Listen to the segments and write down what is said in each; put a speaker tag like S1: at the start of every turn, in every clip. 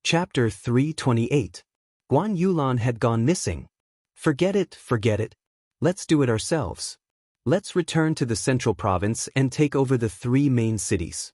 S1: Chapter 328. Guan Yulan had gone missing. Forget it, forget it. Let's do it ourselves. Let's return to the central province and take over the 3 main cities.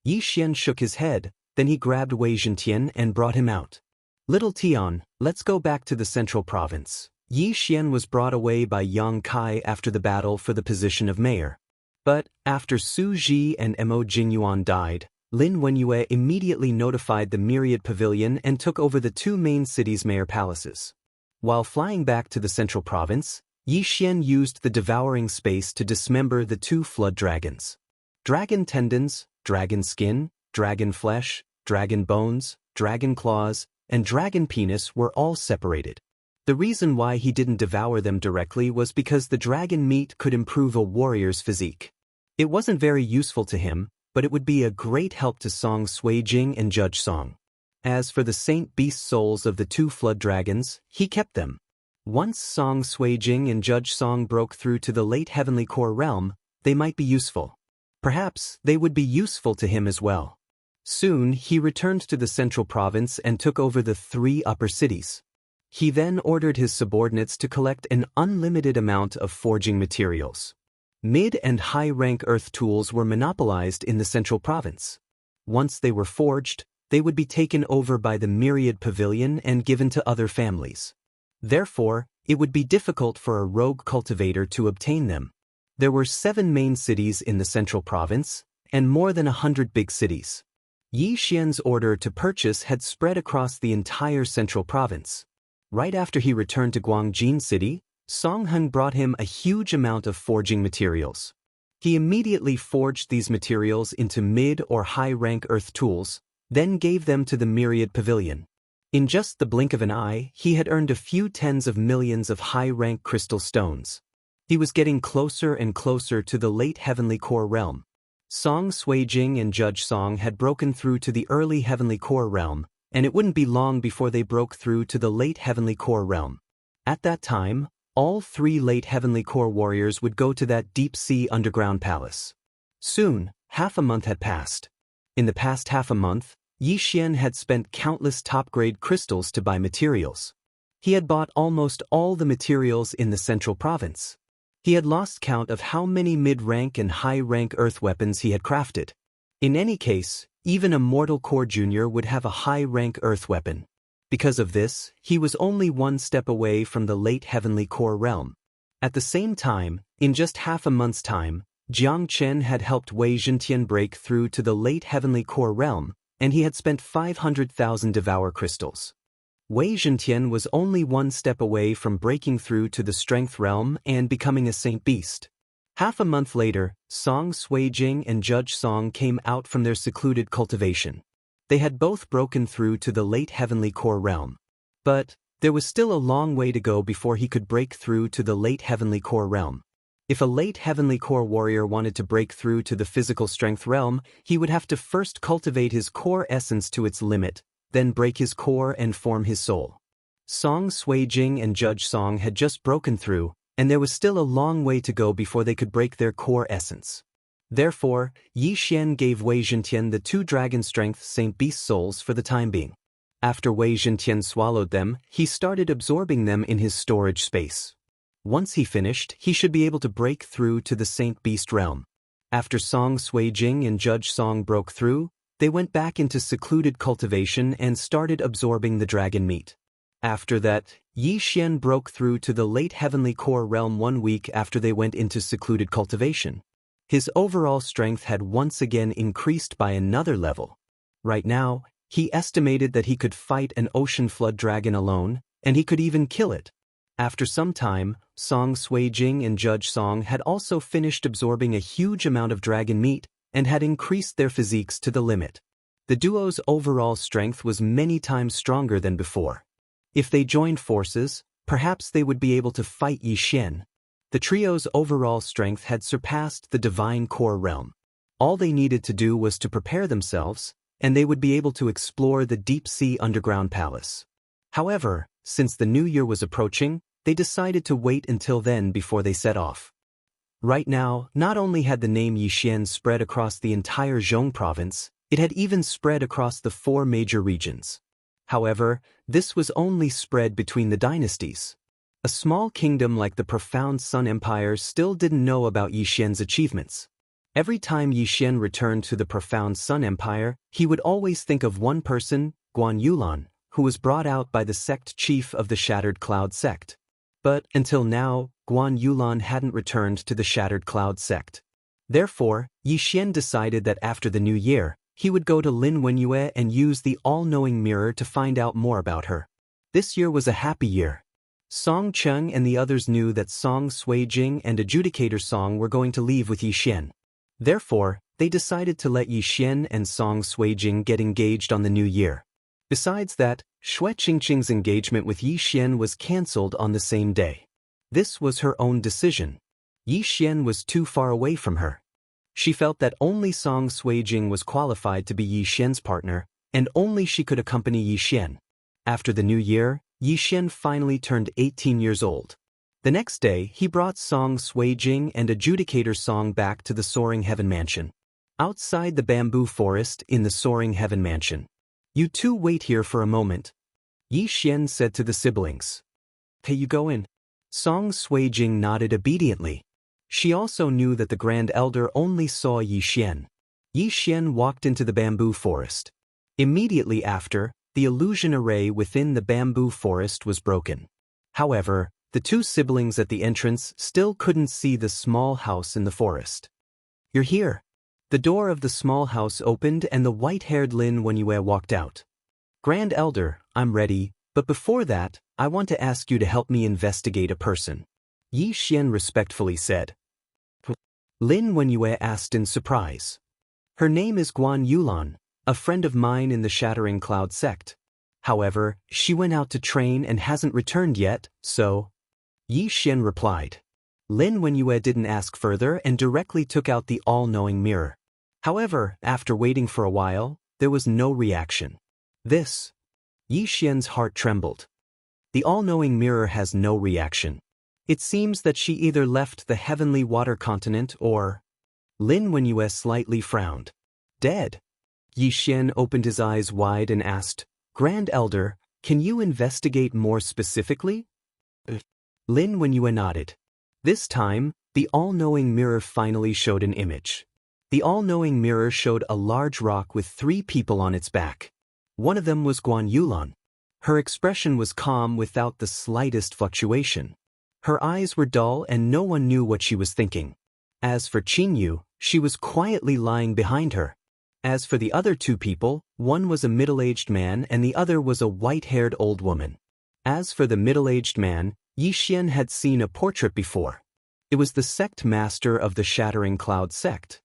S1: Yi Xian shook his head, then he grabbed Wei Zhentian and brought him out. Little Tian, let's go back to the central province. Yi Xian was brought away by Yang Kai after the battle for the position of mayor. But, after Su Ji and Mo Jingyuan died, Lin Wenyue immediately notified the Myriad Pavilion and took over the 2 main cities' mayor palaces. While flying back to the central province, Yi Xian used the devouring space to dismember the 2 flood dragons. Dragon tendons, dragon skin, dragon flesh, dragon bones, dragon claws, and dragon penis were all separated. The reason why he didn't devour them directly was because the dragon meat could improve a warrior's physique. It wasn't very useful to him, but it would be a great help to Song Suijing and Judge Song. As for the saint beast souls of the 2 flood dragons, he kept them. Once Song Suijing and Judge Song broke through to the late heavenly core realm, they might be useful. Perhaps they would be useful to him as well. Soon he returned to the central province and took over the 3 upper cities. He then ordered his subordinates to collect an unlimited amount of forging materials. Mid- and high-rank earth tools were monopolized in the central province. Once they were forged, they would be taken over by the Myriad Pavilion and given to other families. Therefore, it would be difficult for a rogue cultivator to obtain them. There were 7 main cities in the central province, and more than 100 big cities. Yi Xian's order to purchase had spread across the entire central province. Right after he returned to Guangjin City, Song Hun brought him a huge amount of forging materials. He immediately forged these materials into mid- or high-rank earth tools, then gave them to the Myriad Pavilion. In just the blink of an eye, he had earned a few tens of millions of high-rank crystal stones. He was getting closer and closer to the late heavenly core realm. Song Suijing and Judge Song had broken through to the early heavenly core realm, and it wouldn't be long before they broke through to the late heavenly core realm. At that time, all 3 late heavenly core warriors would go to that deep-sea underground palace. Soon, half a month had passed. In the past half a month, Yi Xian had spent countless top-grade crystals to buy materials. He had bought almost all the materials in the central province. He had lost count of how many mid-rank and high-rank earth weapons he had crafted. In any case, even a mortal core junior would have a high-rank earth weapon. Because of this, he was only 1 step away from the late heavenly core realm. At the same time, in just half a month's time, Jiang Chen had helped Wei Zhentian break through to the late heavenly core realm, and he had spent 500,000 devour crystals. Wei Zhentian was only 1 step away from breaking through to the strength realm and becoming a saint beast. Half a month later, Song Suijing and Judge Song came out from their secluded cultivation. They had both broken through to the late heavenly core realm. But there was still a long way to go before he could break through to the late heavenly core realm. If a late heavenly core warrior wanted to break through to the physical strength realm, he would have to first cultivate his core essence to its limit, then break his core and form his soul. Song Suijing and Judge Song had just broken through, and there was still a long way to go before they could break their core essence. Therefore, Yi Xian gave Wei Zhentian the 2 dragon strength saint beast souls for the time being. After Wei Zhentian swallowed them, he started absorbing them in his storage space. Once he finished, he should be able to break through to the saint beast realm. After Song Suijing and Judge Song broke through, they went back into secluded cultivation and started absorbing the dragon meat. After that, Yi Xian broke through to the late heavenly core realm 1 week after they went into secluded cultivation. His overall strength had once again increased by another level. Right now, he estimated that he could fight an ocean flood dragon alone, and he could even kill it. After some time, Song Suijing and Judge Song had also finished absorbing a huge amount of dragon meat and had increased their physiques to the limit. The duo's overall strength was many times stronger than before. If they joined forces, perhaps they would be able to fight Yi Xian. The trio's overall strength had surpassed the divine core realm. All they needed to do was to prepare themselves, and they would be able to explore the deep-sea underground palace. However, since the new year was approaching, they decided to wait until then before they set off. Right now, not only had the name Yi Xian spread across the entire Zhong province, it had even spread across the 4 major regions. However, this was only spread between the dynasties. A small kingdom like the profound Sun Empire still didn't know about Yi Xian's achievements. Every time Yi Xian returned to the profound Sun Empire, he would always think of one person, Guan Yulan, who was brought out by the sect chief of the Shattered Cloud sect. But, until now, Guan Yulan hadn't returned to the Shattered Cloud sect. Therefore, Yi Xian decided that after the new year, he would go to Lin Wenyue and use the all-knowing mirror to find out more about her. This year was a happy year. Song Cheng and the others knew that Song Suijing and Adjudicator Song were going to leave with Yi Xian. Therefore, they decided to let Yi Xian and Song Suijing get engaged on the new year. Besides that, Xue Qingqing's engagement with Yi Xian was cancelled on the same day. This was her own decision. Yi Xian was too far away from her. She felt that only Song Suijing was qualified to be Yi Xian's partner, and only she could accompany Yi Xian. After the new year, Yi Xian finally turned 18 years old. The next day, he brought Song Suijing and Adjudicator Song back to the Soaring Heaven Mansion. Outside the bamboo forest in the Soaring Heaven Mansion. "You two wait here for a moment," Yi Xian said to the siblings. "Hey, you go in." Song Suijing nodded obediently. She also knew that the Grand Elder only saw Yi Xian. Yi Xian walked into the bamboo forest. Immediately after, the illusion array within the bamboo forest was broken. However, the two siblings at the entrance still couldn't see the small house in the forest. "You're here." The door of the small house opened and the white-haired Lin Wenyue walked out. "Grand Elder, I'm ready, but before that, I want to ask you to help me investigate a person," Yi Xian respectfully said. Lin Wenyue asked in surprise. "Her name is Guan Yulan, a friend of mine in the Shattering Cloud sect. However, she went out to train and hasn't returned yet, so—" Yi Xian replied. Lin Wenyue didn't ask further and directly took out the all-knowing mirror. However, after waiting for a while, there was no reaction. This. Yi Xian's heart trembled. The all-knowing mirror has no reaction. It seems that she either left the heavenly water continent or— Lin Wenyue slightly frowned. "Dead." Yi Xian opened his eyes wide and asked, "Grand Elder, can you investigate more specifically?" Lin Wenyue nodded. This time, the all-knowing mirror finally showed an image. The all-knowing mirror showed a large rock with 3 people on its back. One of them was Guan Yulan. Her expression was calm without the slightest fluctuation. Her eyes were dull and no one knew what she was thinking. As for Qingyu, she was quietly lying behind her. As for the other 2 people, one was a middle-aged man and the other was a white-haired old woman. As for the middle-aged man, Yi Xian had seen a portrait before. It was the sect master of the Shattering Cloud sect.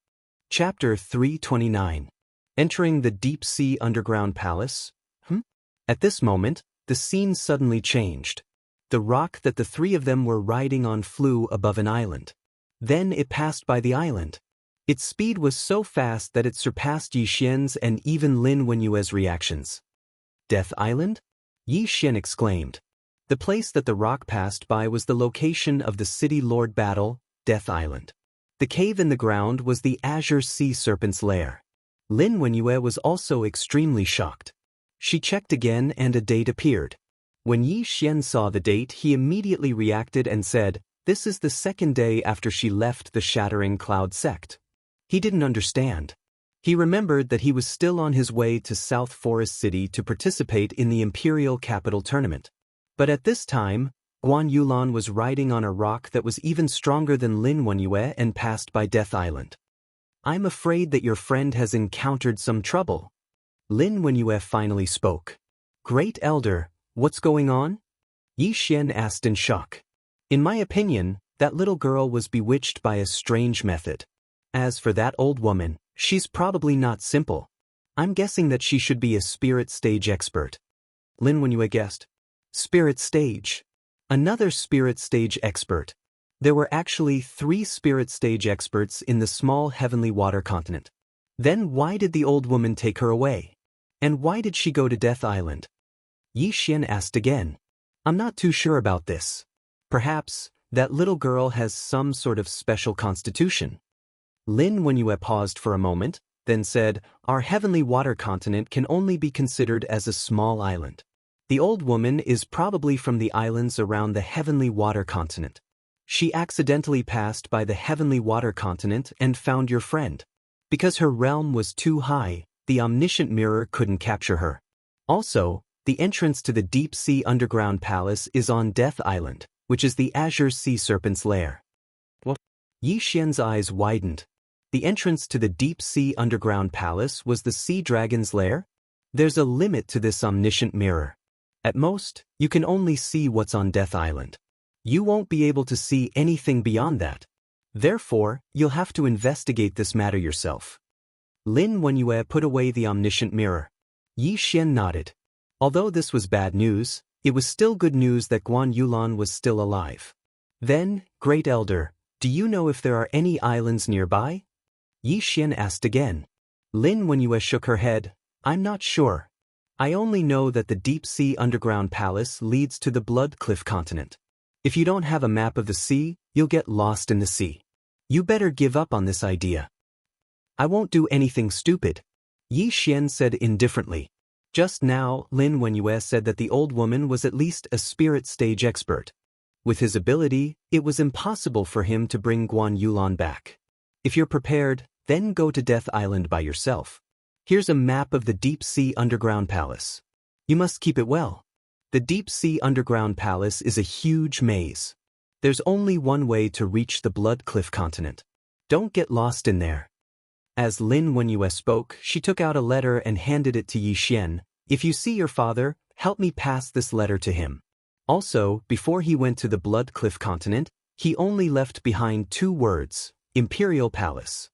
S1: Chapter 329. Entering the deep-sea underground palace? At this moment, the scene suddenly changed. The rock that the 3 of them were riding on flew above an island. Then it passed by the island. Its speed was so fast that it surpassed Yi Xian's and even Lin Wenyue's reactions. "Death Island?" Yi Xian exclaimed. The place that the rock passed by was the location of the City Lord Battle, Death Island. The cave in the ground was the Azure Sea Serpent's lair. Lin Wenyue was also extremely shocked. She checked again and a date appeared. When Yi Xian saw the date, he immediately reacted and said, "This is the 2nd day after she left the Shattering Cloud sect." He didn't understand. He remembered that he was still on his way to South Forest City to participate in the Imperial Capital Tournament. But at this time, Guan Yulan was riding on a rock that was even stronger than Lin Wenyue and passed by Death Island. "I'm afraid that your friend has encountered some trouble." Lin Wenyue finally spoke. "Great Elder, what's going on?" Yi Xian asked in shock. "In my opinion, that little girl was bewitched by a strange method. As for that old woman, she's probably not simple. I'm guessing that she should be a spirit stage expert." Lin Wenyue guessed. Spirit stage. Another spirit stage expert. There were actually 3 spirit stage experts in the small heavenly water continent. Then why did the old woman take her away? And why did she go to Death Island? Yi Xian asked again. "I'm not too sure about this. Perhaps that little girl has some sort of special constitution." Lin Wenyue paused for a moment, then said, "Our heavenly water continent can only be considered as a small island. The old woman is probably from the islands around the heavenly water continent. She accidentally passed by the heavenly water continent and found your friend. Because her realm was too high, the omniscient mirror couldn't capture her. Also, the entrance to the deep sea underground palace is on Death Island, which is the azure sea serpent's lair." What? Yi Xian's eyes widened. The entrance to the deep sea underground palace was the sea dragon's lair? There's a limit to this omniscient mirror. At most, you can only see what's on Death Island. You won't be able to see anything beyond that. Therefore, you'll have to investigate this matter yourself. Lin Wenyue put away the omniscient mirror. Yi Xian nodded. Although this was bad news, it was still good news that Guan Yulan was still alive. Then, Great Elder, do you know if there are any islands nearby? Yi Xian asked again. Lin Wenyue shook her head. I'm not sure. I only know that the deep sea underground palace leads to the Blood Cliff continent. If you don't have a map of the sea, you'll get lost in the sea. You better give up on this idea. I won't do anything stupid, Yi Xian said indifferently. Just now, Lin Wenyue said that the old woman was at least a spirit stage expert. With his ability, it was impossible for him to bring Guan Yulan back. If you're prepared, then go to Death Island by yourself. Here's a map of the Deep Sea Underground Palace. You must keep it well. The Deep Sea Underground Palace is a huge maze. There's only one way to reach the Blood Cliff continent. Don't get lost in there. As Lin Wenyue spoke, she took out a letter and handed it to Yi Xian. If you see your father, help me pass this letter to him. Also, before he went to the Blood Cliff continent, he only left behind 2 words, Imperial Palace.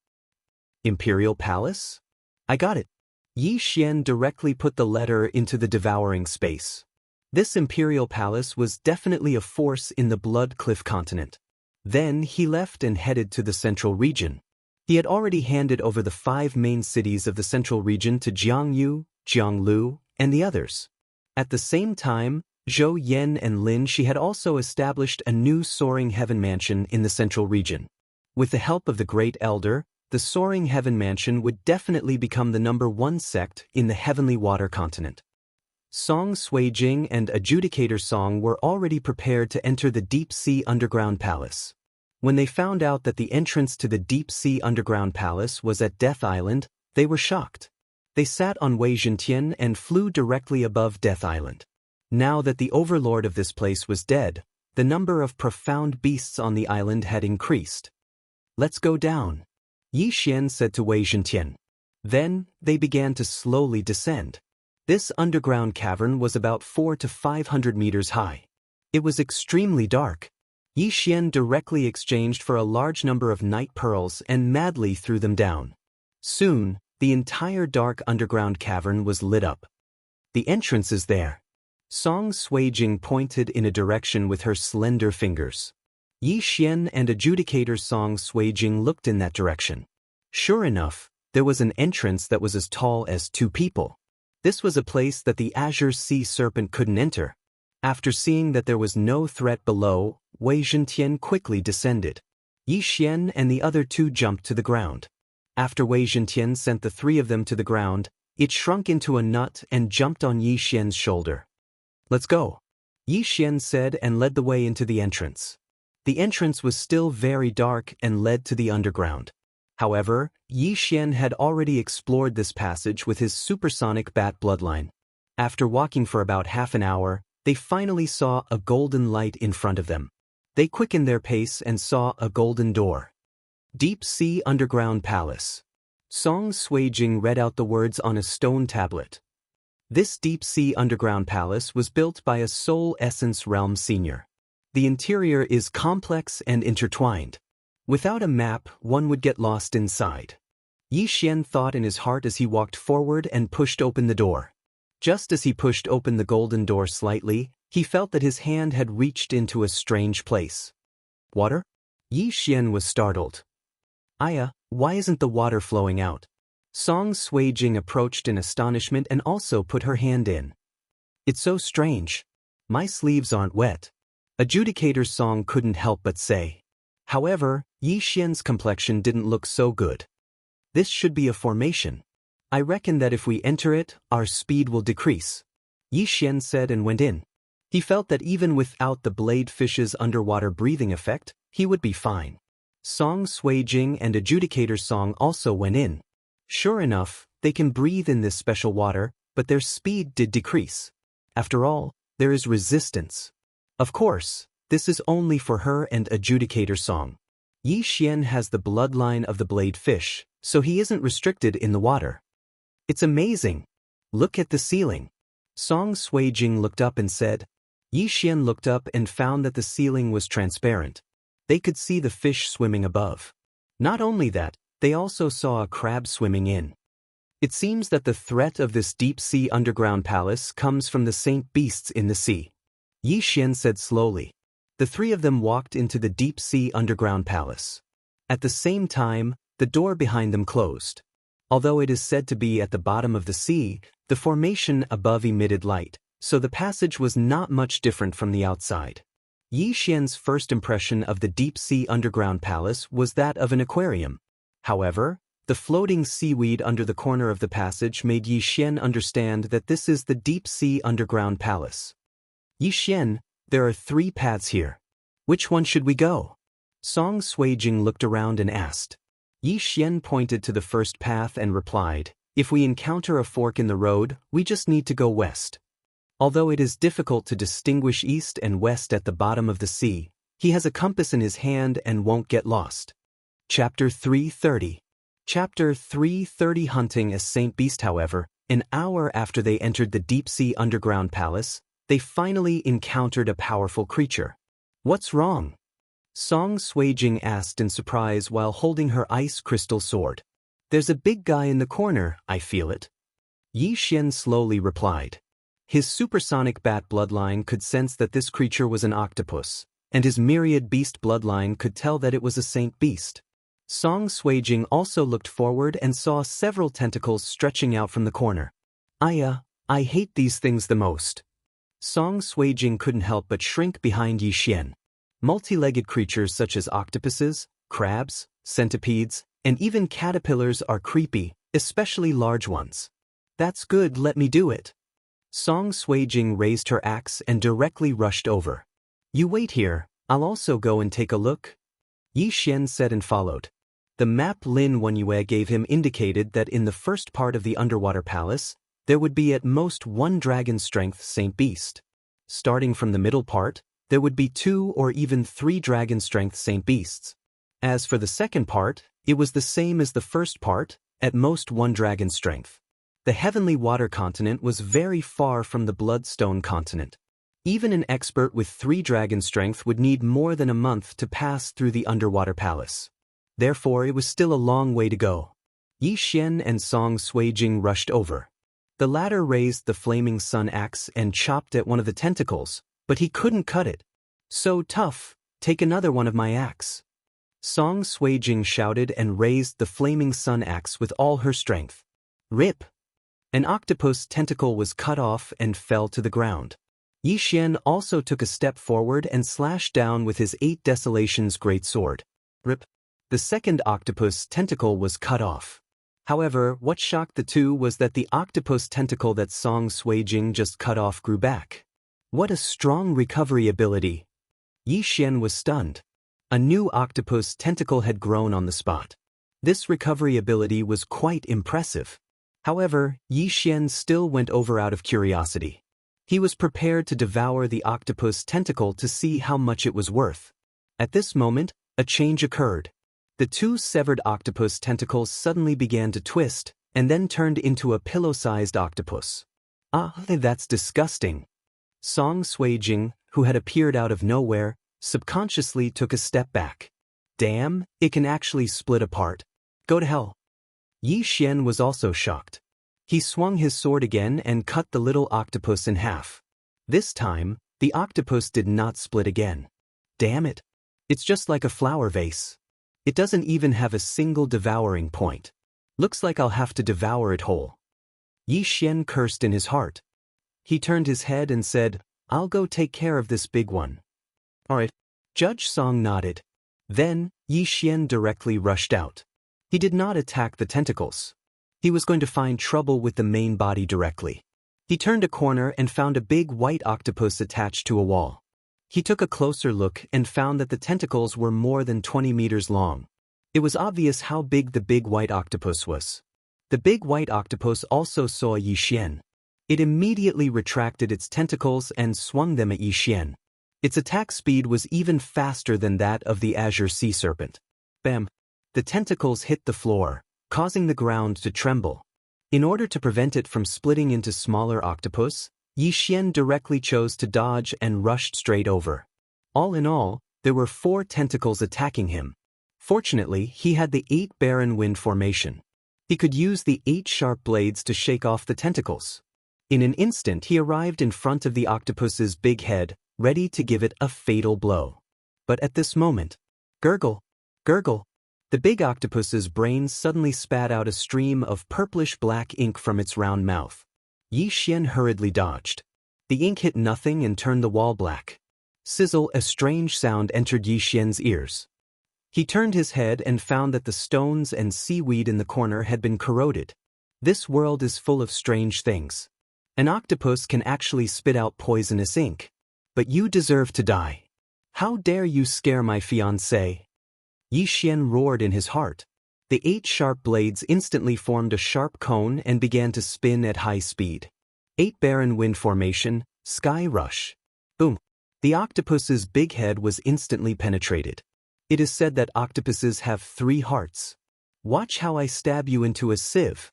S1: Imperial Palace? I got it. Yi Xian directly put the letter into the devouring space. This Imperial Palace was definitely a force in the Blood Cliff continent. Then he left and headed to the central region. He had already handed over the 5 main cities of the central region to Jiangyu, Jianglu, and the others. At the same time, Zhou Yan and Lin Shi had also established a new Soaring Heaven Mansion in the central region. With the help of the Great Elder, the Soaring Heaven Mansion would definitely become the #1 sect in the Heavenly Water continent. Song Suijing and Adjudicator Song were already prepared to enter the Deep Sea Underground Palace. When they found out that the entrance to the Deep Sea Underground Palace was at Death Island, they were shocked. They sat on Wei Zhentian and flew directly above Death Island. Now that the overlord of this place was dead, the number of profound beasts on the island had increased. Let's go down, Yi Xian said to Wei Zhentian. Then, they began to slowly descend. This underground cavern was about 400 to 500 meters high. It was extremely dark. Yi Xian directly exchanged for a large number of night pearls and madly threw them down. Soon, the entire dark underground cavern was lit up. The entrance is there. Song Suijing pointed in a direction with her slender fingers. Yi Xian and Adjudicator Song Suijing looked in that direction. Sure enough, there was an entrance that was as tall as 2 people. This was a place that the azure sea serpent couldn't enter. After seeing that there was no threat below, Wei Zhentian quickly descended. Yi Xian and the other 2 jumped to the ground. After Wei Zhentian sent the 3 of them to the ground, it shrunk into a nut and jumped on Yi Xian's shoulder. Let's go, Yi Xian said and led the way into the entrance. The entrance was still very dark and led to the underground. However, Yi Xian had already explored this passage with his supersonic bat bloodline. After walking for about half an hour, they finally saw a golden light in front of them. They quickened their pace and saw a golden door. Deep Sea Underground Palace. Song Suijing read out the words on a stone tablet. This Deep Sea Underground Palace was built by a Soul Essence Realm Senior. The interior is complex and intertwined. Without a map, one would get lost inside. Yi Xian thought in his heart as he walked forward and pushed open the door. Just as he pushed open the golden door slightly, he felt that his hand had reached into a strange place. Water? Yi Xian was startled. Aya, why isn't the water flowing out? Song Suijing approached in astonishment and also put her hand in. It's so strange. My sleeves aren't wet. Adjudicator Song couldn't help but say. However, Yi Xian's complexion didn't look so good. This should be a formation. I reckon that if we enter it, our speed will decrease. Yi Xian said and went in. He felt that even without the blade fish's underwater breathing effect, he would be fine. Song Sui Jing and Adjudicator Song also went in. Sure enough, they can breathe in this special water, but their speed did decrease. After all, there is resistance. Of course, this is only for her and Adjudicator Song. Yi Xian has the bloodline of the blade fish, so he isn't restricted in the water. It's amazing. Look at the ceiling. Song Sui Jing looked up and said. Yi Xian looked up and found that the ceiling was transparent. They could see the fish swimming above. Not only that, they also saw a crab swimming in. It seems that the threat of this deep-sea underground palace comes from the saint beasts in the sea. Yi Xian said slowly. The three of them walked into the deep-sea underground palace. At the same time, the door behind them closed. Although it is said to be at the bottom of the sea, the formation above emitted light, so the passage was not much different from the outside. Yi Xian's first impression of the deep-sea underground palace was that of an aquarium. However, the floating seaweed under the corner of the passage made Yi Xian understand that this is the deep-sea underground palace. Yi Xian, there are 3 paths here. Which one should we go? Song Sui Jing looked around and asked. Yi Xian pointed to the first path and replied, if we encounter a fork in the road, we just need to go west. Although it is difficult to distinguish east and west at the bottom of the sea, he has a compass in his hand and won't get lost. Chapter 330. Chapter 330. Hunting a Saint Beast. However, an hour after they entered the deep-sea underground palace, they finally encountered a powerful creature. What's wrong? Song Sui Jing asked in surprise while holding her ice crystal sword. There's a big guy in the corner, I feel it. Yi Xian slowly replied. His supersonic bat bloodline could sense that this creature was an octopus, and his myriad beast bloodline could tell that it was a saint beast. Song Sui Jing also looked forward and saw several tentacles stretching out from the corner. I hate these things the most. Song Sui Jing couldn't help but shrink behind Yi Xian. Multi-legged creatures such as octopuses, crabs, centipedes, and even caterpillars are creepy, especially large ones. That's good, let me do it. Song Sui Jing raised her axe and directly rushed over. You wait here, I'll also go and take a look. Yi Xian said and followed. The map Lin Wenyue gave him indicated that in the first part of the underwater palace, there would be at most 1 dragon-strength saint beast. Starting from the middle part, there would be 2 or even 3 dragon-strength saint beasts. As for the second part, it was the same as the first part, at most 1 dragon strength. The heavenly water continent was very far from the bloodstone continent. Even an expert with 3 dragon strength would need more than a month to pass through the underwater palace. Therefore, it was still a long way to go. Yi Xian and Song Sui Jing rushed over. The latter raised the flaming sun axe and chopped at one of the tentacles, but he couldn't cut it. So tough, take another one of my axe. Song Sui Jing shouted and raised the flaming sun axe with all her strength. Rip! An octopus tentacle was cut off and fell to the ground. Yi Xian also took a step forward and slashed down with his 8 Desolations great sword. Rip! The second octopus tentacle was cut off. However, what shocked the two was that the octopus tentacle that Song Sui Jing just cut off grew back. What a strong recovery ability! Yi Xian was stunned. A new octopus tentacle had grown on the spot. This recovery ability was quite impressive. However, Yi Xian still went over out of curiosity. He was prepared to devour the octopus tentacle to see how much it was worth. At this moment, a change occurred. The 2 severed octopus tentacles suddenly began to twist, and then turned into a pillow-sized octopus. That's disgusting. Song Sui Jing, who had appeared out of nowhere, subconsciously took a step back. Damn, it can actually split apart. Go to hell. Yi Xian was also shocked. He swung his sword again and cut the little octopus in half. This time, the octopus did not split again. Damn it. It's just like a flower vase. It doesn't even have a single devouring point. Looks like I'll have to devour it whole. Yi Xian cursed in his heart. He turned his head and said, I'll go take care of this big one. Alright. Judge Song nodded. Then, Yi Xian directly rushed out. He did not attack the tentacles. He was going to find trouble with the main body directly. He turned a corner and found a big white octopus attached to a wall. He took a closer look and found that the tentacles were more than 20 meters long. It was obvious how big the big white octopus was. The big white octopus also saw Yi Xian. It immediately retracted its tentacles and swung them at Yi Xian. Its attack speed was even faster than that of the azure sea serpent. Bam! The tentacles hit the floor, causing the ground to tremble. In order to prevent it from splitting into smaller octopus, Yi Xian directly chose to dodge and rushed straight over. All in all, there were 4 tentacles attacking him. Fortunately, he had the 8 barren wind formation. He could use the 8 sharp blades to shake off the tentacles. In an instant he arrived in front of the octopus's big head, ready to give it a fatal blow. But at this moment, gurgle, gurgle, the big octopus's brain suddenly spat out a stream of purplish-black ink from its round mouth. Yi Xian hurriedly dodged. The ink hit nothing and turned the wall black. Sizzle, a strange sound entered Yi Xian's ears. He turned his head and found that the stones and seaweed in the corner had been corroded. This world is full of strange things. An octopus can actually spit out poisonous ink. But you deserve to die. How dare you scare my fiancé? Yi Xian roared in his heart. The 8 sharp blades instantly formed a sharp cone and began to spin at high speed. 8 barren wind formation, sky rush. Boom! The octopus's big head was instantly penetrated. It is said that octopuses have 3 hearts. Watch how I stab you into a sieve.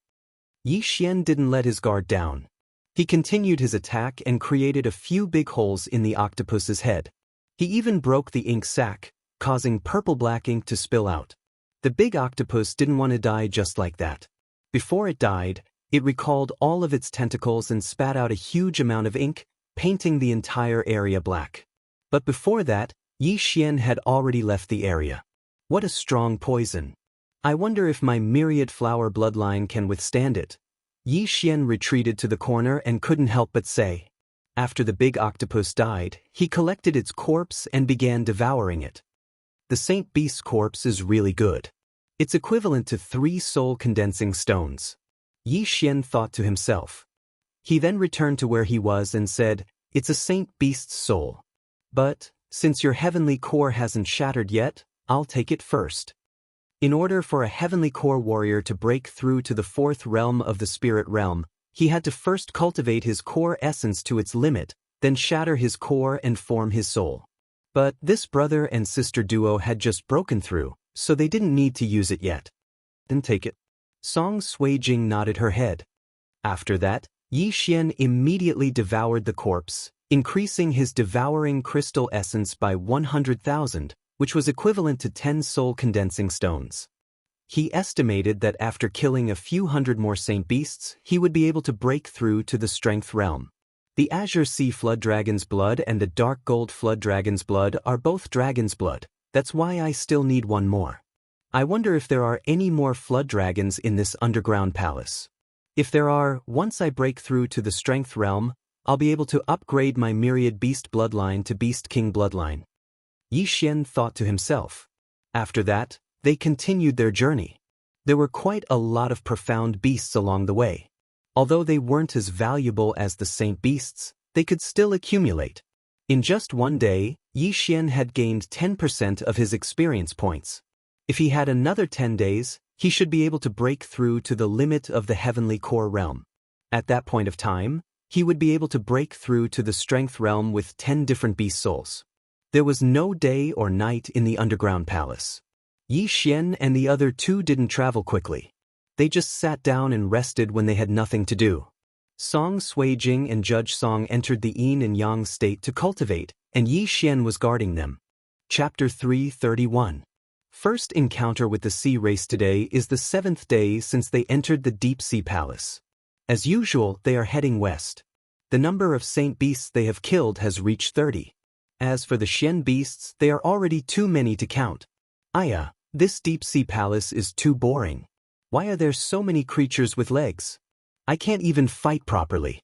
S1: Yi Xian didn't let his guard down. He continued his attack and created a few big holes in the octopus's head. He even broke the ink sac, causing purple-black ink to spill out. The big octopus didn't want to die just like that. Before it died, it recalled all of its tentacles and spat out a huge amount of ink, painting the entire area black. But before that, Yi Xian had already left the area. What a strong poison. I wonder if my myriad flower bloodline can withstand it. Yi Xian retreated to the corner and couldn't help but say. After the big octopus died, he collected its corpse and began devouring it. The Saint Beast's corpse is really good. It's equivalent to 3 soul condensing stones. Yi Xian thought to himself. He then returned to where he was and said, "It's a Saint Beast's soul. But, since your heavenly core hasn't shattered yet, I'll take it first." In order for a heavenly core warrior to break through to the 4th realm of the spirit realm, he had to first cultivate his core essence to its limit, then shatter his core and form his soul. But this brother and sister duo had just broken through, so they didn't need to use it yet. Then take it. Song Sui-jing nodded her head. After that, Yi Xian immediately devoured the corpse, increasing his devouring crystal essence by 100,000, which was equivalent to 10 soul condensing stones. He estimated that after killing a few hundred more Saint Beasts, he would be able to break through to the strength realm. The Azure Sea Flood Dragon's blood and the Dark Gold Flood Dragon's blood are both dragon's blood. That's why I still need one more. I wonder if there are any more flood dragons in this underground palace. If there are, once I break through to the strength realm, I'll be able to upgrade my myriad beast bloodline to Beast King bloodline. Yi Xian thought to himself. After that, they continued their journey. There were quite a lot of profound beasts along the way. Although they weren't as valuable as the Saint Beasts, they could still accumulate. In just one day, Yi Xian had gained 10% of his experience points. If he had another 10 days, he should be able to break through to the limit of the heavenly core realm. At that point of time, he would be able to break through to the strength realm with 10 different beast souls. There was no day or night in the underground palace. Yi Xian and the other 2 didn't travel quickly. They just sat down and rested when they had nothing to do. Song Sui-jing and Judge Song entered the yin and yang state to cultivate, and Yi Xian was guarding them. Chapter 331. First encounter with the sea race today is the 7th day since they entered the deep sea palace. As usual, they are heading west. The number of Saint Beasts they have killed has reached 30. As for the Xian Beasts, they are already too many to count. Aya, this deep sea palace is too boring. Why are there so many creatures with legs? I can't even fight properly.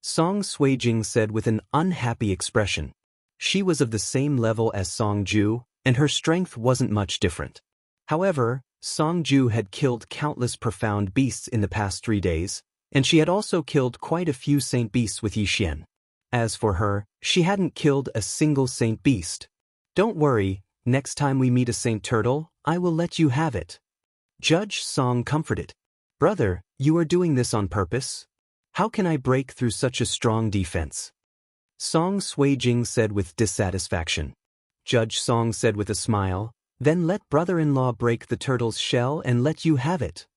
S1: Song Sui-jing said with an unhappy expression. She was of the same level as Song Ju, and her strength wasn't much different. However, Song Ju had killed countless profound beasts in the past 3 days, and she had also killed quite a few saint beasts with Yi Xian. As for her, she hadn't killed a single saint beast. Don't worry, next time we meet a saint turtle, I will let you have it. Judge Song comforted. Brother, you are doing this on purpose? How can I break through such a strong defense? Song Suijing said with dissatisfaction. Judge Song said with a smile, then let brother-in-law break the turtle's shell and let you have it.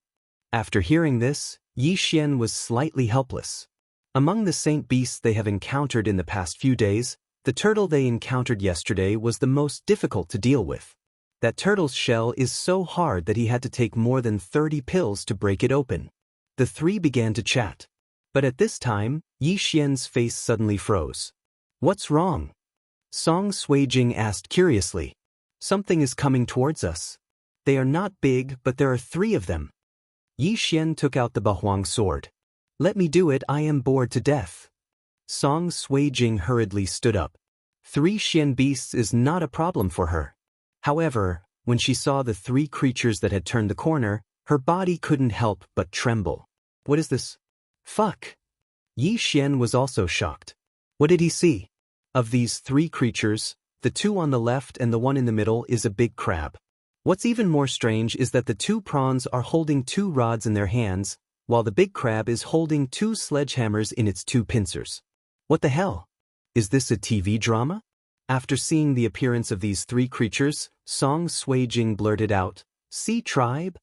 S1: After hearing this, Yi Xian was slightly helpless. Among the saint beasts they have encountered in the past few days, the turtle they encountered yesterday was the most difficult to deal with. That turtle's shell is so hard that he had to take more than 30 pills to break it open. The three began to chat. But at this time, Yi Xian's face suddenly froze. What's wrong? Song Suijing asked curiously. Something is coming towards us. They are not big, but there are 3 of them. Yi Xian took out the Bahuang sword. Let me do it, I am bored to death. Song Suijing hurriedly stood up. 3 Xian beasts is not a problem for her. However, when she saw the 3 creatures that had turned the corner, her body couldn't help but tremble. What is this? Fuck! Yi Xian was also shocked. What did he see? Of these 3 creatures, the 2 on the left and the one in the middle is a big crab. What's even more strange is that the 2 prawns are holding 2 rods in their hands, while the big crab is holding 2 sledgehammers in its 2 pincers. What the hell? Is this a TV drama? After seeing the appearance of these 3 creatures, Song Suijing blurted out, Sea tribe?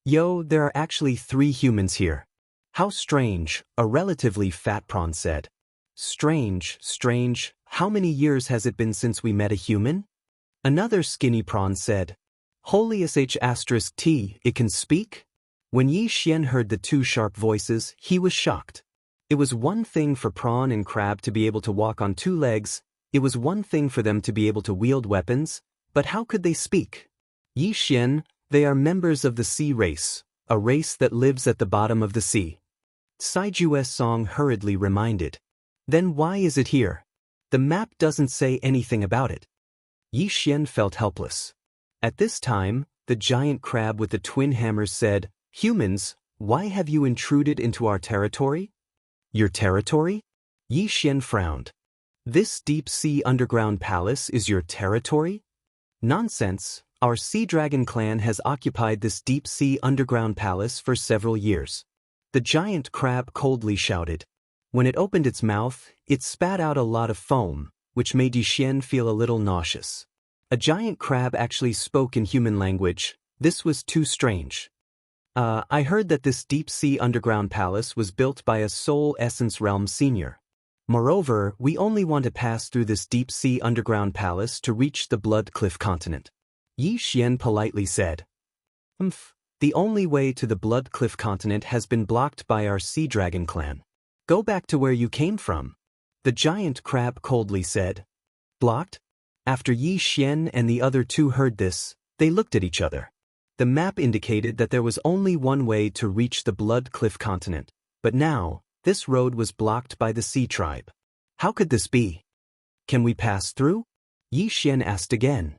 S1: Yo, there are actually 3 humans here. How strange, a relatively fat prawn said. Strange, strange, how many years has it been since we met a human? Another skinny prawn said. Holy sh*t, it can speak? When Yi Xian heard the 2 sharp voices, he was shocked. It was one thing for prawn and crab to be able to walk on 2 legs, it was one thing for them to be able to wield weapons, but how could they speak? Yi Xian, they are members of the sea race, a race that lives at the bottom of the sea. Saiju's Song hurriedly reminded. Then why is it here? The map doesn't say anything about it. Yi Xian felt helpless. At this time, the giant crab with the twin hammers said, Humans, why have you intruded into our territory? Your territory? Yi Xian frowned. This deep-sea underground palace is your territory? Nonsense, our Sea Dragon clan has occupied this deep-sea underground palace for several years. The giant crab coldly shouted. When it opened its mouth, it spat out a lot of foam, which made Yi Xian feel a little nauseous. A giant crab actually spoke in human language. This was too strange. I heard that this deep-sea underground palace was built by a Soul Essence Realm senior. Moreover, we only want to pass through this deep-sea underground palace to reach the Blood Cliff continent. Yi Xian politely said. The only way to the Blood Cliff continent has been blocked by our Sea Dragon clan. Go back to where you came from. The giant crab coldly said. Blocked? After Yi Xian and the other 2 heard this, they looked at each other. The map indicated that there was only one way to reach the Blood Cliff continent, but now, this road was blocked by the Sea Tribe. How could this be? Can we pass through? Yi Xian asked again.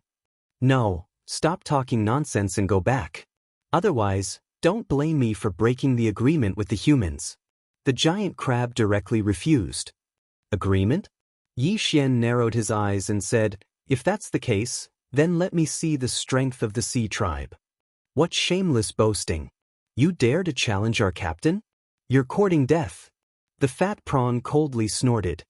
S1: No, stop talking nonsense and go back. Otherwise, don't blame me for breaking the agreement with the humans. The giant crab directly refused. Agreement? Yi Xian narrowed his eyes and said, If that's the case, then let me see the strength of the Sea Tribe. What shameless boasting! You dare to challenge our captain? You're courting death. The fat prawn coldly snorted.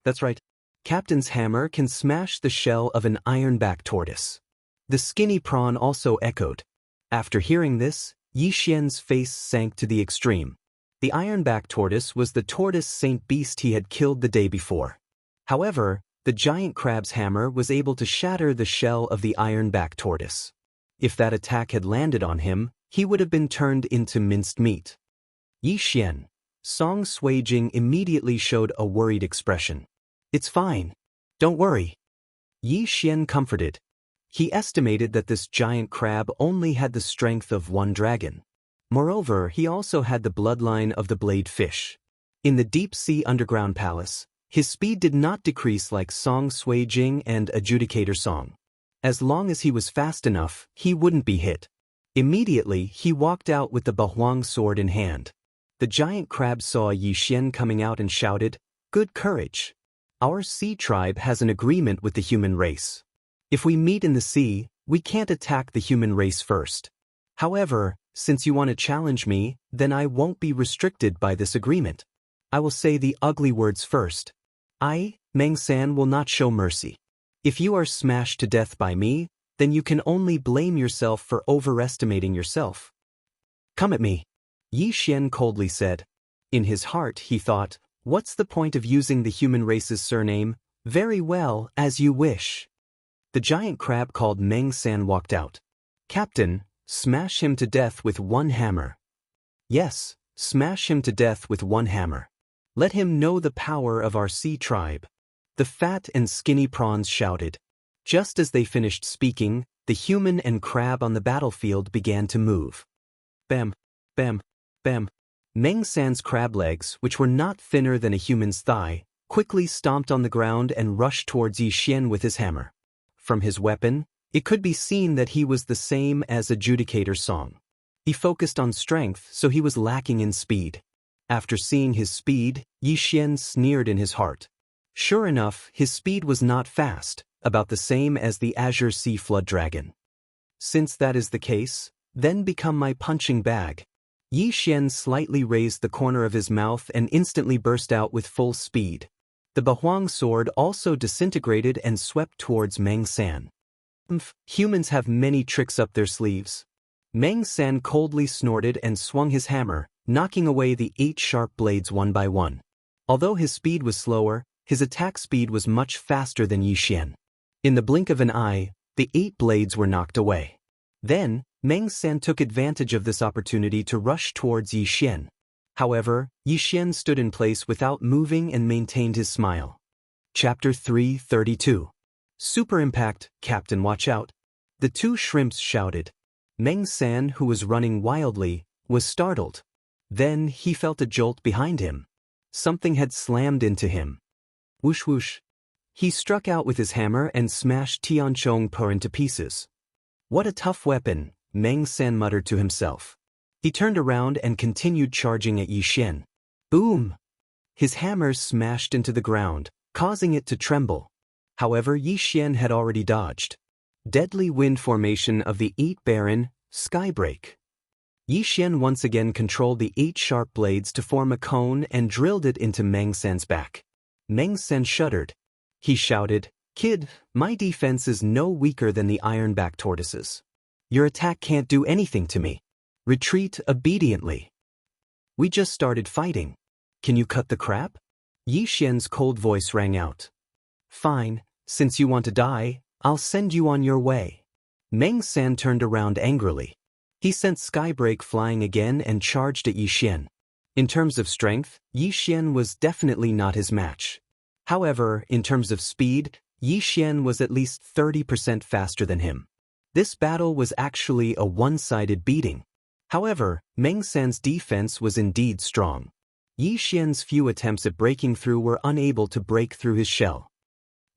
S1: That's right. Captain's hammer can smash the shell of an ironback tortoise. The skinny prawn also echoed. After hearing this, Yi Xian's face sank to the extreme. The ironback tortoise was the tortoise saint beast he had killed the day before. However, the giant crab's hammer was able to shatter the shell of the ironback tortoise. If that attack had landed on him, he would have been turned into minced meat. Yi Xian, Song Suijing immediately showed a worried expression. It's fine. Don't worry. Yi Xian comforted. He estimated that this giant crab only had the strength of 1 dragon. Moreover, he also had the bloodline of the blade fish. In the deep-sea underground palace, his speed did not decrease like Song Suijing and Adjudicator Song. As long as he was fast enough, he wouldn't be hit. Immediately, he walked out with the Bahuang sword in hand. The giant crab saw Yi Xian coming out and shouted, "Good courage. Our sea tribe has an agreement with the human race. If we meet in the sea, we can't attack the human race first. However, since you want to challenge me, then I won't be restricted by this agreement. I will say the ugly words first. I, Meng San, will not show mercy. If you are smashed to death by me, then you can only blame yourself for overestimating yourself. Come at me," Yi Xian coldly said. In his heart, he thought, what's the point of using the human race's surname? Very well, as you wish. The giant crab called Meng San walked out. "Captain, smash him to death with one hammer." "Yes, smash him to death with one hammer. Let him know the power of our sea tribe." The fat and skinny prawns shouted. Just as they finished speaking, the human and crab on the battlefield began to move. Bam, bam, bam. Meng San's crab legs, which were not thinner than a human's thigh, quickly stomped on the ground and rushed towards Yi Xian with his hammer. From his weapon, it could be seen that he was the same as Adjudicator Song. He focused on strength, so he was lacking in speed. After seeing his speed, Yi Xian sneered in his heart. Sure enough, his speed was not fast, about the same as the Azure Sea Flood Dragon. Since that is the case, then become my punching bag. Yi Xian slightly raised the corner of his mouth and instantly burst out with full speed. The Bahuang sword also disintegrated and swept towards Meng San. Humans have many tricks up their sleeves. Meng San coldly snorted and swung his hammer, knocking away the 8 sharp blades one by one. Although his speed was slower, his attack speed was much faster than Yi Xian. In the blink of an eye, the 8 blades were knocked away. Then, Meng San took advantage of this opportunity to rush towards Yi Xian. However, Yi Xian stood in place without moving and maintained his smile. Chapter 332. Super Impact, Captain, watch out. The 2 shrimps shouted. Meng San, who was running wildly, was startled. Then he felt a jolt behind him. Something had slammed into him. Whoosh whoosh. He struck out with his hammer and smashed Tianchong Po into pieces. What a tough weapon, Meng San muttered to himself. He turned around and continued charging at Yi Xian. Boom! His hammer smashed into the ground, causing it to tremble. However, Yi Xian had already dodged. Deadly wind formation of the 8 Baron, Skybreak. Yi Xian once again controlled the 8 sharp blades to form a cone and drilled it into Meng San's back. Meng San shuddered. He shouted, "Kid, my defense is no weaker than the ironback tortoises. Your attack can't do anything to me. Retreat obediently. We just started fighting. Can you cut the crap?" Yi Xian's cold voice rang out. "Fine, since you want to die, I'll send you on your way." Meng San turned around angrily. He sent Skybreak flying again and charged at Yi Xian. In terms of strength, Yi Xian was definitely not his match. However, in terms of speed, Yi Xian was at least 30% faster than him. This battle was actually a one-sided beating. However, Meng San's defense was indeed strong. Yi Xian's few attempts at breaking through were unable to break through his shell.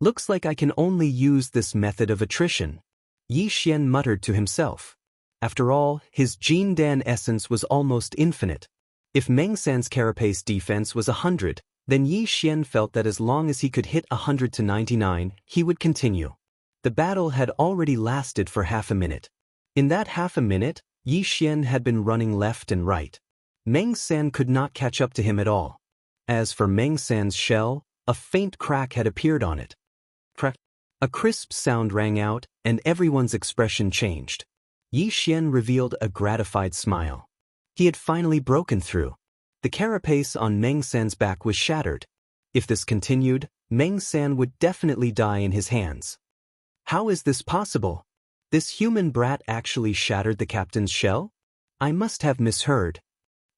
S1: Looks like I can only use this method of attrition, Yi Xian muttered to himself. After all, his Jindan essence was almost infinite. If Meng San's carapace defense was 100, then Yi Xian felt that as long as he could hit 100 to 99, he would continue. The battle had already lasted for half a minute. In that half a minute, Yi Xian had been running left and right. Meng San could not catch up to him at all. As for Meng San's shell, a faint crack had appeared on it. Crack. A crisp sound rang out, and everyone's expression changed. Yi Xian revealed a gratified smile. He had finally broken through. The carapace on Meng San's back was shattered. If this continued, Meng San would definitely die in his hands. How is this possible? This human brat actually shattered the captain's shell? I must have misheard.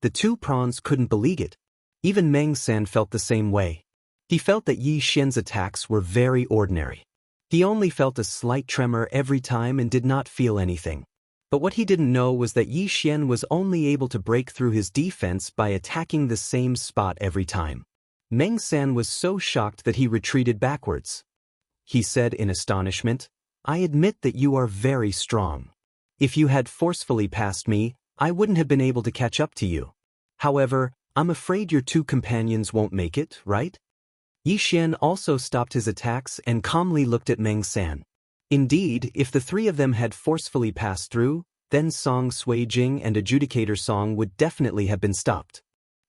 S1: The 2 prawns couldn't believe it. Even Meng San felt the same way. He felt that Yi Xian's attacks were very ordinary. He only felt a slight tremor every time and did not feel anything. But what he didn't know was that Yi Xian was only able to break through his defense by attacking the same spot every time. Meng San was so shocked that he retreated backwards. He said in astonishment, "I admit that you are very strong. If you had forcefully passed me, I wouldn't have been able to catch up to you. However, I'm afraid your two companions won't make it, right? Yi Xian also stopped his attacks and calmly looked at Meng San. Indeed, if the three of them had forcefully passed through, then Song Suijing and Adjudicator Song would definitely have been stopped.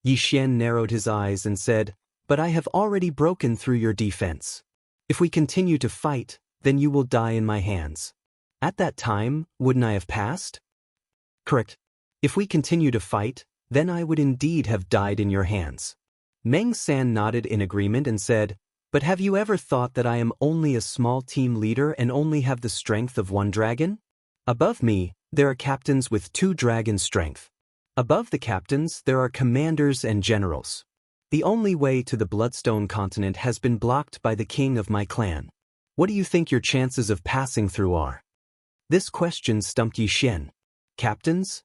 S1: Yi Xian narrowed his eyes and said, "But I have already broken through your defense. If we continue to fight, then you will die in my hands. At that time, wouldn't I have passed?" "Correct. If we continue to fight, then I would indeed have died in your hands." Meng San nodded in agreement and said, "But have you ever thought that I am only a small team leader and only have the strength of one dragon? Above me, there are captains with 2 dragon strength. Above the captains, there are commanders and generals. The only way to the Bloodstone continent has been blocked by the king of my clan. What do you think your chances of passing through are?" This question stumped Yi Xian. Captains,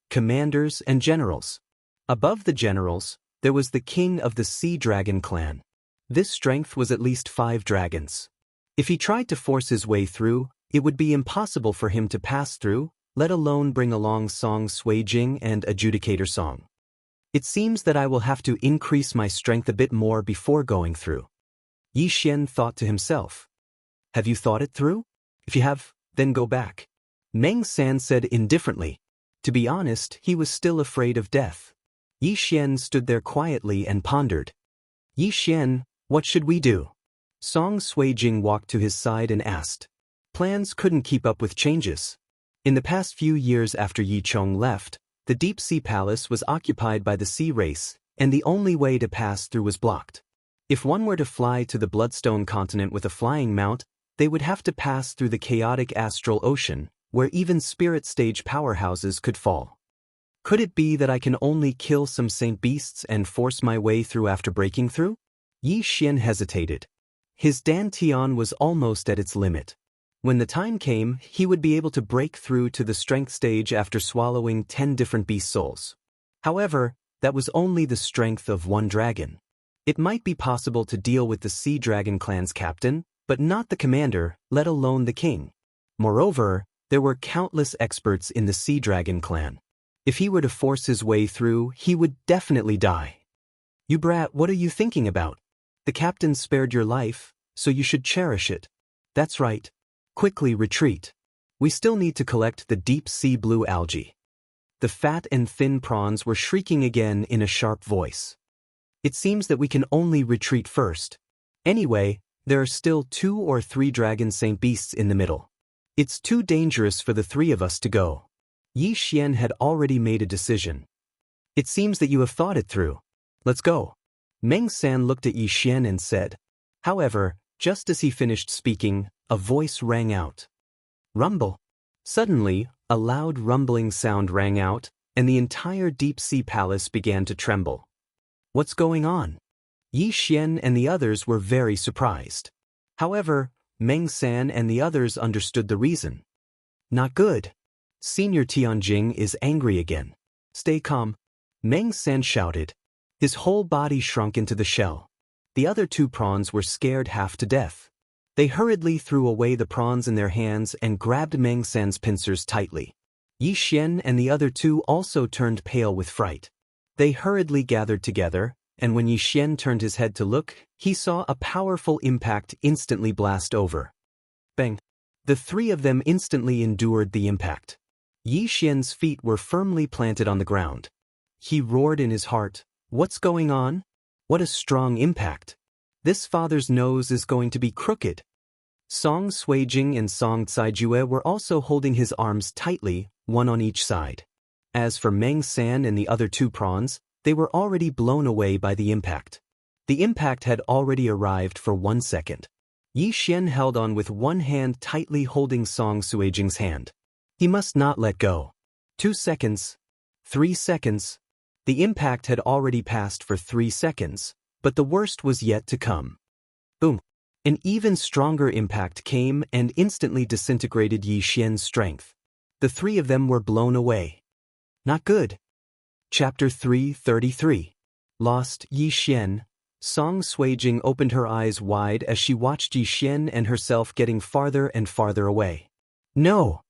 S1: commanders, and generals. Above the generals, there was the king of the Sea Dragon clan. This strength was at least 5 dragons. If he tried to force his way through, it would be impossible for him to pass through, let alone bring along Song Suijing and Adjudicator Song. It seems that I will have to increase my strength a bit more before going through. Yi Xian thought to himself. Have you thought it through? If you have, then go back. Meng San said indifferently. To be honest, he was still afraid of death. Yi Xian stood there quietly and pondered. "Yi Xian, what should we do?" Song Suijing walked to his side and asked. Plans couldn't keep up with changes. In the past few years after Yi Chong left, the Deep Sea Palace was occupied by the sea race, and the only way to pass through was blocked. If one were to fly to the Bloodstone continent with a flying mount, they would have to pass through the chaotic astral ocean, where even spirit stage powerhouses could fall. Could it be that I can only kill some saint beasts and force my way through after breaking through? Yi Xian hesitated. His dantian was almost at its limit. When the time came, he would be able to break through to the strength stage after swallowing 10 different beast souls. However, that was only the strength of one dragon. It might be possible to deal with the Sea Dragon clan's captain, but not the commander, let alone the king. Moreover, there were countless experts in the Sea Dragon clan. If he were to force his way through, he would definitely die. "You brat, what are you thinking about? The captain spared your life, so you should cherish it. That's right. Quickly retreat. We still need to collect the deep sea blue algae." The fat and thin prawns were shrieking again in a sharp voice. "It seems that we can only retreat first. Anyway, there are still 2 or 3 dragon saint beasts in the middle. It's too dangerous for the 3 of us to go." Yi Xian had already made a decision. "It seems that you have thought it through. Let's go." Meng San looked at Yi Xian and said. However, just as he finished speaking, a voice rang out. "Rumble." Suddenly, a loud rumbling sound rang out, and the entire deep sea palace began to tremble. What's going on? Yi Xian and the others were very surprised. However, Meng San and the others understood the reason. Not good. Senior Tianjing is angry again. Stay calm. Meng San shouted. His whole body shrunk into the shell. The other 2 prawns were scared half to death. They hurriedly threw away the prawns in their hands and grabbed Meng San's pincers tightly. Yi Xian and the other 2 also turned pale with fright. They hurriedly gathered together, and when Yi Xian turned his head to look, he saw a powerful impact instantly blast over. Bang! The 3 of them instantly endured the impact. Yi Xian's feet were firmly planted on the ground. He roared in his heart, "What's going on? What a strong impact! This father's nose is going to be crooked." Song Suijing and Song Caijue were also holding his arms tightly, one on each side. As for Meng San and the other 2 prawns, they were already blown away by the impact. The impact had already arrived for 1 second. Yi Xian held on with one hand tightly holding Song Suijing's hand. He must not let go. 2 seconds. 3 seconds. The impact had already passed for 3 seconds, but the worst was yet to come. Boom! An even stronger impact came and instantly disintegrated Yi Xian's strength. The 3 of them were blown away. Not good. Chapter 333. Lost Yi Xian. Song Suijing opened her eyes wide as she watched Yi Xian and herself getting farther and farther away. No!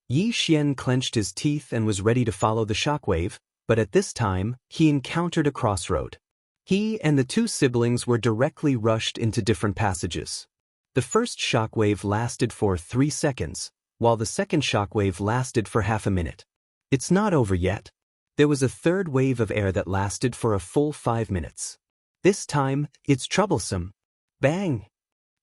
S1: Yi Xian clenched his teeth and was ready to follow the shockwave, but at this time, he encountered a crossroad. He and the two siblings were directly rushed into different passages. The first shockwave lasted for 3 seconds, while the second shockwave lasted for half a minute. It's not over yet. There was a third wave of air that lasted for a full 5 minutes. This time, it's troublesome. Bang!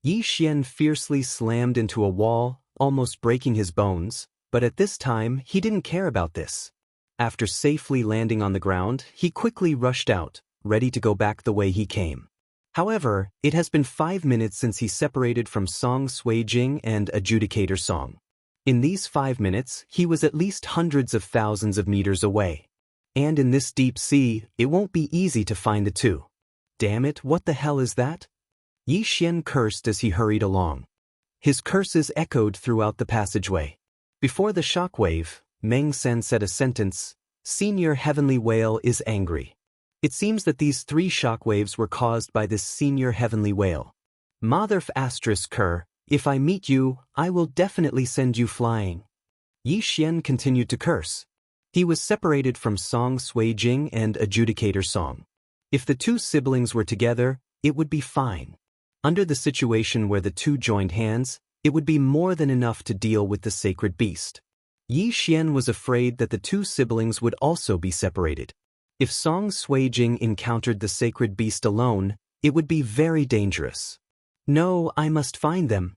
S1: Yi Xian fiercely slammed into a wall, almost breaking his bones, but at this time, he didn't care about this. After safely landing on the ground, he quickly rushed out, ready to go back the way he came. However, it has been 5 minutes since he separated from Song Suijing and Adjudicator Song. In these 5 minutes, he was at least hundreds of thousands of meters away. And in this deep sea, it won't be easy to find the two. Damn it, what the hell is that? Yi Xian cursed as he hurried along. His curses echoed throughout the passageway. Before the shockwave, Meng Sen said a sentence, "Senior Heavenly Whale is angry." It seems that these 3 shockwaves were caused by this Senior Heavenly Whale. Motherf *Ker, if I meet you, I will definitely send you flying. Yi Xian continued to curse. He was separated from Song Suijing and Adjudicator Song. If the two siblings were together, it would be fine. Under the situation where the two joined hands, it would be more than enough to deal with the sacred beast. Yi Xian was afraid that the two siblings would also be separated. If Song Suijing encountered the sacred beast alone, it would be very dangerous. No, I must find them,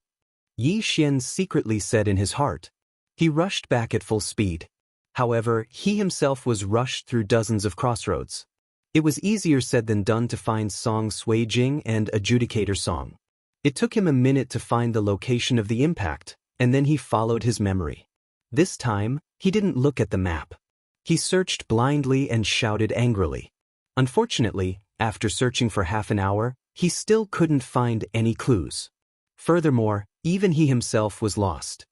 S1: Yi Xian secretly said in his heart. He rushed back at full speed. However, he himself was rushed through dozens of crossroads. It was easier said than done to find Song Suijing and Adjudicator Song. It took him a minute to find the location of the impact, and then he followed his memory. This time, he didn't look at the map. He searched blindly and shouted angrily. Unfortunately, after searching for half an hour, he still couldn't find any clues. Furthermore, even he himself was lost.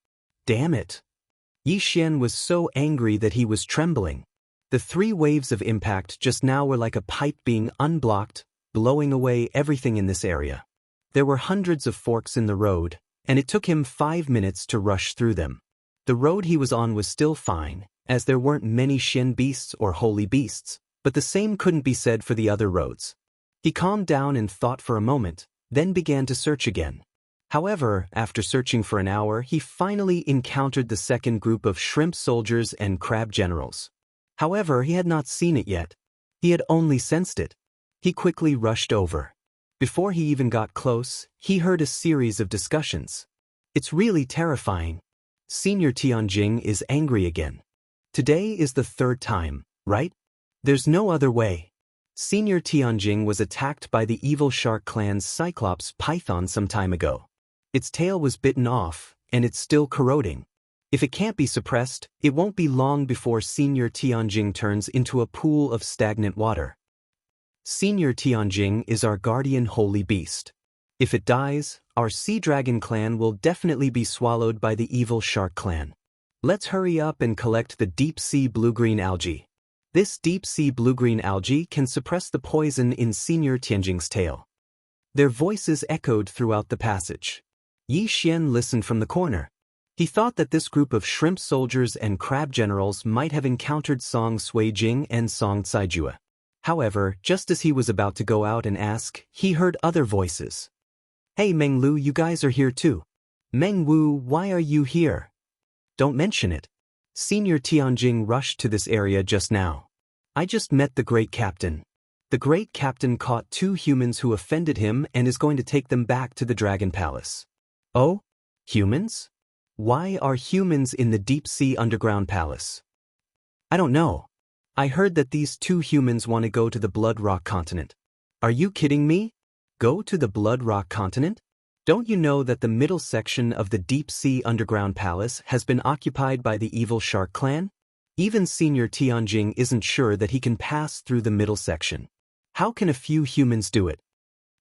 S1: Damn it! Yi Xian was so angry that he was trembling. The 3 waves of impact just now were like a pipe being unblocked, blowing away everything in this area. There were hundreds of forks in the road, and it took him 5 minutes to rush through them. The road he was on was still fine, as there weren't many Shen beasts or holy beasts, but the same couldn't be said for the other roads. He calmed down and thought for a moment, then began to search again. However, after searching for an hour, he finally encountered the second group of shrimp soldiers and crab generals. However, he had not seen it yet. He had only sensed it. He quickly rushed over. Before he even got close, he heard a series of discussions. It's really terrifying. Senior Tianjing is angry again. Today is the 3rd time, right? There's no other way. Senior Tianjing was attacked by the evil shark clan's Cyclops python some time ago. Its tail was bitten off, and it's still corroding. If it can't be suppressed, it won't be long before Senior Tianjing turns into a pool of stagnant water. Senior Tianjing is our guardian holy beast. If it dies, our sea dragon clan will definitely be swallowed by the evil shark clan. Let's hurry up and collect the deep-sea blue-green algae. This deep-sea blue-green algae can suppress the poison in Senior Tianjing's tail. Their voices echoed throughout the passage. Yi Xian listened from the corner. He thought that this group of shrimp soldiers and crab generals might have encountered Song Suijing and Song Caijue. However, just as he was about to go out and ask, he heard other voices. Hey Meng Lu, you guys are here too. Meng Wu, why are you here? Don't mention it. Senior Tianjing rushed to this area just now. I just met the Great Captain. The Great Captain caught 2 humans who offended him and is going to take them back to the Dragon Palace. Oh? Humans? Why are humans in the deep-sea underground palace? I don't know. I heard that these 2 humans want to go to the Blood Rock continent. Are you kidding me? Go to the Blood Rock continent? Don't you know that the middle section of the deep-sea underground palace has been occupied by the evil shark clan? Even Senior Tianjing isn't sure that he can pass through the middle section. How can a few humans do it?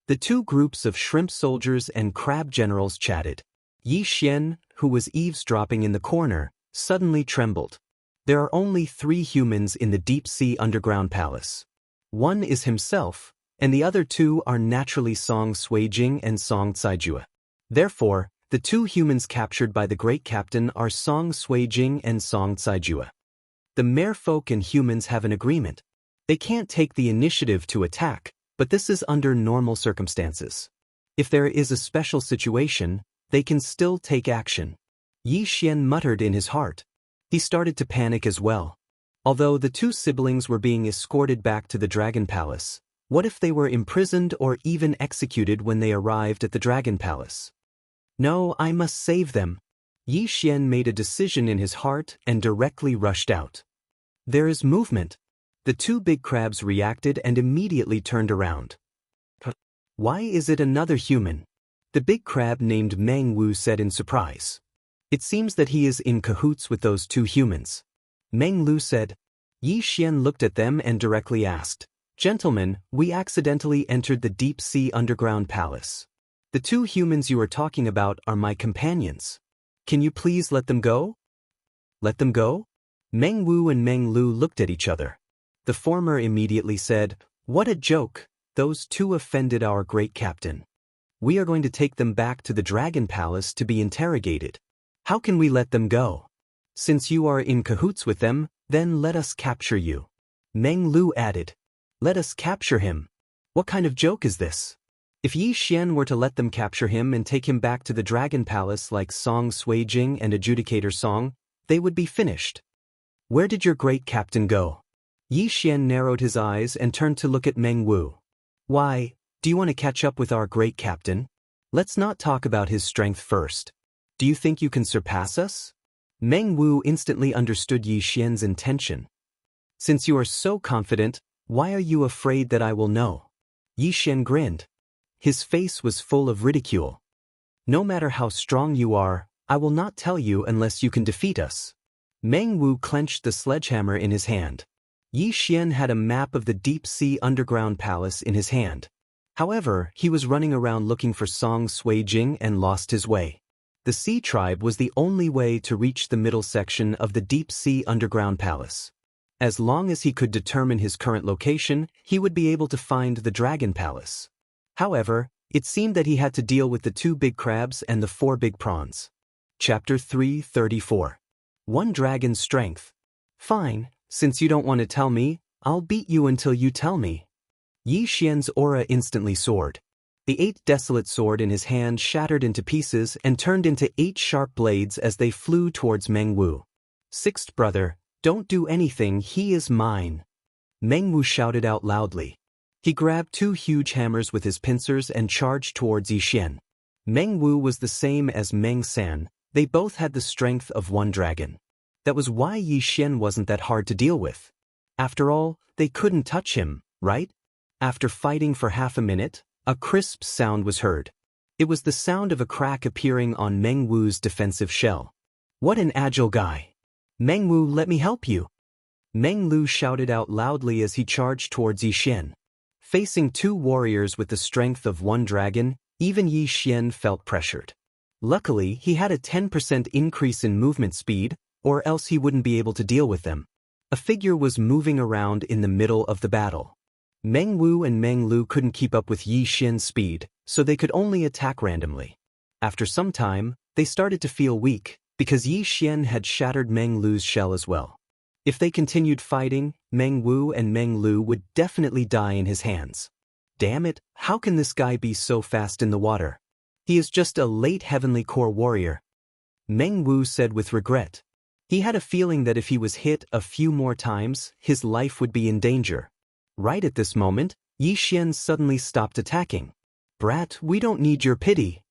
S1: The 2 groups of shrimp soldiers and crab generals chatted. Yi Xian, who was eavesdropping in the corner, suddenly trembled. There are only 3 humans in the deep-sea underground palace. One is himself, and the other 2 are naturally Song Suijing and Song Caijue. Therefore, The two humans captured by the great captain are Song Suijing and Song Caijua. The merfolk and humans have an agreement. They can't take the initiative to attack, but this is under normal circumstances. If there is a special situation, they can still take action. Yi Xian muttered in his heart. He started to panic as well. Although the two siblings were being escorted back to the Dragon Palace, what if they were imprisoned or even executed when they arrived at the Dragon Palace? No, I must save them. Yi Xian made a decision in his heart and directly rushed out. There is movement. The two big crabs reacted and immediately turned around. Why is it another human? The big crab named Meng Wu said in surprise. It seems that he is in cahoots with those two humans. Meng Lu said. Yi Xian looked at them and directly asked, Gentlemen, we accidentally entered the deep-sea underground palace. The two humans you are talking about are my companions. Can you please let them go? Let them go? Meng Wu and Meng Lu looked at each other. The former immediately said, What a joke! Those two offended our great captain. We are going to take them back to the Dragon Palace to be interrogated. How can we let them go? Since you are in cahoots with them, then let us capture you. Meng Lu added. Let us capture him. What kind of joke is this? If Yi Xian were to let them capture him and take him back to the Dragon Palace like Song Suijing and Adjudicator Song, they would be finished. Where did your great captain go? Yi Xian narrowed his eyes and turned to look at Meng Wu. Why, do you want to catch up with our great captain? Let's not talk about his strength first. Do you think you can surpass us? Meng Wu instantly understood Yi Xian's intention. Since you are so confident, why are you afraid that I will know? Yi Xian grinned. His face was full of ridicule. No matter how strong you are, I will not tell you unless you can defeat us. Meng Wu clenched the sledgehammer in his hand. Yi Xian had a map of the deep-sea underground palace in his hand. However, he was running around looking for Song Suijing and lost his way. The Sea Tribe was the only way to reach the middle section of the deep-sea underground palace. As long as he could determine his current location, he would be able to find the Dragon Palace. However, it seemed that he had to deal with the two big crabs and the four big prawns. Chapter 334. One Dragon's Strength. Fine, since you don't want to tell me, I'll beat you until you tell me. Yi Xian's aura instantly soared. The 8 desolate sword in his hand shattered into pieces and turned into 8 sharp blades as they flew towards Meng Wu. Sixth brother, don't do anything, he is mine. Meng Wu shouted out loudly. He grabbed 2 huge hammers with his pincers and charged towards Yi Xian. Meng Wu was the same as Meng San, they both had the strength of one dragon. That was why Yi Xian wasn't that hard to deal with. After all, they couldn't touch him, right? After fighting for half a minute, a crisp sound was heard. It was the sound of a crack appearing on Meng Wu's defensive shell. What an agile guy! Meng Wu, let me help you! Meng Lu shouted out loudly as he charged towards Yi Xian. Facing 2 warriors with the strength of one dragon, even Yi Xian felt pressured. Luckily, he had a 10% increase in movement speed, or else he wouldn't be able to deal with them. A figure was moving around in the middle of the battle. Meng Wu and Meng Lu couldn't keep up with Yi Xian's speed, so they could only attack randomly. After some time, they started to feel weak, because Yi Xian had shattered Meng Lu's shell as well. If they continued fighting, Meng Wu and Meng Lu would definitely die in his hands. Damn it, how can this guy be so fast in the water? He is just a late Heavenly Core warrior. Meng Wu said with regret. He had a feeling that if he was hit a few more times, his life would be in danger. Right at this moment, Yi Xian suddenly stopped attacking. Brat, we don't need your pity.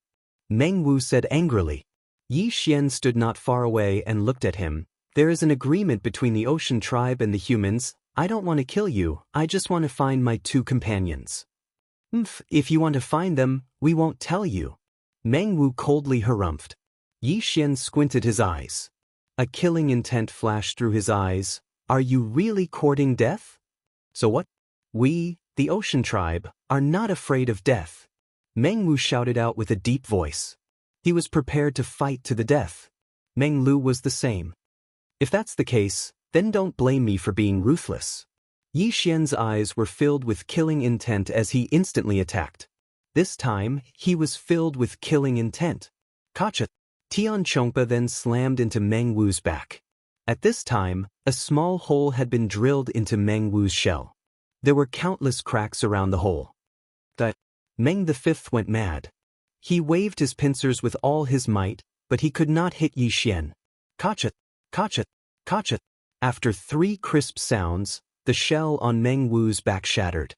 S1: Meng Wu said angrily. Yi Xian stood not far away and looked at him. There is an agreement between the Ocean Tribe and the humans. I don't want to kill you, I just want to find my 2 companions. If you want to find them, we won't tell you. Meng Wu coldly harumphed. Yi Xian squinted his eyes. A killing intent flashed through his eyes. Are you really courting death? So what? We, the Ocean Tribe, are not afraid of death. Meng Wu shouted out with a deep voice. He was prepared to fight to the death. Meng Lu was the same. If that's the case, then don't blame me for being ruthless. Yi Xian's eyes were filled with killing intent as he instantly attacked. This time, he was filled with killing intent. Gotcha. Tian Chongpa then slammed into Meng Wu's back. At this time, a small hole had been drilled into Meng Wu's shell. There were countless cracks around the hole. Meng V went mad. He waved his pincers with all his might, but he could not hit Yi Xian. Gotcha, gotcha, gotcha. After 3 crisp sounds, the shell on Meng Wu's back shattered.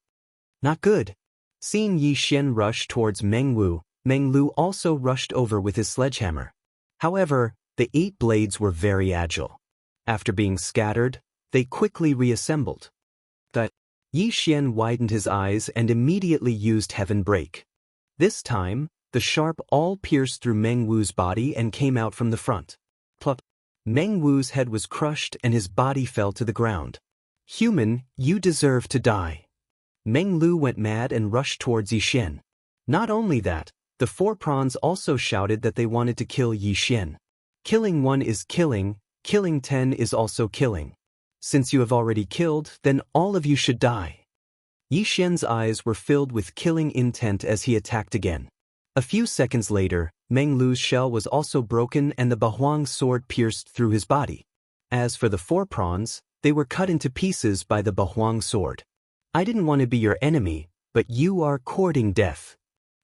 S1: Not good. Seeing Yi Xian rush towards Meng Wu, Meng Lu also rushed over with his sledgehammer. However, the 8 blades were very agile. After being scattered, they quickly reassembled. Yi Xian widened his eyes and immediately used Heaven Break. This time, the sharp all pierced through Meng Wu's body and came out from the front. Plop. Meng Wu's head was crushed and his body fell to the ground. Human, you deserve to die. Meng Lu went mad and rushed towards Yi Xian. Not only that, the 4 prawns also shouted that they wanted to kill Yi Xian. Killing 1 is killing 10 is also killing. Since you have already killed, then all of you should die. Yi Xian's eyes were filled with killing intent as he attacked again. A few seconds later, Meng Lu's shell was also broken and the Bahuang sword pierced through his body. As for the 4 prawns, they were cut into pieces by the Bahuang sword. I didn't want to be your enemy, but you are courting death.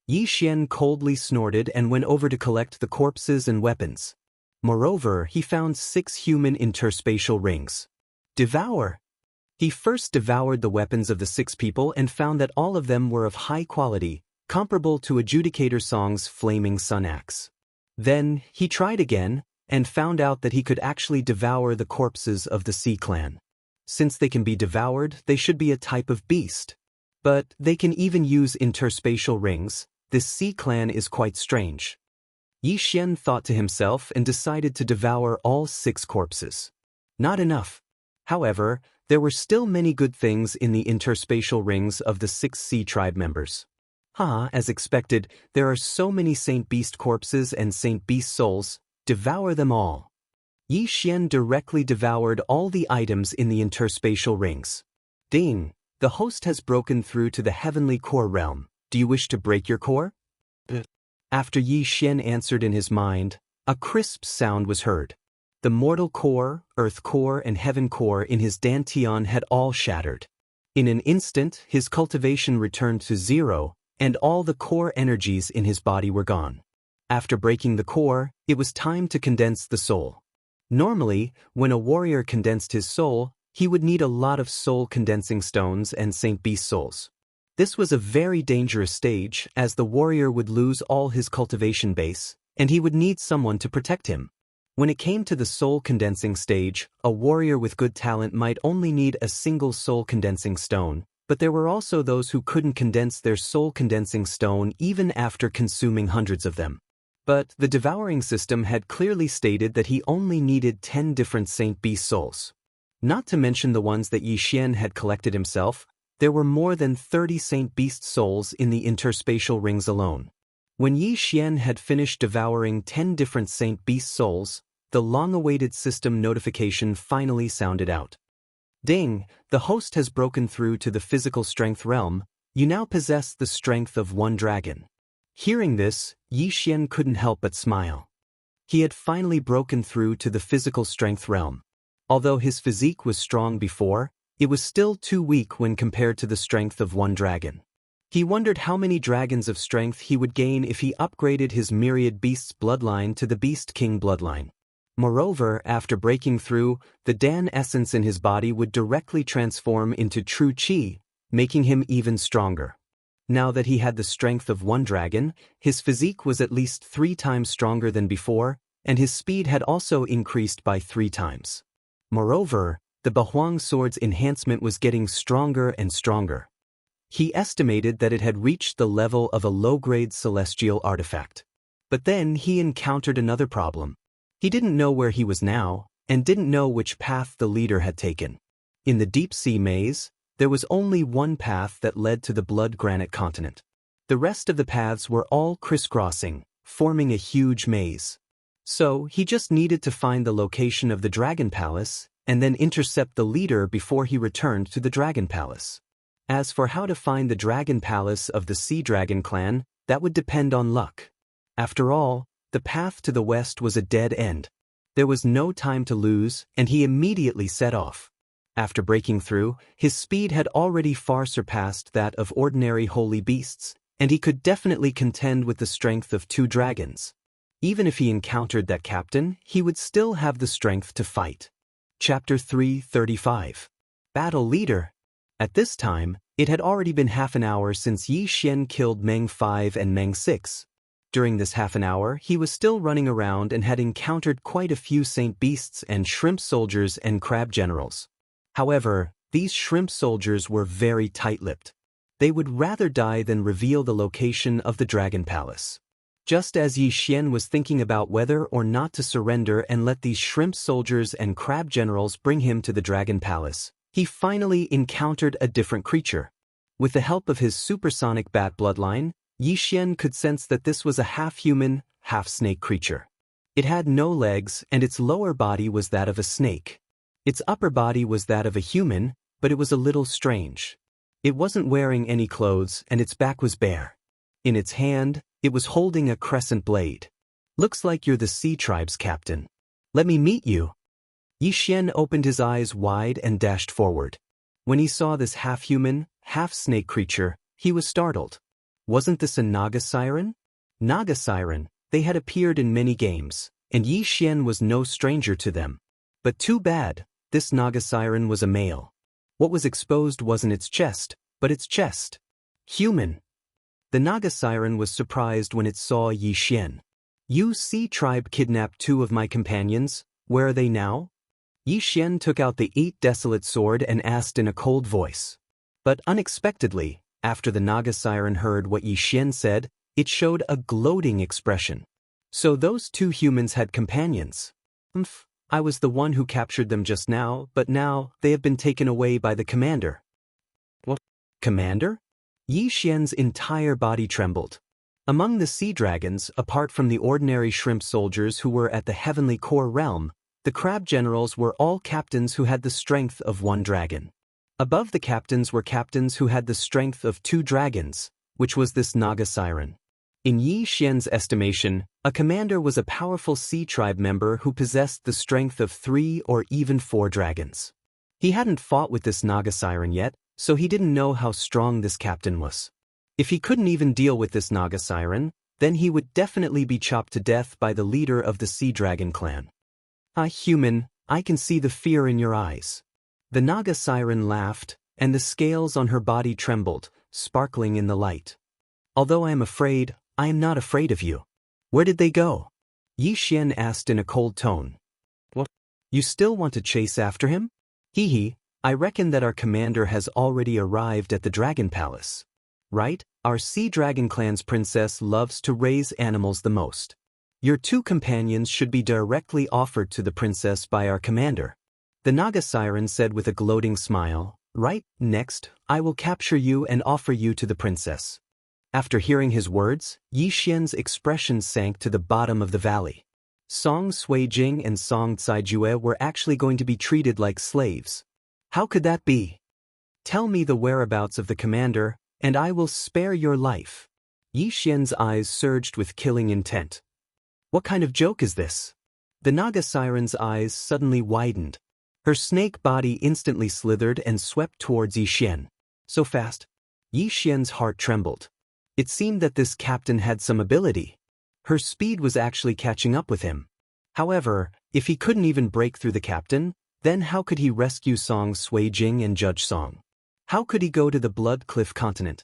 S1: Yi Xian coldly snorted and went over to collect the corpses and weapons. Moreover, he found 6 human interspatial rings. Devour. He first devoured the weapons of the 6 people and found that all of them were of high quality, comparable to Adjudicator Song's flaming sun axe. Then, he tried again, and found out that he could actually devour the corpses of the Sea Clan. Since they can be devoured, they should be a type of beast. But they can even use interspatial rings. This Sea Clan is quite strange. Yi Xian thought to himself and decided to devour all 6 corpses. Not enough. However, there were still many good things in the interspatial rings of the 6 sea tribe members. As expected, there are so many Saint Beast corpses and Saint Beast souls. Devour them all. Yi Xian directly devoured all the items in the interspatial rings. Ding! The host has broken through to the heavenly core realm. Do you wish to break your core? After Yi Xian answered in his mind, a crisp sound was heard. The mortal core, earth core and heaven core in his dantian had all shattered. In an instant, his cultivation returned to 0, and all the core energies in his body were gone. After breaking the core, it was time to condense the soul. Normally, when a warrior condensed his soul, he would need a lot of soul condensing stones and Saint Beast souls. This was a very dangerous stage, as the warrior would lose all his cultivation base, and he would need someone to protect him. When it came to the soul condensing stage, a warrior with good talent might only need a single soul condensing stone, but there were also those who couldn't condense their soul condensing stone even after consuming hundreds of them. But the devouring system had clearly stated that he only needed 10 different Saint Beast souls. Not to mention the ones that Yi Xian had collected himself, there were more than 30 Saint Beast souls in the interspatial rings alone. When Yi Xian had finished devouring 10 different Saint Beast souls, the long-awaited system notification finally sounded out. Ding! The host has broken through to the physical strength realm. You now possess the strength of 1 dragon. Hearing this, Yi Xian couldn't help but smile. He had finally broken through to the physical strength realm. Although his physique was strong before, it was still too weak when compared to the strength of 1 dragon. He wondered how many dragons of strength he would gain if he upgraded his myriad beasts bloodline to the Beast King bloodline. Moreover, after breaking through, the Dan essence in his body would directly transform into true Qi, making him even stronger. Now that he had the strength of 1 dragon, his physique was at least 3 times stronger than before, and his speed had also increased by 3 times. Moreover, the Bahuang sword's enhancement was getting stronger and stronger. He estimated that it had reached the level of a low-grade celestial artifact. But then he encountered another problem. He didn't know where he was now, and didn't know which path the leader had taken. In the deep-sea maze, there was only one path that led to the blood granite continent. The rest of the paths were all crisscrossing, forming a huge maze. So, he just needed to find the location of the Dragon Palace, and then intercept the leader before he returned to the Dragon Palace. As for how to find the Dragon Palace of the Sea Dragon clan, that would depend on luck. After all, the path to the west was a dead end. There was no time to lose, and he immediately set off. After breaking through, his speed had already far surpassed that of ordinary holy beasts, and he could definitely contend with the strength of 2 dragons. Even if he encountered that captain, he would still have the strength to fight. Chapter 335. Battle Leader. At this time, it had already been half an hour since Yi Xian killed Meng 5 and Meng 6. During this half an hour, he was still running around and had encountered quite a few saint beasts and shrimp soldiers and crab generals. However, these shrimp soldiers were very tight-lipped. They would rather die than reveal the location of the Dragon Palace. Just as Yi Xian was thinking about whether or not to surrender and let these shrimp soldiers and crab generals bring him to the Dragon Palace, he finally encountered a different creature. With the help of his supersonic bat bloodline, Yi Xian could sense that this was a half-human, half-snake creature. It had no legs and its lower body was that of a snake. Its upper body was that of a human, but it was a little strange. It wasn't wearing any clothes and its back was bare. In its hand, it was holding a crescent blade. "Looks like you're the Sea Tribe's captain. Let me meet you." Yi Xian opened his eyes wide and dashed forward. When he saw this half-human, half-snake creature, he was startled. Wasn't this a Naga siren? Naga siren, they had appeared in many games, and Yi Xian was no stranger to them. But too bad, this Naga siren was a male. What was exposed wasn't its chest, but its chest. Human. The Naga siren was surprised when it saw Yi Xian. "You Sea Tribe kidnapped 2 of my companions, where are they now?" Yi Xian took out the 8 sword and asked in a cold voice. But unexpectedly, after the Naga siren heard what Yi Xian said, it showed a gloating expression. "So those 2 humans had companions. I was the one who captured them just now, but now they have been taken away by the commander." "What? Commander?" Yi Xian's entire body trembled. Among the sea dragons, apart from the ordinary shrimp soldiers who were at the heavenly core realm, the crab generals were all captains who had the strength of 1 dragon. Above the captains were captains who had the strength of 2 dragons, which was this Naga siren. In Yi Xian's estimation, a commander was a powerful Sea Tribe member who possessed the strength of 3 or even 4 dragons. He hadn't fought with this Naga siren yet, so he didn't know how strong this captain was. If he couldn't even deal with this Naga siren, then he would definitely be chopped to death by the leader of the Sea Dragon clan. "Human, I can see the fear in your eyes." The Naga siren laughed, and the scales on her body trembled, sparkling in the light. "Although I am afraid, I am not afraid of you." "Where did they go?" Yi Xian asked in a cold tone. "What? You still want to chase after him?" "Hee, I reckon that our commander has already arrived at the Dragon Palace. Right? Our Sea Dragon clan's princess loves to raise animals the most. Your 2 companions should be directly offered to the princess by our commander." The Naga siren said with a gloating smile, "Right, next, I will capture you and offer you to the princess." After hearing his words, Yi Xian's expression sank to the bottom of the valley. Song Suijing and Song Caijue were actually going to be treated like slaves. How could that be? "Tell me the whereabouts of the commander, and I will spare your life." Yi Xian's eyes surged with killing intent. What kind of joke is this? The Naga siren's eyes suddenly widened. Her snake body instantly slithered and swept towards Yi Xian. So fast. Yi Xian's heart trembled. It seemed that this captain had some ability. Her speed was actually catching up with him. However, if he couldn't even break through the captain, then how could he rescue Song Suijing and Judge Song? How could he go to the Blood Cliff continent?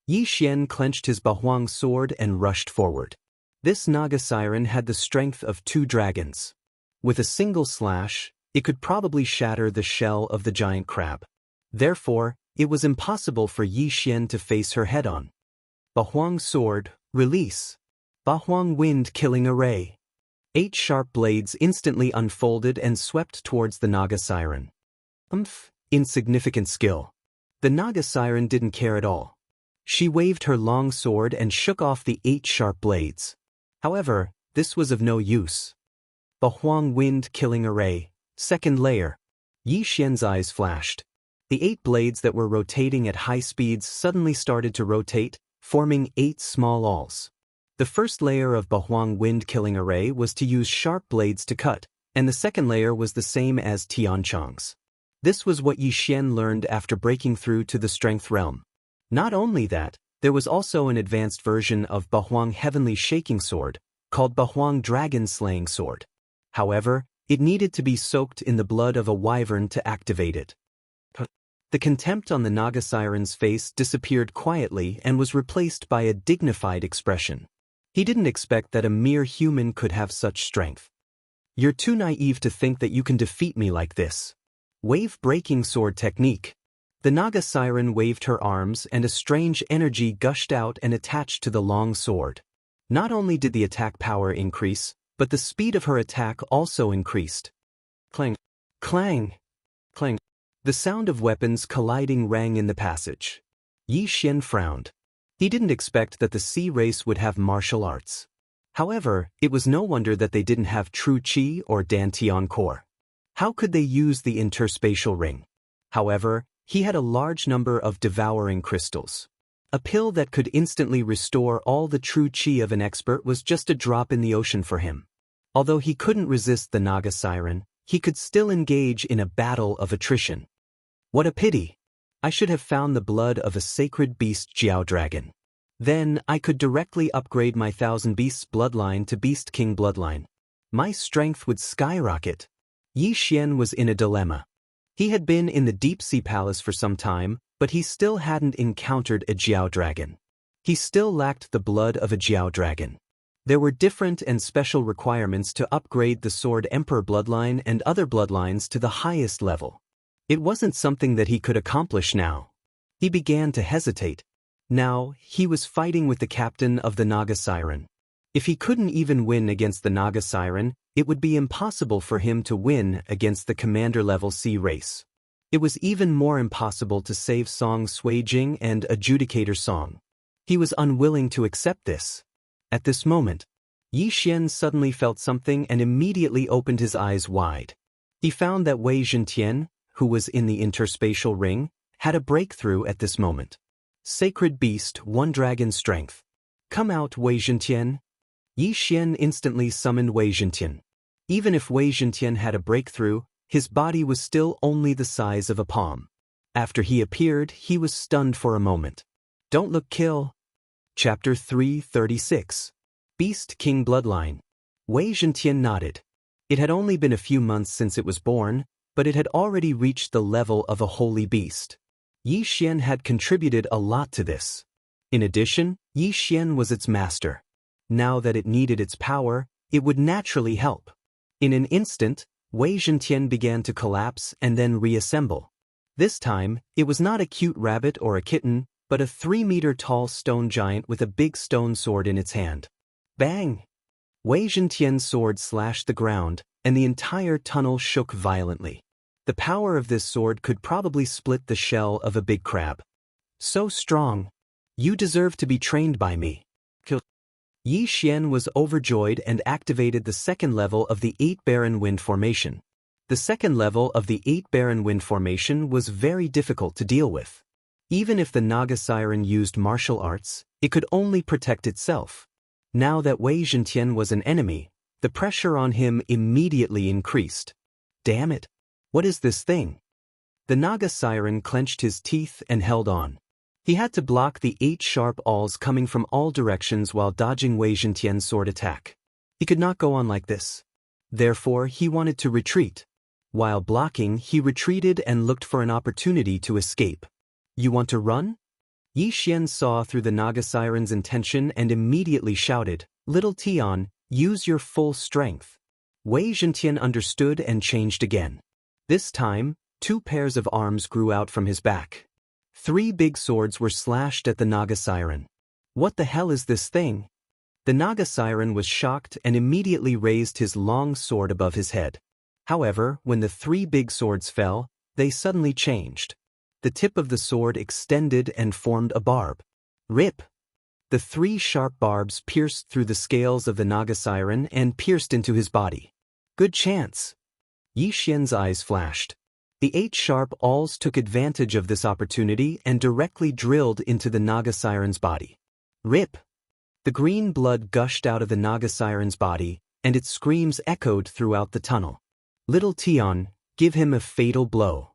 S1: Yi Xian clenched his Bahuang sword and rushed forward. This Naga siren had the strength of 2 dragons. With a single slash, it could probably shatter the shell of the giant crab. Therefore, it was impossible for Yi Xian to face her head-on. Bahuang sword, release. Bahuang wind killing array. 8 sharp blades instantly unfolded and swept towards the Naga siren. Insignificant skill. The Naga siren didn't care at all. She waved her long sword and shook off the 8 sharp blades. However, this was of no use. Bahuang wind killing array, 2nd layer. Yi Xian's eyes flashed. The 8 blades that were rotating at high speeds suddenly started to rotate, forming 8 small awls. The first layer of Bahuang wind-killing array was to use sharp blades to cut, and the second layer was the same as Tianchang's. This was what Yi Xian learned after breaking through to the strength realm. Not only that, there was also an advanced version of Bahuang Heavenly Shaking Sword, called Bahuang Dragon Slaying Sword. However, it needed to be soaked in the blood of a wyvern to activate it. The contempt on the Naga Siren's face disappeared quietly and was replaced by a dignified expression. He didn't expect that a mere human could have such strength. You're too naive to think that you can defeat me like this. Wave-breaking sword technique. The Naga Siren waved her arms and a strange energy gushed out and attached to the long sword. Not only did the attack power increase, but the speed of her attack also increased. Clang, clang, clang. The sound of weapons colliding rang in the passage. Yi Xian frowned. He didn't expect that the sea race would have martial arts. However, it was no wonder that they didn't have true qi or dantian core. How could they use the interspatial ring? However, he had a large number of devouring crystals. A pill that could instantly restore all the true qi of an expert was just a drop in the ocean for him. Although he couldn't resist the Naga Siren, he could still engage in a battle of attrition. What a pity! I should have found the blood of a sacred beast Jiao Dragon. Then I could directly upgrade my Thousand Beasts bloodline to Beast King bloodline. My strength would skyrocket. Yi Xian was in a dilemma. He had been in the Deep Sea Palace for some time, but he still hadn't encountered a Jiao Dragon. He still lacked the blood of a Jiao Dragon. There were different and special requirements to upgrade the Sword Emperor bloodline and other bloodlines to the highest level. It wasn't something that he could accomplish now. He began to hesitate. Now, he was fighting with the captain of the Naga Siren. If he couldn't even win against the Naga Siren, it would be impossible for him to win against the commander-level sea race. It was even more impossible to save Song Suijing and Adjudicator Song. He was unwilling to accept this. At this moment, Yi Xian suddenly felt something and immediately opened his eyes wide. He found that Wei Zhentian, who was in the interspatial ring, had a breakthrough at this moment. Sacred Beast, One Dragon Strength. Come out, Wei Zhentian. Yi Xian instantly summoned Wei Zhentian. Even if Wei Zhentian had a breakthrough, his body was still only the size of a palm. After he appeared, he was stunned for a moment. Don't look kill. Chapter 336. Beast King Bloodline. Wei Zhentian nodded. It had only been a few months since it was born, but it had already reached the level of a holy beast. Yi Xian had contributed a lot to this. In addition, Yi Xian was its master. Now that it needed its power, it would naturally help. In an instant, Wei Zhentian began to collapse and then reassemble. This time, it was not a cute rabbit or a kitten, but a 3-meter-tall stone giant with a big stone sword in its hand. Bang! Wei Zhentian's sword slashed the ground, and the entire tunnel shook violently. The power of this sword could probably split the shell of a big crab. So strong. You deserve to be trained by me. Yi Xian was overjoyed and activated the second level of the 8 Baron Wind Formation. The second level of the 8 Baron Wind Formation was very difficult to deal with. Even if the Naga Siren used martial arts, it could only protect itself. Now that Wei Zhentian was an enemy, the pressure on him immediately increased. Damn it! What is this thing? The Naga Siren clenched his teeth and held on. He had to block the 8 sharp awls coming from all directions while dodging Wei Zhentian's sword attack. He could not go on like this. Therefore, he wanted to retreat. While blocking, he retreated and looked for an opportunity to escape. You want to run? Yi Xian saw through the Naga Siren's intention and immediately shouted, Little Tian, use your full strength. Wei Zhentian understood and changed again. This time, 2 pairs of arms grew out from his back. 3 big swords were slashed at the Naga Siren. What the hell is this thing? The Naga Siren was shocked and immediately raised his long sword above his head. However, when the 3 big swords fell, they suddenly changed. The tip of the sword extended and formed a barb. Rip! The 3 sharp barbs pierced through the scales of the Naga Siren and pierced into his body. Good chance! Yi Xian's eyes flashed. The 8 sharp awls took advantage of this opportunity and directly drilled into the Naga Siren's body. Rip! The green blood gushed out of the Naga siren's body, and its screams echoed throughout the tunnel. "Little Tian, give him a fatal blow,"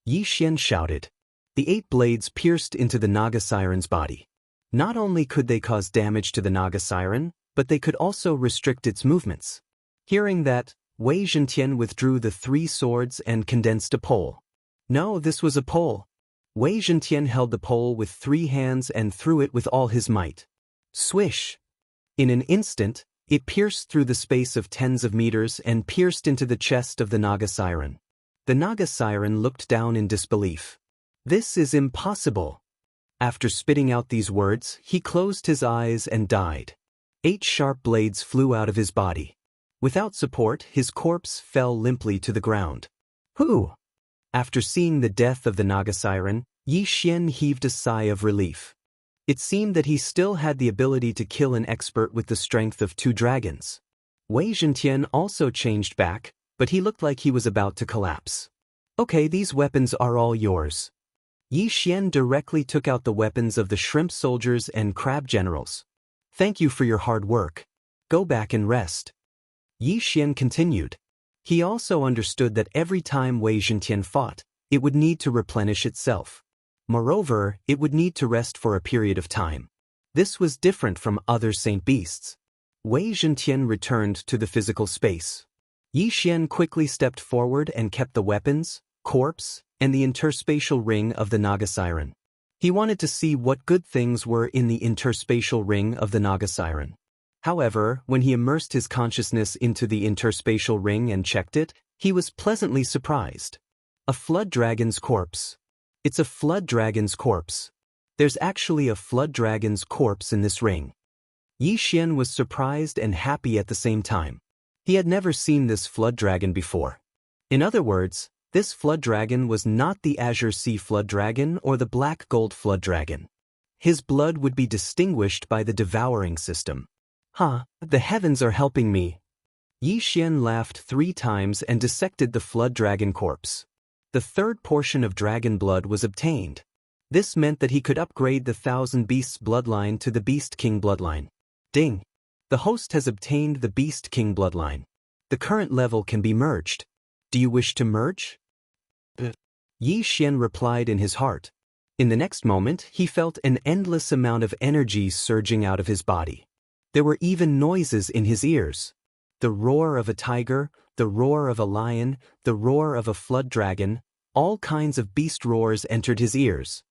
S1: Yi Xian shouted. The 8 blades pierced into the Naga siren's body. Not only could they cause damage to the Naga siren, but they could also restrict its movements. Hearing that, Wei Zhentian withdrew the 3 swords and condensed a pole. No, this was a pole. Wei Zhentian held the pole with 3 hands and threw it with all his might. Swish! In an instant, it pierced through the space of tens of meters and pierced into the chest of the Naga siren. The Naga siren looked down in disbelief. "This is impossible." After spitting out these words, he closed his eyes and died. 8 sharp blades flew out of his body. Without support, his corpse fell limply to the ground. "Whew!" After seeing the death of the Naga siren, Yi Xian heaved a sigh of relief. It seemed that he still had the ability to kill an expert with the strength of 2 dragons. Wei Zhentian also changed back, but he looked like he was about to collapse. "Okay, these weapons are all yours." Yi Xian directly took out the weapons of the shrimp soldiers and crab generals. "Thank you for your hard work. Go back and rest." Yi Xian continued. He also understood that every time Wei Zhentian fought, it would need to replenish itself. Moreover, it would need to rest for a period of time. This was different from other saint beasts. Wei Zhentian returned to the physical space. Yi Xian quickly stepped forward and kept the weapons, corpse, and the interspatial ring of the Naga siren. He wanted to see what good things were in the interspatial ring of the Naga siren. However, when he immersed his consciousness into the interspatial ring and checked it, he was pleasantly surprised. A flood dragon's corpse. It's a flood dragon's corpse. There's actually a flood dragon's corpse in this ring. Yi Xian was surprised and happy at the same time. He had never seen this flood dragon before. In other words, this flood dragon was not the Azure Sea flood dragon or the black gold flood dragon. His blood would be distinguished by the devouring system. The heavens are helping me. Yi Xian laughed 3 times and dissected the flood dragon corpse. The 3rd portion of dragon blood was obtained. This meant that he could upgrade the 1,000 Beasts bloodline to the Beast King bloodline. Ding! The host has obtained the Beast King bloodline. The current level can be merged. Do you wish to merge? Yi Xian replied in his heart. In the next moment, he felt an endless amount of energy surging out of his body. There were even noises in his ears. The roar of a tiger, the roar of a lion, the roar of a flood dragon, all kinds of beast roars entered his ears.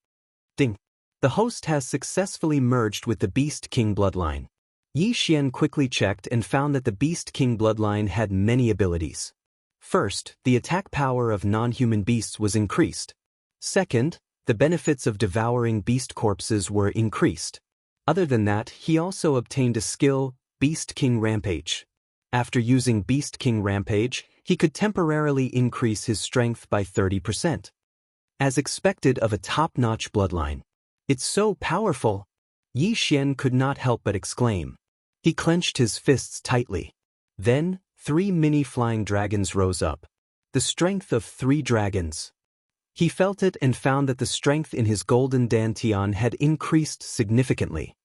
S1: Ding! The host has successfully merged with the Beast King bloodline. Yi Xian quickly checked and found that the Beast King bloodline had many abilities. First, the attack power of non-human beasts was increased. Second, the benefits of devouring beast corpses were increased. Other than that, he also obtained a skill, Beast King Rampage. After using Beast King Rampage, he could temporarily increase his strength by 30%. As expected of a top-notch bloodline. "It's so powerful!" Yi Xian could not help but exclaim. He clenched his fists tightly. Then, 3 mini flying dragons rose up. The strength of 3 dragons. He felt it and found that the strength in his golden dantian had increased significantly.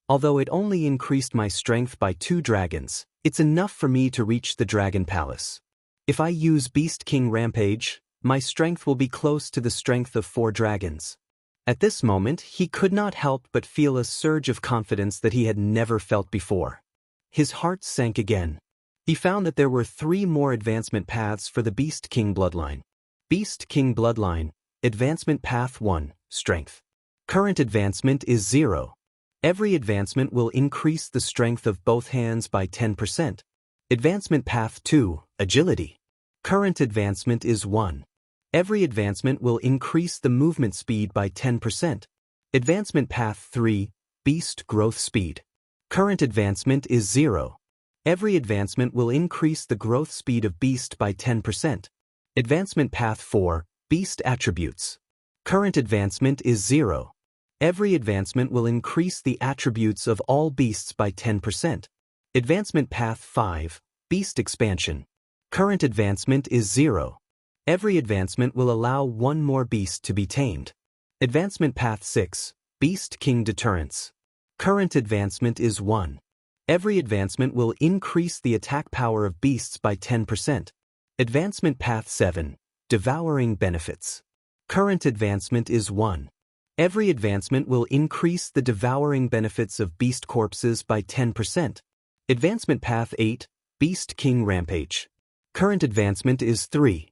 S1: Although it only increased my strength by 2 dragons, it's enough for me to reach the Dragon Palace. If I use Beast King Rampage, my strength will be close to the strength of 4 dragons. At this moment, he could not help but feel a surge of confidence that he had never felt before. His heart sank again. He found that there were 3 more advancement paths for the Beast King bloodline. Beast King bloodline, advancement path 1, strength. Current advancement is 0. Every advancement will increase the strength of both hands by 10%. Advancement path 2, agility. Current advancement is 1. Every advancement will increase the movement speed by 10%. Advancement path 3, beast growth speed. Current advancement is 0. Every advancement will increase the growth speed of beast by 10%. Advancement path 4, beast attributes. Current advancement is 0. Every advancement will increase the attributes of all beasts by 10%. Advancement path 5, beast expansion. Current advancement is 0. Every advancement will allow 1 more beast to be tamed. Advancement path 6, beast king deterrence. Current advancement is 1. Every advancement will increase the attack power of beasts by 10%. Advancement Path 7. Devouring benefits. Current advancement is 1. Every advancement will increase the devouring benefits of beast corpses by 10%. Advancement Path 8. Beast King Rampage. Current advancement is 3.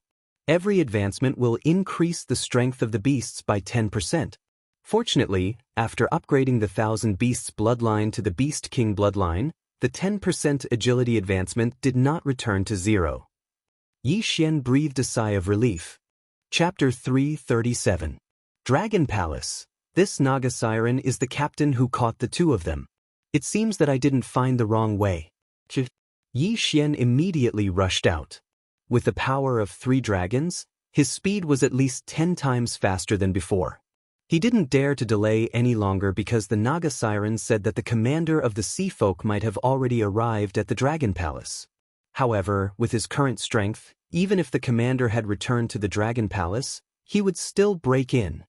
S1: Every advancement will increase the strength of the beasts by 10%. Fortunately, after upgrading the 1000 Beasts bloodline to the Beast King bloodline, the 10% agility advancement did not return to 0. Yi Xian breathed a sigh of relief. Chapter 337. Dragon Palace. This Naga Siren is the captain who caught the two of them. It seems that I didn't find the wrong way. Yi Xian immediately rushed out. With the power of 3 dragons, his speed was at least 10 times faster than before. He didn't dare to delay any longer because the Naga Siren said that the commander of the sea folk might have already arrived at the Dragon Palace. However, with his current strength, even if the commander had returned to the Dragon Palace, he would still break in.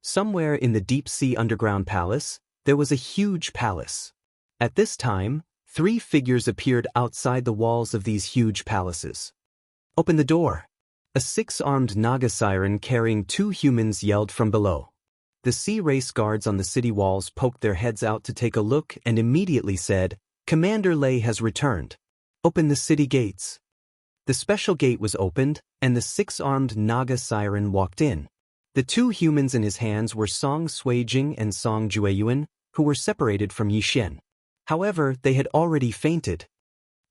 S1: Somewhere in the deep sea underground palace, there was a huge palace. At this time, 3 figures appeared outside the walls of these huge palaces. "Open the door!" A 6-armed Naga Siren carrying 2 humans yelled from below. The sea race guards on the city walls poked their heads out to take a look and immediately said, "Commander Lei has returned. Open the city gates." The special gate was opened, and the 6-armed Naga Siren walked in. The 2 humans in his hands were Song Suijing and Song Jueyuan, who were separated from Yi Xian. However, they had already fainted.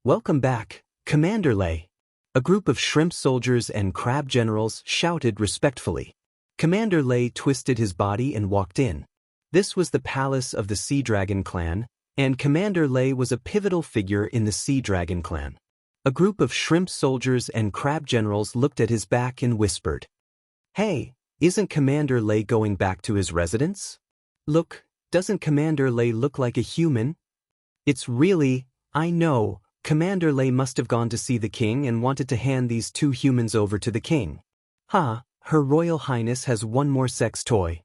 S1: "Welcome back, Commander Lei." A group of shrimp soldiers and crab generals shouted respectfully. Commander Lei twisted his body and walked in. This was the palace of the Sea Dragon clan, and Commander Lei was a pivotal figure in the Sea Dragon clan. A group of shrimp soldiers and crab generals looked at his back and whispered, "Hey, isn't Commander Lei going back to his residence? Look, doesn't Commander Lei look like a human?" "It's really, I know, Commander Lei must have gone to see the king and wanted to hand these 2 humans over to the king. Ha! Her Royal Highness has one more sex toy.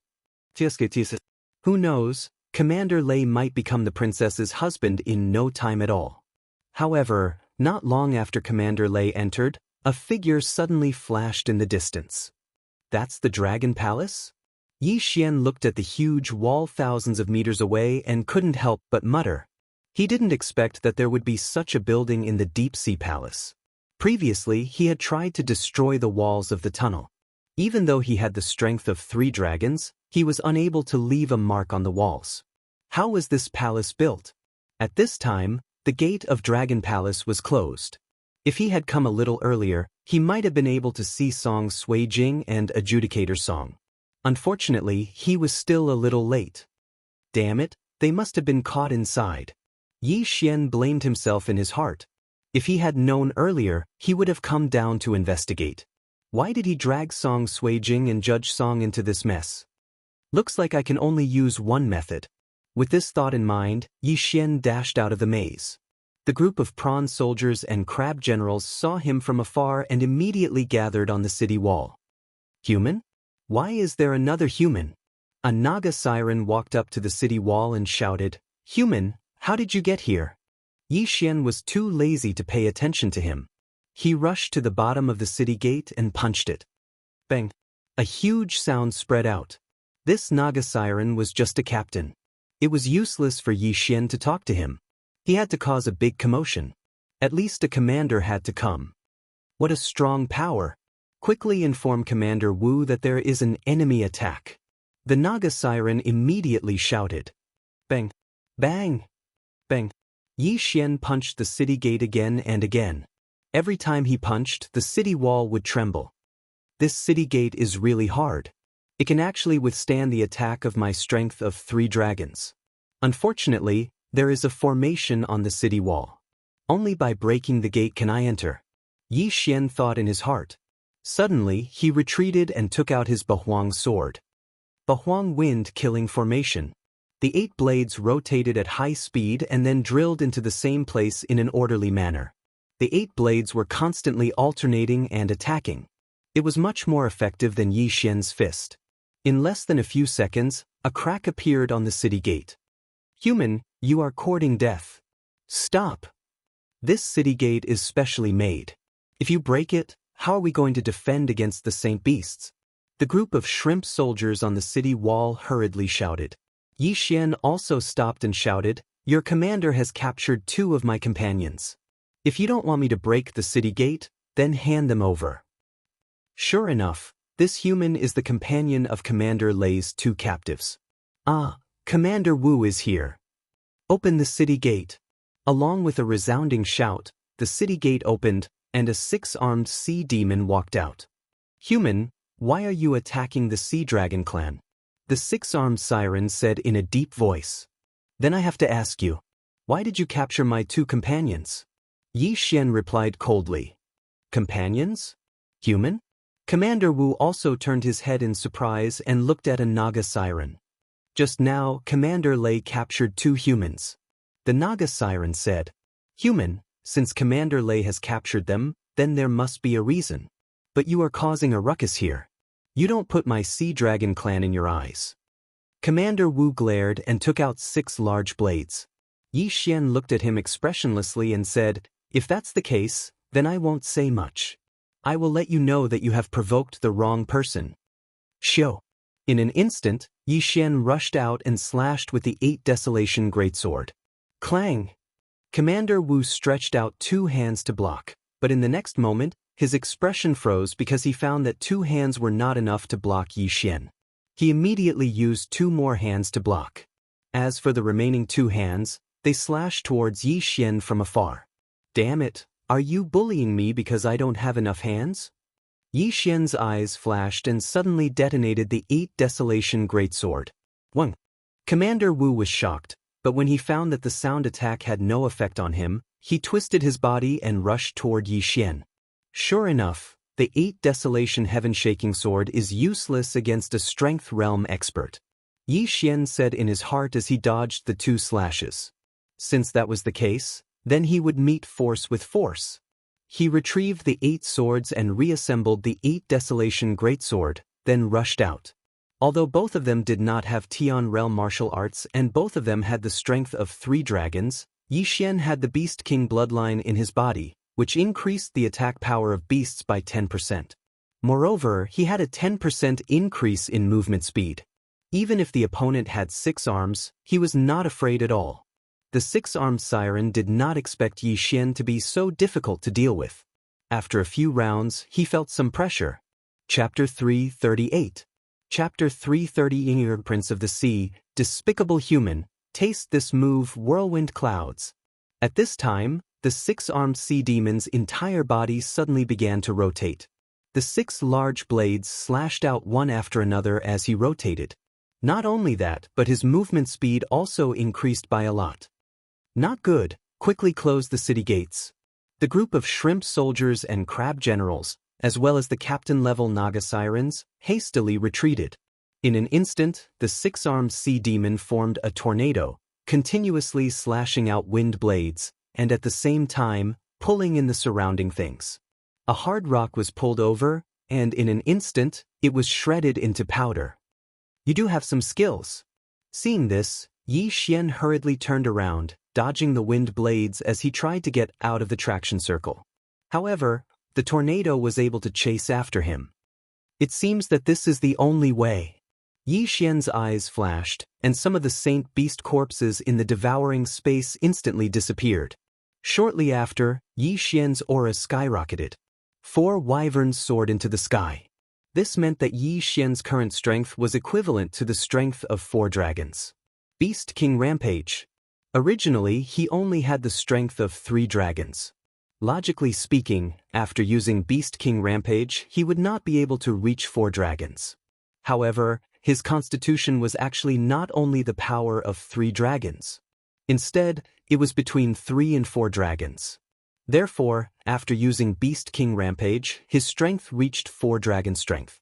S1: Who knows, Commander Lei might become the princess's husband in no time at all." However, not long after Commander Lei entered, a figure suddenly flashed in the distance. "That's the Dragon Palace?" Yi Xian looked at the huge wall thousands of meters away and couldn't help but mutter. He didn't expect that there would be such a building in the Deep Sea Palace. Previously, he had tried to destroy the walls of the tunnel. Even though he had the strength of 3 dragons, he was unable to leave a mark on the walls. How was this palace built? At this time, the gate of Dragon Palace was closed. If he had come a little earlier, he might have been able to see Song Suijing and Adjudicator Song. Unfortunately, he was still a little late. Damn it, they must have been caught inside. Yi Xian blamed himself in his heart. If he had known earlier, he would have come down to investigate. Why did he drag Song Suijing and Judge Song into this mess? Looks like I can only use one method. With this thought in mind, Yi Xian dashed out of the maze. The group of prawn soldiers and crab generals saw him from afar and immediately gathered on the city wall. "Human? Why is there another human?" A Naga Siren walked up to the city wall and shouted, "Human, how did you get here?" Yi Xian was too lazy to pay attention to him. He rushed to the bottom of the city gate and punched it. Bang! A huge sound spread out. This Naga Siren was just a captain. It was useless for Yi Xian to talk to him. He had to cause a big commotion. At least a commander had to come. What a strong power! Quickly inform Commander Wu that there is an enemy attack. The Naga Siren immediately shouted. Bang! Bang! Bang! Yi Xian punched the city gate again and again. Every time he punched, the city wall would tremble. This city gate is really hard. It can actually withstand the attack of my strength of 3 dragons. Unfortunately, there is a formation on the city wall. Only by breaking the gate can I enter. Yi Xian thought in his heart. Suddenly, he retreated and took out his Bahuang sword. Bahuang wind killing formation. The 8 blades rotated at high speed and then drilled into the same place in an orderly manner. The 8 blades were constantly alternating and attacking. It was much more effective than Yi Xian's fist. In less than a few seconds, a crack appeared on the city gate. Human, you are courting death. Stop. This city gate is specially made. If you break it, how are we going to defend against the saint beasts? The group of shrimp soldiers on the city wall hurriedly shouted. Yi Xian also stopped and shouted, "Your commander has captured 2 of my companions. If you don't want me to break the city gate, then hand them over." Sure enough, this human is the companion of Commander Lei's 2 captives. "Ah, Commander Wu is here. Open the city gate." Along with a resounding shout, the city gate opened, and a 6-armed sea demon walked out. "Human, why are you attacking the Sea Dragon clan?" the 6-armed siren said in a deep voice. "Then I have to ask you, why did you capture my 2 companions?" Yi Xian replied coldly. "Companions? Human?" Commander Wu also turned his head in surprise and looked at a Naga siren. Just now, Commander Lei captured 2 humans. The Naga siren said, "Human, since Commander Lei has captured them, then there must be a reason. But you are causing a ruckus here. You don't put my Sea Dragon clan in your eyes." Commander Wu glared and took out 6 large blades. Yi Xian looked at him expressionlessly and said, "If that's the case, then I won't say much. I will let you know that you have provoked the wrong person." Shio. In an instant, Yi Xian rushed out and slashed with the 8 Desolation Greatsword. Clang! Commander Wu stretched out 2 hands to block, but in the next moment, his expression froze because he found that 2 hands were not enough to block Yi Xian. He immediately used 2 more hands to block. As for the remaining 2 hands, they slashed towards Yi Xian from afar. "Damn it, are you bullying me because I don't have enough hands?" Yi Xian's eyes flashed and suddenly detonated the 8 Desolation Greatsword. Wang. Commander Wu was shocked, but when he found that the sound attack had no effect on him, he twisted his body and rushed toward Yi Xian. Sure enough, the 8 Desolation Heaven-Shaking Sword is useless against a Strength Realm expert. Yi Xian said in his heart as he dodged the 2 slashes. Since that was the case, then he would meet force with force. He retrieved the 8 swords and reassembled the 8 Desolation Greatsword, then rushed out. Although both of them did not have Tian Realm martial arts and both of them had the strength of 3 dragons, Yi Xian had the Beast King bloodline in his body, which increased the attack power of beasts by 10%. Moreover, he had a 10% increase in movement speed. Even if the opponent had 6 arms, he was not afraid at all. The 6-armed siren did not expect Yi Xian to be so difficult to deal with. After a few rounds, he felt some pressure. Chapter 338. Chapter 330 Prince of the Sea, Despicable Human, Taste This Move Whirlwind Clouds. At this time, the 6-armed sea demon's entire body suddenly began to rotate. The 6 large blades slashed out one after another as he rotated. Not only that, but his movement speed also increased by a lot. Not good, quickly close the city gates. The group of shrimp soldiers and crab generals, as well as the captain-level Naga sirens, hastily retreated. In an instant, the 6-armed sea demon formed a tornado, continuously slashing out wind blades, and at the same time, pulling in the surrounding things. A hard rock was pulled over, and in an instant, it was shredded into powder. "You do have some skills." Seeing this, Yi Xian hurriedly turned around, dodging the wind blades as he tried to get out of the traction circle. However, the tornado was able to chase after him. It seems that this is the only way. Yi Xian's eyes flashed, and some of the Saint Beast corpses in the devouring space instantly disappeared. Shortly after, Yi Xian's aura skyrocketed. 4 wyverns soared into the sky. This meant that Yi Xian's current strength was equivalent to the strength of 4 dragons. Beast King Rampage. Originally, he only had the strength of 3 dragons. Logically speaking, after using Beast King Rampage, he would not be able to reach 4 dragons. However, his constitution was actually not only the power of 3 dragons. Instead, it was between 3 and 4 dragons. Therefore, after using Beast King Rampage, his strength reached 4 dragon strength.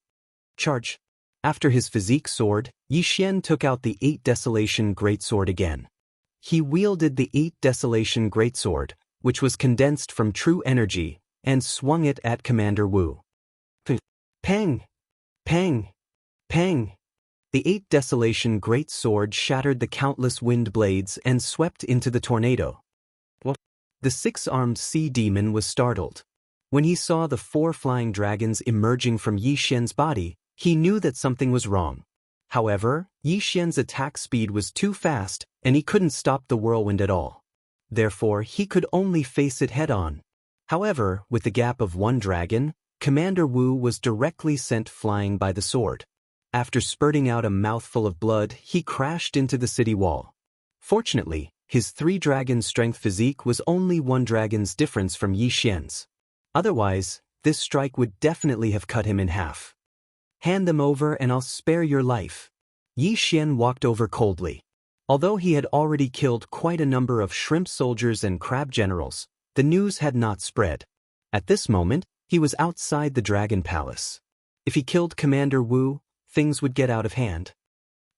S1: Charge. After his physique sword, Yi Xian took out the 8 Desolation Greatsword again. He wielded the 8 Desolation Greatsword, which was condensed from true energy, and swung it at Commander Wu. Peng! Peng! Peng! The 8 Desolation great sword shattered the countless wind blades and swept into the tornado. The 6-armed sea demon was startled. When he saw the 4 flying dragons emerging from Yi Xian's body, he knew that something was wrong. However, Yi Xian's attack speed was too fast, and he couldn't stop the whirlwind at all. Therefore, he could only face it head-on. However, with the gap of 1 dragon, Commander Wu was directly sent flying by the sword. After spurting out a mouthful of blood, he crashed into the city wall. Fortunately, his 3-dragon strength physique was only 1 dragon's difference from Yi Xian's. Otherwise, this strike would definitely have cut him in half. Hand them over and I'll spare your life. Yi Xian walked over coldly. Although he had already killed quite a number of shrimp soldiers and crab generals, the news had not spread. At this moment, he was outside the Dragon Palace. If he killed Commander Wu, things would get out of hand.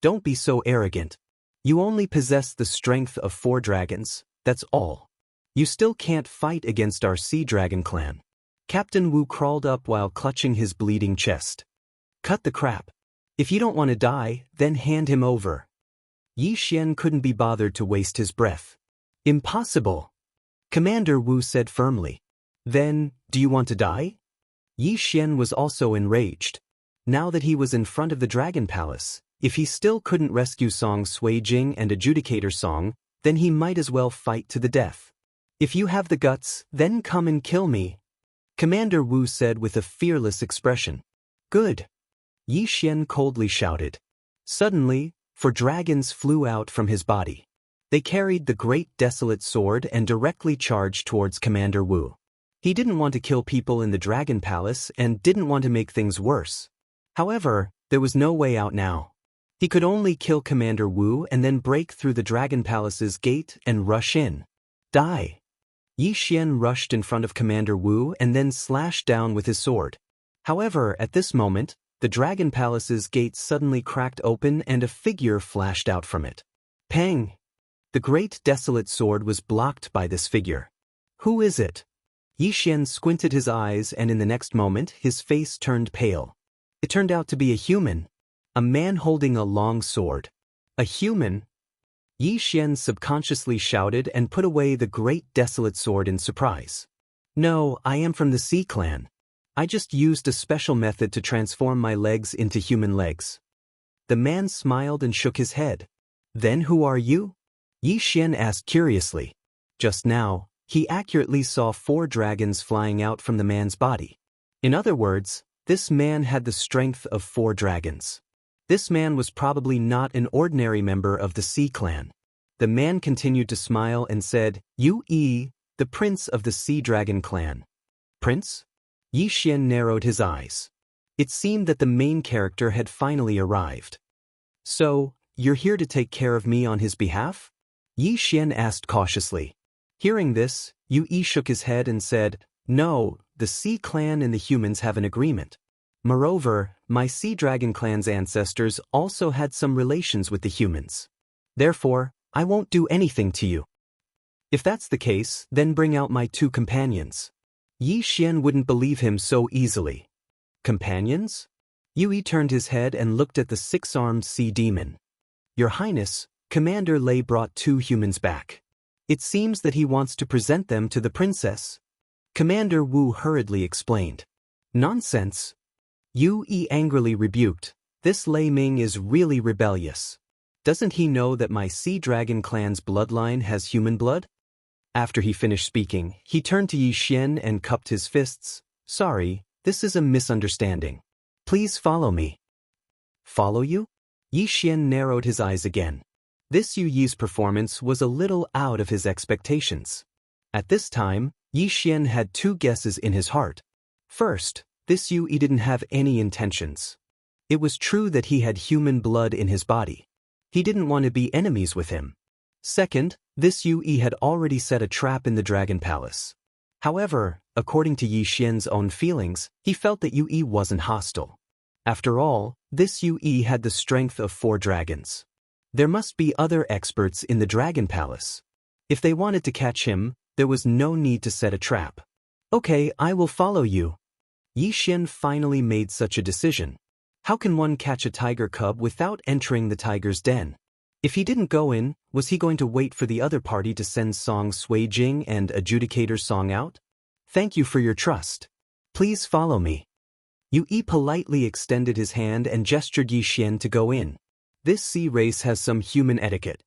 S1: Don't be so arrogant. You only possess the strength of 4 dragons, that's all. You still can't fight against our Sea Dragon clan. Captain Wu crawled up while clutching his bleeding chest. Cut the crap. If you don't want to die, then hand him over. Yi Xian couldn't be bothered to waste his breath. Impossible. Commander Wu said firmly. Then, do you want to die? Yi Xian was also enraged. Now that he was in front of the Dragon Palace, if he still couldn't rescue Song Suijing and Adjudicator Song, then he might as well fight to the death. If you have the guts, then come and kill me. Commander Wu said with a fearless expression. Good. Yi Xian coldly shouted. Suddenly, 4 dragons flew out from his body. They carried the great desolate sword and directly charged towards Commander Wu. He didn't want to kill people in the Dragon Palace and didn't want to make things worse. However, there was no way out now. He could only kill Commander Wu and then break through the Dragon Palace's gate and rush in. Die. Yi Xian rushed in front of Commander Wu and then slashed down with his sword. However, at this moment, the Dragon Palace's gate suddenly cracked open and a figure flashed out from it. Pang! The great desolate sword was blocked by this figure. Who is it? Yi Xian squinted his eyes and in the next moment his face turned pale. It turned out to be a human. A man holding a long sword. A human? Yi Xian subconsciously shouted and put away the great desolate sword in surprise. No, I am from the Sea Clan. I just used a special method to transform my legs into human legs. The man smiled and shook his head. Then who are you? Yi Xian asked curiously. Just now, he accurately saw 4 dragons flying out from the man's body. In other words, this man had the strength of 4 dragons. This man was probably not an ordinary member of the Sea Clan. The man continued to smile and said, Yu Yi, the prince of the Sea Dragon clan. Prince? Yi Xian narrowed his eyes. It seemed that the main character had finally arrived. So, you're here to take care of me on his behalf? Yi Xian asked cautiously. Hearing this, Yu Yi shook his head and said, No, the Sea Clan and the humans have an agreement. Moreover, my Sea Dragon clan's ancestors also had some relations with the humans. Therefore, I won't do anything to you. If that's the case, then bring out my 2 companions. Yi Xian wouldn't believe him so easily. Companions? Yui turned his head and looked at the 6-armed sea demon. Your Highness, Commander Lei brought 2 humans back. It seems that he wants to present them to the princess. Commander Wu hurriedly explained. Nonsense. Yu Yi angrily rebuked. This Lei Ming is really rebellious. Doesn't he know that my Sea Dragon clan's bloodline has human blood? After he finished speaking, he turned to Yi Xian and cupped his fists. Sorry, this is a misunderstanding. Please follow me. Follow you? Yi Xian narrowed his eyes again. This Yu Yi's performance was a little out of his expectations. At this time, Yi Xian had 2 guesses in his heart. First, this Yu Yi didn't have any intentions. It was true that he had human blood in his body. He didn't want to be enemies with him. Second, this Yu Yi had already set a trap in the Dragon Palace. However, according to Yi Xian's own feelings, he felt that Yu Yi wasn't hostile. After all, this Yu Yi had the strength of 4 dragons. There must be other experts in the Dragon Palace. If they wanted to catch him, there was no need to set a trap. Okay, I will follow you. Yi Xian finally made such a decision. How can one catch a tiger cub without entering the tiger's den? If he didn't go in, was he going to wait for the other party to send Song Suijing and Adjudicator Song out? Thank you for your trust. Please follow me. Yi politely extended his hand and gestured Yi Xian to go in. This sea race has some human etiquette.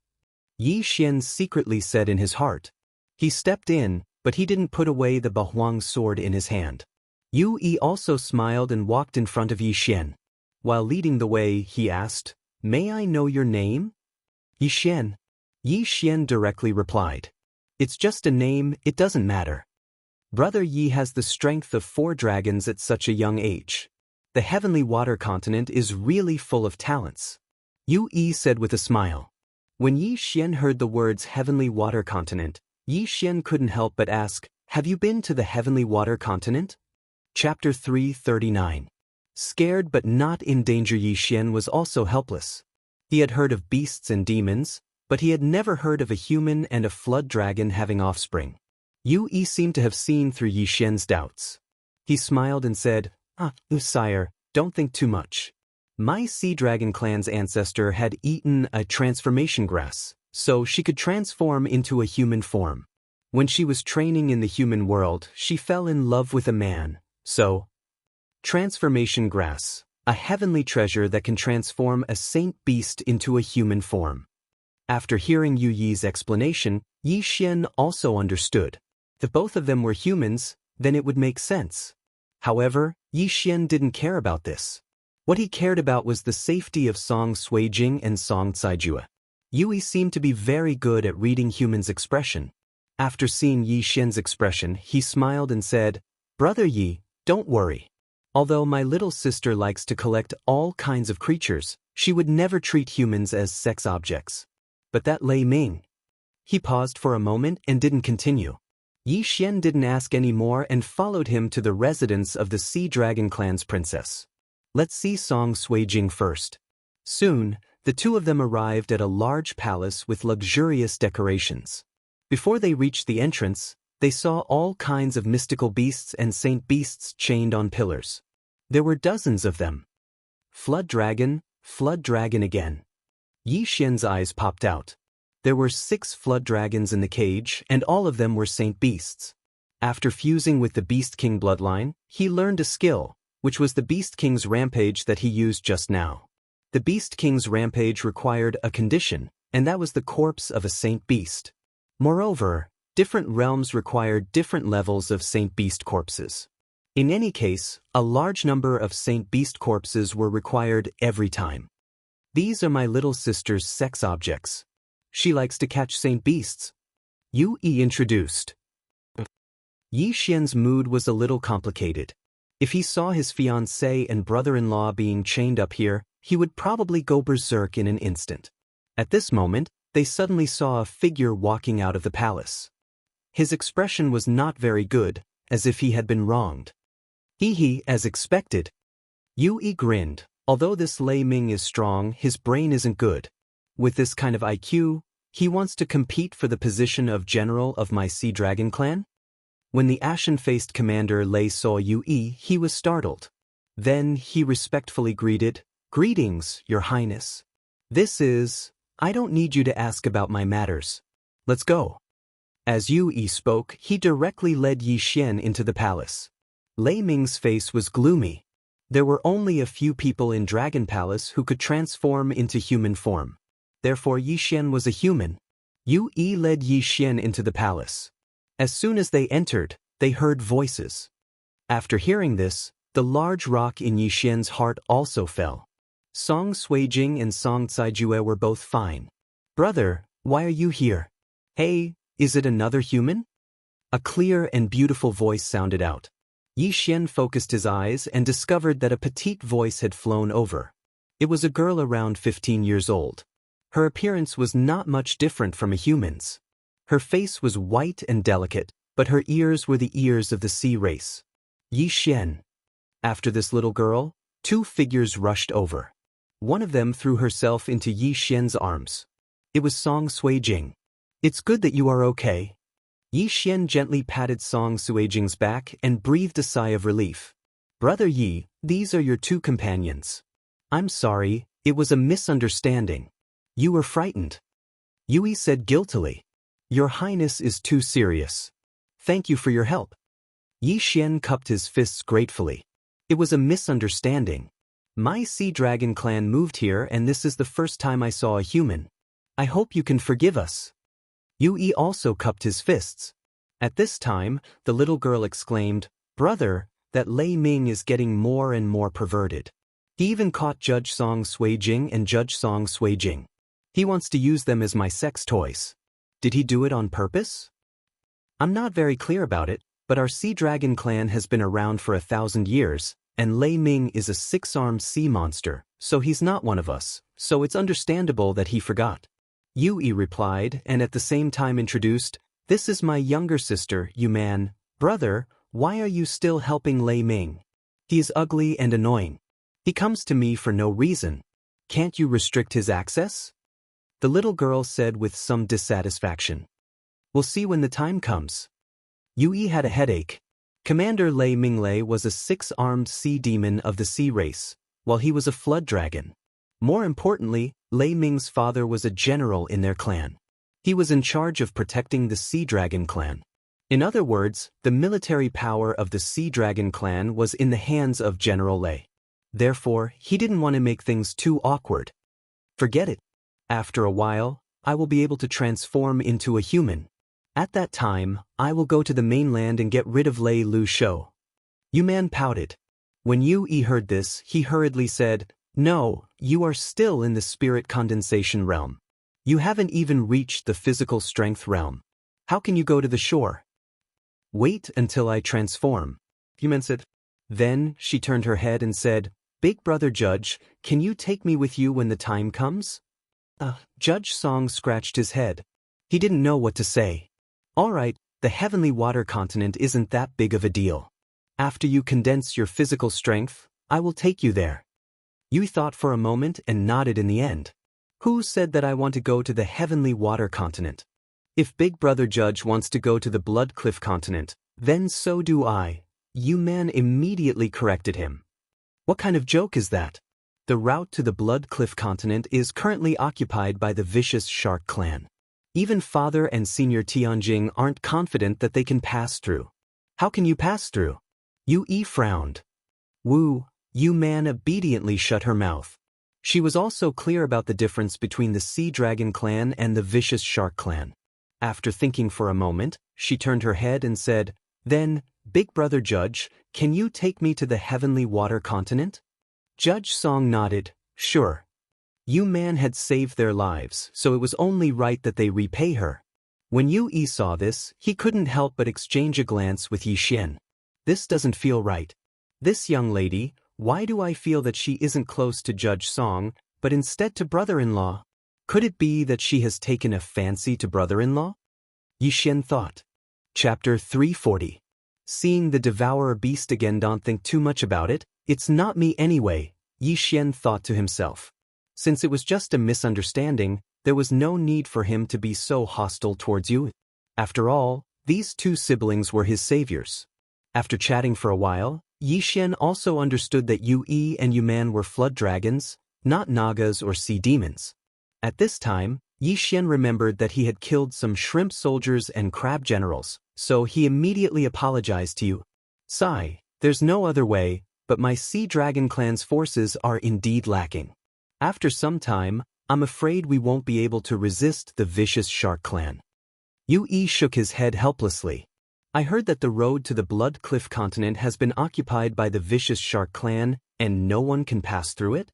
S1: Yi Xian secretly said in his heart. He stepped in, but he didn't put away the Bahuang sword in his hand. Yi also smiled and walked in front of Yi Xian. While leading the way, he asked, "May I know your name?" Yi Xian. Yi Xian directly replied. "It's just a name, it doesn't matter. Brother Yi has the strength of 4 dragons at such a young age. The heavenly water continent is really full of talents," Yi said with a smile. When Yi Xian heard the words heavenly water continent, Yi Xian couldn't help but ask, "Have you been to the heavenly water continent?" Chapter 339. Scared but not in danger, Yi Xian was also helpless. He had heard of beasts and demons, but he had never heard of a human and a flood dragon having offspring. Yi seemed to have seen through Yi Xian's doubts. He smiled and said, "Sire, don't think too much. My sea dragon clan's ancestor had eaten a transformation grass, so she could transform into a human form. When she was training in the human world, she fell in love with a man, so..." Transformation grass, a heavenly treasure that can transform a saint beast into a human form. After hearing Yi's explanation, Yi Xian also understood. If both of them were humans, then it would make sense. However, Yi Xian didn't care about this. What he cared about was the safety of Song Suijing and Song Caijue. Yi seemed to be very good at reading humans' expression. After seeing Yi Xian's expression, he smiled and said, "Brother Yi, don't worry. Although my little sister likes to collect all kinds of creatures, she would never treat humans as sex objects. But that Lei Ming..." He paused for a moment and didn't continue. Yi Xian didn't ask any more and followed him to the residence of the Sea Dragon clan's princess. Let's see Song Suijing first. Soon, the two of them arrived at a large palace with luxurious decorations. Before they reached the entrance, they saw all kinds of mystical beasts and saint beasts chained on pillars. There were dozens of them. Flood dragon again. Yi Xian's eyes popped out. There were 6 flood dragons in the cage, and all of them were saint beasts. After fusing with the Beast King bloodline, he learned a skill, which was the Beast King's rampage that he used just now. The Beast King's rampage required a condition, and that was the corpse of a saint beast. Moreover, different realms required different levels of saint beast corpses. In any case, a large number of saint beast corpses were required every time. These are my little sister's sex objects. She likes to catch saint beasts, Yi introduced. Yi Xian's mood was a little complicated. If he saw his fiancée and brother-in-law being chained up here, he would probably go berserk in an instant. At this moment, they suddenly saw a figure walking out of the palace. His expression was not very good, as if he had been wronged. He, as expected. Yi grinned. Although this Lei Ming is strong, his brain isn't good. With this kind of IQ, he wants to compete for the position of general of my Sea Dragon clan? When the ashen-faced commander Lei saw Yi, he was startled. Then he respectfully greeted, "Greetings, Your Highness. I don't need you to ask about my matters. Let's go." As Yi spoke, he directly led Yi Xian into the palace. Lei Ming's face was gloomy. There were only a few people in Dragon Palace who could transform into human form. Therefore Yi Xian was a human. Yi led Yi Xian into the palace. As soon as they entered, they heard voices. After hearing this, the large rock in Yi Xian's heart also fell. Song Suijing and Song Caijue were both fine. "Brother, why are you here? Hey, is it another human?" A clear and beautiful voice sounded out. Yi Xian focused his eyes and discovered that a petite voice had flown over. It was a girl around 15 years old. Her appearance was not much different from a human's. Her face was white and delicate, but her ears were the ears of the sea race. Yi Xian. After this little girl, 2 figures rushed over. One of them threw herself into Yi Xian's arms. It was Song Suijing. "It's good that you are okay." Yi Xian gently patted Song Suijing's back and breathed a sigh of relief. "Brother Yi, these are your 2 companions. I'm sorry, it was a misunderstanding. You were frightened. Yui said guiltily. Your Highness is too serious. Thank you for your help. Yi Xian cupped his fists gratefully. It was a misunderstanding. My Sea Dragon clan moved here and this is the first time I saw a human. I hope you can forgive us. Yui also cupped his fists. At this time, the little girl exclaimed, Brother, that Lei Ming is getting more and more perverted. He even caught Judge Song Suijing and Judge Song Suijing. He wants to use them as my sex toys. Did he do it on purpose? I'm not very clear about it, but our Sea Dragon clan has been around for 1,000 years, and Lei Ming is a 6-armed sea monster, so he's not one of us, so it's understandable that he forgot. Yui replied and at the same time introduced, This is my younger sister, you man. Brother, why are you still helping Lei Ming? He is ugly and annoying. He comes to me for no reason. Can't you restrict his access? The little girl said with some dissatisfaction. We'll see when the time comes. Yui had a headache. Commander Lei Minglei was a 6-armed sea demon of the sea race, while he was a flood dragon. More importantly, Lei Ming's father was a general in their clan. He was in charge of protecting the Sea Dragon clan. In other words, the military power of the Sea Dragon clan was in the hands of General Lei. Therefore, he didn't want to make things too awkward. Forget it. After a while, I will be able to transform into a human. At that time, I will go to the mainland and get rid of Lei Lu Shou. Yu Man pouted. When Yui heard this, he hurriedly said, No, you are still in the spirit condensation realm. You haven't even reached the physical strength realm. How can you go to the shore? Wait until I transform. Yu Man said. Then, she turned her head and said, Big brother Judge, can you take me with you when the time comes? Judge Song scratched his head. He didn't know what to say. All right, the heavenly water continent isn't that big of a deal. After you condense your physical strength, I will take you there. Yui thought for a moment and nodded in the end. Who said that I want to go to the heavenly water continent? If Big Brother Judge wants to go to the Blood Cliff continent, then so do I. Yu Man immediately corrected him. What kind of joke is that? The route to the Blood Cliff continent is currently occupied by the vicious Shark clan. Even Father and Senior Tianjing aren't confident that they can pass through. How can you pass through? Yui frowned. Yu Man obediently shut her mouth. She was also clear about the difference between the Sea Dragon clan and the vicious Shark clan. After thinking for a moment, she turned her head and said, Then, Big Brother Judge, can you take me to the heavenly water continent? Judge Song nodded, Sure. Yu Man had saved their lives, so it was only right that they repay her. When Yui saw this, he couldn't help but exchange a glance with Yi Xian. This doesn't feel right. This young lady, why do I feel that she isn't close to Judge Song, but instead to brother-in-law? Could it be that she has taken a fancy to brother-in-law? Yi Xian thought. Chapter 340. Seeing the devourer beast again. Don't think too much about it, it's not me anyway, Yi Xian thought to himself. Since it was just a misunderstanding, there was no need for him to be so hostile towards you. After all, these two siblings were his saviors. After chatting for a while, Yi Xian also understood that Yui and Yu Man were flood dragons, not nagas or sea demons. At this time, Yi Xian remembered that he had killed some shrimp soldiers and crab generals, so he immediately apologized to Yu. Sigh, there's no other way, but my Sea Dragon clan's forces are indeed lacking. After some time, I'm afraid we won't be able to resist the vicious Shark clan. Yui shook his head helplessly. I heard that the road to the Blood Cliff continent has been occupied by the vicious Shark clan, and no one can pass through it?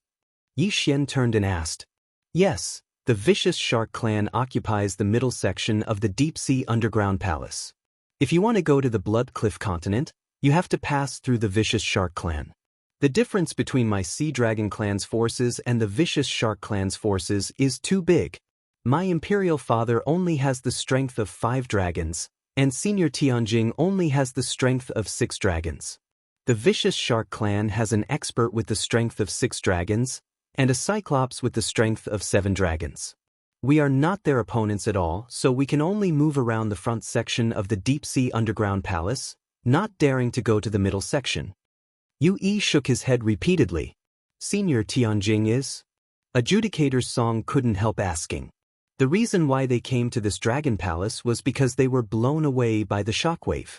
S1: Yi Xian turned and asked. Yes, the vicious Shark clan occupies the middle section of the deep-sea underground palace. If you want to go to the Blood Cliff continent, you have to pass through the vicious Shark clan. The difference between my Sea Dragon clan's forces and the vicious Shark clan's forces is too big. My imperial father only has the strength of 5 dragons, and Senior Tianjing only has the strength of 6 dragons. The vicious Shark clan has an expert with the strength of 6 dragons, and a cyclops with the strength of 7 dragons. We are not their opponents at all, so we can only move around the front section of the deep-sea underground palace, not daring to go to the middle section. Yui shook his head repeatedly. Senior Tianjing is? Adjudicator's song couldn't help asking. The reason why they came to this dragon palace was because they were blown away by the shockwave.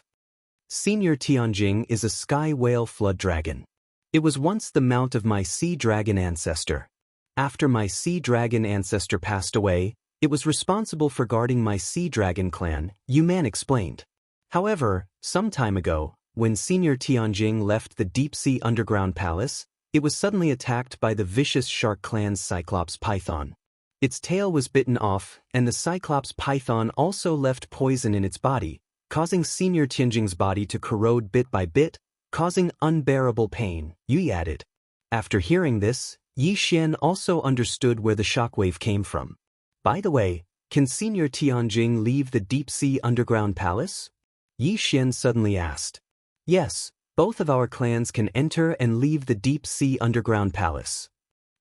S1: Senior Tianjing is a sky whale flood dragon. It was once the mount of my sea dragon ancestor. After my sea dragon ancestor passed away, it was responsible for guarding my sea dragon clan, Yuman explained. However, some time ago, when Senior Tianjing left the deep-sea underground palace, it was suddenly attacked by the vicious shark clan's Cyclops python. Its tail was bitten off, and the Cyclops python also left poison in its body, causing Senior Tianjing's body to corrode bit by bit, causing unbearable pain, Yi added. After hearing this, Yi Xian also understood where the shockwave came from. By the way, can Senior Tianjing leave the deep-sea underground palace? Yi Xian suddenly asked. Yes, both of our clans can enter and leave the deep-sea underground palace.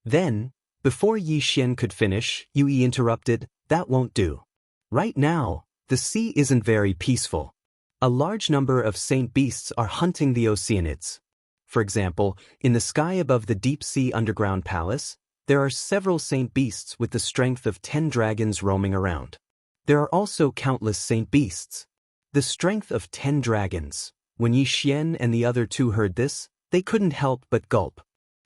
S1: Then, before Yi Xian could finish, Yui interrupted, that won't do. Right now, the sea isn't very peaceful. A large number of saint beasts are hunting the Oceanids. For example, in the sky above the deep-sea underground palace, there are several saint beasts with the strength of 10 dragons roaming around. There are also countless saint beasts. The strength of 10 dragons. When Yi Xian and the other two heard this, they couldn't help but gulp.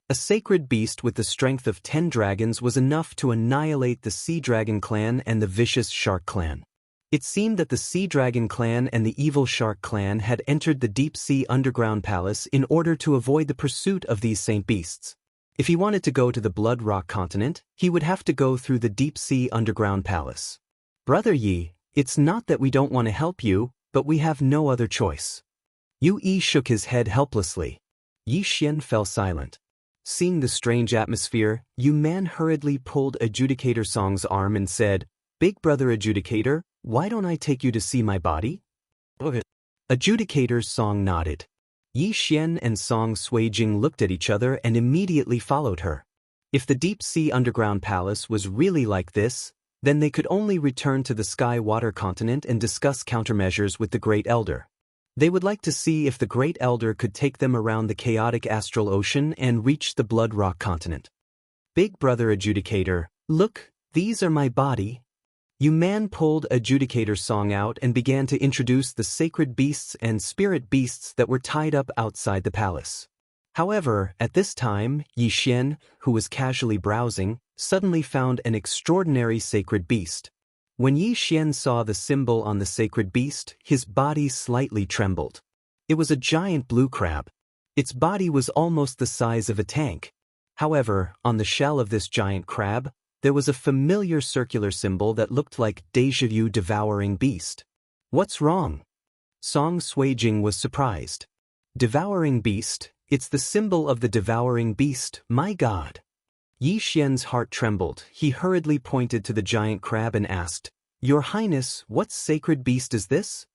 S1: A sacred beast with the strength of 10 dragons was enough to annihilate the Sea Dragon clan and the vicious Shark clan. It seemed that the Sea Dragon clan and the evil Shark clan had entered the deep-sea underground palace in order to avoid the pursuit of these saint beasts. If he wanted to go to the Blood Rock continent, he would have to go through the deep-sea underground palace. Brother Yi, it's not that we don't want to help you, but we have no other choice. Yu Yi shook his head helplessly. Yi Xian fell silent. Seeing the strange atmosphere, Yu Man hurriedly pulled Adjudicator Song's arm and said, Big brother Adjudicator, why don't I take you to see my body? Okay. Adjudicator Song nodded. Yi Xian and Song Suijing looked at each other and immediately followed her. If the deep-sea underground palace was really like this, then they could only return to the Sky Water continent and discuss countermeasures with the Great Elder. They would like to see if the Great Elder could take them around the chaotic astral ocean and reach the Blood Rock continent. Big brother Adjudicator, look, these are my body. Yu Man pulled Adjudicator Song out and began to introduce the sacred beasts and spirit beasts that were tied up outside the palace. However, at this time, Yi Xian, who was casually browsing, suddenly found an extraordinary sacred beast. When Yi Xian saw the symbol on the sacred beast, his body slightly trembled. It was a giant blue crab. Its body was almost the size of a tank. However, on the shell of this giant crab, there was a familiar circular symbol that looked like Deja Vu devouring beast. What's wrong? Song Suijing was surprised. Devouring beast, it's the symbol of the devouring beast, my god. Yi Xian's heart trembled. He hurriedly pointed to the giant crab and asked, Your Highness, what sacred beast is this?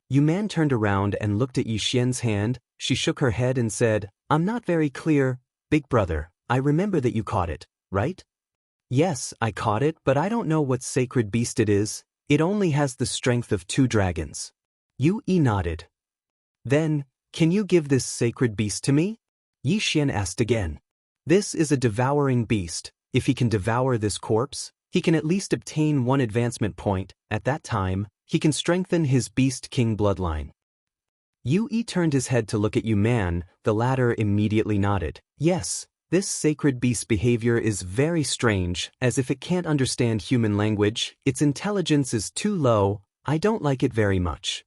S1: Yu Man turned around and looked at Yi Xian's hand. She shook her head and said, I'm not very clear. Big brother, I remember that you caught it, right? Yes, I caught it, but I don't know what sacred beast it is. It only has the strength of 2 dragons. Yu Yi nodded. Then, can you give this sacred beast to me? Yi Xian asked again. This is a devouring beast. If he can devour this corpse, he can at least obtain 1 advancement point. At that time, he can strengthen his Beast King bloodline. Yu Yi turned his head to look at Yu Man. The latter immediately nodded. Yes, this sacred beast's behavior is very strange, as if it can't understand human language. Its intelligence is too low. I don't like it very much.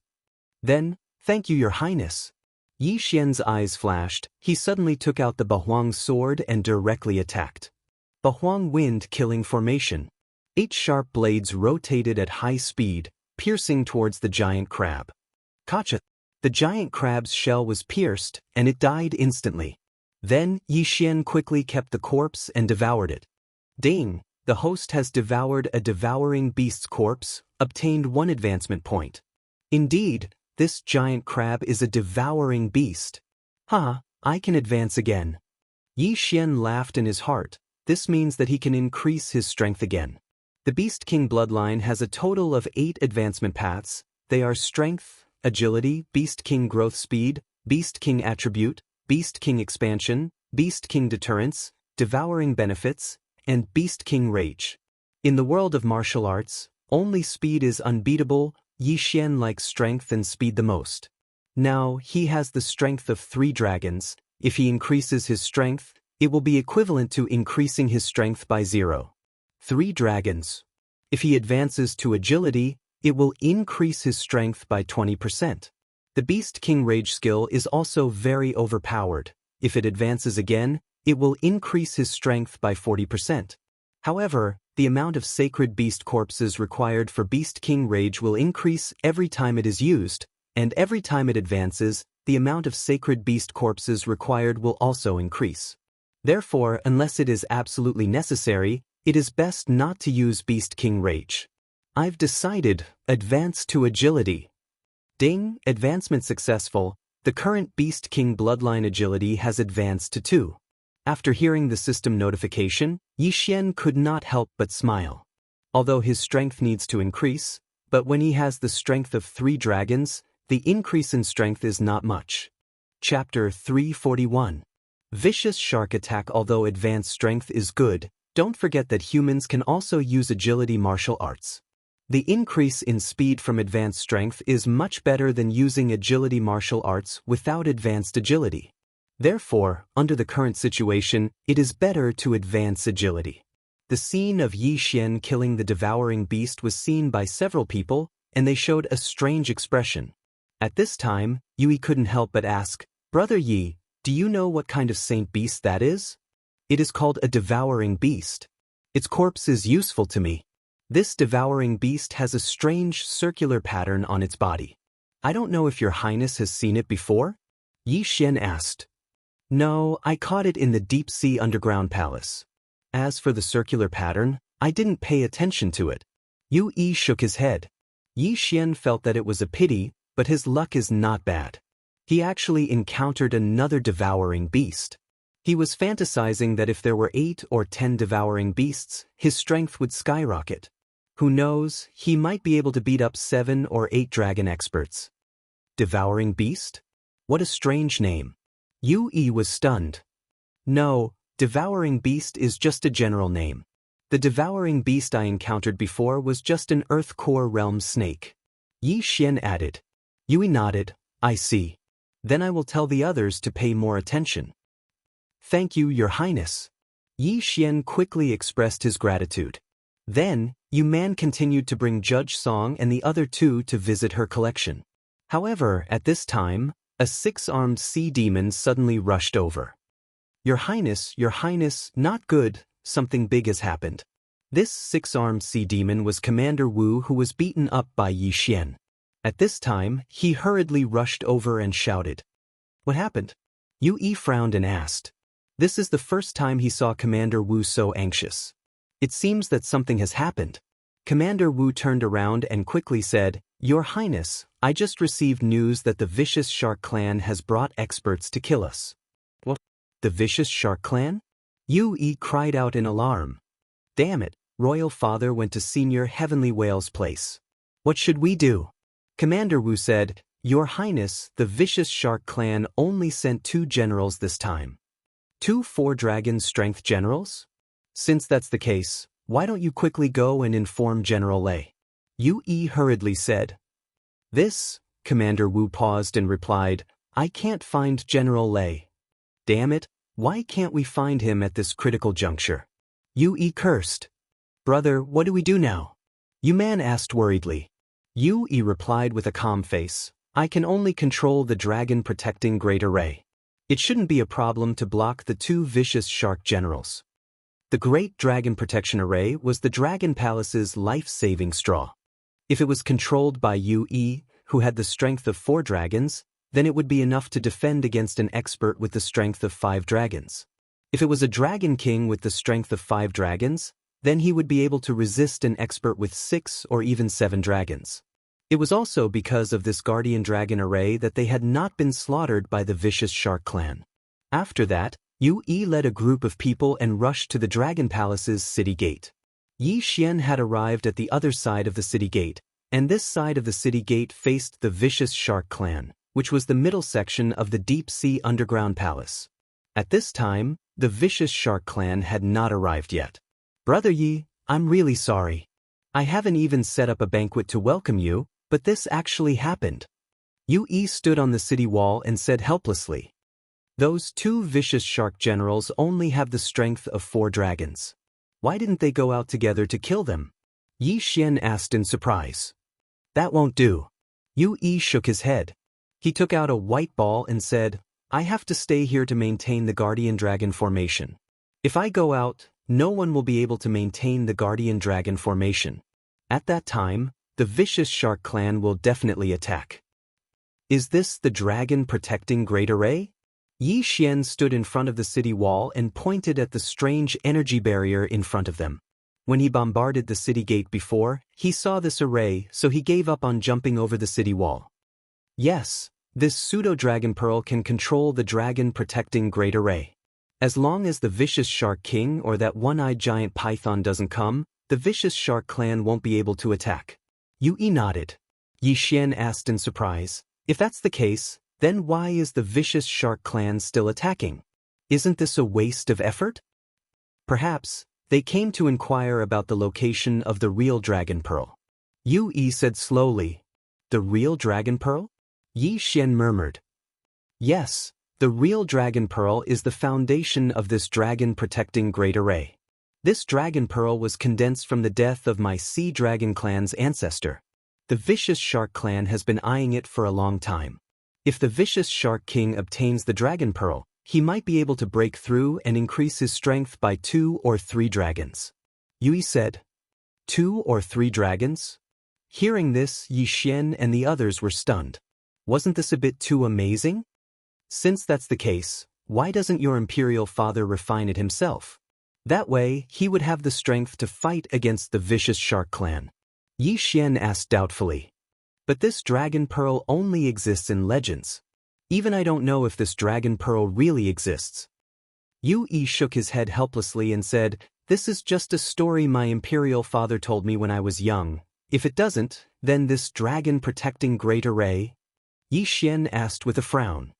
S1: Then, thank you, Your Highness. Yi Xian's eyes flashed. He suddenly took out the Bahuang sword and directly attacked. Bahuang wind killing formation. 8 sharp blades rotated at high speed, piercing towards the giant crab. Gotcha! The giant crab's shell was pierced, and it died instantly. Then, Yi Xian quickly kept the corpse and devoured it. Ding! The host has devoured a devouring beast's corpse, obtained 1 advancement point. Indeed, this giant crab is a devouring beast. I can advance again. Yi Xian laughed in his heart. This means that he can increase his strength again. The Beast King bloodline has a total of 8 advancement paths. They are Strength, Agility, Beast King Growth Speed, Beast King Attribute, Beast King Expansion, Beast King Deterrence, devouring benefits, and Beast King rage. In the world of martial arts, only speed is unbeatable. Yi Xian likes strength and speed the most. Now, he has the strength of 3 dragons. If he increases his strength, it will be equivalent to increasing his strength by 0. 3 dragons. If he advances to agility, it will increase his strength by 20%. The Beast King Rage skill is also very overpowered. If it advances again, it will increase his strength by 40%. However, the amount of sacred beast corpses required for Beast King Rage will increase every time it is used, and every time it advances, the amount of sacred beast corpses required will also increase. Therefore, unless it is absolutely necessary, it is best not to use Beast King Rage. I've decided, advance to agility. Ding, advancement successful. The current Beast King bloodline agility has advanced to 2. After hearing the system notification, Yi Xian could not help but smile. Although his strength needs to increase, but when he has the strength of 3 dragons, the increase in strength is not much. Chapter 341. Vicious Shark Attack. Although advanced strength is good, don't forget that humans can also use agility martial arts. The increase in speed from advanced strength is much better than using agility martial arts without advanced agility. Therefore, under the current situation, it is better to advance agility. The scene of Yi Xian killing the devouring beast was seen by several people, and they showed a strange expression. At this time, Yui couldn't help but ask, "Brother Yi, do you know what kind of saint beast that is?" "It is called a devouring beast. Its corpse is useful to me. This devouring beast has a strange circular pattern on its body. I don't know if your highness has seen it before?" Yi Xian asked. "No, I caught it in the deep-sea underground palace. As for the circular pattern, I didn't pay attention to it." Yui shook his head. Yi Xian felt that it was a pity, but his luck is not bad. He actually encountered another devouring beast. He was fantasizing that if there were 8 or 10 devouring beasts, his strength would skyrocket. Who knows, he might be able to beat up 7 or 8 dragon experts. Devouring beast? What a strange name. Yui was stunned. "No, devouring beast is just a general name. The devouring beast I encountered before was just an earth core realm snake." Yi Xian added. Yui nodded. "I see. Then I will tell the others to pay more attention." "Thank you, Your Highness." Yi Xian quickly expressed his gratitude. Then, Yu Man continued to bring Judge Song and the other 2 to visit her collection. However, at this time, a 6-armed sea demon suddenly rushed over. Your Highness, not good, something big has happened." This 6-armed sea demon was Commander Wu, who was beaten up by Yi Xian. At this time, he hurriedly rushed over and shouted. "What happened?" Yui frowned and asked. This is the first time he saw Commander Wu so anxious. It seems that something has happened. Commander Wu turned around and quickly said, "Your Highness, I just received news that the Vicious Shark Clan has brought experts to kill us." "What? The Vicious Shark Clan?" Yui cried out in alarm. "Damn it, Royal Father went to Senior Heavenly Whale's place. What should we do?" Commander Wu said, "Your Highness, the Vicious Shark Clan only sent 2 generals this time. 2 4-dragon strength generals? Since that's the case, why don't you quickly go and inform General Lei?" Yui hurriedly said. "This," Commander Wu paused and replied, "I can't find General Lei. Damn it, why can't we find him at this critical juncture?" Yui cursed. "Brother, what do we do now?" Yu Man asked worriedly. Yui replied with a calm face, "I can only control the dragon protecting Great Array. It shouldn't be a problem to block the 2 vicious shark generals." The Great Dragon Protection Array was the Dragon Palace's life-saving straw. If it was controlled by Yui, who had the strength of 4 dragons, then it would be enough to defend against an expert with the strength of 5 dragons. If it was a Dragon King with the strength of 5 dragons, then he would be able to resist an expert with 6 or even 7 dragons. It was also because of this Guardian Dragon Array that they had not been slaughtered by the Vicious Shark Clan. After that, Yui led a group of people and rushed to the Dragon Palace's city gate. Yi Xian had arrived at the other side of the city gate, and this side of the city gate faced the Vicious Shark Clan, which was the middle section of the deep-sea underground palace. At this time, the vicious shark clan had not arrived yet. Brother Yi, I'm really sorry. I haven't even set up a banquet to welcome you, but this actually happened. Yu Yi stood on the city wall and said helplessly. Those two vicious shark generals only have the strength of 4 dragons. Why didn't they go out together to kill them? Yi Xian asked in surprise. That won't do. Yu Yi shook his head. He took out a white ball and said, I have to stay here to maintain the guardian dragon formation. If I go out, no one will be able to maintain the guardian dragon formation. At that time, the vicious shark clan will definitely attack. Is this the dragon protecting Great Array? Yi Xian stood in front of the city wall and pointed at the strange energy barrier in front of them. When he bombarded the city gate before, he saw this array, so he gave up on jumping over the city wall. Yes, this pseudo-dragon pearl can control the dragon protecting Great Array. As long as the vicious shark king or that one-eyed giant python doesn't come, the vicious shark clan won't be able to attack. Yu Yi nodded. Yi Xian asked in surprise, if that's the case, then why is the vicious shark clan still attacking? Isn't this a waste of effort? Perhaps they came to inquire about the location of the real dragon pearl. Yu Yi said slowly, the real dragon pearl? Yi Xian murmured. Yes, the real dragon pearl is the foundation of this dragon protecting Great Array. This dragon pearl was condensed from the death of my sea dragon clan's ancestor. The vicious shark clan has been eyeing it for a long time. If the vicious shark king obtains the dragon pearl, he might be able to break through and increase his strength by 2 or 3 dragons. Yui said, 2 or 3 dragons? Hearing this, Yi Xian and the others were stunned. Wasn't this a bit too amazing? Since that's the case, why doesn't your imperial father refine it himself? That way, he would have the strength to fight against the vicious shark clan. Yi Xian asked doubtfully. But this dragon pearl only exists in legends. Even I don't know if this dragon pearl really exists. Yu Yi shook his head helplessly and said, this is just a story my imperial father told me when I was young. If it doesn't, then this dragon protecting Great Array? Yi Xian asked with a frown.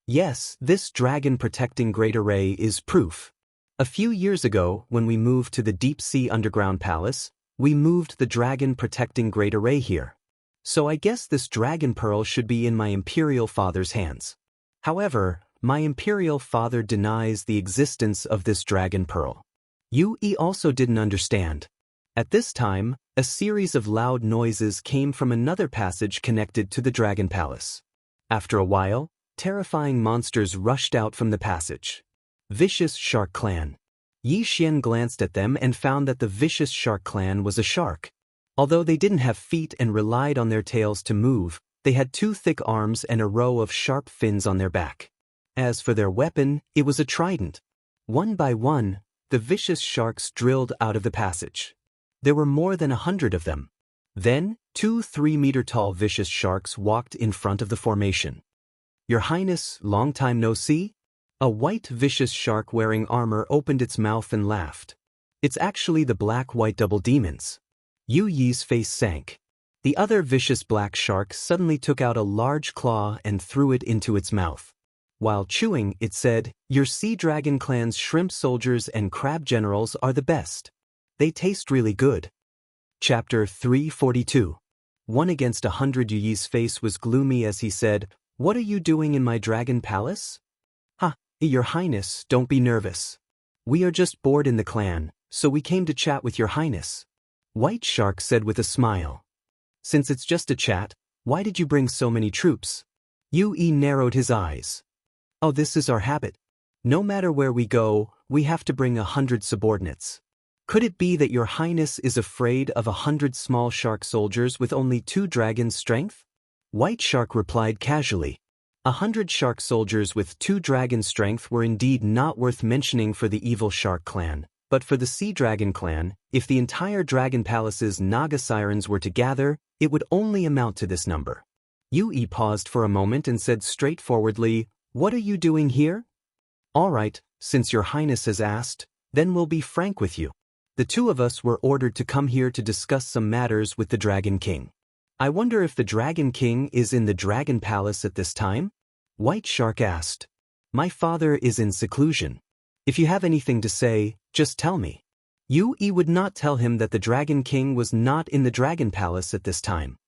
S1: Yes, this dragon protecting Great Array is proof. A few years ago, when we moved to the deep sea underground palace, we moved the dragon protecting Great Array here. So I guess this dragon pearl should be in my imperial father's hands. However, my imperial father denies the existence of this dragon pearl. Yu Yi also didn't understand. At this time, a series of loud noises came from another passage connected to the dragon palace. After a while, terrifying monsters rushed out from the passage. Vicious Shark Clan. Yi Xian glanced at them and found that the vicious shark clan was a shark. Although they didn't have feet and relied on their tails to move, they had 2 thick arms and a row of sharp fins on their back. As for their weapon, it was a trident. One by one, the vicious sharks drilled out of the passage. There were more than 100 of them. Then, 2 3-meter-tall vicious sharks walked in front of the formation. Your Highness, long time no see? A white vicious shark wearing armor opened its mouth and laughed. It's actually the black-white double demons. Yu Yi's face sank. The other vicious black shark suddenly took out a large claw and threw it into its mouth. While chewing, it said, your sea dragon clan's shrimp soldiers and crab generals are the best. They taste really good. Chapter 342. 1 against 100. Yu Yi's face was gloomy as he said, what are you doing in my dragon palace? Your Highness, don't be nervous. We are just bored in the clan, so we came to chat with your Highness. White Shark said with a smile. Since it's just a chat, why did you bring so many troops? Yu Yi narrowed his eyes. Oh, this is our habit. No matter where we go, we have to bring 100 subordinates. Could it be that your Highness is afraid of 100 small shark soldiers with only 2 dragons' strength? White Shark replied casually. 100 shark soldiers with 2 dragon strength were indeed not worth mentioning for the evil shark clan. But for the Sea Dragon clan, if the entire Dragon Palace's Naga Sirens were to gather, it would only amount to this number. Yu Yi paused for a moment and said straightforwardly, what are you doing here? All right, since your Highness has asked, then we'll be frank with you. The 2 of us were ordered to come here to discuss some matters with the Dragon King. I wonder if the Dragon King is in the Dragon Palace at this time? White Shark asked. My father is in seclusion. If you have anything to say, just tell me. Yu Yi would not tell him that the Dragon King was not in the Dragon Palace at this time.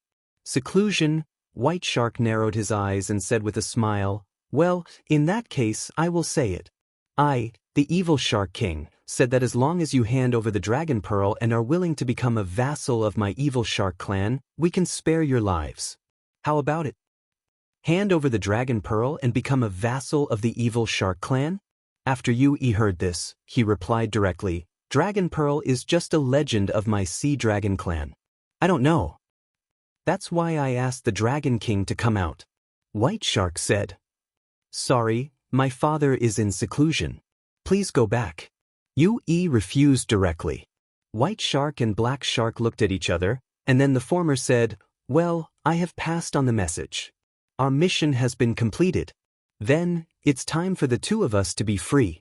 S1: Seclusion, White Shark narrowed his eyes and said with a smile, well, in that case I will say it. I, the evil Shark King, said that as long as you hand over the Dragon Pearl and are willing to become a vassal of my evil Shark clan, we can spare your lives. How about it? Hand over the Dragon Pearl and become a vassal of the evil Shark clan? After Yu Yi heard this, he replied directly, Dragon Pearl is just a legend of my Sea Dragon clan. I don't know. That's why I asked the Dragon King to come out. White Shark said. Sorry, my father is in seclusion. Please go back. Yu Yi refused directly. White Shark and Black Shark looked at each other, and then the former said, well, I have passed on the message. Our mission has been completed. Then, it's time for the two of us to be free.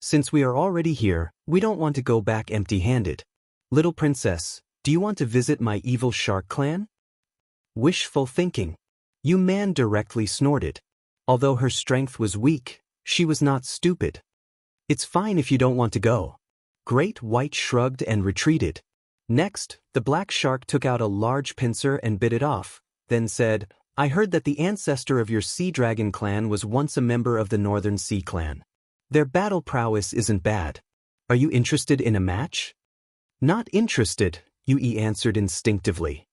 S1: Since we are already here, we don't want to go back empty-handed. Little princess, do you want to visit my evil shark clan? Wishful thinking. Yu Man directly snorted. Although her strength was weak, she was not stupid. It's fine if you don't want to go. Great White shrugged and retreated. Next, the Black Shark took out a large pincer and bit it off, then said, I heard that the ancestor of your Sea Dragon clan was once a member of the Northern Sea clan. Their battle prowess isn't bad. Are you interested in a match? Not interested, Yu Yi answered instinctively.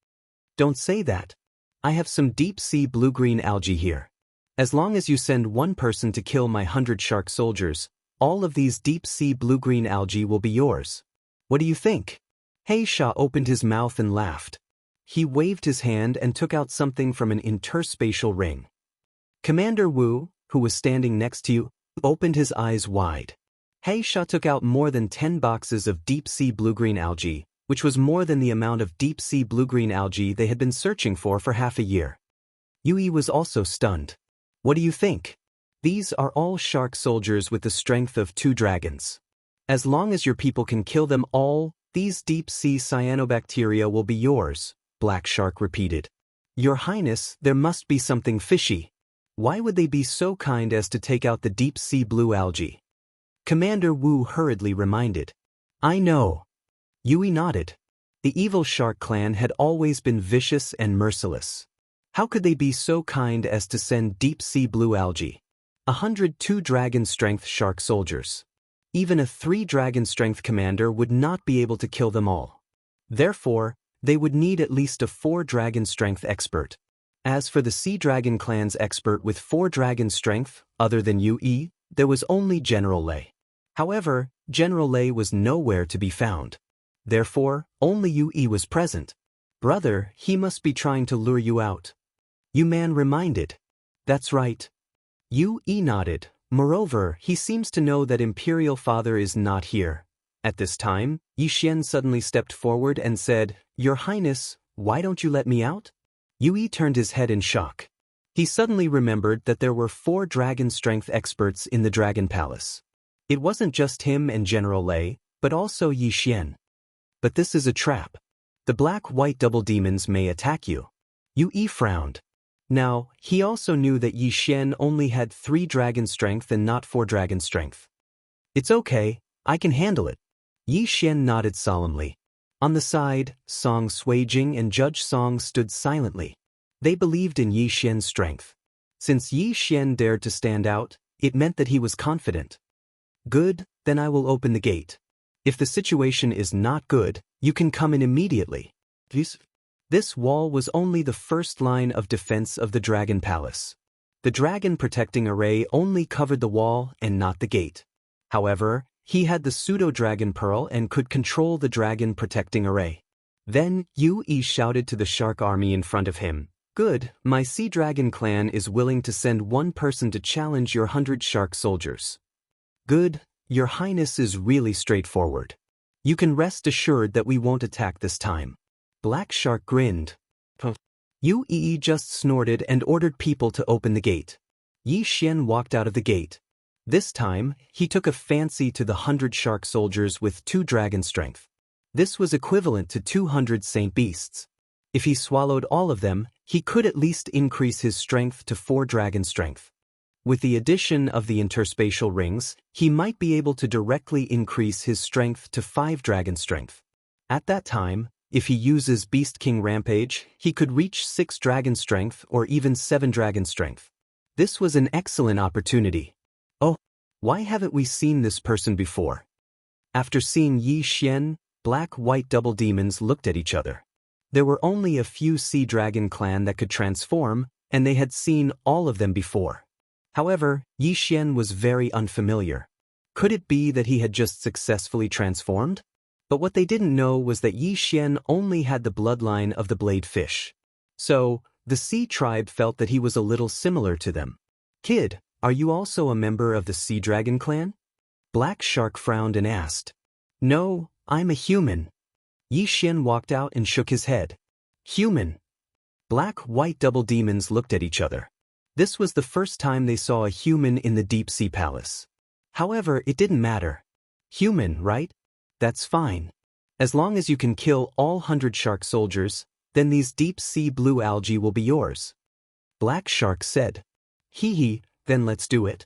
S1: Don't say that. I have some deep-sea blue-green algae here. As long as you send one person to kill my 100 shark soldiers, all of these deep-sea blue-green algae will be yours. What do you think? Heisha opened his mouth and laughed. He waved his hand and took out something from an interspatial ring. Commander Wu, who was standing next to you, opened his eyes wide. Heisha took out more than 10 boxes of deep-sea blue-green algae, which was more than the amount of deep-sea blue-green algae they had been searching for half a year. Yu Yi was also stunned. What do you think? These are all shark soldiers with the strength of 2 dragons. As long as your people can kill them all, these deep-sea cyanobacteria will be yours, Black Shark repeated. Your Highness, there must be something fishy. Why would they be so kind as to take out the deep-sea blue algae? Commander Wu hurriedly reminded. I know. Yu Yi nodded. The evil shark clan had always been vicious and merciless. How could they be so kind as to send deep-sea blue algae? 102 dragon strength shark soldiers. Even a 3 dragon strength commander would not be able to kill them all. Therefore, they would need at least a 4 dragon strength expert. As for the Sea Dragon clan's expert with 4 dragon strength, other than Yu Yi, there was only General Lei. However, General Lei was nowhere to be found. Therefore, only Yu Yi was present. Brother, he must be trying to lure you out. Yu Man reminded. That's right. Yu Yi nodded. Moreover, he seems to know that Imperial Father is not here. At this time, Yi Xian suddenly stepped forward and said, Your Highness, why don't you let me out? Yu Yi turned his head in shock. He suddenly remembered that there were 4 dragon strength experts in the Dragon Palace. It wasn't just him and General Lei, but also Yi Xian. But this is a trap. The black-white double demons may attack you. Yu Yi frowned. Now, he also knew that Yi Xian only had 3 dragon strength and not 4 dragon strength. It's okay, I can handle it. Yi Xian nodded solemnly. On the side, Song Suijing and Judge Song stood silently. They believed in Yi Xian's strength. Since Yi Xian dared to stand out, it meant that he was confident. Good, then I will open the gate. If the situation is not good, you can come in immediately. This wall was only the first line of defense of the Dragon Palace. The dragon protecting array only covered the wall and not the gate. However, he had the pseudo-dragon pearl and could control the dragon protecting array. Then, Yu Yi shouted to the shark army in front of him, Good, my Sea Dragon clan is willing to send 1 person to challenge your 100 shark soldiers. Good, Your Highness is really straightforward. You can rest assured that we won't attack this time. Black Shark grinned. Yu Yi just snorted and ordered people to open the gate. Yi Xian walked out of the gate. This time, he took a fancy to the 100 shark soldiers with 2 dragon strength. This was equivalent to 200 saint beasts. If he swallowed all of them, he could at least increase his strength to 4 dragon strength. With the addition of the interspatial rings, he might be able to directly increase his strength to 5 dragon strength. At that time, if he uses Beast King Rampage, he could reach 6 dragon strength or even 7 dragon strength. This was an excellent opportunity. Oh, why haven't we seen this person before? After seeing Yi Xian, black-white double demons looked at each other. There were only a few Sea Dragon clan that could transform, and they had seen all of them before. However, Yi Xian was very unfamiliar. Could it be that he had just successfully transformed? But what they didn't know was that Yi Xian only had the bloodline of the blade fish. So, the Sea Tribe felt that he was a little similar to them. Kid, are you also a member of the Sea Dragon clan? Black Shark frowned and asked. No, I'm a human. Yi Xian walked out and shook his head. Human. Black-white double demons looked at each other. This was the first time they saw a human in the Deep Sea Palace. However, it didn't matter. Human, right? That's fine. As long as you can kill all 100 shark soldiers, then these deep sea blue algae will be yours. Black Shark said. Hee hee, then let's do it.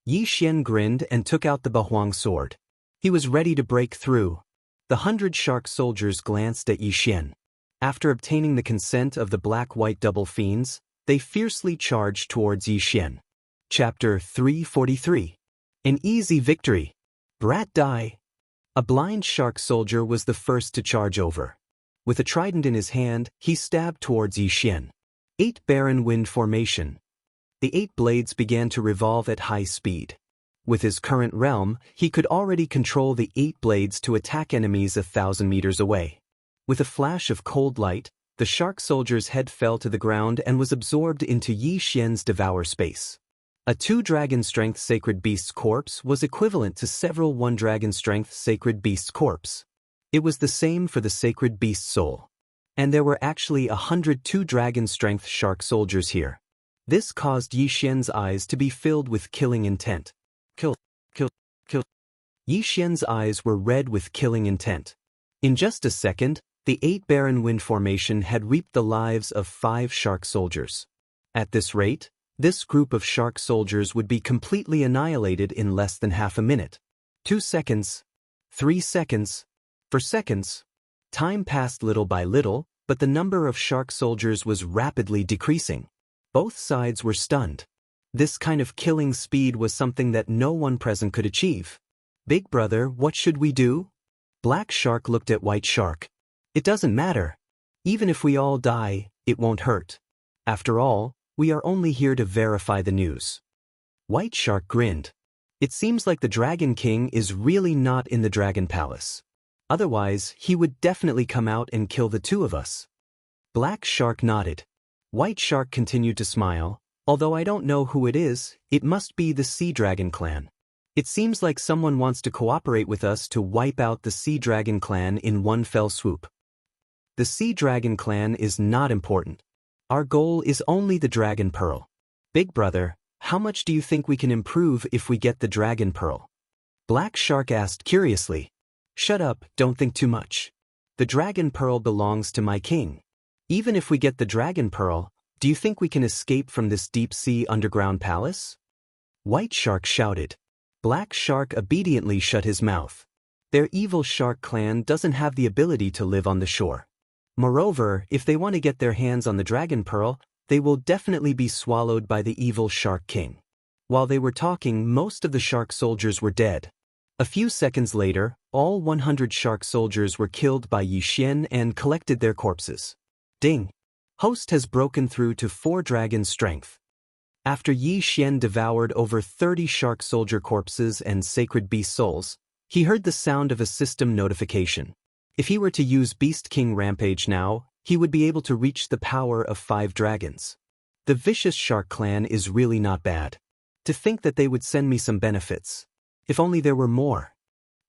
S1: Yi Xian grinned and took out the Bahuang sword. He was ready to break through. The 100 shark soldiers glanced at Yi Xian. After obtaining the consent of the black-white double fiends, they fiercely charged towards Yi Xian. Chapter 343. An easy victory. Brat die. A blind shark soldier was the first to charge over. With a trident in his hand, he stabbed towards Yi Xian. 8 Barren Wind Formation. The 8 blades began to revolve at high speed. With his current realm, he could already control the 8 blades to attack enemies 1,000 meters away. With a flash of cold light, the shark soldier's head fell to the ground and was absorbed into Yi Xian's devour space. A 2 dragon strength sacred beast's corpse was equivalent to several 1 dragon strength sacred beast's corpse. It was the same for the sacred beast's soul. And there were actually 102 dragon strength shark soldiers here. This caused Yi Xian's eyes to be filled with killing intent. Kill, kill, kill. Yi Xian's eyes were red with killing intent. In just a second, the 8 Barren Wind Formation had reaped the lives of 5 shark soldiers. At this rate, this group of shark soldiers would be completely annihilated in less than half a minute. 2 seconds. 3 seconds. For seconds. Time passed little by little, but the number of shark soldiers was rapidly decreasing. Both sides were stunned. This kind of killing speed was something that no one present could achieve. Big brother, what should we do? Black Shark looked at White Shark. It doesn't matter. Even if we all die, it won't hurt. After all, we are only here to verify the news. White Shark grinned. It seems like the Dragon King is really not in the Dragon Palace. Otherwise, he would definitely come out and kill the 2 of us. Black Shark nodded. White Shark continued to smile. Although I don't know who it is, it must be the Sea Dragon clan. It seems like someone wants to cooperate with us to wipe out the Sea Dragon clan in one fell swoop. The Sea Dragon clan is not important. Our goal is only the Dragon Pearl. Big brother, how much do you think we can improve if we get the Dragon Pearl? Black Shark asked curiously. Shut up, don't think too much. The Dragon Pearl belongs to my king. Even if we get the Dragon Pearl, do you think we can escape from this deep-sea underground palace? White Shark shouted. Black Shark obediently shut his mouth. Their evil shark clan doesn't have the ability to live on the shore. Moreover, if they want to get their hands on the Dragon Pearl, they will definitely be swallowed by the evil Shark King. While they were talking, most of the shark soldiers were dead. A few seconds later, all 100 shark soldiers were killed by Yi Xian and collected their corpses. Ding! Host has broken through to 4 dragon strength. After Yi Xian devoured over 30 shark soldier corpses and sacred beast souls, he heard the sound of a system notification. If he were to use Beast King Rampage now, he would be able to reach the power of 5 dragons. The vicious shark clan is really not bad. To think that they would send me some benefits. If only there were more.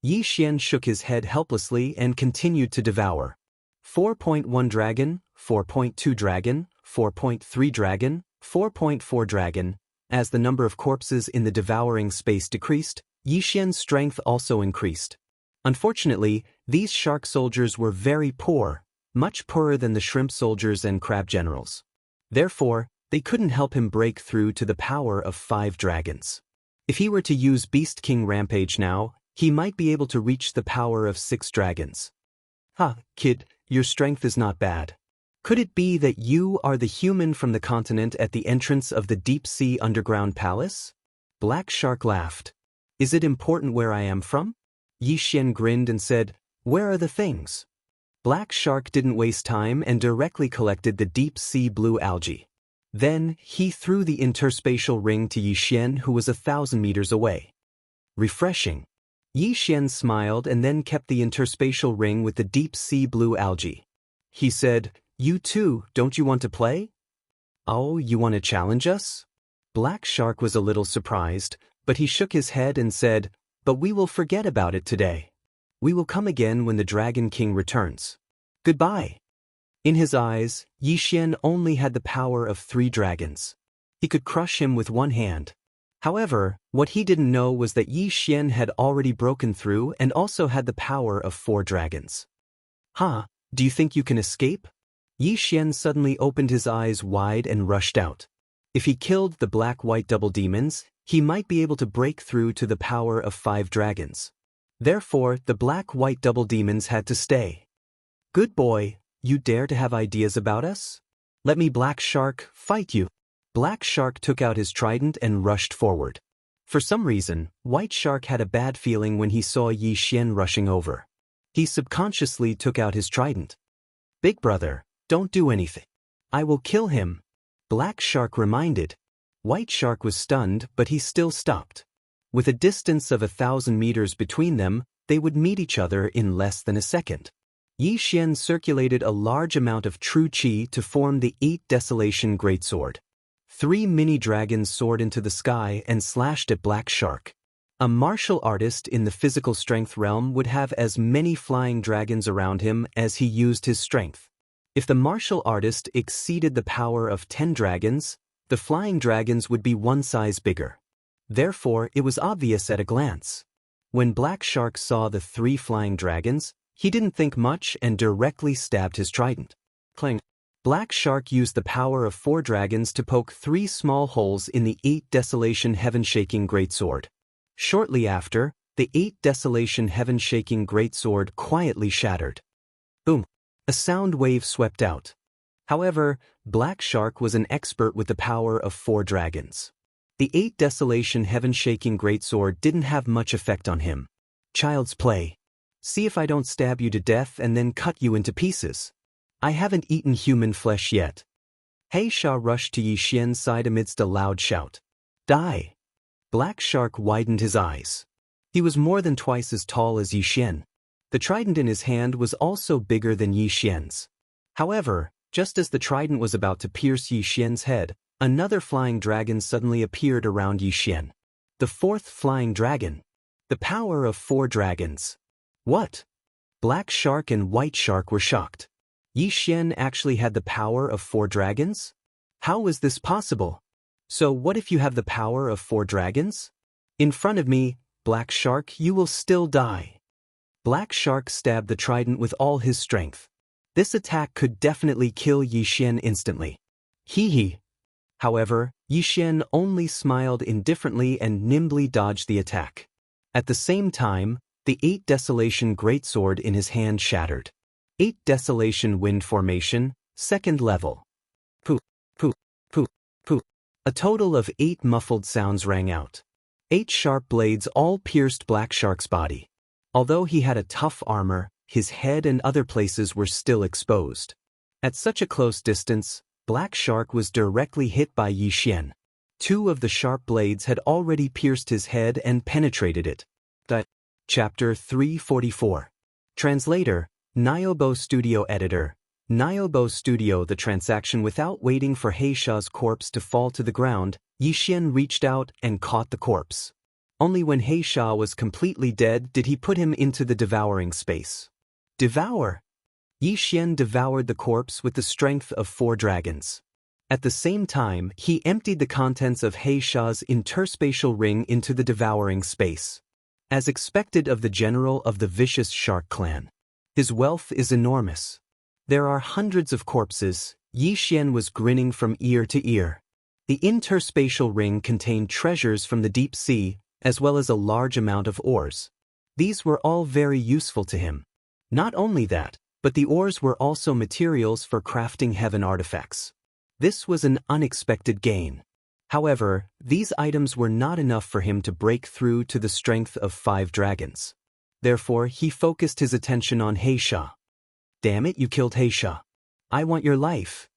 S1: Yi Xian shook his head helplessly and continued to devour. 4.1 dragon, 4.2 dragon, 4.3 dragon, 4.4 dragon. As the number of corpses in the devouring space decreased, Yi Xian's strength also increased. Unfortunately, these shark soldiers were very poor, much poorer than the shrimp soldiers and crab generals. Therefore, They couldn't help him break through to the power of 5 dragons. If he were to use Beast King Rampage now, he might be able to reach the power of 6 dragons. Kid, your strength is not bad. Could it be that you are the human from the continent at the entrance of the deep-sea underground palace? Black Shark laughed. Is it important where I am from? Yi Xian grinned and said, where are the things? Black Shark didn't waste time and directly collected the deep-sea blue algae. Then, he threw the interspatial ring to Yi Xian, who was 1,000 meters away. Refreshing. Yi Xian smiled and then kept the interspatial ring with the deep-sea blue algae. He said, you too, don't you want to play? Oh, you want to challenge us? Black Shark was a little surprised, but he shook his head and said, but we will forget about it today. We will come again when the Dragon King returns. Goodbye. In his eyes, Yi Xian only had the power of 3 dragons. He could crush him with one hand. However, what he didn't know was that Yi Xian had already broken through and also had the power of 4 dragons. Do you think you can escape? Yi Xian suddenly opened his eyes wide and rushed out. If he killed the black-white double demons, he might be able to break through to the power of 5 dragons. Therefore, the black-white double demons had to stay. Good boy, you dare to have ideas about us? Let me, Black Shark, fight you. Black Shark took out his trident and rushed forward. For some reason, White Shark had a bad feeling when he saw Yi Xian rushing over. He subconsciously took out his trident. Big brother, don't do anything. I will kill him. Black Shark reminded. White Shark was stunned, but he still stopped. With a distance of 1,000 meters between them, they would meet each other in less than a second. Yi Xian circulated a large amount of true qi to form the 8 Desolation Greatsword. 3 mini-dragons soared into the sky and slashed at Black Shark. A martial artist in the physical strength realm would have as many flying dragons around him as he used his strength. If the martial artist exceeded the power of 10 dragons, the flying dragons would be 1 size bigger. Therefore, it was obvious at a glance. When Black Shark saw the 3 flying dragons, he didn't think much and directly stabbed his trident. Clang. Black Shark used the power of 4 dragons to poke 3 small holes in the 8 Desolation Heaven-Shaking Greatsword. Shortly after, the 8 Desolation Heaven-Shaking Greatsword quietly shattered. Boom! A sound wave swept out. However, Black Shark was an expert with the power of 4 dragons. The 8 Desolation Heaven-Shaking Greatsword didn't have much effect on him. Child's play. See if I don't stab you to death and then cut you into pieces. I haven't eaten human flesh yet. Xianxia rushed to Yi Xian's side amidst a loud shout. Die! Black Shark widened his eyes. He was more than twice as tall as Yi Xian. The trident in his hand was also bigger than Yi Xian's. However, just as the trident was about to pierce Yi Xian's head, another flying dragon suddenly appeared around Yi Xian. The 4th flying dragon. The power of 4 dragons. What? Black Shark and White Shark were shocked. Yi Xian actually had the power of 4 dragons? How was this possible? So what if you have the power of 4 dragons? In front of me, Black Shark, you will still die. Black Shark stabbed the trident with all his strength. This attack could definitely kill Yi Xian instantly. Hee. However, Yi Xian only smiled indifferently and nimbly dodged the attack. At the same time, the 8 Desolation Greatsword in his hand shattered. 8 Desolation Wind Formation, 2nd level. Pooh, pooh, pooh, pooh. A total of 8 muffled sounds rang out. 8 sharp blades all pierced Black Shark's body. Although he had a tough armor, his head and other places were still exposed. At such a close distance, Black Shark was directly hit by Yi Xian. 2 of the sharp blades had already pierced his head and penetrated it. Chapter 344. Translator, Niobo Studio Editor. Niobo Studio. The transaction. Without waiting for Xiaxia's corpse to fall to the ground, Yi Xian reached out and caught the corpse. Only when Xiaxia was completely dead did he put him into the devouring space. Devour! Yi Xian devoured the corpse with the strength of 4 dragons. At the same time, he emptied the contents of Xiaxia's interspatial ring into the devouring space. As expected of the general of the vicious shark clan, his wealth is enormous. There are hundreds of corpses, Yi Xian was grinning from ear to ear. The interspatial ring contained treasures from the deep sea, as well as a large amount of ores. These were all very useful to him. Not only that, but the ores were also materials for crafting heaven artifacts. This was an unexpected gain. However, these items were not enough for him to break through to the strength of 5 dragons. Therefore, he focused his attention on Heisha. Damn it, you killed Heisha. I want your life.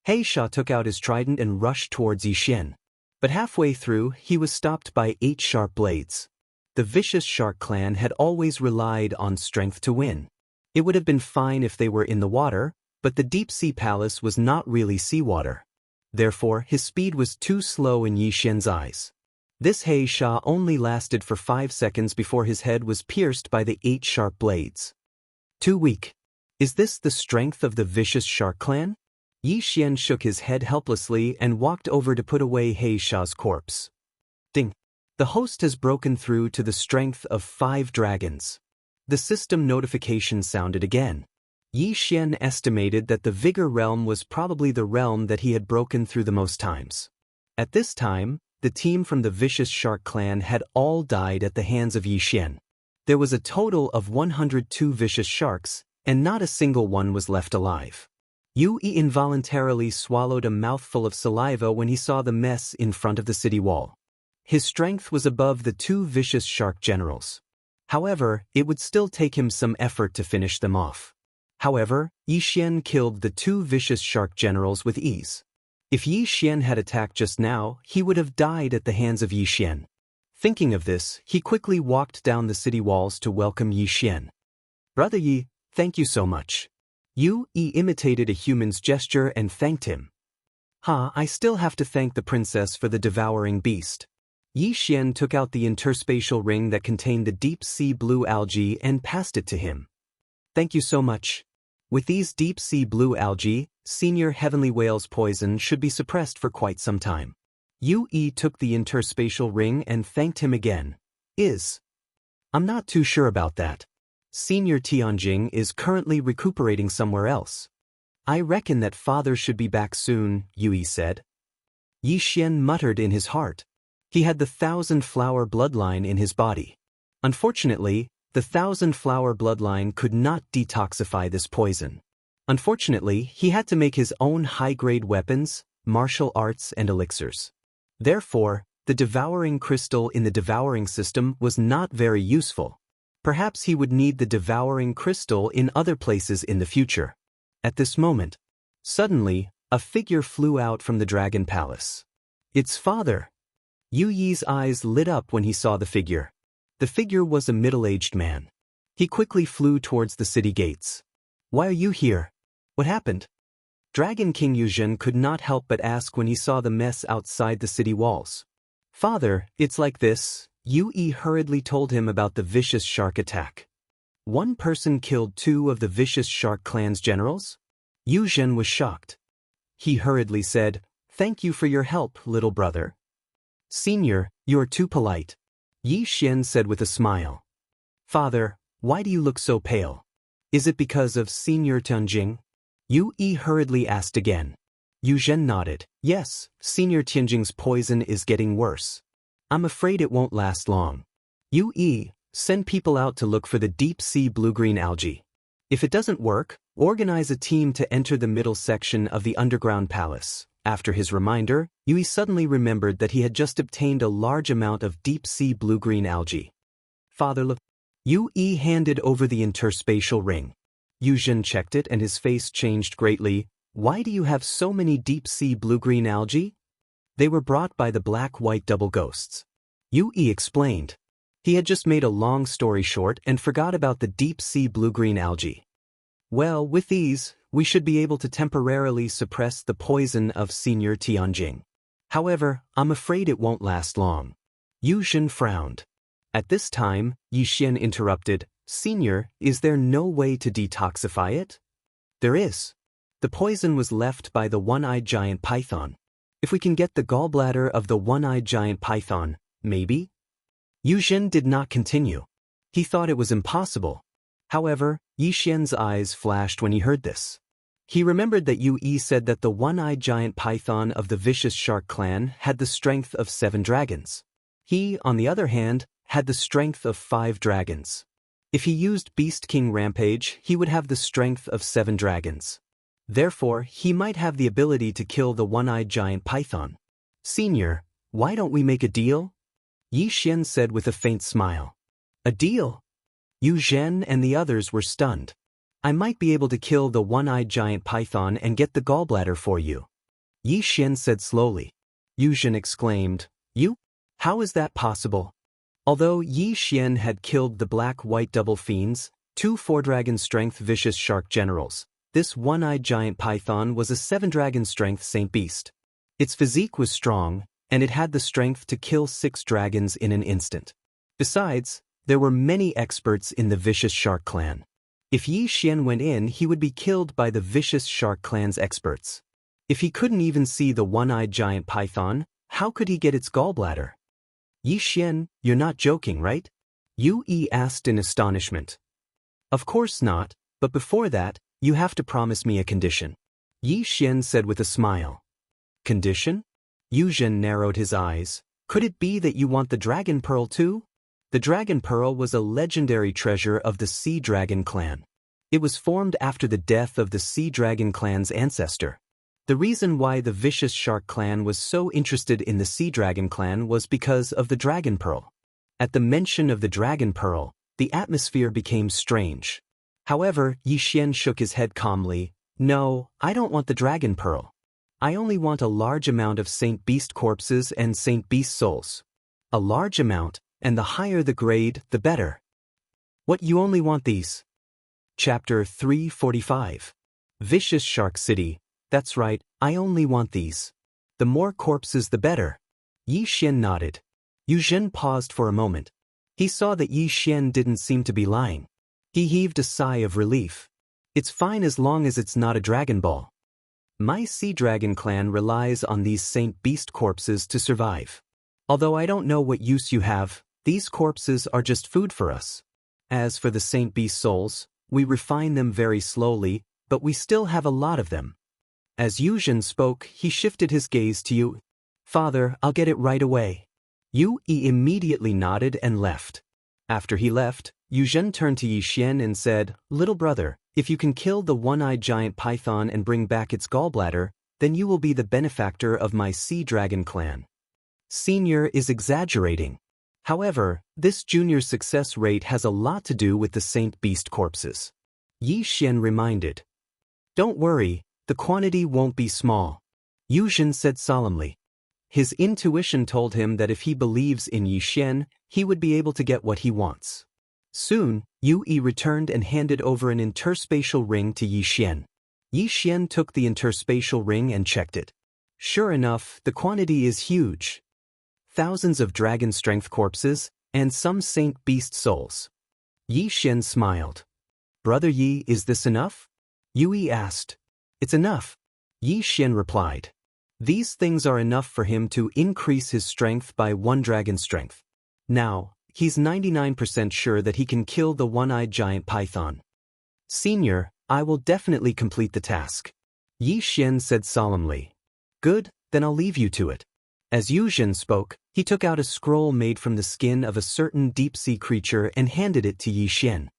S1: Heisha took out his trident and rushed towards Yi Xian. But halfway through, he was stopped by 8 sharp blades. The vicious shark clan had always relied on strength to win. It would have been fine if they were in the water, but the deep-sea palace was not really seawater. Therefore, his speed was too slow in Yi Xian's eyes. This Heisha only lasted for 5 seconds before his head was pierced by the 8 sharp blades. Too weak. Is this the strength of the vicious shark clan? Yi Xian shook his head helplessly and walked over to put away Heisha's corpse. Ding! The host has broken through to the strength of 5 dragons. The system notification sounded again. Yi Xian estimated that the Vigor realm was probably the realm that he had broken through the most times. At this time, the team from the vicious shark clan had all died at the hands of Yi Xian. There was a total of 102 vicious sharks, and not a single one was left alive. Yu Yi involuntarily swallowed a mouthful of saliva when he saw the mess in front of the city wall. His strength was above the 2 vicious shark generals. However, it would still take him some effort to finish them off. However, Yi Xian killed the 2 vicious shark generals with ease. If Yi Xian had attacked just now, he would have died at the hands of Yi Xian. Thinking of this, he quickly walked down the city walls to welcome Yi Xian. Brother Yi, thank you so much. Yu Yi imitated a human's gesture and thanked him. I still have to thank the princess for the devouring beast. Yi Xian took out the interspatial ring that contained the deep-sea blue algae and passed it to him. Thank you so much. With these deep-sea blue algae, senior heavenly whale's poison should be suppressed for quite some time. Yu Yi took the interspatial ring and thanked him again. I'm not too sure about that. Senior Tianjing is currently recuperating somewhere else. I reckon that father should be back soon, Yu Yi said. Yi Xian muttered in his heart. He had the 1,000-flower bloodline in his body. Unfortunately, the 1,000-flower bloodline could not detoxify this poison. Unfortunately, he had to make his own high-grade weapons, martial arts, and elixirs. Therefore, the devouring crystal in the devouring system was not very useful. Perhaps he would need the devouring crystal in other places in the future. At this moment, suddenly, a figure flew out from the dragon palace. It's father. Yu Yi's eyes lit up when he saw the figure. The figure was a middle-aged man. He quickly flew towards the city gates. Why are you here? What happened? Dragon King Yuzhen could not help but ask when he saw the mess outside the city walls. Father, it's like this. Yu Yi hurriedly told him about the vicious shark attack. One person killed 2 of the vicious shark clan's generals? Yuzhen was shocked. He hurriedly said, Thank you for your help, little brother. Senior, you're too polite. Yi Xian said with a smile. Father, why do you look so pale? Is it because of Senior Tianjing? Yu Yi hurriedly asked again. Yuzhen nodded. Yes, Senior Tianjing's poison is getting worse. I'm afraid it won't last long. Yu Yi, send people out to look for the deep-sea blue-green algae. If it doesn't work, organize a team to enter the middle section of the underground palace. After his reminder, Yu Yi suddenly remembered that he had just obtained a large amount of deep-sea blue-green algae. Father, look. Yu Yi handed over the interspatial ring. Yuzhen checked it and his face changed greatly. Why do you have so many deep-sea blue-green algae? They were brought by the black-white double ghosts. Yu Yi explained. He had just made a long story short and forgot about the deep-sea blue-green algae. Well, with these, we should be able to temporarily suppress the poison of Senior Tianjing. However, I'm afraid it won't last long. Yuzhen frowned. At this time, Yi Xian interrupted, Senior, is there no way to detoxify it? There is. The poison was left by the one-eyed giant python. If we can get the gallbladder of the one-eyed giant python, maybe? Yuzhen did not continue. He thought it was impossible. However, Yi Xian's eyes flashed when he heard this. He remembered that Yu said that the one-eyed giant python of the vicious shark clan had the strength of 7 dragons. He, on the other hand, had the strength of 5 dragons. If he used Beast King Rampage, he would have the strength of 7 dragons. Therefore, he might have the ability to kill the one-eyed giant python. Senior, why don't we make a deal? Yi Xian said with a faint smile. A deal? Yu Zhen and the others were stunned. I might be able to kill the one-eyed giant python and get the gallbladder for you. Yi Xian said slowly. Yu Zhen exclaimed, You? How is that possible? Although Yi Xian had killed the black-white double fiends, 2 4-dragon strength vicious shark generals, this one-eyed giant python was a 7-dragon strength saint beast. Its physique was strong, and it had the strength to kill 6 dragons in an instant. Besides, there were many experts in the vicious shark clan. If Yi Xian went in, he would be killed by the vicious shark clan's experts. If he couldn't even see the one-eyed giant python, how could he get its gallbladder? Yi Xian, you're not joking, right? Yu asked in astonishment. Of course not, but before that, you have to promise me a condition. Yi Xian said with a smile. Condition? Yu Zhen narrowed his eyes. Could it be that you want the dragon pearl too? The dragon pearl was a legendary treasure of the Sea Dragon clan. It was formed after the death of the Sea Dragon clan's ancestor. The reason why the vicious shark clan was so interested in the Sea Dragon clan was because of the dragon pearl. At the mention of the dragon pearl, the atmosphere became strange. However, Yi Xian shook his head calmly. No, I don't want the dragon pearl. I only want a large amount of Saint Beast corpses and Saint Beast souls. A large amount, and the higher the grade, the better. What, you only want these? Chapter 345. Vicious Shark City. That's right, I only want these. The more corpses the better. Yi Xian nodded. Yu Zhen paused for a moment. He saw that Yi Xian didn't seem to be lying. He heaved a sigh of relief. It's fine as long as it's not a Dragon Ball. My Sea Dragon clan relies on these Saint Beast corpses to survive. Although I don't know what use you have, these corpses are just food for us. As for the Saint Beast souls, we refine them very slowly, but we still have a lot of them. As Yu Zhen spoke, he shifted his gaze to Yu. Father, I'll get it right away. Yu immediately nodded and left. After he left, Yu Zhen turned to Yi Xian and said, Little brother, if you can kill the one-eyed giant python and bring back its gallbladder, then you will be the benefactor of my Sea Dragon clan. Senior is exaggerating. However, this junior success rate has a lot to do with the Saint Beast corpses. Yi Xian reminded. Don't worry, the quantity won't be small. Yu Zhen said solemnly. His intuition told him that if he believes in Yi Xian, he would be able to get what he wants. Soon, Yu returned and handed over an interspatial ring to Yi Xian. Yi Xian took the interspatial ring and checked it. Sure enough, the quantity is huge. Thousands of dragon strength corpses, and some Saint Beast souls. Yi Xian smiled. Brother Yi, is this enough? Yu asked. It's enough. Yi Xian replied. These things are enough for him to increase his strength by 1 dragon strength. Now, he's 99% sure that he can kill the one-eyed giant python. Senior, I will definitely complete the task. Yi Xian said solemnly. Good, then I'll leave you to it. As Yu Zhen spoke, he took out a scroll made from the skin of a certain deep-sea creature and handed it to Yi Xian.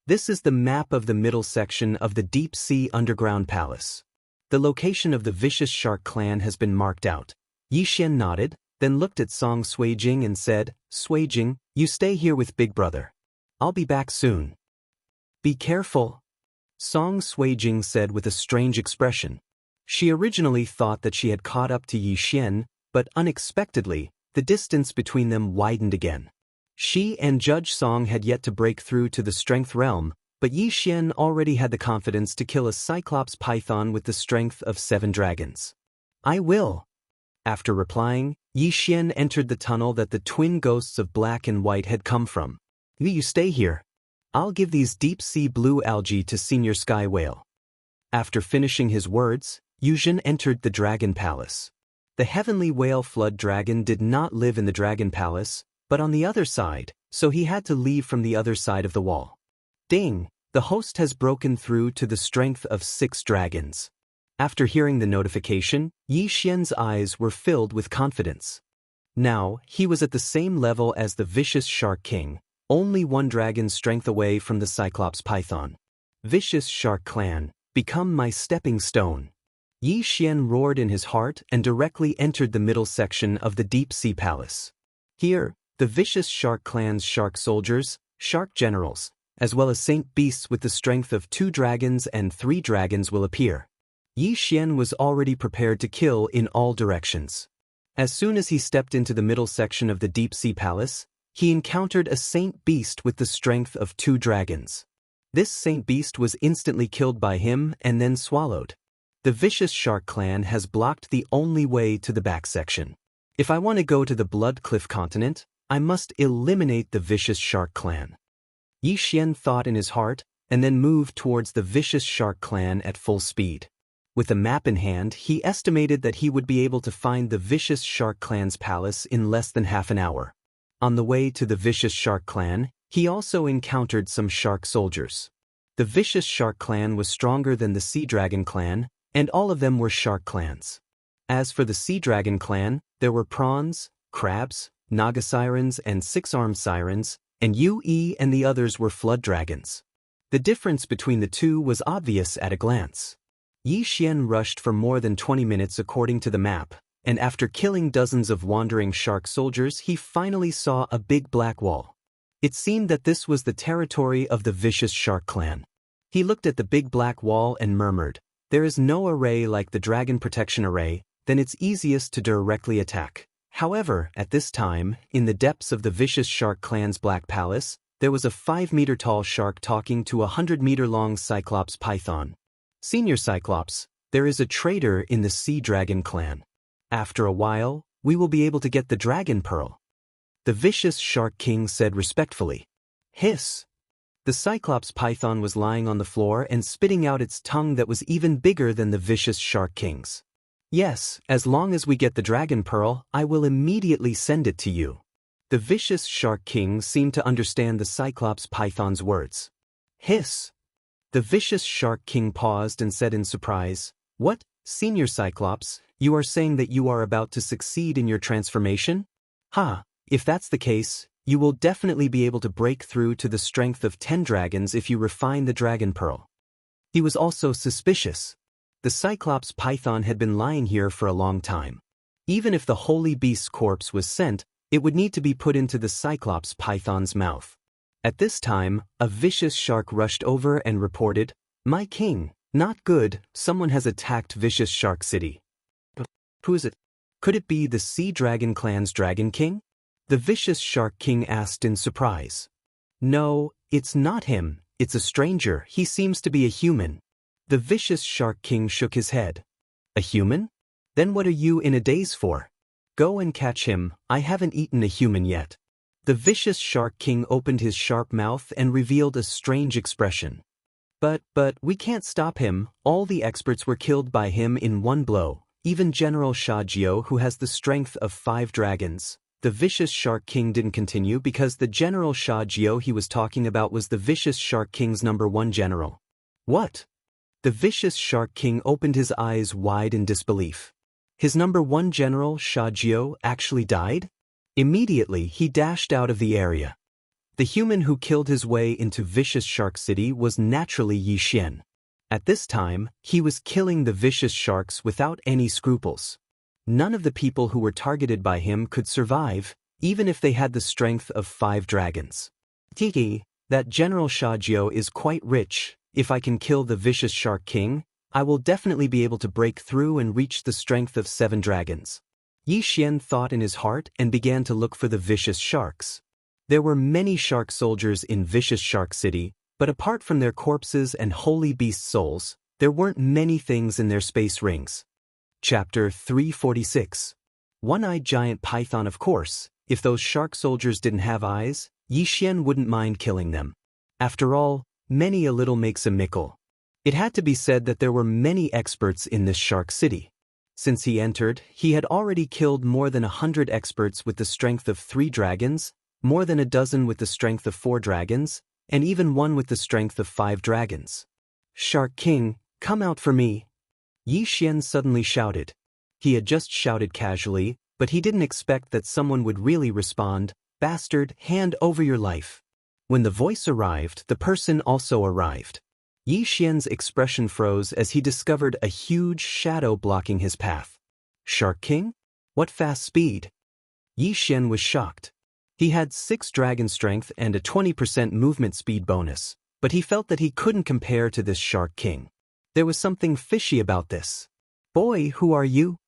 S1: This is the map of the middle section of the deep-sea underground palace. The location of the vicious shark clan has been marked out. Yi Xian nodded, then looked at Song Suijing and said, Suijing, you stay here with Big Brother. I'll be back soon. Be careful, Song Suijing said with a strange expression. She originally thought that she had caught up to Yi Xian, but unexpectedly, the distance between them widened again. She and Judge Song had yet to break through to the strength realm, but Yi Xian already had the confidence to kill a Cyclops python with the strength of 7 dragons. I will. After replying, Yi Xian entered the tunnel that the twin ghosts of black and white had come from. You stay here. I'll give these deep-sea blue algae to Senior Sky Whale. After finishing his words, Yu Zhen entered the Dragon Palace. The heavenly whale flood dragon did not live in the Dragon Palace, but on the other side, so he had to leave from the other side of the wall. Ding! The host has broken through to the strength of 6 dragons. After hearing the notification, Yi Xian's eyes were filled with confidence. Now, he was at the same level as the vicious Shark King, only 1 dragon's strength away from the Cyclops Python. Vicious Shark Clan, become my stepping stone. Yi Xian roared in his heart and directly entered the middle section of the Deep Sea Palace. Here, the vicious Shark Clan's shark soldiers, shark generals, as well as saint beasts with the strength of 2 dragons and 3 dragons will appear. Yi Xian was already prepared to kill in all directions. As soon as he stepped into the middle section of the Deep Sea Palace, he encountered a saint beast with the strength of 2 dragons. This saint beast was instantly killed by him and then swallowed. The vicious Shark Clan has blocked the only way to the back section. If I want to go to the Blood Cliff continent, I must eliminate the vicious Shark Clan. Yi Xian thought in his heart, and then moved towards the vicious Shark Clan at full speed. With a map in hand, he estimated that he would be able to find the vicious Shark Clan's palace in less than half an hour. On the way to the vicious Shark Clan, he also encountered some shark soldiers. The vicious Shark Clan was stronger than the Sea Dragon Clan, and all of them were shark clans. As for the Sea Dragon Clan, there were prawns, crabs, Naga sirens and 6-armed sirens, and Yu-E and the others were flood dragons. The difference between the two was obvious at a glance. Yi Xian rushed for more than 20 minutes according to the map, and after killing dozens of wandering shark soldiers he finally saw a big black wall. It seemed that this was the territory of the vicious Shark Clan. He looked at the big black wall and murmured, "There is no array like the Dragon Protection Array, then it's easiest to directly attack." However, at this time, in the depths of the vicious Shark Clan's Black Palace, there was a 5-meter-tall shark talking to a 100-meter-long Cyclops Python. "Senior Cyclops, there is a traitor in the Sea Dragon Clan. After a while, we will be able to get the Dragon Pearl," the vicious Shark King said respectfully. Hiss! The Cyclops Python was lying on the floor and spitting out its tongue that was even bigger than the vicious Shark King's. "Yes, as long as we get the Dragon Pearl, I will immediately send it to you." The vicious Shark King seemed to understand the Cyclops Python's words. Hiss! The vicious Shark King paused and said in surprise, "What, Senior Cyclops, you are saying that you are about to succeed in your transformation? Ha, if that's the case, you will definitely be able to break through to the strength of 10 dragons if you refine the Dragon Pearl." He was also suspicious. The Cyclops Python had been lying here for a long time. Even if the Holy Beast's corpse was sent, it would need to be put into the Cyclops Python's mouth. At this time, a vicious shark rushed over and reported, "My king, not good, someone has attacked Vicious Shark City." "Who is it? Could it be the Sea Dragon Clan's Dragon King?" the vicious Shark King asked in surprise. "No, it's not him, it's a stranger, he seems to be a human." The vicious Shark King shook his head. "A human? Then what are you in a daze for? Go and catch him, I haven't eaten a human yet." The vicious Shark King opened his sharp mouth and revealed a strange expression. But we can't stop him, all the experts were killed by him in one blow, even General Shajio who has the strength of 5 dragons." The vicious Shark King didn't continue because the General Shajio he was talking about was the vicious Shark King's #1 general. "What?" The vicious Shark King opened his eyes wide in disbelief. His #1 general, Shajio, actually died? Immediately, he dashed out of the area. The human who killed his way into Vicious Shark City was naturally Yi Xian. At this time, he was killing the vicious sharks without any scruples. None of the people who were targeted by him could survive, even if they had the strength of 5 dragons. "Tiki, that General Shajio is quite rich. If I can kill the vicious Shark King, I will definitely be able to break through and reach the strength of 7 dragons." Yi Xian thought in his heart and began to look for the vicious sharks. There were many shark soldiers in Vicious Shark City, but apart from their corpses and holy beast souls, there weren't many things in their space rings. Chapter 346. One-eyed giant python. Of course, if those shark soldiers didn't have eyes, Yi Xian wouldn't mind killing them. After all, many a little makes a mickle. It had to be said that there were many experts in this shark city. Since he entered, he had already killed more than 100 experts with the strength of 3 dragons, more than a dozen with the strength of 4 dragons, and even one with the strength of 5 dragons. "Shark King, come out for me!" Yi Xian suddenly shouted. He had just shouted casually, but he didn't expect that someone would really respond. "Bastard, hand over your life." When the voice arrived, the person also arrived. Yi Xian's expression froze as he discovered a huge shadow blocking his path. "Shark King? What fast speed?" Yi Xian was shocked. He had 6 dragon strength and a 20% movement speed bonus, but he felt that he couldn't compare to this Shark King. There was something fishy about this. "Boy, who are you?"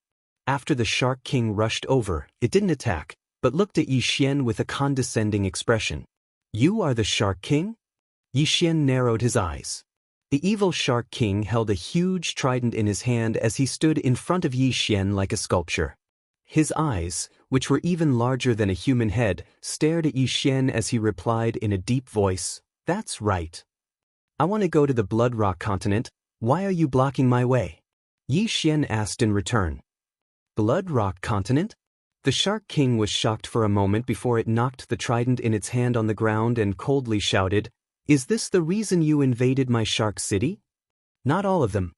S1: After the Shark King rushed over, it didn't attack, but looked at Yi Xian with a condescending expression. "You are the Shark King?" Yi Xian narrowed his eyes. The evil Shark King held a huge trident in his hand as he stood in front of Yi Xian like a sculpture. His eyes, which were even larger than a human head, stared at Yi Xian as he replied in a deep voice, "That's right. I want to go to the Blood Rock continent. Why are you blocking my way?" Yi Xian asked in return. "Blood Rock continent?" The Shark King was shocked for a moment before it knocked the trident in its hand on the ground and coldly shouted, "Is this the reason you invaded my shark city?" "Not all of them.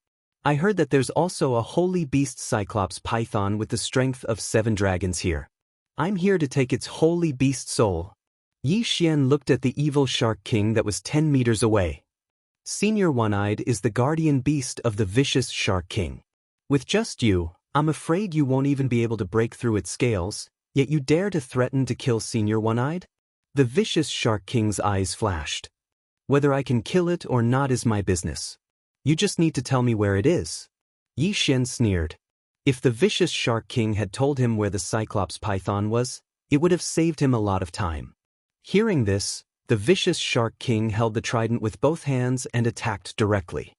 S1: I heard that there's also a holy beast Cyclops python with the strength of 7 dragons here. I'm here to take its holy beast soul." Yi Xian looked at the evil Shark King that was 10 meters away. "Senior One-Eyed is the guardian beast of the vicious Shark King. With just you, I'm afraid you won't even be able to break through its scales, yet you dare to threaten to kill Senior One-Eyed?" The vicious Shark King's eyes flashed. "Whether I can kill it or not is my business. You just need to tell me where it is." Yi Xian sneered. If the vicious Shark King had told him where the Cyclops python was, it would have saved him a lot of time. Hearing this, the vicious Shark King held the trident with both hands and attacked directly.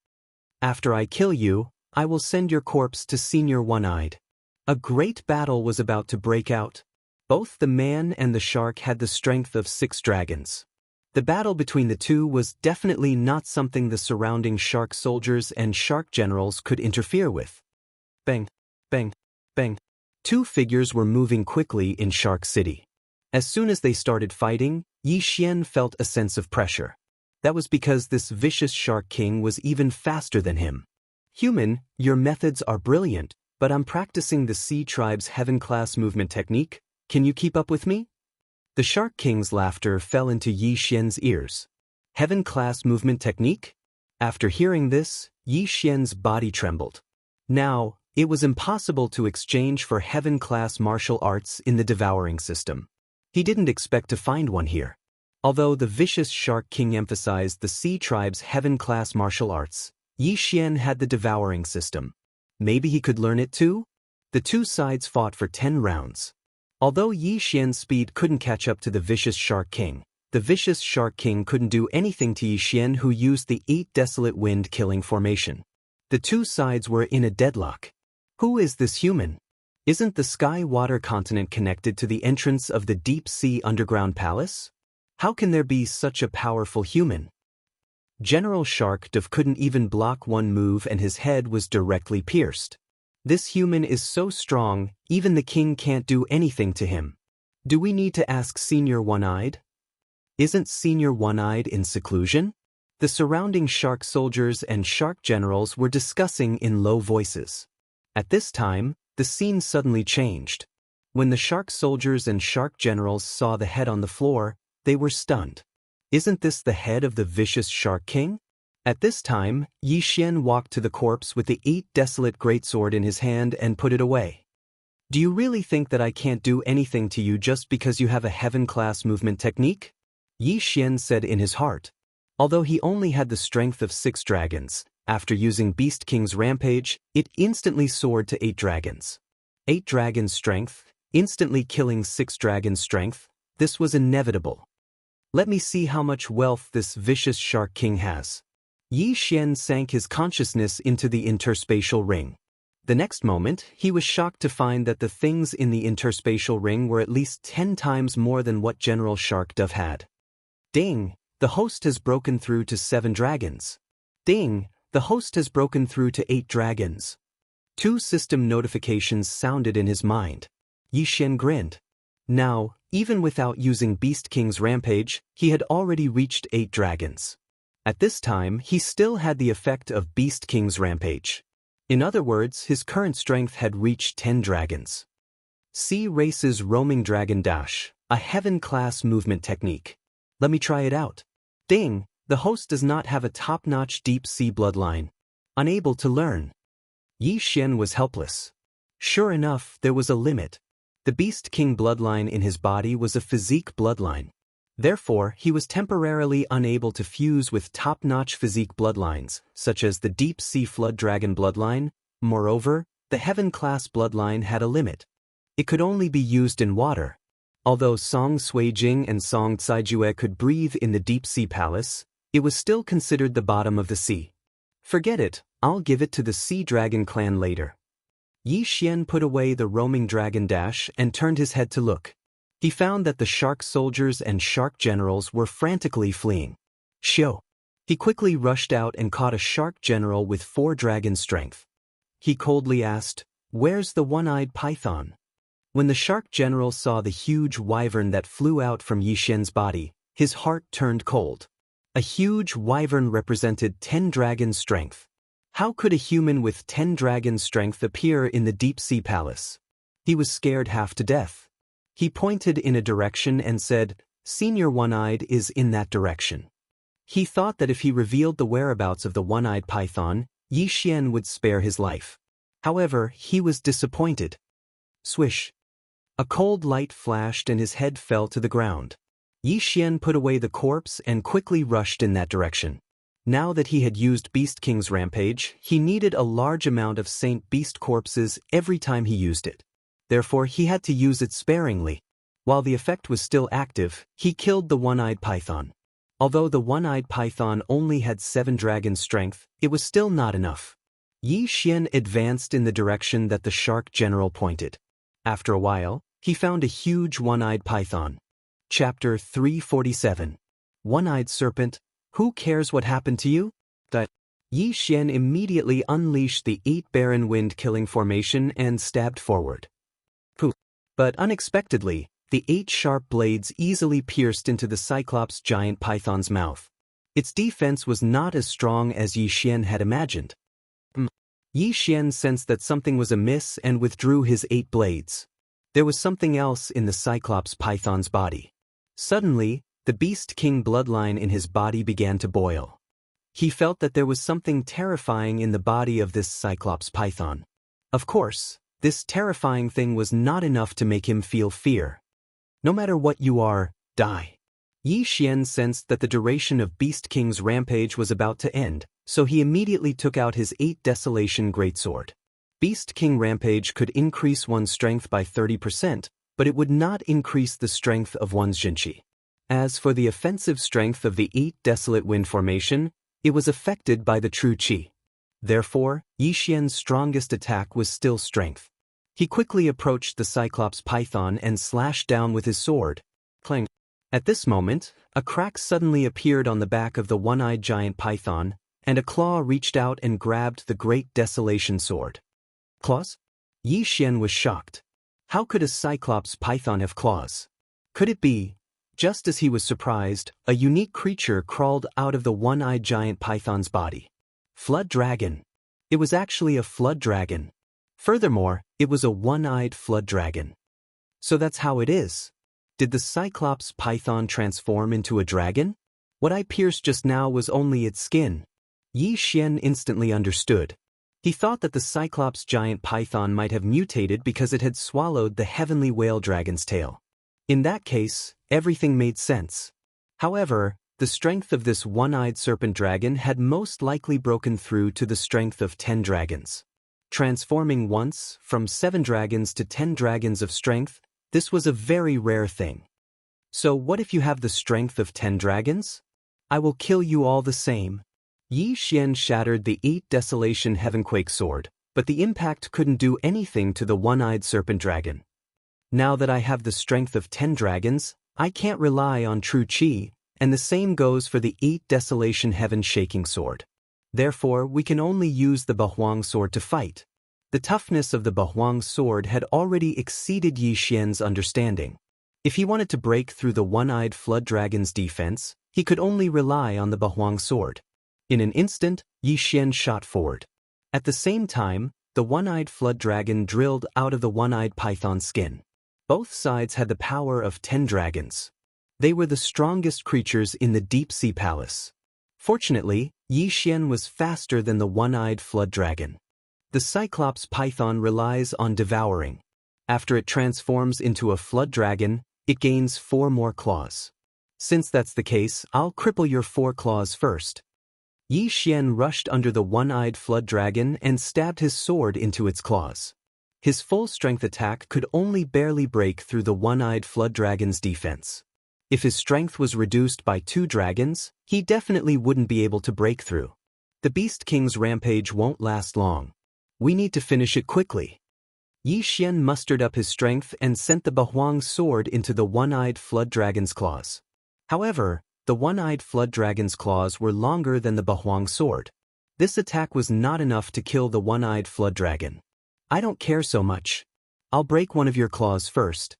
S1: "After I kill you, I will send your corpse to Senior One-Eyed." A great battle was about to break out. Both the man and the shark had the strength of 6 dragons. The battle between the two was definitely not something the surrounding shark soldiers and shark generals could interfere with. Bang, bang, bang. 2 figures were moving quickly in Shark City. As soon as they started fighting, Yi Xian felt a sense of pressure. That was because this vicious Shark King was even faster than him. "Human, your methods are brilliant, but I'm practicing the Sea Tribe's Heaven-class movement technique. Can you keep up with me?" The Shark King's laughter fell into Yi Xian's ears. "Heaven-class movement technique?" After hearing this, Yi Xian's body trembled. Now, it was impossible to exchange for Heaven-class martial arts in the devouring system. He didn't expect to find one here. Although the vicious Shark King emphasized the Sea Tribe's Heaven-class martial arts, Yi Xian had the devouring system. Maybe he could learn it too? The two sides fought for 10 rounds. Although Yi Xian's speed couldn't catch up to the vicious Shark King, the vicious Shark King couldn't do anything to Yi Xian, who used the 8 desolate wind-killing formation. The two sides were in a deadlock. Who is this human? Isn't the Sky-Water continent connected to the entrance of the deep-sea underground palace? How can there be such a powerful human? General Shark Dove couldn't even block one move and his head was directly pierced. This human is so strong, even the king can't do anything to him. Do we need to ask Senior One-Eyed? Isn't Senior One-Eyed in seclusion? The surrounding shark soldiers and shark generals were discussing in low voices. At this time, the scene suddenly changed. When the shark soldiers and shark generals saw the head on the floor, they were stunned. Isn't this the head of the vicious Shark King? At this time, Yi Xian walked to the corpse with the 8 desolate greatsword in his hand and put it away. Do you really think that I can't do anything to you just because you have a heaven-class movement technique? Yi Xian said in his heart. Although he only had the strength of 6 dragons, after using Beast King's rampage, it instantly soared to 8 dragons. 8 dragons' strength, instantly killing 6 dragons' strength, this was inevitable. Let me see how much wealth this vicious Shark King has. Yi Xian sank his consciousness into the interspatial ring. The next moment, he was shocked to find that the things in the interspatial ring were at least 10 times more than what General Shark Dove had. Ding! The host has broken through to 7 dragons. Ding! The host has broken through to 8 dragons. 2 system notifications sounded in his mind. Yi Xian grinned. Now, even without using Beast King's rampage, he had already reached 8 dragons. At this time, he still had the effect of Beast King's rampage. In other words, his current strength had reached 10 dragons. Sea Race's Roaming Dragon Dash, a heaven-class movement technique. Let me try it out. Ding! The host does not have a top-notch deep sea bloodline. Unable to learn. Yi Xian was helpless. Sure enough, there was a limit. The Beast King bloodline in his body was a physique bloodline. Therefore, he was temporarily unable to fuse with top-notch physique bloodlines, such as the Deep Sea Flood Dragon bloodline. Moreover, the Heaven-class bloodline had a limit. It could only be used in water. Although Song Suijing and Song Caijue could breathe in the Deep Sea Palace, it was still considered the bottom of the sea. Forget it, I'll give it to the Sea Dragon clan later. Yi Xian put away the Roaming Dragon Dash and turned his head to look. He found that the shark soldiers and shark generals were frantically fleeing. Shio. He quickly rushed out and caught a shark general with 4 dragon strength. He coldly asked, "Where's the one-eyed python?" When the shark general saw the huge wyvern that flew out from Yi Xian's body, his heart turned cold. A huge wyvern represented 10 dragon strength. How could a human with 10 dragon strength appear in the Deep Sea Palace? He was scared half to death. He pointed in a direction and said, "Senior One-Eyed is in that direction." He thought that if he revealed the whereabouts of the one-eyed python, Yi Xian would spare his life. However, he was disappointed. Swish. A cold light flashed and his head fell to the ground. Yi Xian put away the corpse and quickly rushed in that direction. Now that he had used Beast King's rampage, he needed a large amount of Saint Beast corpses every time he used it. Therefore, he had to use it sparingly. While the effect was still active, he killed the one-eyed python. Although the one-eyed python only had 7 dragon strength, it was still not enough. Yi Xian advanced in the direction that the shark general pointed. After a while, he found a huge one-eyed python. Chapter 347. One-eyed serpent, who cares what happened to you? Yi Xian immediately unleashed the 8 barren wind-killing formation and stabbed forward. Poof! But unexpectedly, the 8 sharp blades easily pierced into the Cyclops giant python's mouth. Its defense was not as strong as Yi Xian had imagined. Yi Xian sensed that something was amiss and withdrew his 8 blades. There was something else in the Cyclops python's body. Suddenly, the Beast King bloodline in his body began to boil. He felt that there was something terrifying in the body of this Cyclops python. Of course, this terrifying thing was not enough to make him feel fear. No matter what you are, die. Yi Xian sensed that the duration of Beast King's rampage was about to end, so he immediately took out his 8 Desolation Greatsword. Beast King rampage could increase one's strength by 30%, but it would not increase the strength of one's Jinqi. As for the offensive strength of the 8 Desolate Wind formation, it was affected by the true Qi. Therefore, Yi Xian's strongest attack was still strength. He quickly approached the Cyclops python and slashed down with his sword. Clang. At this moment, a crack suddenly appeared on the back of the one-eyed giant python, and a claw reached out and grabbed the great Desolation sword. Claws? Yi Xian was shocked. How could a Cyclops python have claws? Could it be? Just as he was surprised, a unique creature crawled out of the one-eyed giant python's body. Flood dragon. It was actually a flood dragon. Furthermore, it was a one-eyed flood dragon. So that's how it is. Did the Cyclops python transform into a dragon? What I pierced just now was only its skin. Yi Xian instantly understood. He thought that the Cyclops giant python might have mutated because it had swallowed the heavenly whale dragon's tail. In that case, everything made sense. However, the strength of this one-eyed serpent dragon had most likely broken through to the strength of 10 dragons. Transforming once, from 7 dragons to 10 dragons of strength, this was a very rare thing. So what if you have the strength of 10 dragons? I will kill you all the same. Yi Xian shattered the 8 Desolation Heavenquake sword, but the impact couldn't do anything to the one-eyed serpent dragon. Now that I have the strength of 10 dragons, I can't rely on true Qi, and the same goes for the 8 Desolation Heaven Shaking sword. Therefore, we can only use the Bahuang sword to fight. The toughness of the Bahuang sword had already exceeded Yi Xian's understanding. If he wanted to break through the one-eyed flood dragon's defense, he could only rely on the Bahuang sword. In an instant, Yi Xian shot forward. At the same time, the one-eyed flood dragon drilled out of the one-eyed python's skin. Both sides had the power of 10 dragons. They were the strongest creatures in the deep-sea palace. Fortunately, Yi Xian was faster than the one-eyed flood dragon. The Cyclops python relies on devouring. After it transforms into a flood dragon, it gains 4 more claws. Since that's the case, I'll cripple your 4 claws first. Yi Xian rushed under the one-eyed flood dragon and stabbed his sword into its claws. His full-strength attack could only barely break through the one-eyed flood dragon's defense. If his strength was reduced by 2 dragons, he definitely wouldn't be able to break through. The Beast King's rampage won't last long. We need to finish it quickly. Yi Xian mustered up his strength and sent the Bahuang sword into the one-eyed flood dragon's claws. However, the one-eyed flood dragon's claws were longer than the Bahuang sword. This attack was not enough to kill the one-eyed flood dragon. I don't care so much. I'll break one of your claws first.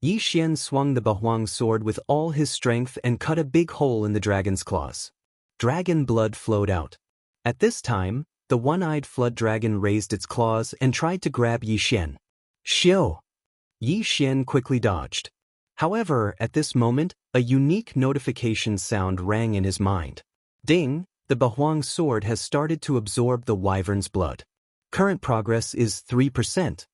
S1: Yi Xian swung the Bahuang sword with all his strength and cut a big hole in the dragon's claws. Dragon blood flowed out. At this time, the one-eyed flood dragon raised its claws and tried to grab Yi Xian. Xiu! Yi Xian quickly dodged. However, at this moment, a unique notification sound rang in his mind. Ding! The Bahuang sword has started to absorb the wyvern's blood. Current progress is 3%.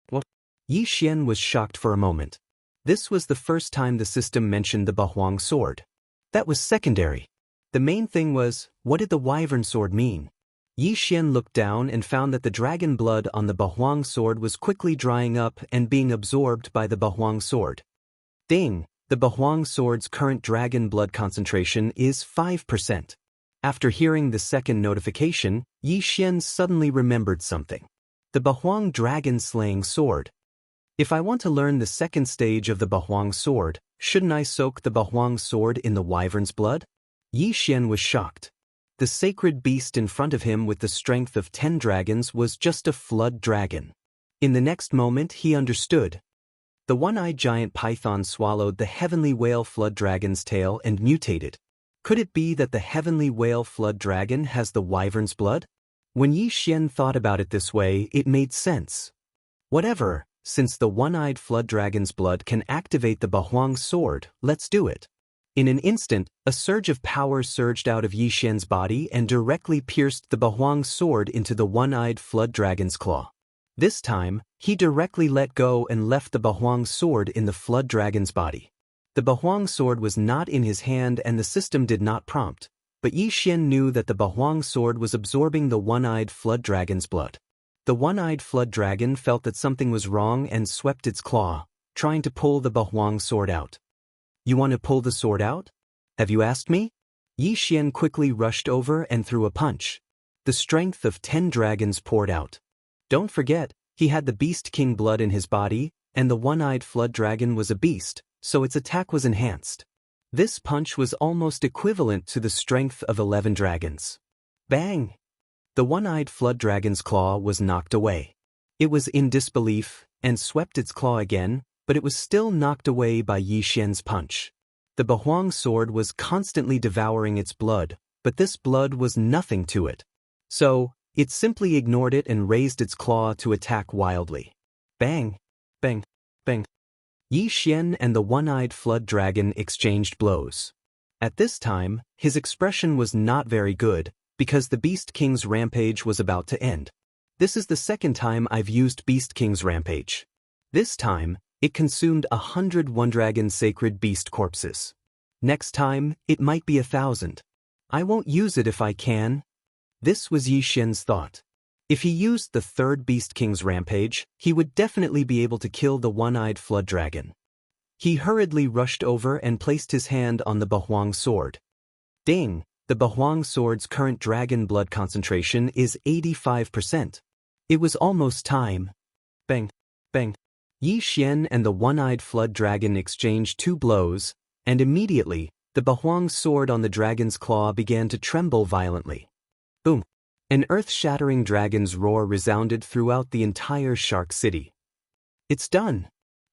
S1: What? Yi Xian was shocked for a moment. This was the first time the system mentioned the Bahuang sword. That was secondary. The main thing was, what did the wyvern sword mean? Yi Xian looked down and found that the dragon blood on the Bahuang sword was quickly drying up and being absorbed by the Bahuang sword. Ding! The Bahuang sword's current dragon blood concentration is 5%. After hearing the second notification, Yi Xian suddenly remembered something. The Bahuang dragon-slaying sword. If I want to learn the second stage of the Bahuang sword, shouldn't I soak the Bahuang sword in the wyvern's blood? Yi Xian was shocked. The sacred beast in front of him with the strength of 10 dragons was just a flood dragon. In the next moment he understood. The one-eyed giant python swallowed the heavenly whale flood dragon's tail and mutated. Could it be that the heavenly whale flood dragon has the wyvern's blood? When Yi Xian thought about it this way, it made sense. Whatever, since the one-eyed flood dragon's blood can activate the Bahuang sword, let's do it. In an instant, a surge of power surged out of Yi Xian's body and directly pierced the Bahuang sword into the one-eyed flood dragon's claw. This time, he directly let go and left the Bahuang sword in the flood dragon's body. The Bahuang sword was not in his hand and the system did not prompt, but Yi Xian knew that the Bahuang sword was absorbing the one-eyed flood dragon's blood. The one-eyed flood dragon felt that something was wrong and swept its claw, trying to pull the Bahuang sword out. You want to pull the sword out? Have you asked me? Yi Xian quickly rushed over and threw a punch. The strength of 10 dragons poured out. Don't forget, he had the Beast King blood in his body, and the one-eyed flood dragon was a beast, so its attack was enhanced. This punch was almost equivalent to the strength of 11 dragons. Bang! The one-eyed flood dragon's claw was knocked away. It was in disbelief and swept its claw again, but it was still knocked away by Yi Xian's punch. The Bahuang sword was constantly devouring its blood, but this blood was nothing to it. So, it simply ignored it and raised its claw to attack wildly. Bang! Bang! Bang! Yi Xian and the one-eyed flood dragon exchanged blows. At this time, his expression was not very good, because the Beast King's rampage was about to end. This is the second time I've used Beast King's rampage. This time, it consumed 100 one-dragon sacred beast corpses. Next time, it might be 1,000. I won't use it if I can. This was Yi Xian's thought. If he used the third Beast King's rampage, he would definitely be able to kill the one-eyed flood dragon. He hurriedly rushed over and placed his hand on the Bahuang sword. Ding! The Bahuang sword's current dragon blood concentration is 85%. It was almost time. Bang! Bang! Yi Xian and the one-eyed flood dragon exchanged 2 blows, and immediately, the Bahuang sword on the dragon's claw began to tremble violently. Boom! An earth-shattering dragon's roar resounded throughout the entire Shark City. It's done!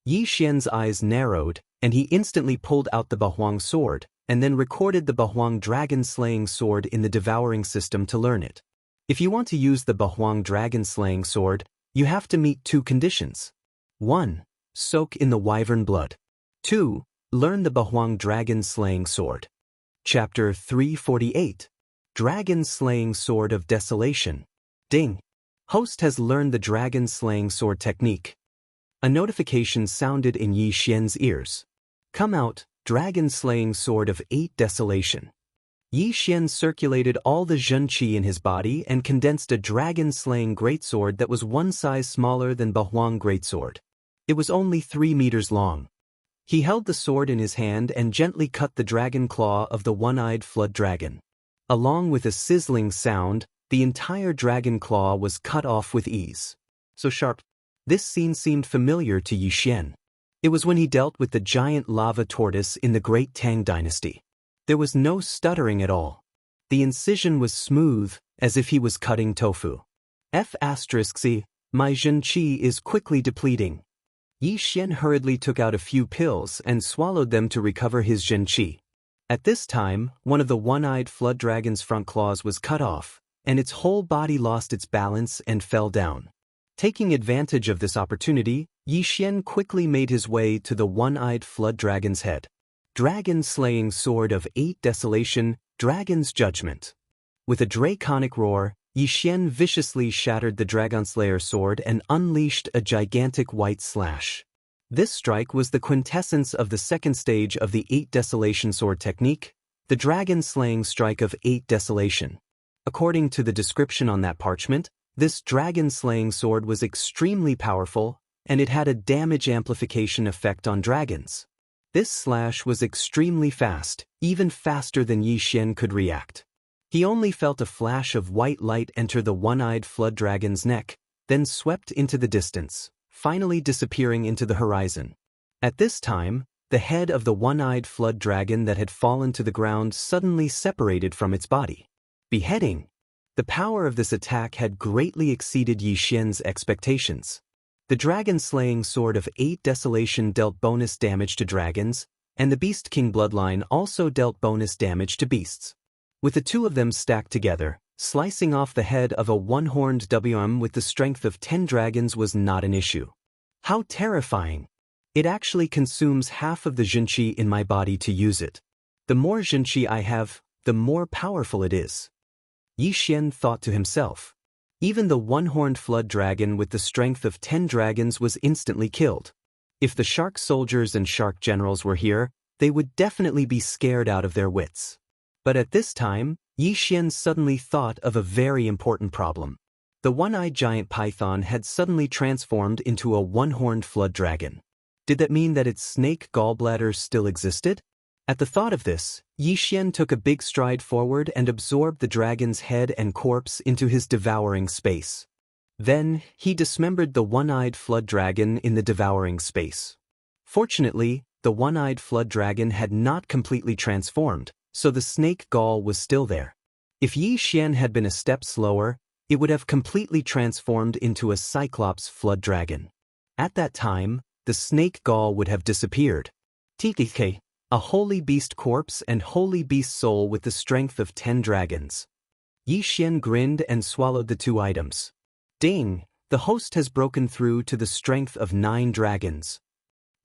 S1: Yi Xian's eyes narrowed, and he instantly pulled out the Bahuang sword, and then recorded the Bahuang dragon-slaying sword in the devouring system to learn it. If you want to use the Bahuang dragon-slaying sword, you have to meet 2 conditions. 1. Soak in the wyvern blood. 2. Learn the Bahuang dragon-slaying sword. Chapter 348. Dragon-slaying sword of desolation. Ding. Host has learned the dragon-slaying sword technique. A notification sounded in Yi Xian's ears. Come out, dragon-slaying sword of 8 desolation. Yi Xian circulated all the zhenqi in his body and condensed a dragon-slaying greatsword that was 1 size smaller than Bahuang greatsword. It was only 3 meters long. He held the sword in his hand and gently cut the dragon claw of the one-eyed flood dragon. Along with a sizzling sound, the entire dragon claw was cut off with ease. So sharp. This scene seemed familiar to Yi Xian. It was when he dealt with the giant lava tortoise in the Great Tang Dynasty. There was no stuttering at all. The incision was smooth, as if he was cutting tofu. F***, my zhenqi is quickly depleting. Yi Xian hurriedly took out a few pills and swallowed them to recover his zhenqi. At this time, one of the one-eyed flood dragon's front claws was cut off, and its whole body lost its balance and fell down. Taking advantage of this opportunity, Yi Xian quickly made his way to the one-eyed flood dragon's head. Dragon-slaying sword of 8 desolation, dragon's judgment. With a draconic roar, Yi Xian viciously shattered the dragonslayer sword and unleashed a gigantic white slash. This strike was the quintessence of the second stage of the 8 desolation sword technique, the dragon-slaying strike of 8 desolation. According to the description on that parchment, this dragon-slaying sword was extremely powerful, and it had a damage amplification effect on dragons. This slash was extremely fast, even faster than Yi Xian could react. He only felt a flash of white light enter the one-eyed flood dragon's neck, then swept into the distance, finally disappearing into the horizon. At this time, the head of the one-eyed flood dragon that had fallen to the ground suddenly separated from its body. Beheading. The power of this attack had greatly exceeded Yi Xian's expectations. The dragon-slaying sword of 8 desolation dealt bonus damage to dragons, and the Beast King bloodline also dealt bonus damage to beasts. With the 2 of them stacked together, slicing off the head of a one-horned WM with the strength of 10 dragons was not an issue. How terrifying! It actually consumes half of the zhenqi in my body to use it. The more zhenqi I have, the more powerful it is. Yi Xian thought to himself. Even the one-horned flood dragon with the strength of 10 dragons was instantly killed. If the shark soldiers and shark generals were here, they would definitely be scared out of their wits. But at this time, Yi Xian suddenly thought of a very important problem. The one-eyed giant python had suddenly transformed into a one-horned flood dragon. Did that mean that its snake gallbladder still existed? At the thought of this, Yi Xian took a big stride forward and absorbed the dragon's head and corpse into his devouring space. Then, he dismembered the one-eyed flood dragon in the devouring space. Fortunately, the one-eyed flood dragon had not completely transformed, so the snake gall was still there. If Yi Xian had been a step slower, it would have completely transformed into a cyclops flood dragon. At that time, the snake gall would have disappeared. TTK, a holy beast corpse and holy beast soul with the strength of 10 dragons. Yi Xian grinned and swallowed the 2 items. Ding, the host has broken through to the strength of 9 dragons.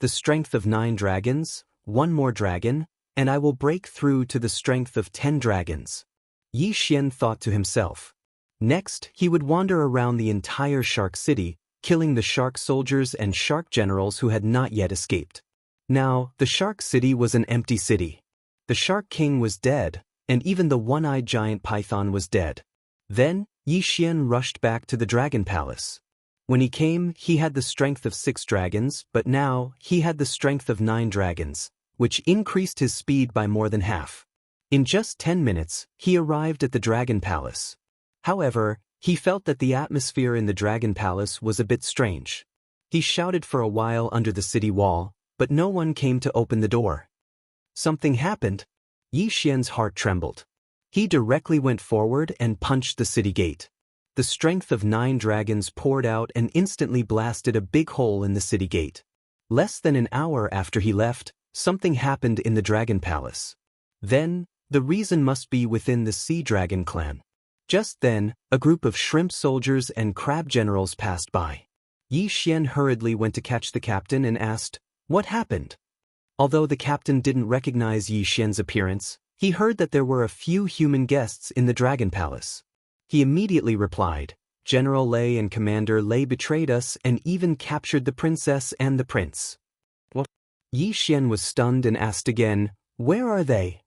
S1: The strength of 9 dragons, 1 more dragon, and I will break through to the strength of 10 dragons. Yi Xian thought to himself. Next, he would wander around the entire shark city, killing the shark soldiers and shark generals who had not yet escaped. Now, the shark city was an empty city. The shark king was dead, and even the one-eyed giant python was dead. Then, Yi Xian rushed back to the dragon palace. When he came, he had the strength of 6 dragons, but now, he had the strength of 9 dragons, which increased his speed by more than half. In just 10 minutes, he arrived at the dragon palace. However, he felt that the atmosphere in the dragon palace was a bit strange. He shouted for a while under the city wall, but no one came to open the door. Something happened. Yi Xian's heart trembled. He directly went forward and punched the city gate. The strength of 9 dragons poured out and instantly blasted a big hole in the city gate. Less than an hour after he left, something happened in the Dragon Palace. Then, the reason must be within the Sea Dragon clan. Just then, a group of shrimp soldiers and crab generals passed by. Yi Xian hurriedly went to catch the captain and asked, "What happened?" Although the captain didn't recognize Yi Xian's appearance, he heard that there were a few human guests in the Dragon Palace. He immediately replied, "General Lei and Commander Lei betrayed us and even captured the princess and the prince." What? Yi Xian was stunned and asked again, "Where are they?"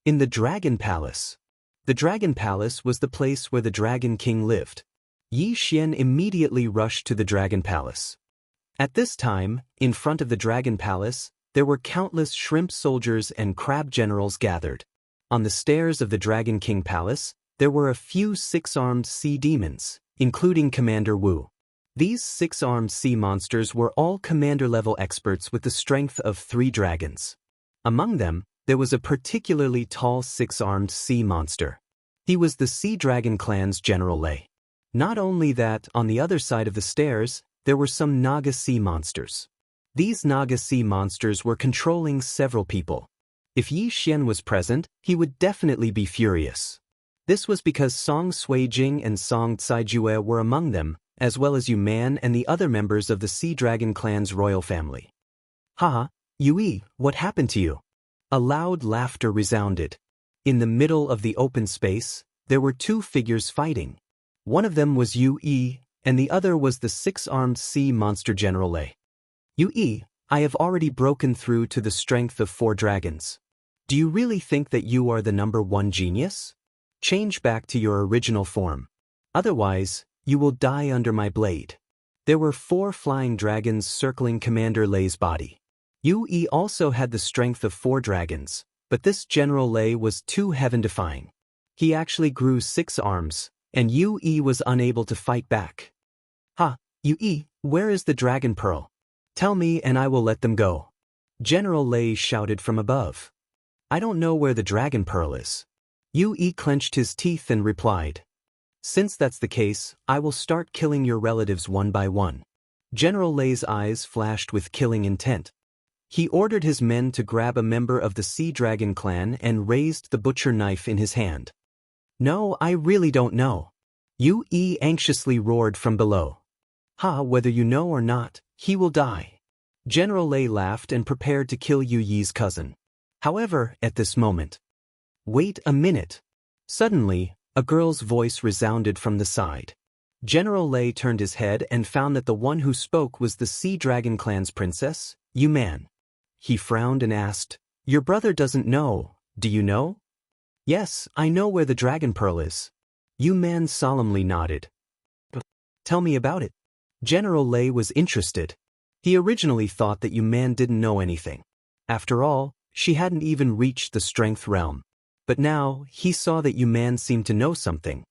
S1: "In the Dragon Palace." The Dragon Palace was the place where the Dragon King lived. Yi Xian immediately rushed to the Dragon Palace. At this time, in front of the Dragon Palace, there were countless shrimp soldiers and crab generals gathered. On the stairs of the Dragon King Palace, there were a few six-armed sea demons, including Commander Wu. These six-armed sea monsters were all commander-level experts with the strength of 3 dragons. Among them, there was a particularly tall six-armed sea monster. He was the Sea Dragon clan's General Lei. Not only that, on the other side of the stairs, there were some Naga sea monsters. These Naga sea monsters were controlling several people. If Yi Xian was present, he would definitely be furious. This was because Song Suijing and Song Caijue were among them, as well as Yu Man and the other members of the Sea Dragon clan's royal family. "Haha, Yui, what happened to you?" A loud laughter resounded. In the middle of the open space, there were 2 figures fighting. One of them was Yui, and the other was the 6-armed sea monster General Lei. "Yui, I have already broken through to the strength of 4 dragons. Do you really think that you are the number 1 genius? Change back to your original form. Otherwise, you will die under my blade." There were 4 flying dragons circling Commander Lei's body. Yui also had the strength of 4 dragons, but this General Lei was too heaven-defying. He actually grew 6 arms, and Yui was unable to fight back. "Ha, Yui, where is the Dragon Pearl? Tell me and I will let them go." General Lei shouted from above. "I don't know where the Dragon Pearl is." Yui clenched his teeth and replied, "Since that's the case, I will start killing your relatives one by one." General Lei's eyes flashed with killing intent. He ordered his men to grab a member of the Sea Dragon clan and raised the butcher knife in his hand. "No, I really don't know." Yui anxiously roared from below. "Ha, whether you know or not, he will die." General Lei laughed and prepared to kill Yui's cousin. However, at this moment, "Wait a minute." Suddenly, a girl's voice resounded from the side. General Lei turned his head and found that the one who spoke was the Sea Dragon clan's princess, Yu Man. He frowned and asked, "Your brother doesn't know, do you know?" "Yes, I know where the Dragon Pearl is." Yu Man solemnly nodded. "Tell me about it." General Lei was interested. He originally thought that Yu Man didn't know anything. After all, she hadn't even reached the strength realm. But now, he saw that Yu Man seemed to know something.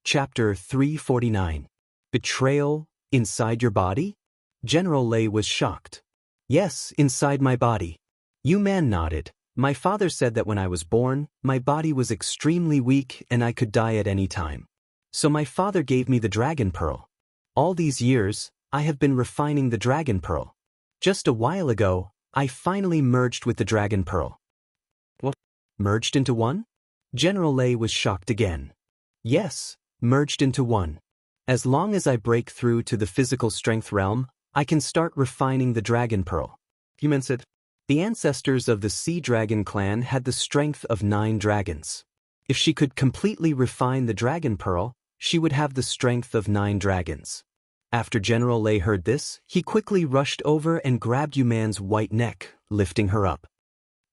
S1: Chapter 349. Betrayal, inside your body? General Lei was shocked. "Yes, inside my body." Yu Man nodded. "My father said that when I was born, my body was extremely weak and I could die at any time. So my father gave me the Dragon Pearl. All these years, I have been refining the Dragon Pearl. Just a while ago, I finally merged with the Dragon Pearl." "What? Merged into one?" General Lei was shocked again. "Yes, merged into one. As long as I break through to the physical strength realm, I can start refining the Dragon Pearl." Yu Man said. The ancestors of the Sea Dragon clan had the strength of 9 dragons. If she could completely refine the Dragon Pearl, she would have the strength of 9 dragons. After General Lei heard this, he quickly rushed over and grabbed Yu Man's white neck, lifting her up.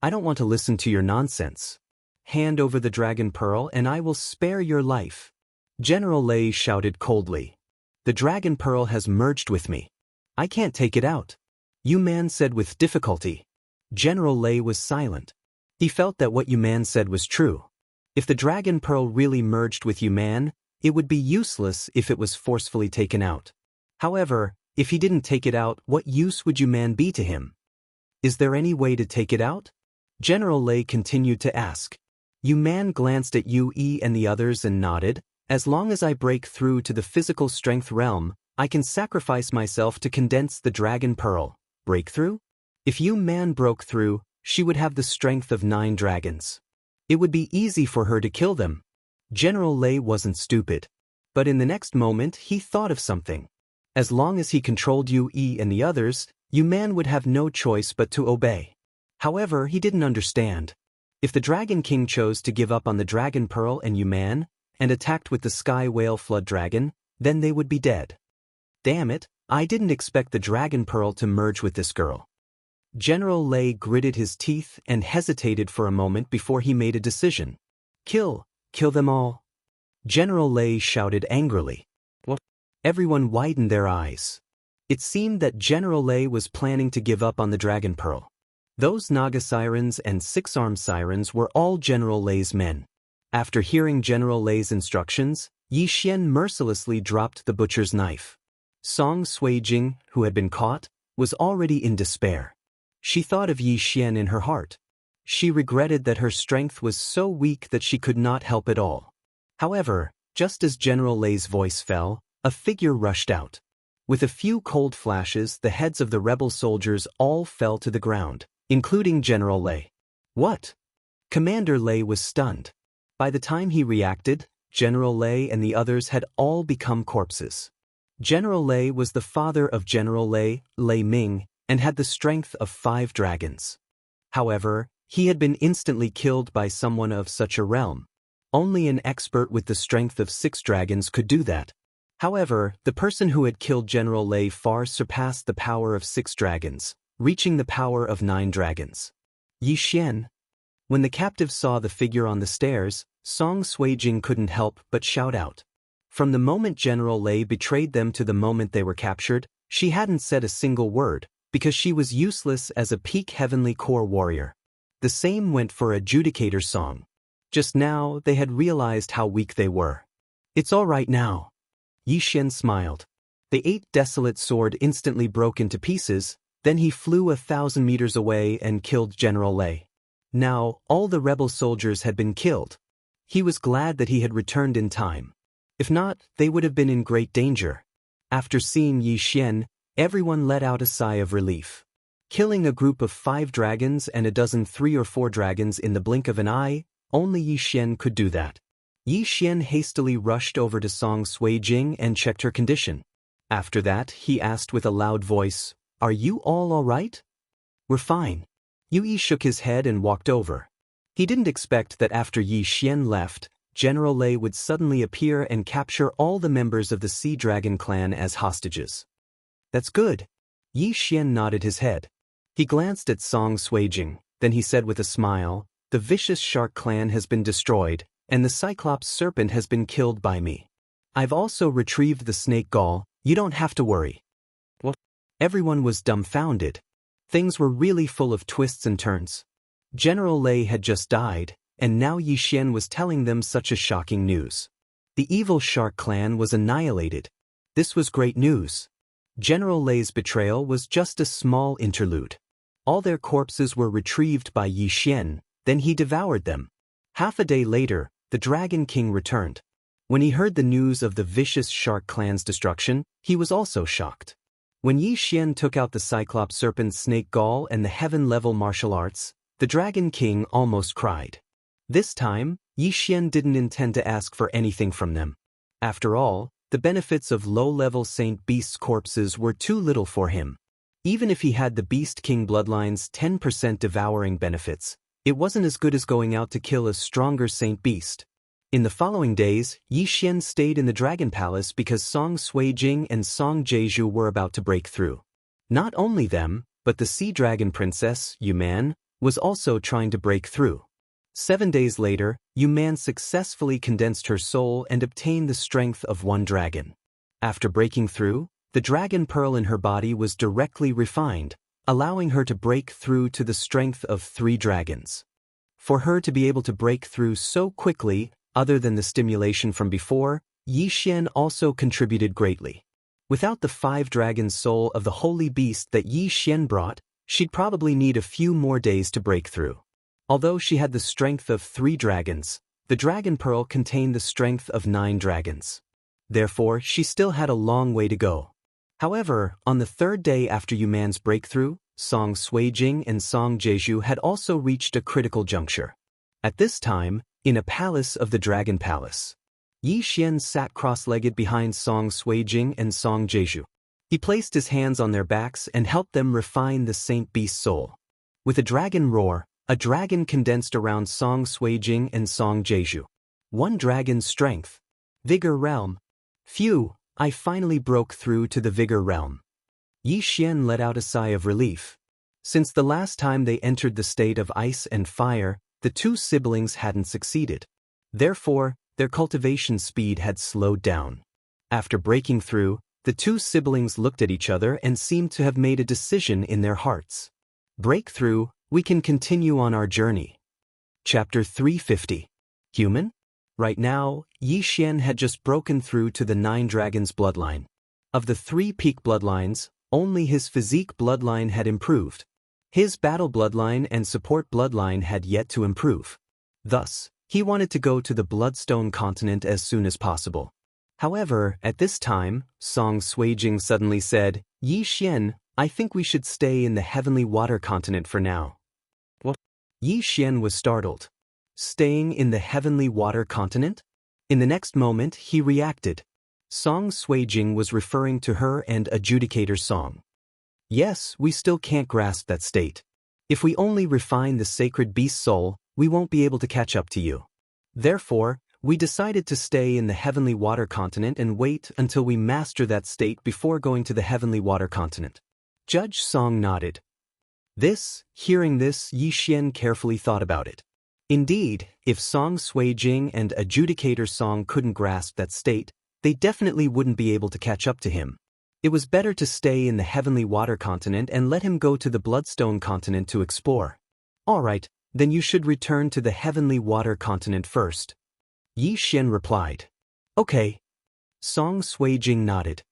S1: "I don't want to listen to your nonsense. Hand over the Dragon Pearl and I will spare your life." General Lei shouted coldly. "The Dragon Pearl has merged with me. I can't take it out." Yu Man said with difficulty. General Lei was silent. He felt that what Yu Man said was true. If the Dragon Pearl really merged with Yu Man, it would be useless if it was forcefully taken out. However, if he didn't take it out, what use would Yu Man be to him? "Is there any way to take it out?" General Lei continued to ask. Yu Man glanced at Yui and the others and nodded. "As long as I break through to the physical strength realm, I can sacrifice myself to condense the Dragon Pearl. Breakthrough? If Yu Man broke through, she would have the strength of 9 dragons. It would be easy for her to kill them. General Lei wasn't stupid. But in the next moment he thought of something. As long as he controlled Yu Yi and the others, Yu Man would have no choice but to obey. However, he didn't understand. If the Dragon King chose to give up on the Dragon Pearl and Yu Man, and attacked with the Sky Whale Flood Dragon, then they would be dead. Damn it, I didn't expect the Dragon Pearl to merge with this girl. General Lei gritted his teeth and hesitated for a moment before he made a decision. Kill them all. General Lei shouted angrily. What? Everyone widened their eyes. It seemed that General Lei was planning to give up on the Dragon Pearl. Those Naga Sirens and 6-armed Sirens were all General Lei's men. After hearing General Lei's instructions, Yi Xian mercilessly dropped the butcher's knife. Song Suijing, who had been caught, was already in despair. She thought of Yi Xian in her heart. She regretted that her strength was so weak that she could not help at all. However, just as General Lei's voice fell, a figure rushed out. With a few cold flashes, the heads of the rebel soldiers all fell to the ground, including General Lei. What? Commander Lei was stunned. By the time he reacted, General Lei and the others had all become corpses. General Lei was the father of General Lei, Lei Ming, and had the strength of 5 dragons. However, he had been instantly killed by someone of such a realm. Only an expert with the strength of 6 dragons could do that. However, the person who had killed General Lei far surpassed the power of 6 dragons, reaching the power of 9 dragons. Yi Xian. When the captive saw the figure on the stairs, Song Suijing couldn't help but shout out. From the moment General Lei betrayed them to the moment they were captured, she hadn't said a single word, because she was useless as a peak heavenly core warrior. The same went for Adjudicator Song. Just now, they had realized how weak they were. It's all right now. Yi Xian smiled. The 8 desolate sword instantly broke into pieces, then he flew 1,000 meters away and killed General Lei. Now, all the rebel soldiers had been killed. He was glad that he had returned in time. If not, they would have been in great danger. After seeing Yi Xian, everyone let out a sigh of relief. Killing a group of 5 dragons and a dozen 3 or 4 dragons in the blink of an eye, only Yi Xian could do that. Yi Xian hastily rushed over to Song Suijing and checked her condition. After that, he asked with a loud voice, "Are you all right?" "We're fine." Yu Yi shook his head and walked over. He didn't expect that after Yi Xian left, General Lei would suddenly appear and capture all the members of the Sea Dragon clan as hostages. "That's good." Yi Xian nodded his head. He glanced at Song Suijing, then he said with a smile, "The vicious shark clan has been destroyed, and the Cyclops serpent has been killed by me. I've also retrieved the snake gall, you don't have to worry." What? Everyone was dumbfounded. Things were really full of twists and turns. General Lei had just died, and now Yi Xian was telling them such a shocking news. The evil shark clan was annihilated. This was great news. General Lei's betrayal was just a small interlude. All their corpses were retrieved by Yi Xian, then he devoured them. Half a day later, the Dragon King returned. When he heard the news of the vicious shark clan's destruction, he was also shocked. When Yi Xian took out the Cyclops Serpent's snake gall and the heaven-level martial arts, the Dragon King almost cried. This time, Yi Xian didn't intend to ask for anything from them. After all, the benefits of low-level Saint Beast's corpses were too little for him. Even if he had the Beast King bloodline's 10% devouring benefits, it wasn't as good as going out to kill a stronger Saint Beast. In the following days, Yi Xian stayed in the Dragon Palace because Song Suijing and Song Jeju were about to break through. Not only them, but the Sea Dragon Princess, Yu Man, was also trying to break through. 7 days later, Yu Man successfully condensed her soul and obtained the strength of 1 dragon. After breaking through, the dragon pearl in her body was directly refined, allowing her to break through to the strength of 3 dragons. For her to be able to break through so quickly, other than the stimulation from before, Yi Xian also contributed greatly. Without the 5 dragon soul of the holy beast that Yi Xian brought, she'd probably need a few more days to break through. Although she had the strength of 3 dragons, the dragon pearl contained the strength of 9 dragons. Therefore, she still had a long way to go. However, on the third day after Yuman's breakthrough, Song Suijing and Song Jeju had also reached a critical juncture. At this time, in a palace of the Dragon Palace, Yi Xian sat cross-legged behind Song Suijing and Song Jeju. He placed his hands on their backs and helped them refine the Saint Beast's soul. With a dragon roar, a dragon condensed around Song Suijing and Song Jeju. One dragon's strength. Vigor realm. Phew, I finally broke through to the vigor realm. Yi Xian let out a sigh of relief. Since the last time they entered the state of ice and fire, the two siblings hadn't succeeded. Therefore, their cultivation speed had slowed down. After breaking through, the two siblings looked at each other and seemed to have made a decision in their hearts. Breakthrough, we can continue on our journey. Chapter 350. Human? Right now, Yi Xian had just broken through to the 9 Dragons bloodline. Of the 3 peak bloodlines, only his physique bloodline had improved. His battle bloodline and support bloodline had yet to improve. Thus, he wanted to go to the Bloodstone continent as soon as possible. However, at this time, Song Suijing suddenly said, Yi Xian, I think we should stay in the Heavenly Water continent for now. What? Yi Xian was startled. Staying in the Heavenly Water continent? In the next moment, he reacted. Song Suijing was referring to her and Adjudicator Song. Yes, we still can't grasp that state. If we only refine the sacred beast soul, we won't be able to catch up to you. Therefore, we decided to stay in the Heavenly Water continent and wait until we master that state before going to the Heavenly Water continent. Judge Song nodded. Hearing this, Yi Xian carefully thought about it. Indeed, if Song Suijing and Adjudicator Song couldn't grasp that state, they definitely wouldn't be able to catch up to him. It was better to stay in the Heavenly Water continent and let him go to the Bloodstone continent to explore. Alright, then you should return to the Heavenly Water continent first. Yi Xian replied. Okay. Song Suijing nodded.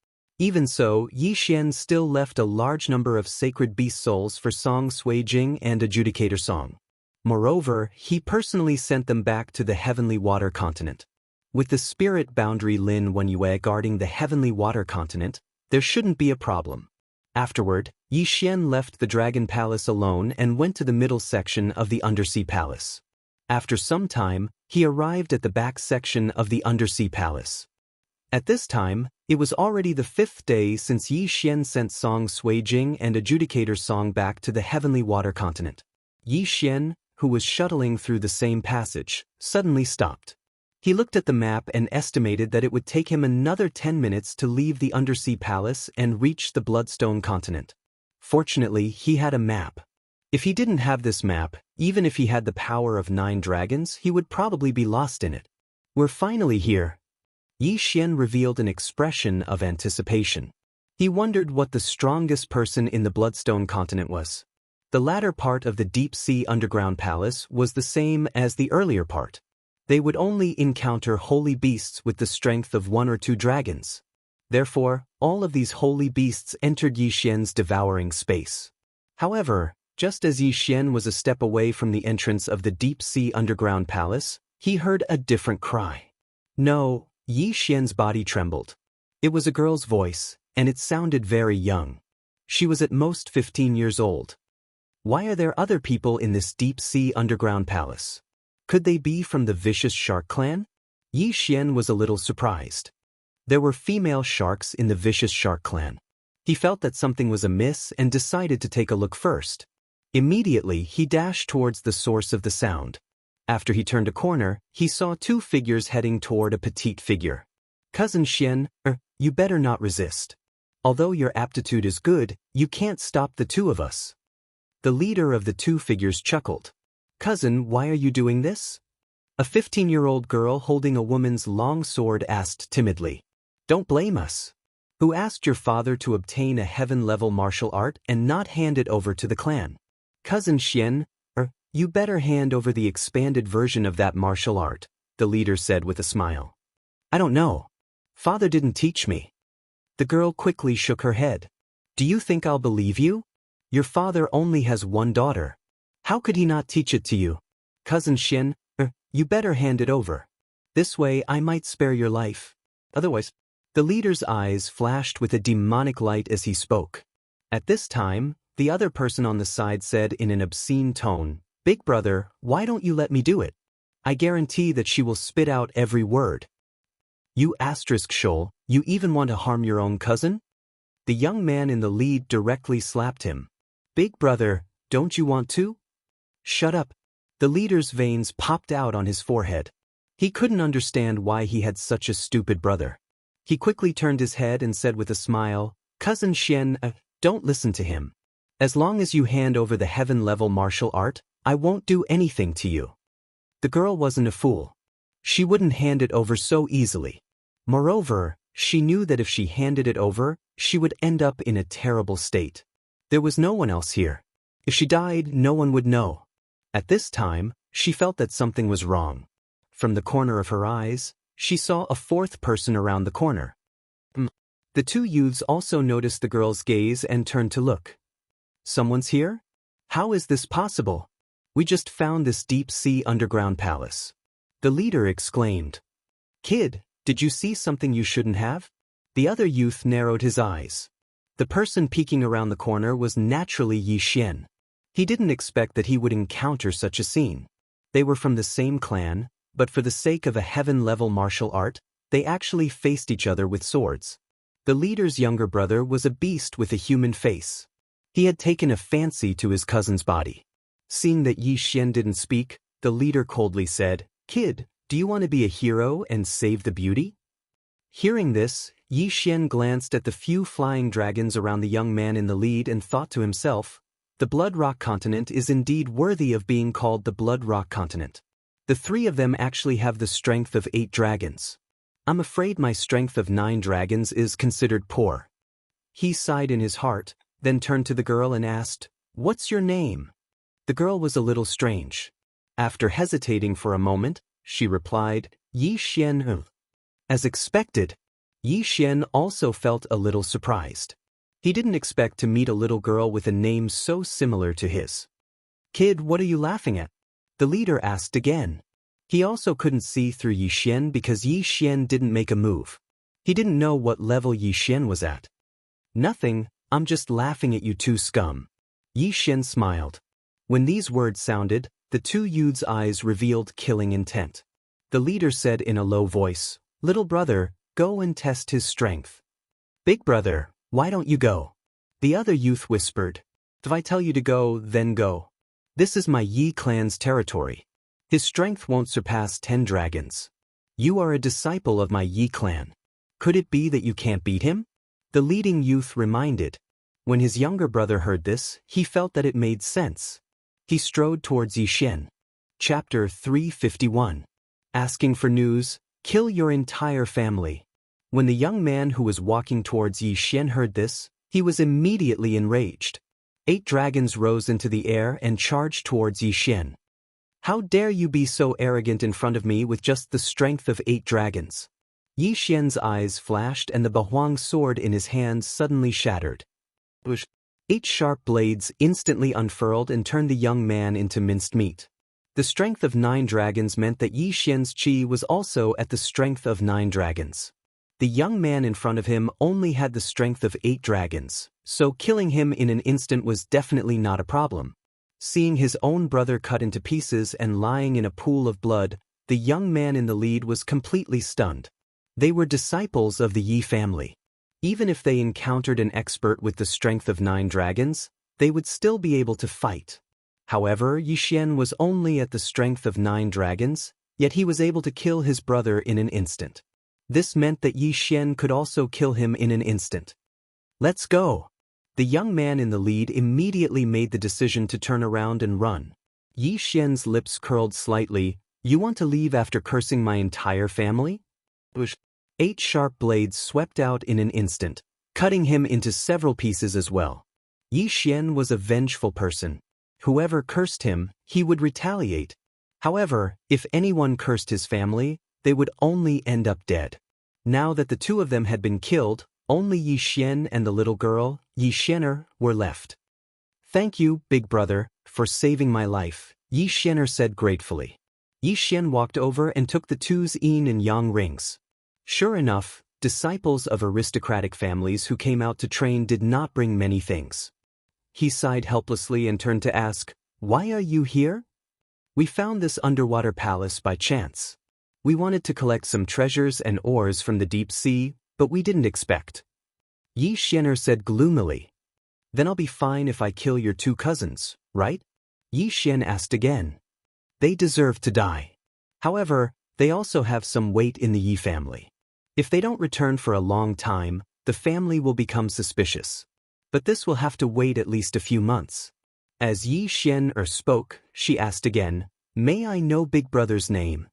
S1: Even so, Yi Xian still left a large number of sacred beast souls for Song Suijing and Adjudicator Song. Moreover, he personally sent them back to the Heavenly Water continent. With the spirit boundary Lin Wenyue guarding the Heavenly Water continent, there shouldn't be a problem. Afterward, Yi Xian left the Dragon Palace alone and went to the middle section of the Undersea Palace. After some time, he arrived at the back section of the Undersea Palace. At this time, it was already the 5th day since Yi Xian sent Song Suijing and Adjudicator Song back to the Heavenly Water continent. Yi Xian, who was shuttling through the same passage, suddenly stopped. He looked at the map and estimated that it would take him another 10 minutes to leave the Undersea Palace and reach the Bloodstone continent. Fortunately, he had a map. If he didn't have this map, even if he had the power of 9 dragons, he would probably be lost in it. We're finally here. Yi Xian revealed an expression of anticipation. He wondered what the strongest person in the Bloodstone continent was. The latter part of the deep-sea underground palace was the same as the earlier part. They would only encounter holy beasts with the strength of 1 or 2 dragons. Therefore, all of these holy beasts entered Yi Xian's devouring space. However, just as Yi Xian was a step away from the entrance of the deep-sea underground palace, he heard a different cry. No, Yi Xian's body trembled. It was a girl's voice, and it sounded very young. She was at most 15 years old. Why are there other people in this deep-sea underground palace? Could they be from the vicious shark clan? Yi Xian was a little surprised. There were female sharks in the vicious shark clan. He felt that something was amiss and decided to take a look first. Immediately, he dashed towards the source of the sound. After he turned a corner, he saw 2 figures heading toward a petite figure. Cousin Xian, you better not resist. Although your aptitude is good, you can't stop the 2 of us. The leader of the 2 figures chuckled. Cousin, why are you doing this? A 15-year-old girl holding a woman's long sword asked timidly. Don't blame us. Who asked your father to obtain a heaven-level martial art and not hand it over to the clan? Cousin Xian, you better hand over the expanded version of that martial art, the leader said with a smile. I don't know. Father didn't teach me. The girl quickly shook her head. Do you think I'll believe you? Your father only has 1 daughter. How could he not teach it to you? Cousin Xian, you better hand it over. This way I might spare your life. Otherwise, The leader's eyes flashed with a demonic light as he spoke. At this time, the other person on the side said in an obscene tone, "Big brother, why don't you let me do it? I guarantee that she will spit out every word." "You asterisk shoal, you even want to harm your own cousin?" The young man in the lead directly slapped him. "Big brother, don't you want to?" "Shut up." The leader's veins popped out on his forehead. He couldn't understand why he had such a stupid brother. He quickly turned his head and said with a smile, "Cousin Xian, don't listen to him. As long as you hand over the heaven-level martial art, I won't do anything to you." The girl wasn't a fool. She wouldn't hand it over so easily. Moreover, she knew that if she handed it over, she would end up in a terrible state. There was no one else here. If she died, no one would know. At this time, she felt that something was wrong. From the corner of her eyes, she saw a fourth person around the corner. The two youths also noticed the girl's gaze and turned to look. "Someone's here? How is this possible? We just found this deep-sea underground palace." The leader exclaimed. "Kid, did you see something you shouldn't have?" The other youth narrowed his eyes. The person peeking around the corner was naturally Yi Xian. He didn't expect that he would encounter such a scene. They were from the same clan, but for the sake of a heaven-level martial art, they actually faced each other with swords. The leader's younger brother was a beast with a human face. He had taken a fancy to his cousin's body. Seeing that Yi Xian didn't speak, the leader coldly said, "Kid, do you want to be a hero and save the beauty?" Hearing this, Yi Xian glanced at the few flying dragons around the young man in the lead and thought to himself, "The Blood Rock continent is indeed worthy of being called the Blood Rock continent. The three of them actually have the strength of 8 dragons. I'm afraid my strength of 9 dragons is considered poor." He sighed in his heart, then turned to the girl and asked, "What's your name?" The girl was a little strange. After hesitating for a moment, she replied, "Yi Xian." As expected, Yi Xian also felt a little surprised. He didn't expect to meet a little girl with a name so similar to his. "Kid, what are you laughing at?" the leader asked again. He also couldn't see through Yi Xian because Yi Xian didn't make a move. He didn't know what level Yi Xian was at. "Nothing, I'm just laughing at you two scum." Yi Xian smiled. When these words sounded, the two youths' eyes revealed killing intent. The leader said in a low voice, "Little brother, go and test his strength." "Big brother, why don't you go?" The other youth whispered, "If I tell you to go, then go. This is my Yi clan's territory. His strength won't surpass 10 dragons. You are a disciple of my Yi clan. Could it be that you can't beat him?" The leading youth reminded. When his younger brother heard this, he felt that it made sense. He strode towards Yi Xian. Chapter 351. Asking for news, kill your entire family. When the young man who was walking towards Yi Xian heard this, he was immediately enraged. 8 dragons rose into the air and charged towards Yi Xian. "How dare you be so arrogant in front of me with just the strength of 8 dragons?" Yi Xian's eyes flashed and the Bahuang sword in his hand suddenly shattered. 8 sharp blades instantly unfurled and turned the young man into minced meat. The strength of 9 dragons meant that Yi Xian's chi was also at the strength of 9 dragons. The young man in front of him only had the strength of 8 dragons, so killing him in an instant was definitely not a problem. Seeing his own brother cut into pieces and lying in a pool of blood, the young man in the lead was completely stunned. They were disciples of the Yi family. Even if they encountered an expert with the strength of 9 dragons, they would still be able to fight. However, Yi Xian was only at the strength of 9 dragons, yet he was able to kill his brother in an instant. This meant that Yi Xian could also kill him in an instant. "Let's go." The young man in the lead immediately made the decision to turn around and run. Yi Xian's lips curled slightly. "You want to leave after cursing my entire family?" 8 sharp blades swept out in an instant, cutting him into several pieces as well. Yi Xian was a vengeful person. Whoever cursed him, he would retaliate. However, if anyone cursed his family, they would only end up dead. Now that the two of them had been killed, only Yi Xian and the little girl, Yi Xianer, were left. "Thank you, big brother, for saving my life," Yi Xianer said gratefully. Yi Xian walked over and took the two's yin and yang rings. Sure enough, disciples of aristocratic families who came out to train did not bring many things. He sighed helplessly and turned to ask, "Why are you here?" "We found this underwater palace by chance. We wanted to collect some treasures and ores from the deep sea, but we didn't expect." Yi Xian'er said gloomily. "Then I'll be fine if I kill your two cousins, right?" Yi Xian asked again. "They deserve to die. However, they also have some weight in the Yi family. If they don't return for a long time, the family will become suspicious. But this will have to wait at least a few months." As Yi Xian'er spoke, she asked again, "May I know Big Brother's name?"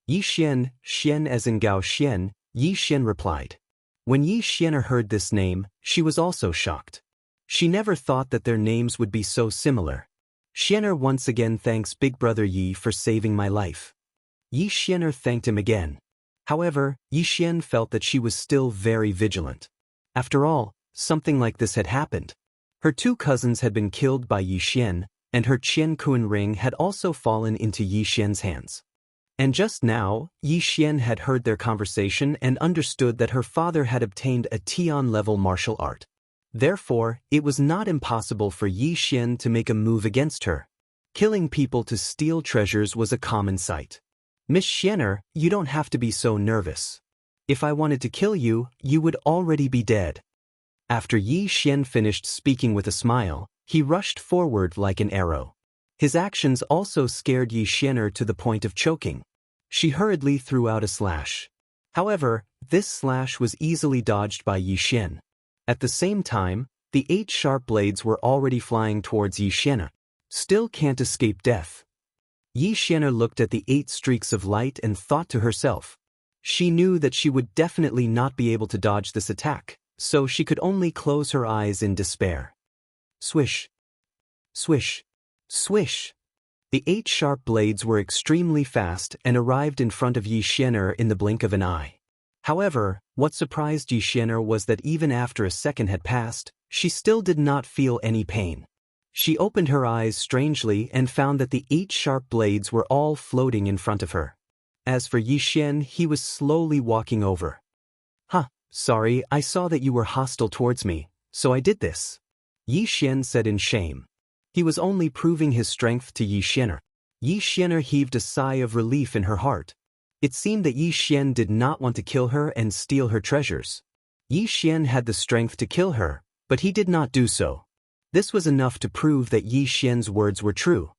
S1: Yi Xian, Xian as in Gao Xian, Yi Xian replied. When Yi Xian'er heard this name, she was also shocked. She never thought that their names would be so similar. "Xian'er once again thanks Big Brother Yi for saving my life." Yi Xian'er thanked him again. However, Yi Xian felt that she was still very vigilant. After all, something like this had happened. Her two cousins had been killed by Yi Xian, and her Qian Kun ring had also fallen into Yi Xian's hands. And just now, Yi Xian had heard their conversation and understood that her father had obtained a Tian-level martial art. Therefore, it was not impossible for Yi Xian to make a move against her. Killing people to steal treasures was a common sight. "Miss Xian'er, you don't have to be so nervous. If I wanted to kill you, you would already be dead." After Yi Xian finished speaking with a smile, he rushed forward like an arrow. His actions also scared Yi Xian'er to the point of choking. She hurriedly threw out a slash. However, this slash was easily dodged by Yi Xian. At the same time, the 8 sharp blades were already flying towards Yi Xian'er. "Still can't escape death." Yi Xian'er looked at the 8 streaks of light and thought to herself. She knew that she would definitely not be able to dodge this attack, so she could only close her eyes in despair. Swish. Swish. Swish. The 8 sharp blades were extremely fast and arrived in front of Yi Xian'er in the blink of an eye. However, what surprised Yi Xian'er was that even after a second had passed, she still did not feel any pain. She opened her eyes strangely and found that the 8 sharp blades were all floating in front of her. As for Yi Xian, he was slowly walking over. Sorry, I saw that you were hostile towards me, so I did this," Yi Xian said in shame. He was only proving his strength to Yi Xian'er. Yi Xian'er heaved a sigh of relief in her heart. It seemed that Yi Xian did not want to kill her and steal her treasures. Yi Xian had the strength to kill her, but he did not do so. This was enough to prove that Yi Xian's words were true.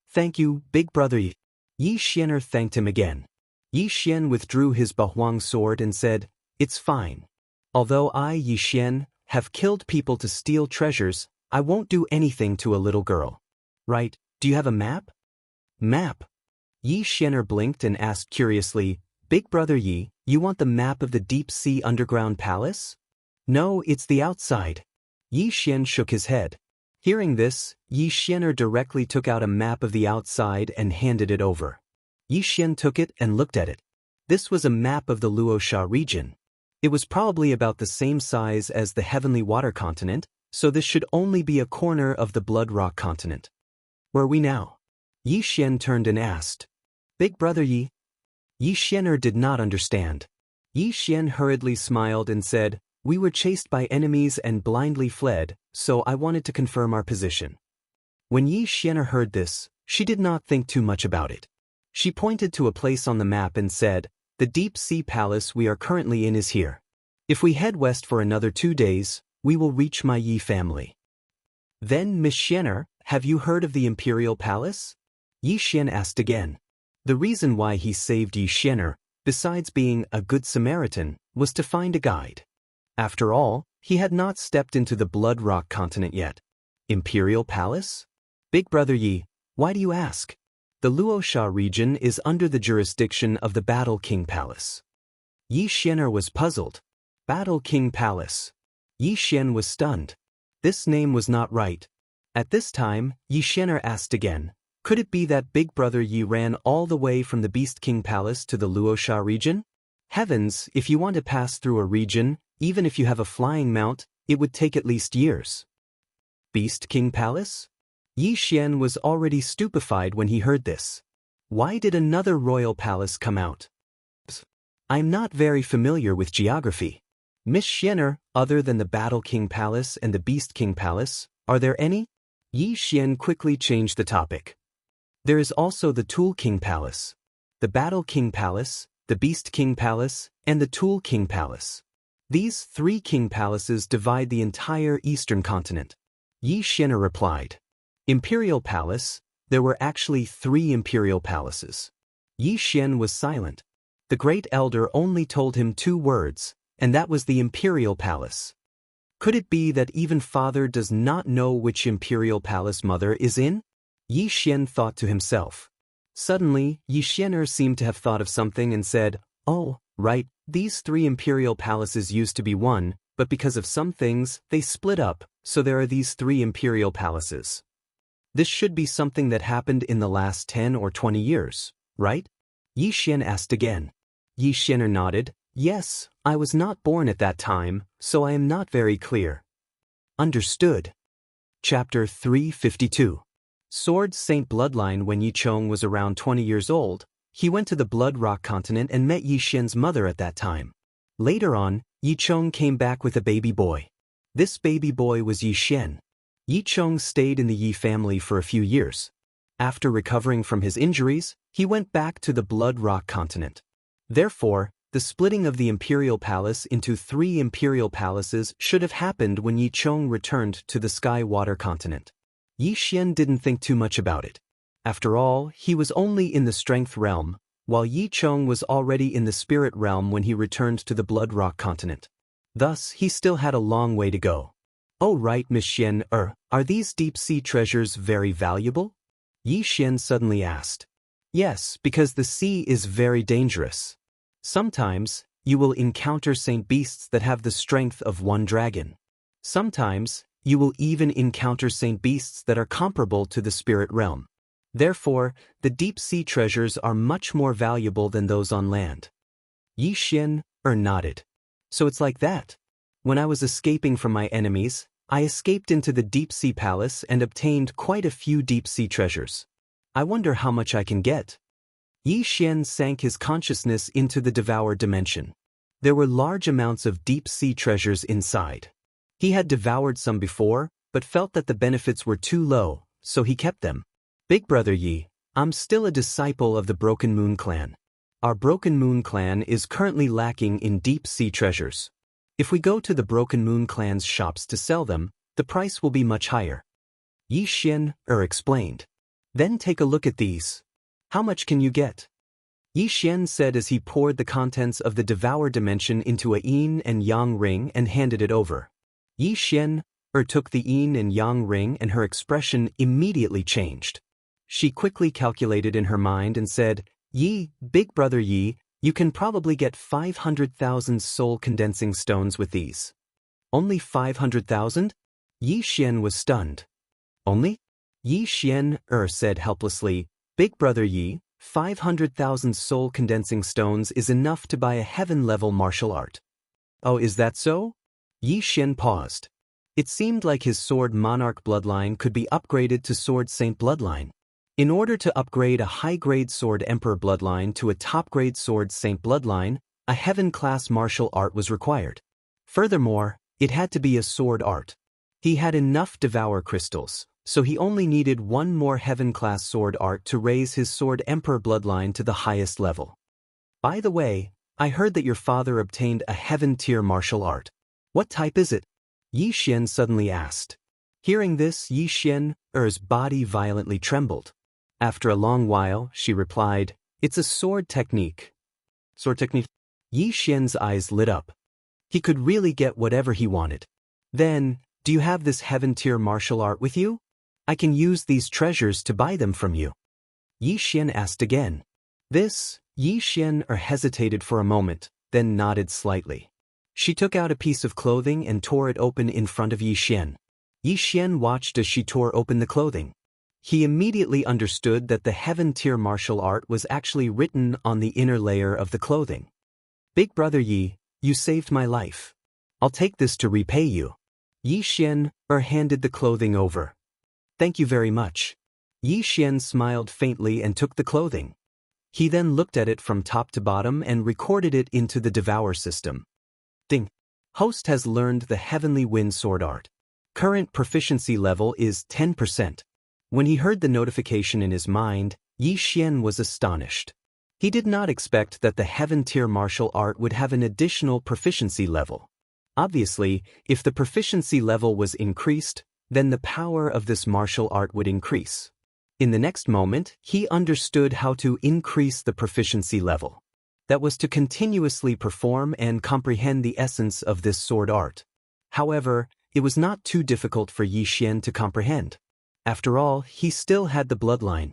S1: "Thank you, Big Brother Yi." Yi Xian'er thanked him again. Yi Xian withdrew his Bahuang sword and said, "It's fine. Although I, Yi Xian, have killed people to steal treasures, I won't do anything to a little girl. Right, do you have a map?" "Map?" Yi Xian'er blinked and asked curiously, "Big Brother Yi, you want the map of the deep-sea underground palace?" "No, it's the outside." Yi Xian shook his head. Hearing this, Yi Xian'er directly took out a map of the outside and handed it over. Yi Xian took it and looked at it. This was a map of the Luosha region. It was probably about the same size as the Heavenly Water continent, so this should only be a corner of the Blood Rock continent. "Where are we now?" Yi Xian turned and asked. "Big Brother Yi?" Yi Xian'er did not understand. Yi Xian hurriedly smiled and said, "We were chased by enemies and blindly fled, so I wanted to confirm our position." When Yi Xian'er heard this, she did not think too much about it. She pointed to a place on the map and said, "The deep-sea palace we are currently in is here. If we head west for another 2 days, we will reach my Yi family." "Then, Miss Xian'er, have you heard of the Imperial Palace?" Yi Xian asked again. The reason why he saved Yi Xian'er, besides being a good Samaritan, was to find a guide. After all, he had not stepped into the Blood Rock continent yet. Imperial Palace? "Big Brother Yi, why do you ask?" "The Luosha region is under the jurisdiction of the Battle King Palace." Yi Xian'er was puzzled. Battle King Palace. Yi Xian was stunned. This name was not right. At this time, Yi Xian'er asked again, "Could it be that Big Brother Yi ran all the way from the Beast King Palace to the Luosha region?" Heavens, if you want to pass through a region, even if you have a flying mount, it would take at least years. Beast King Palace? Yi Xian was already stupefied when he heard this. Why did another royal palace come out? I'm not very familiar with geography. Miss Xian'er, other than the Battle King Palace and the Beast King Palace, are there any? Yi Xian quickly changed the topic. There is also the Tool King Palace, the Battle King Palace, the Beast King Palace, and the Tool King Palace. These 3 king palaces divide the entire eastern continent. Yi Xian'er replied. Imperial Palace, there were actually 3 imperial palaces. Yi Xian was silent. The great elder only told him 2 words, and that was the imperial palace. Could it be that even father does not know which imperial palace mother is in? Yi Xian thought to himself. Suddenly, Yi Xian'er seemed to have thought of something and said, "Oh, right, these 3 imperial palaces used to be one, but because of some things, they split up, so there are these 3 imperial palaces. This should be something that happened in the last 10 or 20 years, right?" Yi Xian asked again. Yi Xian'er nodded. "Yes, I was not born at that time, so I am not very clear." Understood. Chapter 352. Sword Saint Bloodline. When Yi Chong was around 20 years old, he went to the Blood Rock continent and met Yi Xian's mother at that time. Later on, Yi Chong came back with a baby boy. This baby boy was Yi Xian. Yi Chong stayed in the Yi family for a few years. After recovering from his injuries, he went back to the Blood Rock continent. Therefore, the splitting of the imperial palace into 3 imperial palaces should have happened when Yi Chong returned to the Sky Water continent. Yi Xian didn't think too much about it. After all, he was only in the strength realm, while Yi Chong was already in the spirit realm when he returned to the Blood Rock continent. Thus, he still had a long way to go. "Oh right, Miss Xian'er, are these deep-sea treasures very valuable?" Yi Xian suddenly asked. "Yes, because the sea is very dangerous. Sometimes, you will encounter saint beasts that have the strength of 1 dragon. Sometimes, you will even encounter saint beasts that are comparable to the spirit realm. Therefore, the deep-sea treasures are much more valuable than those on land." Yi Xian nodded. "So it's like that. When I was escaping from my enemies, I escaped into the deep-sea palace and obtained quite a few deep-sea treasures. I wonder how much I can get." Yi Xian sank his consciousness into the devoured dimension. There were large amounts of deep-sea treasures inside. He had devoured some before, but felt that the benefits were too low, so he kept them. "Big brother Yi, I'm still a disciple of the Broken Moon clan. Our Broken Moon clan is currently lacking in deep-sea treasures. If we go to the Broken Moon clan's shops to sell them, the price will be much higher." Yi Xian explained. "Then take a look at these. How much can you get?" Yi Xian said as he poured the contents of the devoured dimension into a yin and yang ring and handed it over. Yi Xian took the yin and yang ring and her expression immediately changed. She quickly calculated in her mind and said, "Yi, big brother Yi, you can probably get 500,000 soul condensing stones with these." "Only 500,000? Yi Xian was stunned. "Only?" Yi Xian said helplessly, "Big brother Yi, 500,000 soul condensing stones is enough to buy a heaven-level martial art." "Oh, is that so?" Yi Xian paused. It seemed like his Sword Monarch bloodline could be upgraded to Sword Saint bloodline. In order to upgrade a high-grade Sword Emperor bloodline to a top-grade Sword Saint bloodline, a heaven-class martial art was required. Furthermore, it had to be a sword art. He had enough Devour crystals, so he only needed 1 more heaven-class sword art to raise his Sword Emperor bloodline to the highest level. "By the way, I heard that your father obtained a heaven-tier martial art. What type is it?" Yi Xian suddenly asked. Hearing this, Yi Xian's body violently trembled. After a long while, she replied, "It's a sword technique." "Sword technique?" Yi Xian's eyes lit up. He could really get whatever he wanted. "Then, do you have this heaven-tier martial art with you? I can use these treasures to buy them from you." Yi Xian asked again. Yi Xian hesitated for a moment, then nodded slightly. She took out a piece of clothing and tore it open in front of Yi Xian. Yi Xian watched as she tore open the clothing. He immediately understood that the heaven-tier martial art was actually written on the inner layer of the clothing. "Big brother Yi, you saved my life. I'll take this to repay you." Yi Xian handed the clothing over. "Thank you very much." Yi Xian smiled faintly and took the clothing. He then looked at it from top to bottom and recorded it into the Devour system. Ding. Host has learned the Heavenly Wind Sword Art. Current proficiency level is 10%. When he heard the notification in his mind, Yi Xian was astonished. He did not expect that the Heaven tier martial art would have an additional proficiency level. Obviously, if the proficiency level was increased, then the power of this martial art would increase. In the next moment, he understood how to increase the proficiency level. That was to continuously perform and comprehend the essence of this sword art. However, it was not too difficult for Yi Xian to comprehend. After all, he still had the bloodline.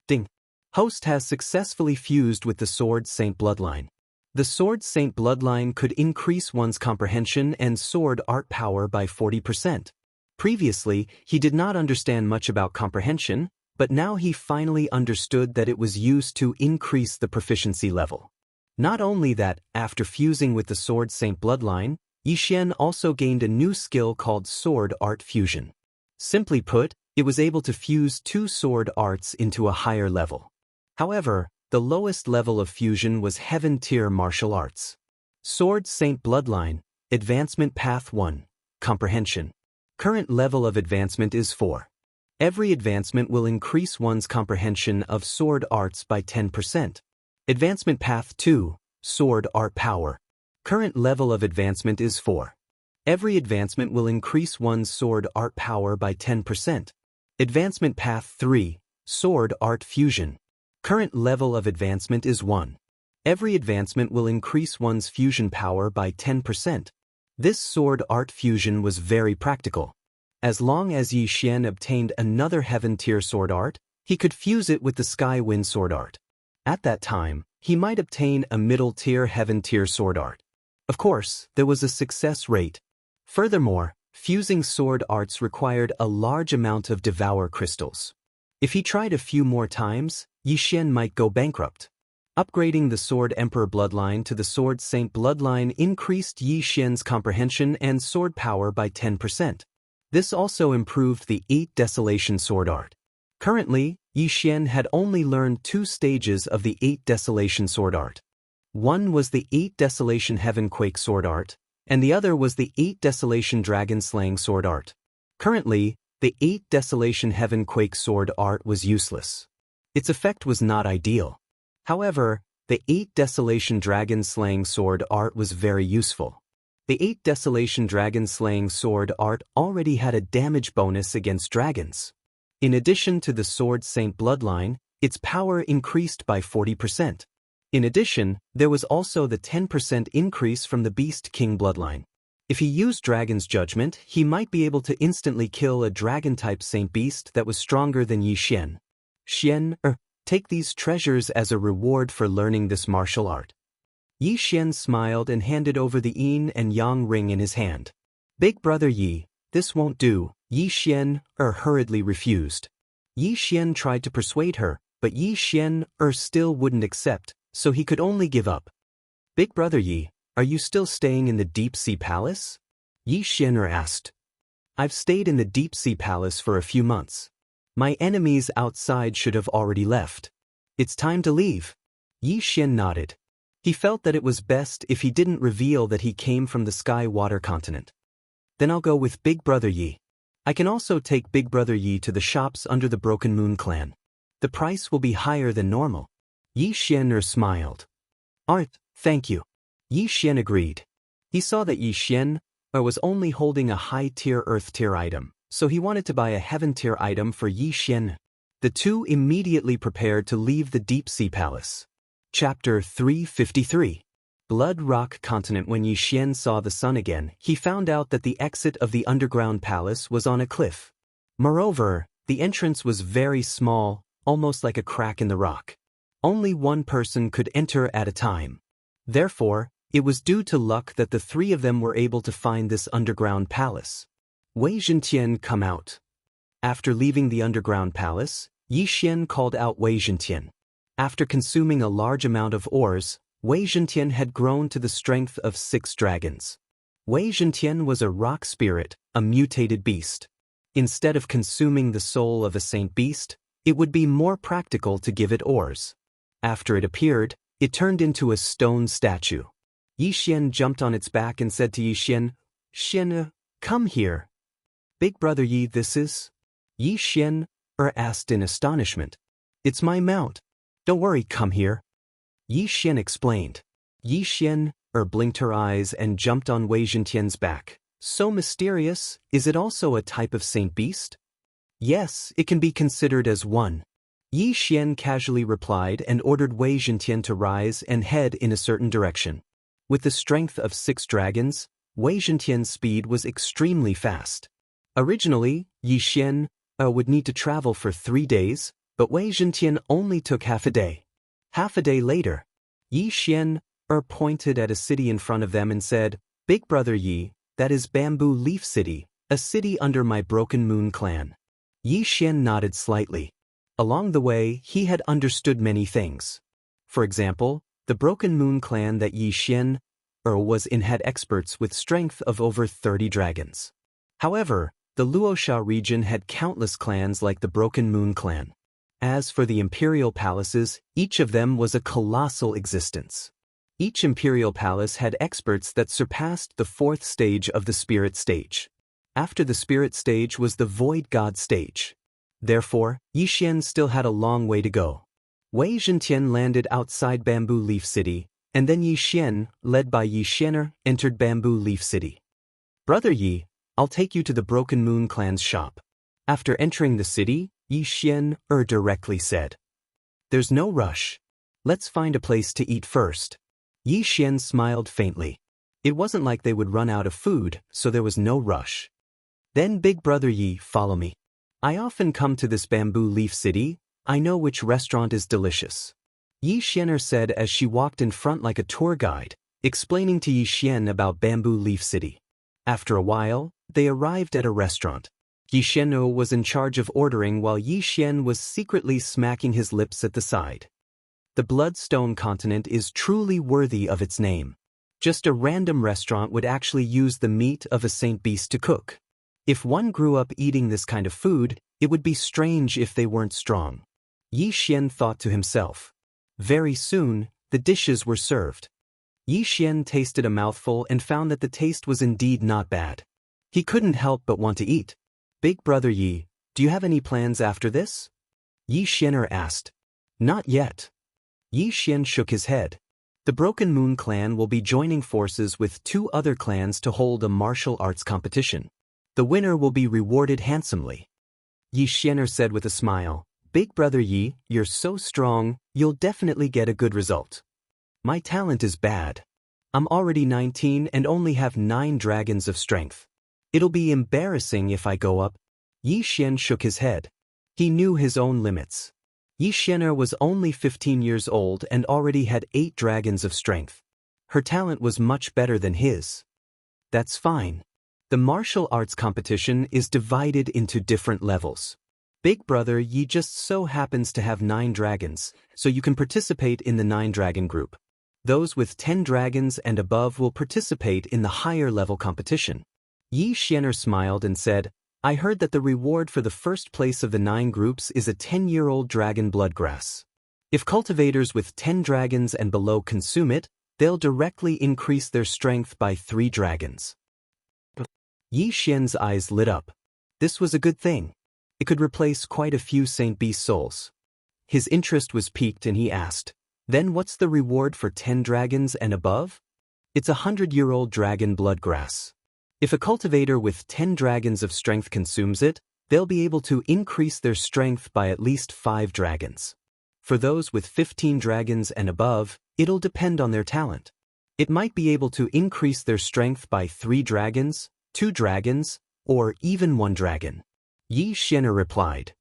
S1: Ding. Host has successfully fused with the Sword Saint bloodline. The Sword Saint bloodline could increase one's comprehension and sword art power by 40%. Previously, he did not understand much about comprehension, but now he finally understood that it was used to increase the proficiency level. Not only that, after fusing with the Sword Saint bloodline, Yi Xian also gained a new skill called Sword Art Fusion. Simply put, it was able to fuse two sword arts into a higher level. However, the lowest level of fusion was Heaven tier martial arts. Sword Saint bloodline, Advancement Path 1, Comprehension. Current level of advancement is 4. Every advancement will increase one's comprehension of sword arts by 10%. Advancement Path 2, Sword Art Power. Current level of advancement is 4. Every advancement will increase one's sword art power by 10%. Advancement Path 3, Sword Art Fusion. Current level of advancement is 1. Every advancement will increase one's fusion power by 10%. This sword art fusion was very practical. As long as Yi Xian obtained another Heaven tier sword art, he could fuse it with the Sky Wind sword art. At that time, he might obtain a middle tier Heaven tier sword art. Of course, there was a success rate. Furthermore, fusing sword arts required a large amount of Devour crystals. If he tried a few more times, Yi Xian might go bankrupt. Upgrading the Sword Emperor bloodline to the Sword Saint bloodline increased Yi Xian's comprehension and sword power by 10%. This also improved the 8 Desolation sword art. Currently, Yi Xian had only learned 2 stages of the 8 Desolation sword art. One was the 8 Desolation Heaven Quake sword art, and the other was the 8 Desolation Dragon Slaying sword art. Currently, the 8 Desolation Heaven Quake sword art was useless. Its effect was not ideal. However, the 8 Desolation Dragon Slaying sword art was very useful. The 8 Desolation Dragon Slaying sword art already had a damage bonus against dragons. In addition to the Sword Saint bloodline, its power increased by 40%. In addition, there was also the 10% increase from the Beast King bloodline. If he used Dragon's Judgment, he might be able to instantly kill a dragon-type Saint Beast that was stronger than Yi Xian. Take these treasures as a reward for learning this martial art. Yi Xian smiled and handed over the yin and yang ring in his hand. Big brother Yi, this won't do, Yi Xian hurriedly refused. Yi Xian tried to persuade her, but Yi Xian still wouldn't accept, so he could only give up. Big brother Yi, are you still staying in the Deep Sea Palace? Yi Xian asked. I've stayed in the Deep Sea Palace for a few months. My enemies outside should have already left. It's time to leave. Yi Xian nodded. He felt that it was best if he didn't reveal that he came from the Sky Water continent. Then I'll go with Big Brother Yi. I can also take Big Brother Yi to the shops under the Broken Moon clan. The price will be higher than normal. Yi Xian smiled. Thank you. Yi Xian agreed. He saw that Yi Xian was only holding a high-tier Earth-tier item, so he wanted to buy a Heaven-tier item for Yi Xian. The two immediately prepared to leave the Deep Sea Palace. Chapter 353. Blood Rock Continent. When Yi Xian saw the sun again, he found out that the exit of the underground palace was on a cliff. Moreover, the entrance was very small, almost like a crack in the rock. Only one person could enter at a time. Therefore, it was due to luck that the three of them were able to find this underground palace. Wei Zhentian come out. After leaving the underground palace, Yi Xian called out Wei Zhentian. After consuming a large amount of ores, Wei Zhentian had grown to the strength of 6 dragons. Wei Zhentian was a rock spirit, a mutated beast. Instead of consuming the soul of a saint beast, it would be more practical to give it ores. After it appeared, it turned into a stone statue. Yi Xian jumped on its back and said to Yi Xian, "Xian, come here." "Big brother Yi, this is?" Yi Xian asked in astonishment. "It's my mount. Don't worry, come here." Yi Xian explained. Yi Xian blinked her eyes and jumped on Wei Zhentian's back. "So mysterious, is it also a type of saint beast?" "Yes, it can be considered as one." Yi Xian casually replied and ordered Wei Zhentian to rise and head in a certain direction. With the strength of 6 dragons, Wei Zhentian's speed was extremely fast. Originally, Yi Xian would need to travel for 3 days, but Wei Zhentian only took half a day. Half a day later, Yi Xian pointed at a city in front of them and said, "Big brother Yi, that is Bamboo Leaf City, a city under my Broken Moon clan." Yi Xian nodded slightly. Along the way, he had understood many things. For example, the Broken Moon clan that Yi Xian was in had experts with strength of over 30 dragons. However, the Luosha region had countless clans like the Broken Moon clan. As for the imperial palaces, each of them was a colossal existence. Each imperial palace had experts that surpassed the 4th stage of the spirit stage. After the spirit stage was the void god stage. Therefore, Yi Xian still had a long way to go. Wei Zhentian landed outside Bamboo Leaf City, and then Yi Xian, led by Yi Xianer, entered Bamboo Leaf City. "Brother Yi, I'll take you to the Broken Moon clan's shop." After entering the city, Yi Xian directly said, "There's no rush. Let's find a place to eat first." Yi Xian smiled faintly. It wasn't like they would run out of food, so there was no rush. "Then Big brother Yi, follow me. I often come to this Bamboo Leaf City. I know which restaurant is delicious." Yi Xianer said as she walked in front like a tour guide, explaining to Yi Xian about Bamboo Leaf City. After a while, they arrived at a restaurant. Yi Xian was in charge of ordering while Yi Xian was secretly smacking his lips at the side. The Bloodstone continent is truly worthy of its name. Just a random restaurant would actually use the meat of a saint beast to cook. If one grew up eating this kind of food, it would be strange if they weren't strong. Yi Xian thought to himself. Very soon, the dishes were served. Yi Xian tasted a mouthful and found that the taste was indeed not bad. He couldn't help but want to eat. "Big brother Yi, do you have any plans after this?" Yi Xianer asked. "Not yet." Yi Xian shook his head. The Broken Moon clan will be joining forces with 2 other clans to hold a martial arts competition. The winner will be rewarded handsomely. Yi Xianer said with a smile, "Big brother Yi, you're so strong, you'll definitely get a good result." "My talent is bad. I'm already 19 and only have 9 dragons of strength. It'll be embarrassing if I go up." Yi Xian shook his head. He knew his own limits. Yi Xianer was only 15 years old and already had 8 dragons of strength. Her talent was much better than his. "That's fine. The martial arts competition is divided into different levels. Big brother Yi just so happens to have 9 dragons, so you can participate in the 9-dragon group. Those with 10 dragons and above will participate in the higher level competition." Yi Xianer smiled and said, "I heard that the reward for the first place of the 9 groups is a 10-year-old dragon bloodgrass. If cultivators with 10 dragons and below consume it, they'll directly increase their strength by 3 dragons." Yi Xian's eyes lit up. This was a good thing. It could replace quite a few Saint Beast souls. His interest was piqued and he asked, "Then what's the reward for 10 dragons and above?" "It's a 100-year-old dragon bloodgrass. If a cultivator with 10 dragons of strength consumes it, they'll be able to increase their strength by at least 5 dragons. For those with 15 dragons and above, it'll depend on their talent. It might be able to increase their strength by 3 dragons, 2 dragons, or even 1 dragon." Yi Xianer replied.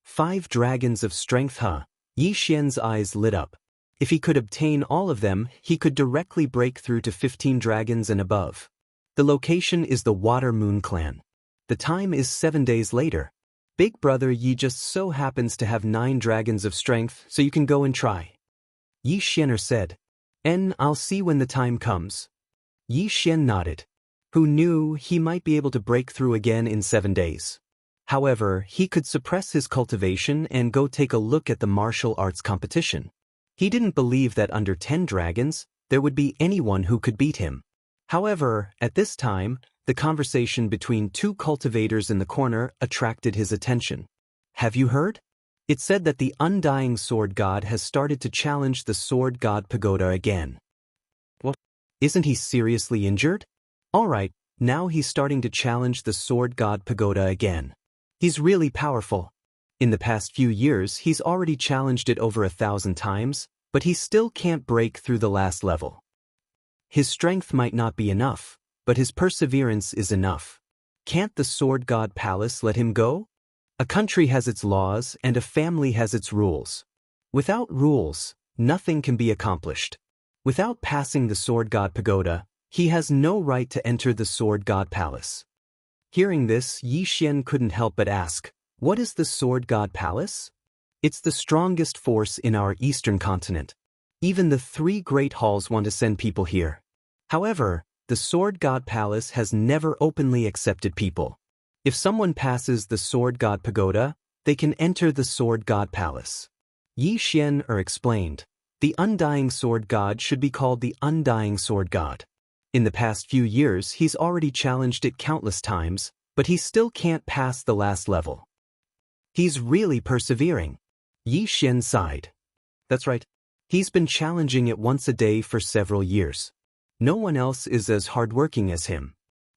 S1: 5 dragons of strength, huh? Yi Xian's eyes lit up. If he could obtain all of them, he could directly break through to 15 dragons and above. The location is the Water Moon clan. The time is 7 days later. Big brother Yi just so happens to have 9 dragons of strength, so you can go and try. Yi Xianer said. I'll see when the time comes." Yi Xian nodded. Who knew he might be able to break through again in 7 days. However, he could suppress his cultivation and go take a look at the martial arts competition. He didn't believe that under 10 dragons, there would be anyone who could beat him. However, at this time, the conversation between two cultivators in the corner attracted his attention. Have you heard? It said that the undying sword god has started to challenge the sword god pagoda again. What? Isn't he seriously injured? Alright, now he's starting to challenge the sword god pagoda again. He's really powerful. In the past few years, he's already challenged it over 1,000 times, but he still can't break through the last level. His strength might not be enough, but his perseverance is enough. Can't the sword god palace let him go? A country has its laws and a family has its rules. Without rules, nothing can be accomplished. Without passing the sword god pagoda, he has no right to enter the sword god palace. Hearing this, Xian couldn't help but ask, what is the sword god palace? It's the strongest force in our eastern continent. Even the 3 great halls want to send people here. However, the sword god palace has never openly accepted people. If someone passes the sword god pagoda, they can enter the sword god palace. Xian explained, the undying sword god should be called the undying sword god. In the past few years, he's already challenged it countless times, but he still can't pass the last level. He's really persevering. Xian sighed. That's right. He's been challenging it once a day for several years. No one else is as hardworking as him.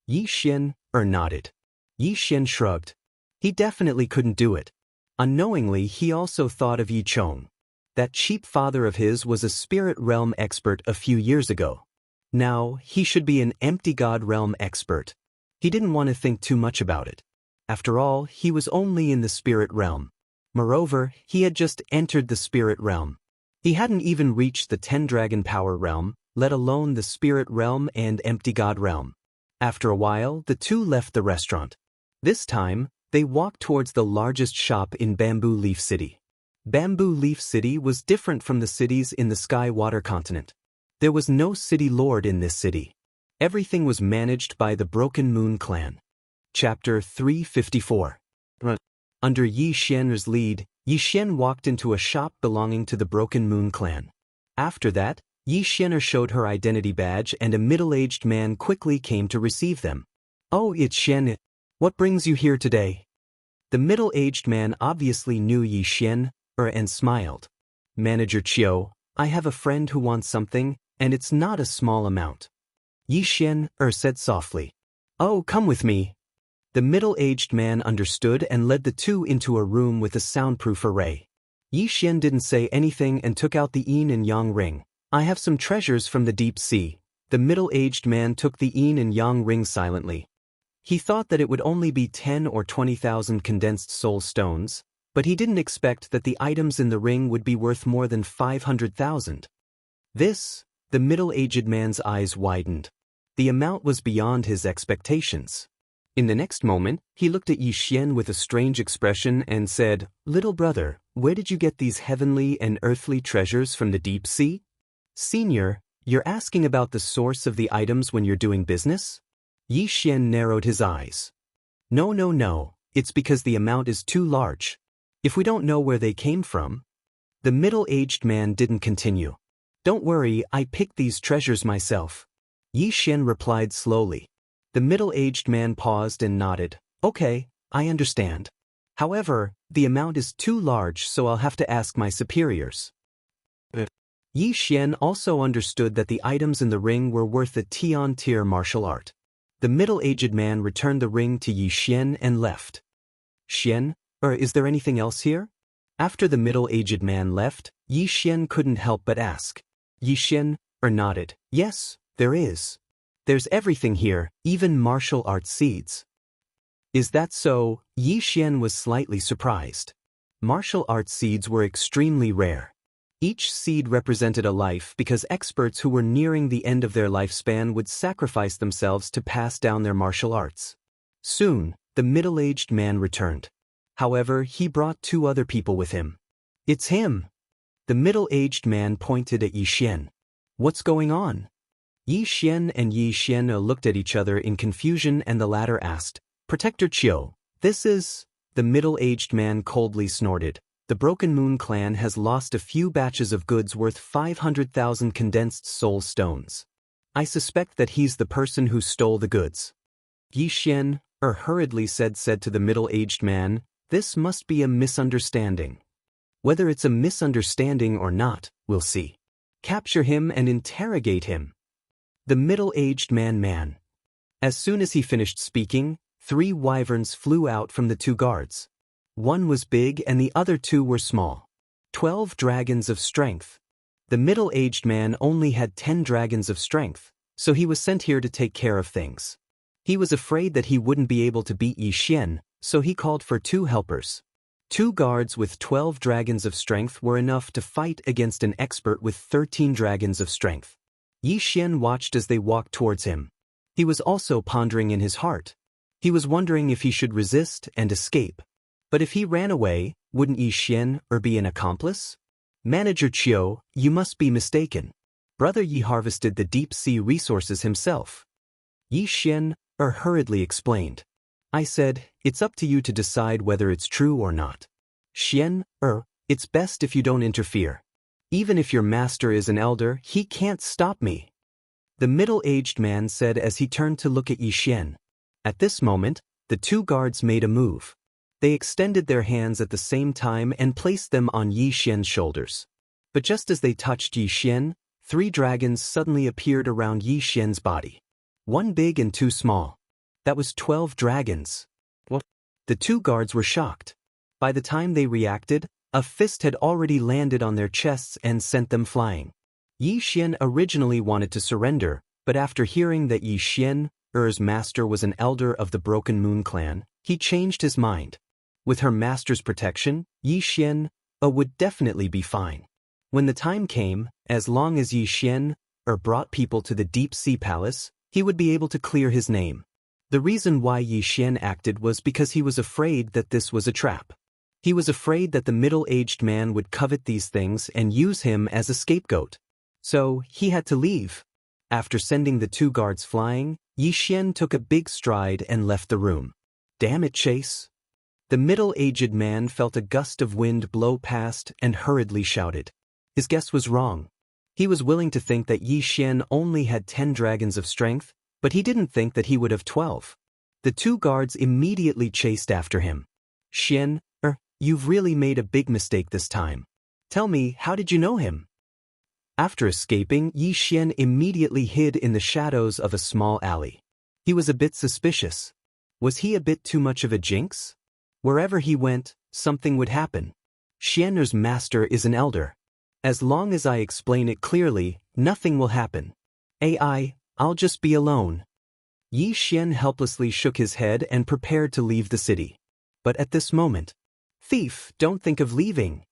S1: Xian nodded. Xian shrugged. He definitely couldn't do it. Unknowingly, he also thought of Yichong. That cheap father of his was a spirit realm expert a few years ago. Now, he should be an empty god realm expert. He didn't want to think too much about it. After all, he was only in the spirit realm. Moreover, he had just entered the spirit realm. He hadn't even reached the 10-dragon power realm, let alone the spirit realm and empty god realm. After a while, the two left the restaurant. This time, they walked towards the largest shop in Bamboo Leaf City. Bamboo Leaf City was different from the cities in the Sky Water continent. There was no city lord in this city. Everything was managed by the Broken Moon clan. Chapter 354. Under Xian's lead, Xian walked into a shop belonging to the Broken Moon clan. After that, Xian showed her identity badge and a middle-aged man quickly came to receive them. Oh, it's Xian. What brings you here today? The middle-aged man obviously knew Xian and smiled. Manager Chiu, I have a friend who wants something, and it's not a small amount. Xian said softly. Oh, come with me. The middle-aged man understood and led the two into a room with a soundproof array. Xian didn't say anything and took out the yin and yang ring. I have some treasures from the deep sea. The middle-aged man took the yin and yang ring silently. He thought that it would only be 10 or 20,000 condensed soul stones, but he didn't expect that the items in the ring would be worth more than 500,000. The middle-aged man's eyes widened. The amount was beyond his expectations. In the next moment, he looked at Xian with a strange expression and said, Little brother, where did you get these heavenly and earthly treasures from the deep sea? Senior, you're asking about the source of the items when you're doing business? Xian narrowed his eyes. No, it's because the amount is too large. If we don't know where they came from. The middle-aged man didn't continue. Don't worry, I picked these treasures myself. Xian replied slowly. The middle-aged man paused and nodded. Okay, I understand. However, the amount is too large, so I'll have to ask my superiors. Xian also understood that the items in the ring were worth a tier martial art. The middle-aged man returned the ring to Xian and left. Xian, is there anything else here? After the middle-aged man left, Xian couldn't help but ask. Xian nodded. Yes, there is. There's everything here, even martial arts seeds. Is that so? Xian was slightly surprised. Martial arts seeds were extremely rare. Each seed represented a life because experts who were nearing the end of their lifespan would sacrifice themselves to pass down their martial arts. Soon, the middle-aged man returned. However, he brought 2 other people with him. It's him. The middle-aged man pointed at Xian. What's going on? Xian and Xian looked at each other in confusion and the latter asked, Protector Chiu, this is... The middle-aged man coldly snorted. The Broken Moon clan has lost a few batches of goods worth 500,000 condensed soul stones. I suspect that he's the person who stole the goods. Yi Xian, hurriedly said to the middle-aged man, this must be a misunderstanding. Whether it's a misunderstanding or not, we'll see. Capture him and interrogate him. The middle-aged man. As soon as he finished speaking, 3 wyverns flew out from the 2 guards. One was big and the other 2 were small. 12 dragons of strength. The middle-aged man only had 10 dragons of strength, so he was sent here to take care of things. He was afraid that he wouldn't be able to beat Yi Xian, so he called for 2 helpers. 2 guards with 12 dragons of strength were enough to fight against an expert with 13 dragons of strength. Yi Xian watched as they walked towards him. He was also pondering in his heart. He was wondering if he should resist and escape. But if he ran away, wouldn't Yi Xian be an accomplice? Manager Qiu, you must be mistaken. Brother Yi harvested the deep-sea resources himself. Yi Xian, hurriedly explained. I said, it's up to you to decide whether it's true or not. Xian, it's best if you don't interfere. Even if your master is an elder, he can't stop me. The middle-aged man said as he turned to look at Yi Xian. At this moment, the 2 guards made a move. They extended their hands at the same time and placed them on Yi Xian's shoulders. But just as they touched Yi Xian, 3 dragons suddenly appeared around Yi Xian's body. 1 big and 2 small. That was 12 dragons. What? The 2 guards were shocked. By the time they reacted, a fist had already landed on their chests and sent them flying. Yi Xian originally wanted to surrender, but after hearing that Yi Xian's master was an elder of the Broken Moon clan, he changed his mind. With her master's protection, Yi Xian would definitely be fine. When the time came, as long as Yi Xian brought people to the Deep Sea Palace, he would be able to clear his name. The reason why Yi Xian acted was because he was afraid that this was a trap. He was afraid that the middle-aged man would covet these things and use him as a scapegoat. So, he had to leave. After sending the 2 guards flying, Yi Xian took a big stride and left the room. Damn it, Chase. The middle-aged man felt a gust of wind blow past and hurriedly shouted. His guess was wrong. He was willing to think that Yi Xian only had 10 dragons of strength, but he didn't think that he would have 12. The 2 guards immediately chased after him. Xian, you've really made a big mistake this time. Tell me, how did you know him? After escaping, Yi Xian immediately hid in the shadows of a small alley. He was a bit suspicious. Was he a bit too much of a jinx? Wherever he went, something would happen. Xian's master is an elder. As long as I explain it clearly, nothing will happen. I'll just be alone. Yi Xian helplessly shook his head and prepared to leave the city. But at this moment, thief, don't think of leaving.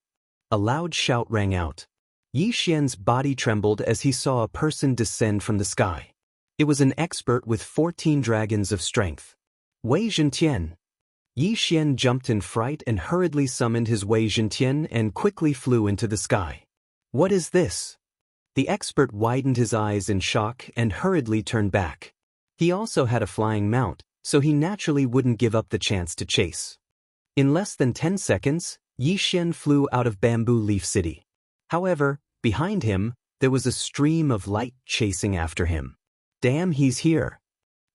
S1: A loud shout rang out. Yi Xian's body trembled as he saw a person descend from the sky. It was an expert with 14 dragons of strength. Wei Zhentian. Yi Xian jumped in fright and hurriedly summoned his Wei Zhentian and quickly flew into the sky. What is this? The expert widened his eyes in shock and hurriedly turned back. He also had a flying mount, so he naturally wouldn't give up the chance to chase. In less than 10 seconds, Yi Xian flew out of Bamboo Leaf City. However, behind him, there was a stream of light chasing after him. Damn, he's here.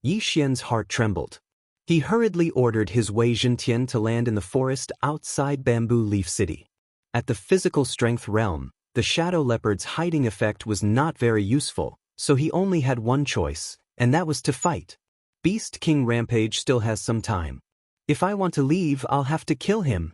S1: Yi Xian's heart trembled. He hurriedly ordered his Wei Zhentian to land in the forest outside Bamboo Leaf City. At the physical strength realm, the Shadow Leopard's hiding effect was not very useful, so he only had one choice, and that was to fight. Beast King Rampage still has some time. If I want to leave, I'll have to kill him.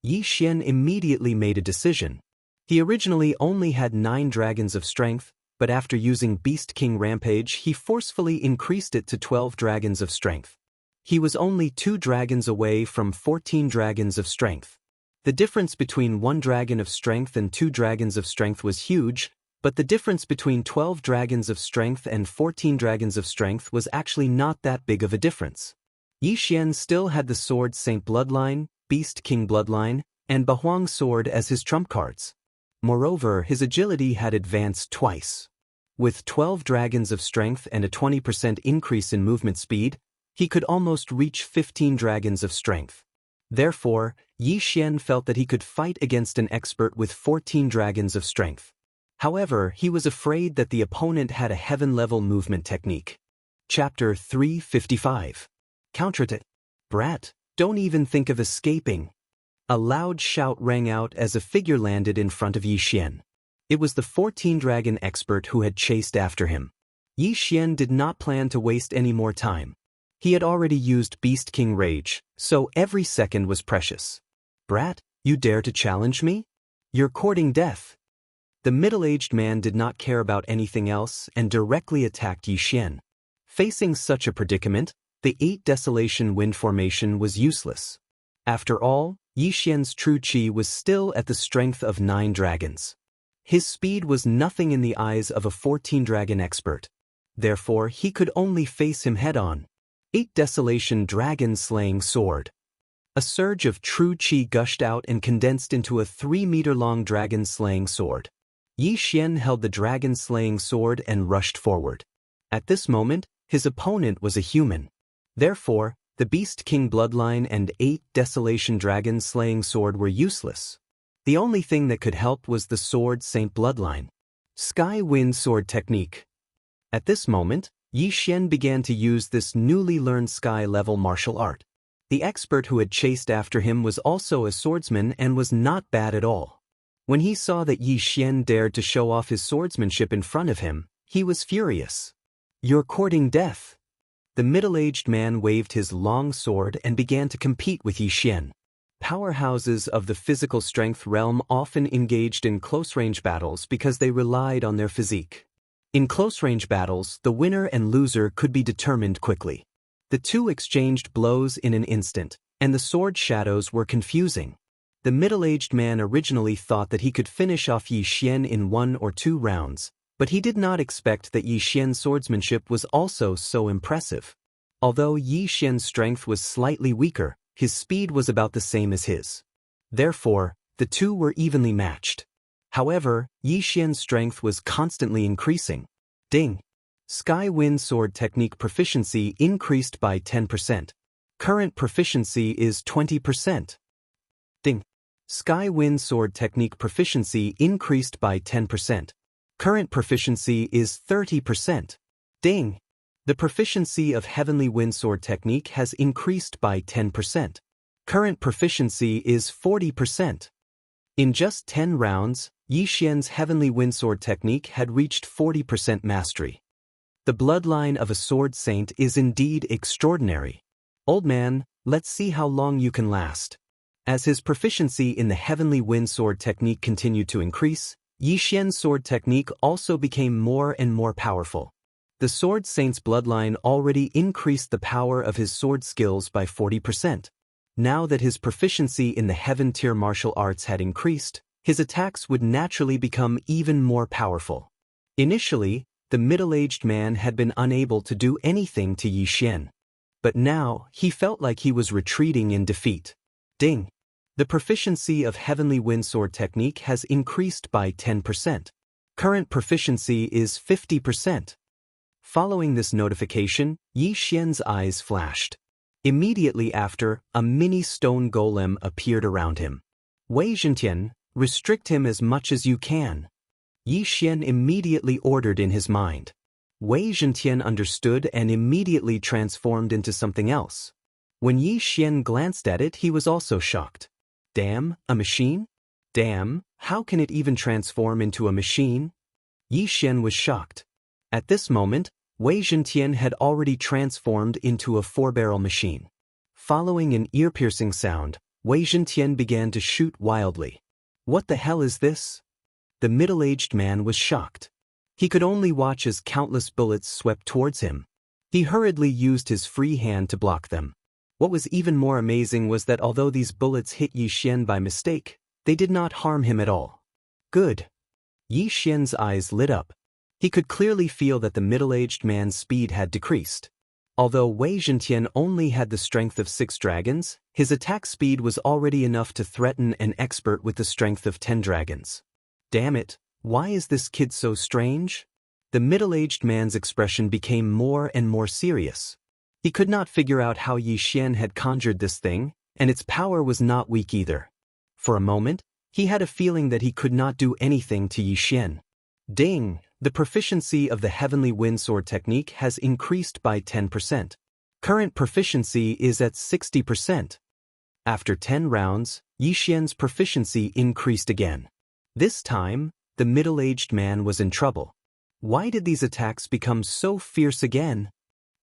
S1: Yi Xian immediately made a decision. He originally only had 9 dragons of strength, but after using Beast King Rampage, he forcefully increased it to 12 dragons of strength. He was only 2 dragons away from 14 dragons of strength. The difference between 1 dragon of strength and 2 dragons of strength was huge, but the difference between 12 dragons of strength and 14 dragons of strength was actually not that big of a difference. Yi Xian still had the Sword Saint Bloodline, Beast King Bloodline, and Bahuang Sword as his trump cards. Moreover, his agility had advanced twice. With 12 dragons of strength and a 20% increase in movement speed, he could almost reach 15 dragons of strength. Therefore, Yi Xian felt that he could fight against an expert with 14 dragons of strength. However, he was afraid that the opponent had a heaven-level movement technique. Chapter 355. Counterattack. Brat, don't even think of escaping. A loud shout rang out as a figure landed in front of Yi Xian. It was the 14-dragon expert who had chased after him. Yi Xian did not plan to waste any more time. He had already used Beast King Rage, so every second was precious. Brat, you dare to challenge me? You're courting death. The middle-aged man did not care about anything else and directly attacked Yi Xian. Facing such a predicament, the 8 Desolation Wind formation was useless. After all, Yi Xian's true qi was still at the strength of 9 dragons. His speed was nothing in the eyes of a 14-dragon expert. Therefore, he could only face him head-on. 8 Desolation Dragon-Slaying Sword. A surge of true qi gushed out and condensed into a 3-meter-long dragon-slaying sword. Yi Xian held the dragon-slaying sword and rushed forward. At this moment, his opponent was a human. Therefore, the Beast King bloodline and 8 Desolation Dragon-Slaying Sword were useless. The only thing that could help was the Sword Saint bloodline. Sky Wind Sword Technique. At this moment, Yi Xian began to use this newly learned sky-level martial art. The expert who had chased after him was also a swordsman and was not bad at all. When he saw that Yi Xian dared to show off his swordsmanship in front of him, he was furious. You're courting death. The middle-aged man waved his long sword and began to compete with Yi Xian. Powerhouses of the physical strength realm often engaged in close-range battles because they relied on their physique. In close-range battles, the winner and loser could be determined quickly. The two exchanged blows in an instant, and the sword shadows were confusing. The middle-aged man originally thought that he could finish off Yi Xian in 1 or 2 rounds, but he did not expect that Yi Xian's swordsmanship was also so impressive. Although Yi Xian's strength was slightly weaker, his speed was about the same as his. Therefore, the two were evenly matched. However, Yi Xian's strength was constantly increasing. Ding! Sky Wind Sword Technique proficiency increased by 10%. Current proficiency is 20%. Ding! Sky Wind Sword Technique proficiency increased by 10%. Current proficiency is 30%. Ding! The proficiency of Heavenly Wind Sword Technique has increased by 10%. Current proficiency is 40%. In just 10 rounds, Yi Xian's Heavenly Wind Sword Technique had reached 40% mastery. The bloodline of a sword saint is indeed extraordinary. Old man, let's see how long you can last. As his proficiency in the Heavenly Wind Sword Technique continued to increase, Yi Xian's sword technique also became more and more powerful. The sword saint's bloodline already increased the power of his sword skills by 40%. Now that his proficiency in the heaven-tier martial arts had increased, his attacks would naturally become even more powerful. Initially, the middle-aged man had been unable to do anything to Yi Xian. But now, he felt like he was retreating in defeat. Ding! The proficiency of Heavenly Wind Sword Technique has increased by 10%. Current proficiency is 50%. Following this notification, Yi Xian's eyes flashed. Immediately after, a mini stone golem appeared around him. Wei Zhentian, restrict him as much as you can. Yi Xian immediately ordered in his mind. Wei Zhentian understood and immediately transformed into something else. When Yi Xian glanced at it, he was also shocked. Damn, a machine? Damn, how can it even transform into a machine? Yi Xian was shocked. At this moment, Wei Zhentian had already transformed into a 4-barrel machine. Following an ear-piercing sound, Wei Zhentian began to shoot wildly. What the hell is this? The middle-aged man was shocked. He could only watch as countless bullets swept towards him. He hurriedly used his free hand to block them. What was even more amazing was that although these bullets hit Yi Xian by mistake, they did not harm him at all. Good. Yi Xian's eyes lit up. He could clearly feel that the middle-aged man's speed had decreased. Although Wei Zhentian only had the strength of 6 dragons, his attack speed was already enough to threaten an expert with the strength of 10 dragons. Damn it, why is this kid so strange? The middle-aged man's expression became more and more serious. He could not figure out how Yi Xian had conjured this thing, And its power was not weak either. For a moment, he had a feeling that he could not do anything to Yi Xian. Ding! The proficiency of the Heavenly Wind Sword technique has increased by 10%. Current proficiency is at 60%. After 10 rounds, Yi Xian's proficiency increased again. This time, the middle-aged man was in trouble. Why did these attacks become so fierce again?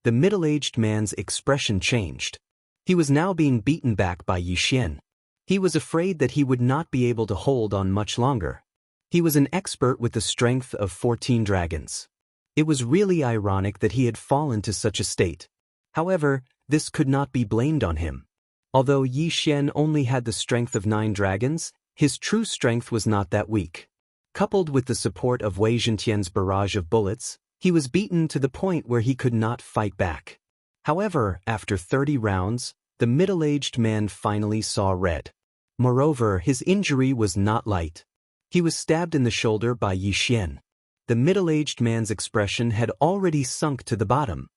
S1: The middle-aged man's expression changed. He was now being beaten back by Yi Xian. He was afraid that he would not be able to hold on much longer. He was an expert with the strength of 14 dragons. It was really ironic that he had fallen to such a state. However, this could not be blamed on him. Although Yi Xian only had the strength of 9 dragons, his true strength was not that weak. Coupled with the support of Wei Zhentian's barrage of bullets, he was beaten to the point where he could not fight back. However, after 30 rounds, the middle-aged man finally saw red. Moreover, his injury was not light. He was stabbed in the shoulder by Yi Xian. The middle-aged man's expression had already sunk to the bottom.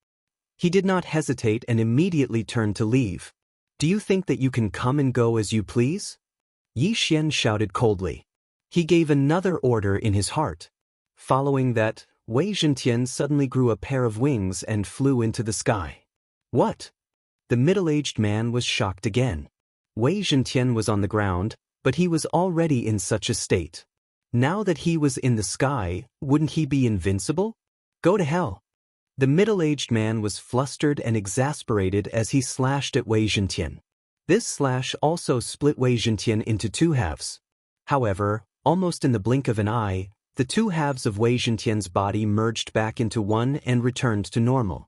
S1: He did not hesitate and immediately turned to leave. "Do you think that you can come and go as you please?" Yi Xian shouted coldly. He gave another order in his heart. Following that, Wei Zhentian suddenly grew a pair of wings and flew into the sky. What? The middle-aged man was shocked again. Wei Zhentian was on the ground, but he was already in such a state. Now that he was in the sky, wouldn't he be invincible? Go to hell. The middle-aged man was flustered and exasperated as he slashed at Wei Zhentian. This slash also split Wei Zhentian into 2 halves. However, almost in the blink of an eye, the 2 halves of Wei Zhentian's body merged back into one and returned to normal.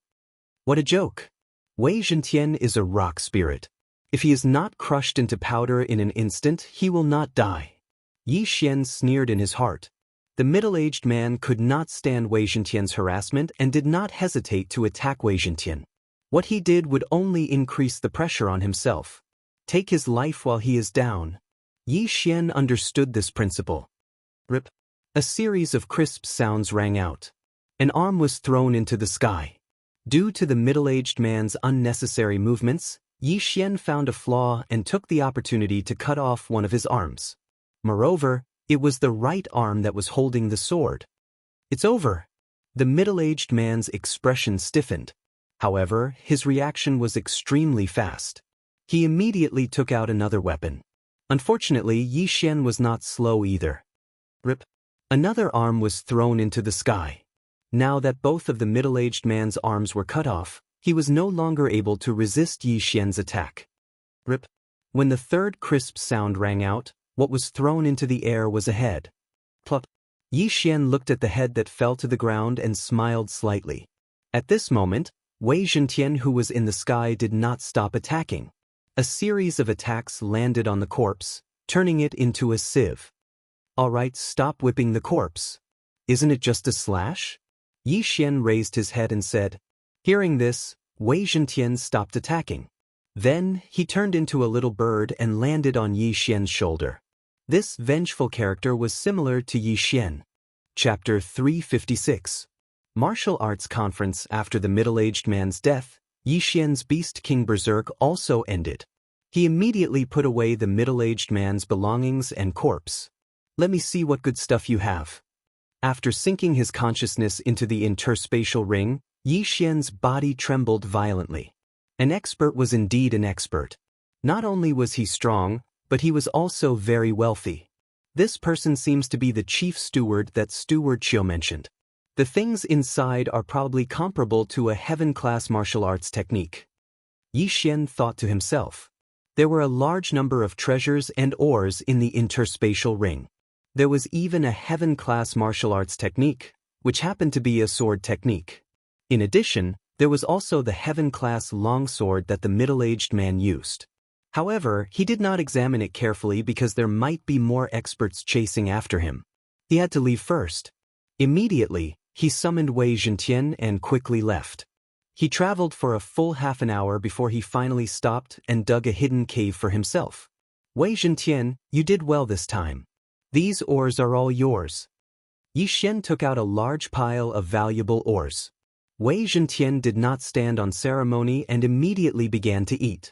S1: What a joke! Wei Zhentian is a rock spirit. If he is not crushed into powder in an instant, he will not die. Yi Xian sneered in his heart. The middle-aged man could not stand Wei Zhentian's harassment and did not hesitate to attack Wei Zhentian. What he did would only increase the pressure on himself. Take his life while he is down. Yi Xian understood this principle. Rip. A series of crisp sounds rang out. An arm was thrown into the sky. Due to the middle-aged man's unnecessary movements, Yi Xian found a flaw and took the opportunity to cut off one of his arms. Moreover, it was the right arm that was holding the sword. It's over. The middle-aged man's expression stiffened. However, his reaction was extremely fast. He immediately took out another weapon. Unfortunately, Yi Xian was not slow either. Rip. Another arm was thrown into the sky. Now that both of the middle-aged man's arms were cut off, he was no longer able to resist Yi Xian's attack. Rip. When the third crisp sound rang out, what was thrown into the air was a head. Plop. Yi Xian looked at the head that fell to the ground and smiled slightly. At this moment, Wei Zhentian, who was in the sky, did not stop attacking. A series of attacks landed on the corpse, turning it into a sieve. All right, stop whipping the corpse. Isn't it just a slash? Yi Xian raised his head and said. Hearing this, Wei Zhentian stopped attacking. Then, he turned into a little bird and landed on Yi Xian's shoulder. This vengeful character was similar to Yi Xian. Chapter 356. Martial Arts Conference. After the middle-aged man's death, Yi Xian's Beast King Berserk also ended. He immediately put away the middle-aged man's belongings and corpse. Let me see what good stuff you have. After sinking his consciousness into the interspatial ring, Yi Xian's body trembled violently. An expert was indeed an expert. Not only was he strong, but he was also very wealthy. This person seems to be the chief steward that Steward Chiu mentioned. The things inside are probably comparable to a heaven-class martial arts technique. Yi Xian thought to himself. There were a large number of treasures and ores in the interspatial ring. There was even a heaven-class martial arts technique, which happened to be a sword technique. In addition, there was also the heaven-class longsword that the middle-aged man used. However, he did not examine it carefully because there might be more experts chasing after him. He had to leave first. Immediately, he summoned Wei Zhentian and quickly left. He traveled for a full half an hour before he finally stopped and dug a hidden cave for himself. Wei Zhentian, you did well this time. These ores are all yours. Yi Xian took out a large pile of valuable ores. Wei Zhentian did not stand on ceremony and immediately began to eat.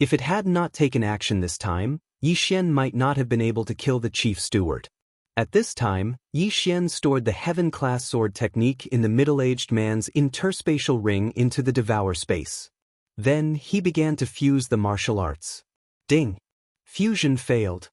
S1: If it had not taken action this time, Yi Xian might not have been able to kill the chief steward. At this time, Yi Xian stored the heaven-class sword technique in the middle-aged man's interspatial ring into the devour space. Then, he began to fuse the martial arts. Ding! Fusion failed.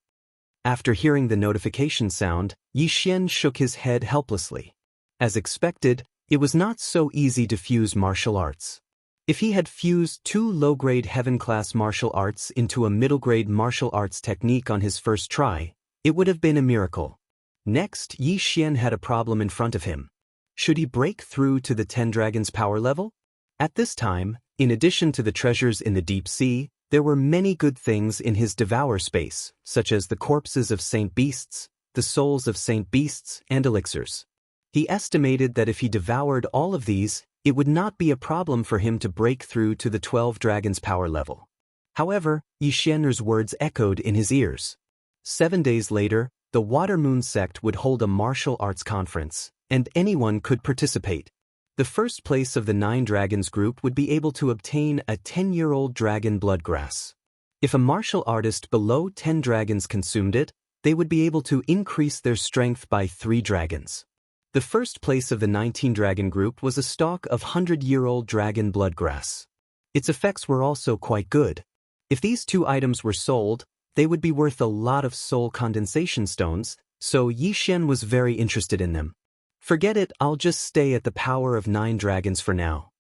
S1: After hearing the notification sound, Yi Xian shook his head helplessly. As expected, it was not so easy to fuse martial arts. If he had fused 2 low-grade heaven-class martial arts into a middle-grade martial arts technique on his first try, it would have been a miracle. Next, Yi Xian had a problem in front of him. Should he break through to the 10 Dragons power level? At this time, in addition to the treasures in the deep sea, there were many good things in his devour space, such as the corpses of saint beasts, the souls of saint beasts, and elixirs. He estimated that if he devoured all of these, it would not be a problem for him to break through to the 12 Dragons power level. However, Yi Xian's words echoed in his ears. 7 days later, the Water Moon sect would hold a martial arts conference, and anyone could participate. The first place of the 9 Dragons group would be able to obtain a 10-year-old dragon bloodgrass. If a martial artist below 10 dragons consumed it, they would be able to increase their strength by 3 dragons. The first place of the 19 Dragon group was a stalk of 100-year-old dragon bloodgrass. Its effects were also quite good. If these 2 items were sold, they would be worth a lot of soul condensation stones, so Yi Xian was very interested in them. Forget it, I'll just stay at the power of 9 dragons for now.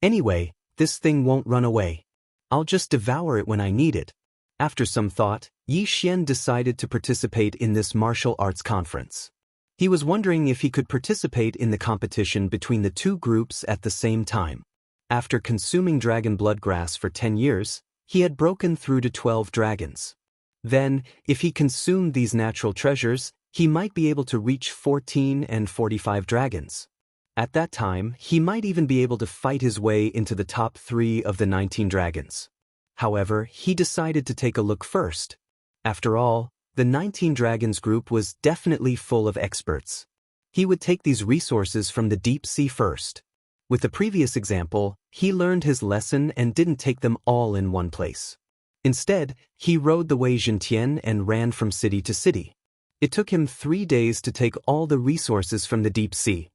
S1: Anyway, this thing won't run away. I'll just devour it when I need it. After some thought, Yi Xian decided to participate in this martial arts conference. He was wondering if he could participate in the competition between the 2 groups at the same time. After consuming dragon bloodgrass for 10 years, he had broken through to 12 dragons. Then, if he consumed these natural treasures, he might be able to reach 14 and 45 dragons. At that time, he might even be able to fight his way into the top 3 of the 19 dragons. However, he decided to take a look first. After all, the 19 Dragons group was definitely full of experts. He would take these resources from the deep sea first. With the previous example, he learned his lesson and didn't take them all in one place. Instead, he rode the Wei Zhentian and ran from city to city. It took him 3 days to take all the resources from the deep sea.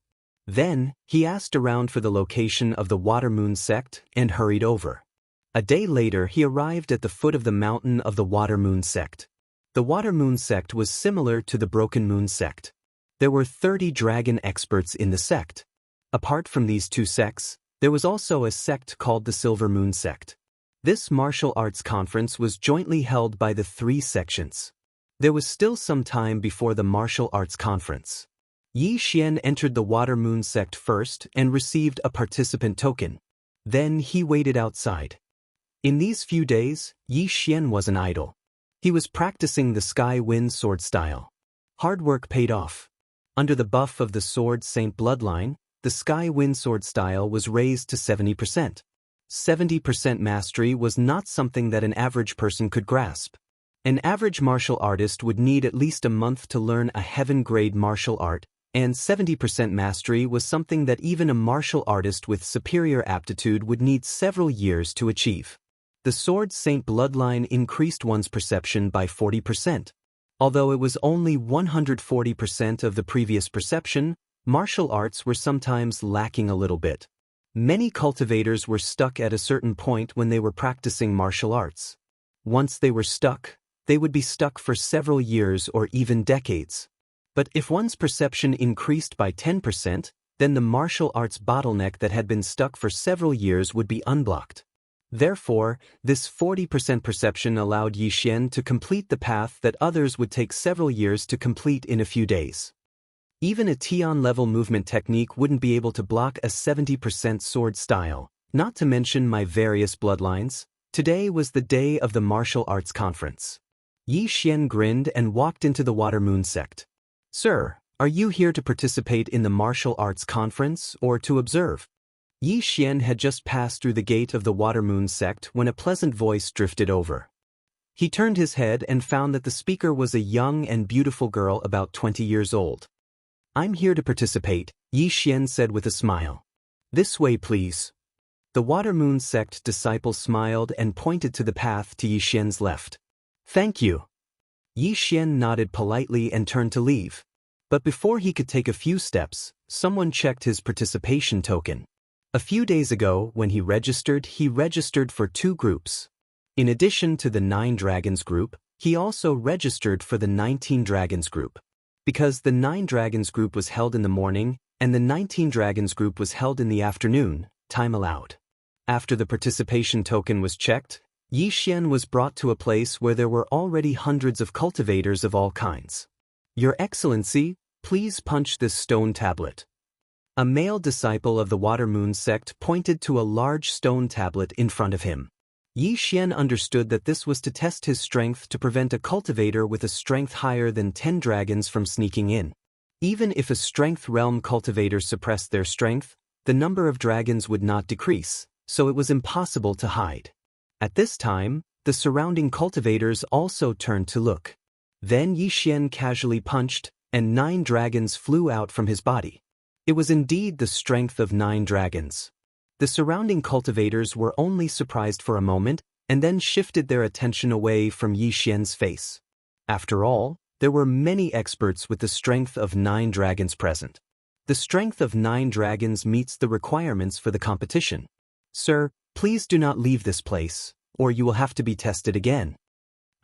S1: Then, he asked around for the location of the Water Moon sect and hurried over. A day later, he arrived at the foot of the mountain of the Water Moon sect. The Water Moon sect was similar to the Broken Moon sect. There were 30 dragon experts in the sect. Apart from these 2 sects, there was also a sect called the Silver Moon sect. This martial arts conference was jointly held by the 3 sections. There was still some time before the martial arts conference. Yi Xian entered the Water Moon sect first and received a participant token. Then he waited outside. In these few days, Yi Xian wasn't idle. He was practicing the Sky Wind sword style. Hard work paid off. Under the buff of the Sword Saint bloodline, the Sky Wind sword style was raised to 70%. 70% mastery was not something that an average person could grasp. An average martial artist would need at least a month to learn a heaven-grade martial art, and 70% mastery was something that even a martial artist with superior aptitude would need several years to achieve. The Sword Saint bloodline increased one's perception by 40%. Although it was only 140% of the previous perception, martial arts were sometimes lacking a little bit. Many cultivators were stuck at a certain point when they were practicing martial arts. Once they were stuck, they would be stuck for several years or even decades. But if one's perception increased by 10%, then the martial arts bottleneck that had been stuck for several years would be unblocked. Therefore, this 40% perception allowed Yi Xian to complete the path that others would take several years to complete in a few days. Even a Tian-level movement technique wouldn't be able to block a 70% sword style, not to mention my various bloodlines. Today was the day of the martial arts conference. Yi Xian grinned and walked into the Water Moon sect. "Sir, are you here to participate in the martial arts conference or to observe?" Yi Xian had just passed through the gate of the Water Moon sect when a pleasant voice drifted over. He turned his head and found that the speaker was a young and beautiful girl about 20 years old. "I'm here to participate," Yi Xian said with a smile. "This way, please." The Water Moon sect disciple smiled and pointed to the path to Yi Xian's left. Thank you. Yi Xian nodded politely and turned to leave. But before he could take a few steps, someone checked his participation token. A few days ago, when he registered for 2 groups. In addition to the 9 Dragons group, he also registered for the 19 Dragons group. Because the 9 Dragons group was held in the morning, and the 19 Dragons group was held in the afternoon, time allowed. After the participation token was checked, Yi Xian was brought to a place where there were already hundreds of cultivators of all kinds. Your Excellency, please punch this stone tablet. A male disciple of the Water Moon sect pointed to a large stone tablet in front of him. Yi Xian understood that this was to test his strength to prevent a cultivator with a strength higher than 10 dragons from sneaking in. Even if a strength realm cultivator suppressed their strength, the number of dragons would not decrease, so it was impossible to hide. At this time, the surrounding cultivators also turned to look. Then Yi Xian casually punched, and 9 dragons flew out from his body. It was indeed the strength of 9 dragons. The surrounding cultivators were only surprised for a moment, and then shifted their attention away from Yi Xian's face. After all, there were many experts with the strength of 9 dragons present. The strength of 9 dragons meets the requirements for the competition. Sir, please do not leave this place, or you will have to be tested again.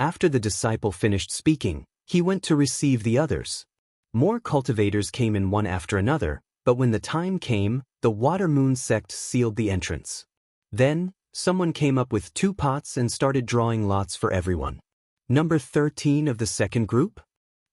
S1: After the disciple finished speaking, he went to receive the others. More cultivators came in one after another, but when the time came, the Water Moon sect sealed the entrance. Then, someone came up with 2 pots and started drawing lots for everyone. Number 13 of the second group?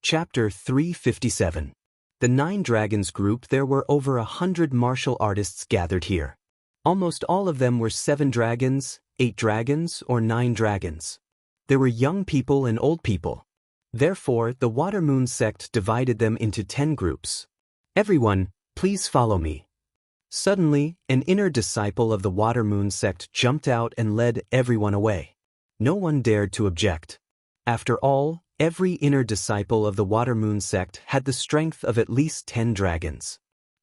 S1: Chapter 357. The 9 Dragons group. There were over 100 martial artists gathered here. Almost all of them were 7 dragons, 8 dragons, or 9 dragons. There were young people and old people. Therefore, the Water Moon sect divided them into 10 groups. Everyone, please follow me. Suddenly, an inner disciple of the Water Moon sect jumped out and led everyone away. No one dared to object. After all, every inner disciple of the Water Moon sect had the strength of at least 10 dragons.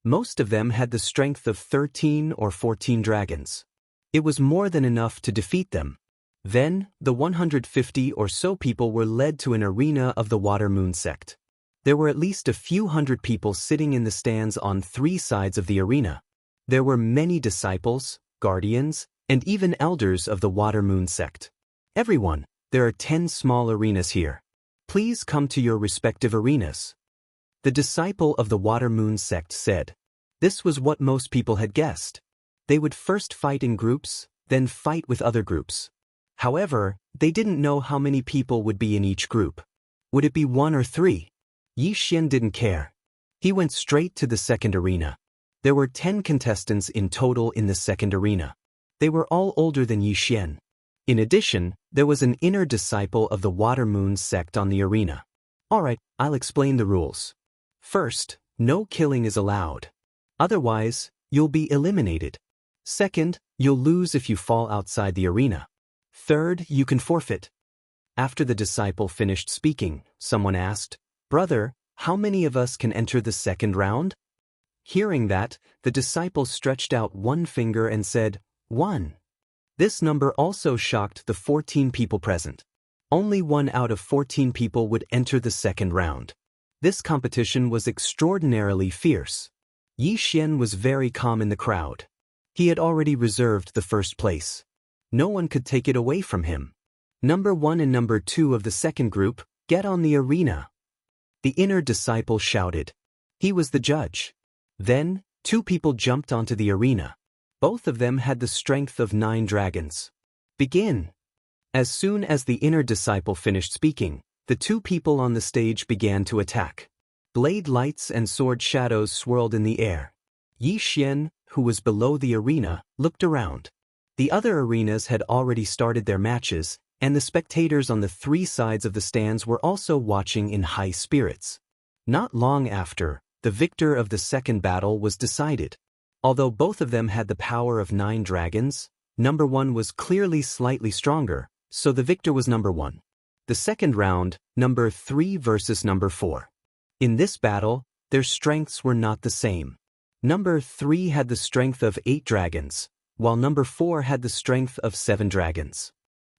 S1: Most of them had the strength of 13 or 14 dragons. It was more than enough to defeat them. Then, the 150 or so people were led to an arena of the Water Moon sect. There were at least a few hundred people sitting in the stands on 3 sides of the arena. There were many disciples, guardians, and even elders of the Water Moon sect. Everyone, there are 10 small arenas here. Please come to your respective arenas. The disciple of the Water Moon sect said. This was what most people had guessed. They would first fight in groups, then fight with other groups. However, they didn't know how many people would be in each group. Would it be 1 or 3? Yi Xian didn't care. He went straight to the second arena. There were 10 contestants in total in the second arena. They were all older than Yi Xian. In addition, there was an inner disciple of the Water Moon sect on the arena. Alright, I'll explain the rules. First, no killing is allowed. Otherwise, you'll be eliminated. Second, you'll lose if you fall outside the arena. Third, you can forfeit. After the disciple finished speaking, someone asked, Brother, how many of us can enter the second round? Hearing that, the disciple stretched out one finger and said, 1. This number also shocked the 14 people present. Only 1 out of 14 people would enter the second round. This competition was extraordinarily fierce. Yi Xian was very calm in the crowd. He had already reserved the first place. No one could take it away from him. Number 1 and number 2 of the second group, get on the arena. The inner disciple shouted. He was the judge. Then, 2 people jumped onto the arena. Both of them had the strength of 9 dragons. Begin. As soon as the inner disciple finished speaking, the 2 people on the stage began to attack. Blade lights and sword shadows swirled in the air. Yi Xian, who was below the arena, looked around. The other arenas had already started their matches, and the spectators on the 3 sides of the stands were also watching in high spirits. Not long after, the victor of the second battle was decided. Although both of them had the power of 9 dragons, number 1 was clearly slightly stronger, so the victor was number 1. The second round, number 3 versus number 4. In this battle, their strengths were not the same. Number 3 had the strength of 8 dragons, while number 4 had the strength of 7 dragons.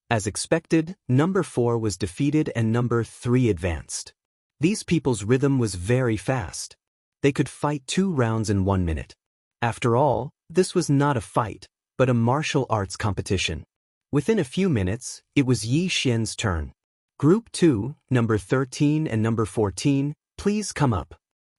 S1: As expected, number 4 was defeated and number 3 advanced. These people's rhythm was very fast. They could fight 2 rounds in 1 minute. After all, this was not a fight, but a martial arts competition. Within a few minutes, it was Yi Xian's turn. Group 2, number 13 and number 14, please come up.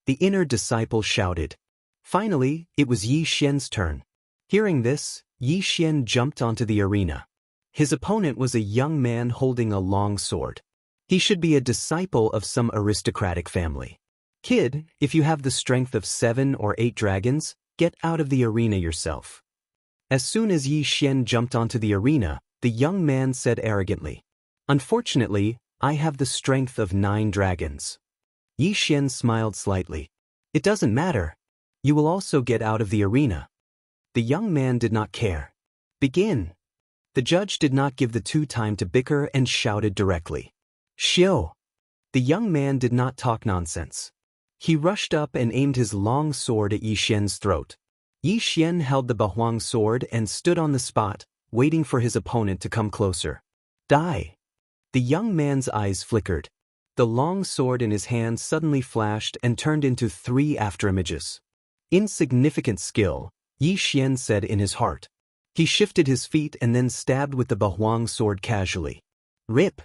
S1: The inner disciple shouted. Finally, it was Yi Xian's turn. Hearing this, Yi Xian jumped onto the arena. His opponent was a young man holding a long sword. He should be a disciple of some aristocratic family. Kid, if you have the strength of 7 or 8 dragons, get out of the arena yourself. As soon as Yi Xian jumped onto the arena, the young man said arrogantly, "Unfortunately, I have the strength of 9 dragons." Yi Xian smiled slightly. "It doesn't matter. You will also get out of the arena." The young man did not care. "Begin." The judge did not give the 2 time to bicker and shouted directly. "Xiu." The young man did not talk nonsense. He rushed up and aimed his long sword at Yi Xian's throat. Yi Xian held the Bahuang sword and stood on the spot, waiting for his opponent to come closer. "Die." The young man's eyes flickered. The long sword in his hand suddenly flashed and turned into 3 afterimages. "Insignificant skill," Yi Xian said in his heart. He shifted his feet and then stabbed with the Bahuang sword casually. Rip!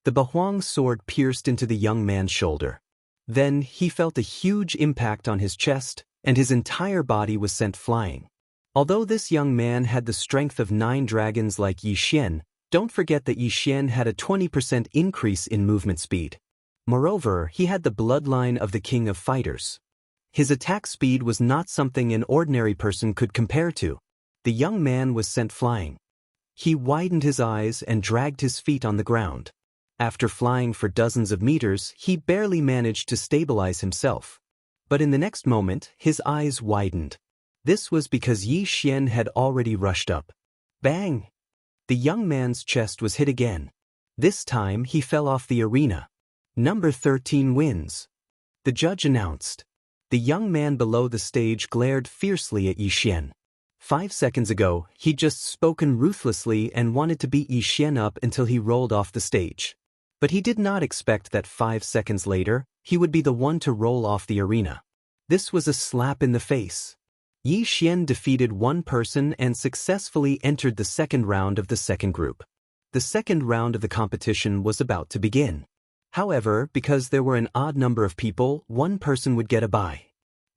S1: The Bahuang sword pierced into the young man's shoulder. Then he felt a huge impact on his chest, and his entire body was sent flying. Although this young man had the strength of 9 dragons like Yi Xian, don't forget that Yi Xian had a 20% increase in movement speed. Moreover, he had the bloodline of the king of fighters. His attack speed was not something an ordinary person could compare to. The young man was sent flying. He widened his eyes and dragged his feet on the ground. After flying for dozens of meters, he barely managed to stabilize himself. But in the next moment, his eyes widened. This was because Yi Xian had already rushed up. Bang! The young man's chest was hit again. This time he fell off the arena. Number 13 wins. The judge announced. The young man below the stage glared fiercely at Yi Xian. 5 seconds ago, he'd just spoken ruthlessly and wanted to beat Yi Xian up until he rolled off the stage. But he did not expect that 5 seconds later, he would be the one to roll off the arena. This was a slap in the face. Yi Xian defeated 1 person and successfully entered the second round of the second group. The second round of the competition was about to begin. However, because there were an odd number of people, 1 person would get a bye.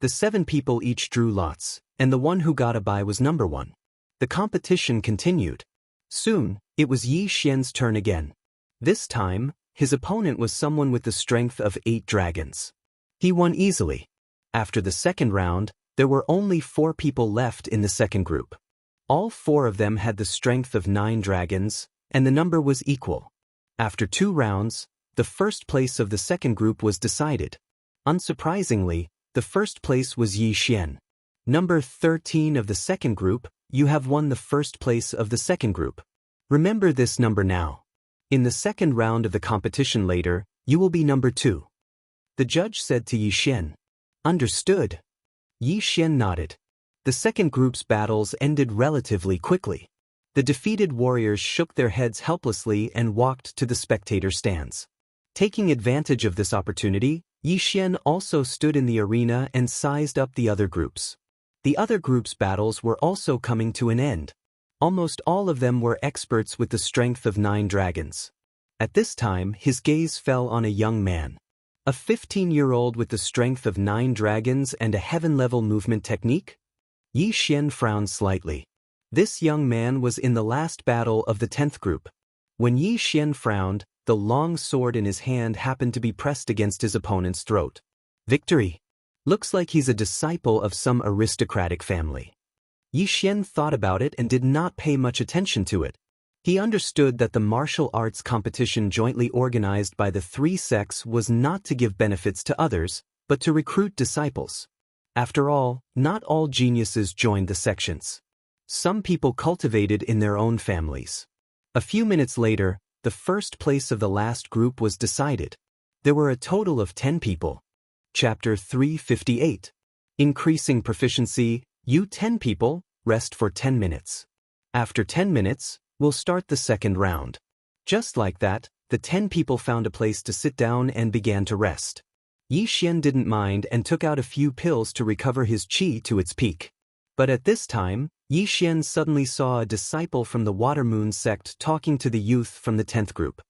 S1: The 7 people each drew lots, and the one who got a bye was number 1. The competition continued. Soon, it was Yi Xian's turn again. This time, his opponent was someone with the strength of 8 dragons. He won easily. After the second round, there were only 4 people left in the second group. All 4 of them had the strength of 9 dragons, and the number was equal. After 2 rounds, the first place of the second group was decided. Unsurprisingly, the first place was Yi Xian. Number 13 of the second group, you have won the first place of the second group. Remember this number now. In the second round of the competition later, you will be number 2. The judge said to Yi Xian. Understood. Yi Xian nodded. The second group's battles ended relatively quickly. The defeated warriors shook their heads helplessly and walked to the spectator stands. Taking advantage of this opportunity, Yi Xian also stood in the arena and sized up the other groups. The other groups' battles were also coming to an end. Almost all of them were experts with the strength of 9 dragons. At this time, his gaze fell on a young man. A 15-year-old with the strength of 9 dragons and a heaven-level movement technique? Yi Xian frowned slightly. This young man was in the last battle of the 10th group. When Yi Xian frowned, the long sword in his hand happened to be pressed against his opponent's throat. Victory! Looks like he's a disciple of some aristocratic family. Yi Xian thought about it and did not pay much attention to it. He understood that the martial arts competition jointly organized by the 3 sects was not to give benefits to others, but to recruit disciples. After all, not all geniuses joined the sections. Some people cultivated in their own families. A few minutes later, the first place of the last group was decided. There were a total of 10 people. Chapter 358. Increasing proficiency, you 10 people, rest for 10 minutes. After 10 minutes, we'll start the second round. Just like that, the 10 people found a place to sit down and began to rest. Xian didn't mind and took out a few pills to recover his qi to its peak. But at this time, Xian suddenly saw a disciple from the Water Moon sect talking to the youth from the 10th group.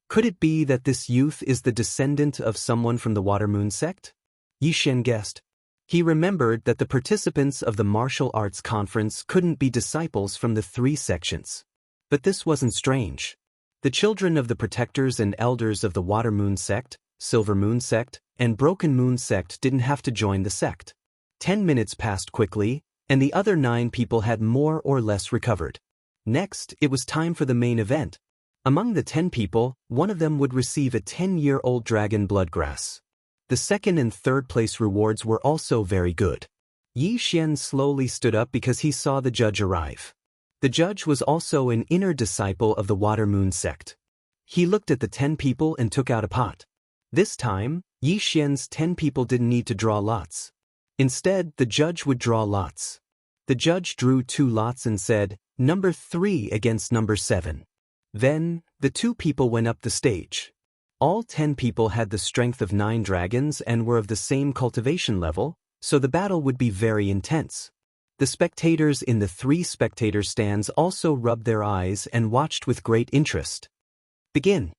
S1: Could it be that this youth is the descendant of someone from the Water Moon sect? Xian guessed. He remembered that the participants of the martial arts conference couldn't be disciples from the 3 sections. But this wasn't strange. The children of the protectors and elders of the Water Moon sect, Silver Moon sect, and Broken Moon sect didn't have to join the sect. 10 minutes passed quickly, and the other 9 people had more or less recovered. Next, it was time for the main event. Among the 10 people, one of them would receive a 10-year-old dragon bloodgrass. The second and third place rewards were also very good. Xian slowly stood up because he saw the judge arrive. The judge was also an inner disciple of the Water Moon sect. He looked at the 10 people and took out a pot. This time, Xian's 10 people didn't need to draw lots. Instead, the judge would draw lots. The judge drew 2 lots and said, "Number 3 against number 7. Then, the 2 people went up the stage. All 10 people had the strength of 9 dragons and were of the same cultivation level, so the battle would be very intense. The spectators in the 3 spectator stands also rubbed their eyes and watched with great interest. Begin.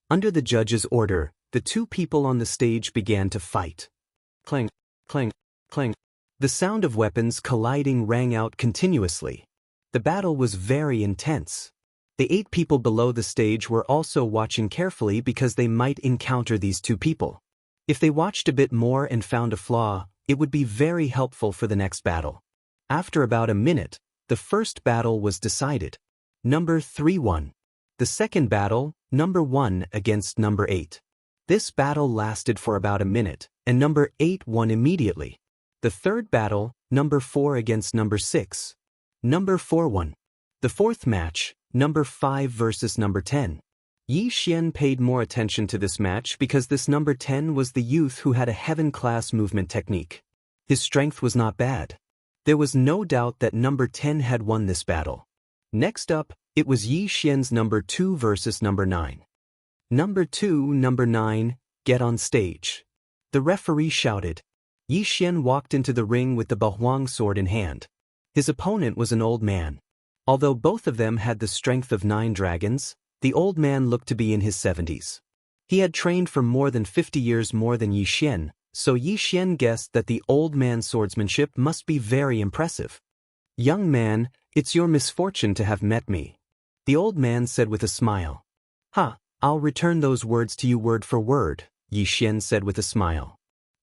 S1: Under the judge's order, the 2 people on the stage began to fight. Clang, clang, clang. The sound of weapons colliding rang out continuously. The battle was very intense. The 8 people below the stage were also watching carefully because they might encounter these 2 people. If they watched a bit more and found a flaw, it would be very helpful for the next battle. After about a minute, the first battle was decided. Number 3 won. The second battle, number 1 against number 8. This battle lasted for about a minute, and number 8 won immediately. The third battle, number 4 against number 6. Number 4 won. The fourth match, number 5 versus number 10. Xian paid more attention to this match because this number 10 was the youth who had a heaven-class movement technique. His strength was not bad. There was no doubt that number 10 had won this battle. Next up, it was Xian's number 2 versus number 9. Number 2, number 9, get on stage. The referee shouted. Xian walked into the ring with the Bahuang sword in hand. His opponent was an old man. Although both of them had the strength of 9 dragons, the old man looked to be in his 70s. He had trained for more than 50 years more than Xian, so Xian guessed that the old man's swordsmanship must be very impressive. "Young man, it's your misfortune to have met me," the old man said with a smile. "Ha, I'll return those words to you word for word," Xian said with a smile.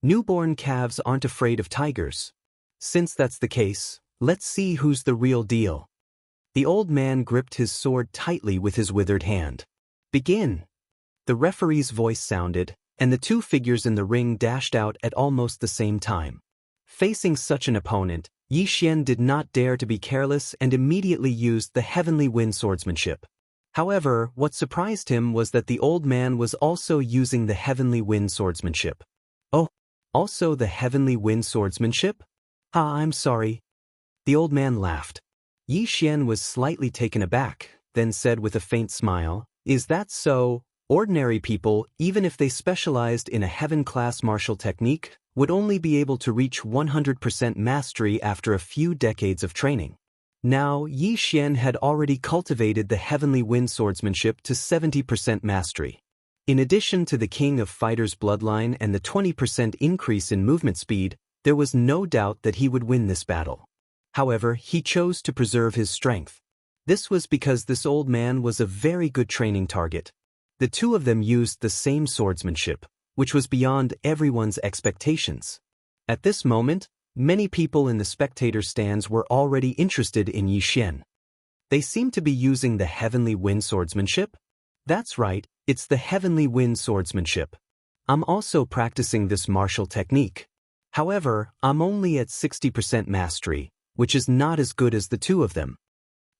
S1: "Newborn calves aren't afraid of tigers. Since that's the case, let's see who's the real deal." The old man gripped his sword tightly with his withered hand. "Begin." The referee's voice sounded, and the 2 figures in the ring dashed out at almost the same time. Facing such an opponent, Xian did not dare to be careless and immediately used the heavenly wind swordsmanship. However, what surprised him was that the old man was also using the heavenly wind swordsmanship. "Oh, also the heavenly wind swordsmanship? I'm sorry." The old man laughed. Xian was slightly taken aback, then said with a faint smile, "Is that so? Ordinary people, even if they specialized in a heaven-class martial technique, would only be able to reach 100% mastery after a few decades of training." Now, Xian had already cultivated the heavenly wind swordsmanship to 70% mastery. In addition to the King of Fighters bloodline and the 20% increase in movement speed, there was no doubt that he would win this battle. However, he chose to preserve his strength. This was because this old man was a very good training target. The 2 of them used the same swordsmanship, which was beyond everyone's expectations. At this moment, many people in the spectator stands were already interested in Xian. They seemed to be using the heavenly wind swordsmanship. That's right, it's the heavenly wind swordsmanship. I'm also practicing this martial technique. However, I'm only at 60% mastery, which is not as good as the 2 of them.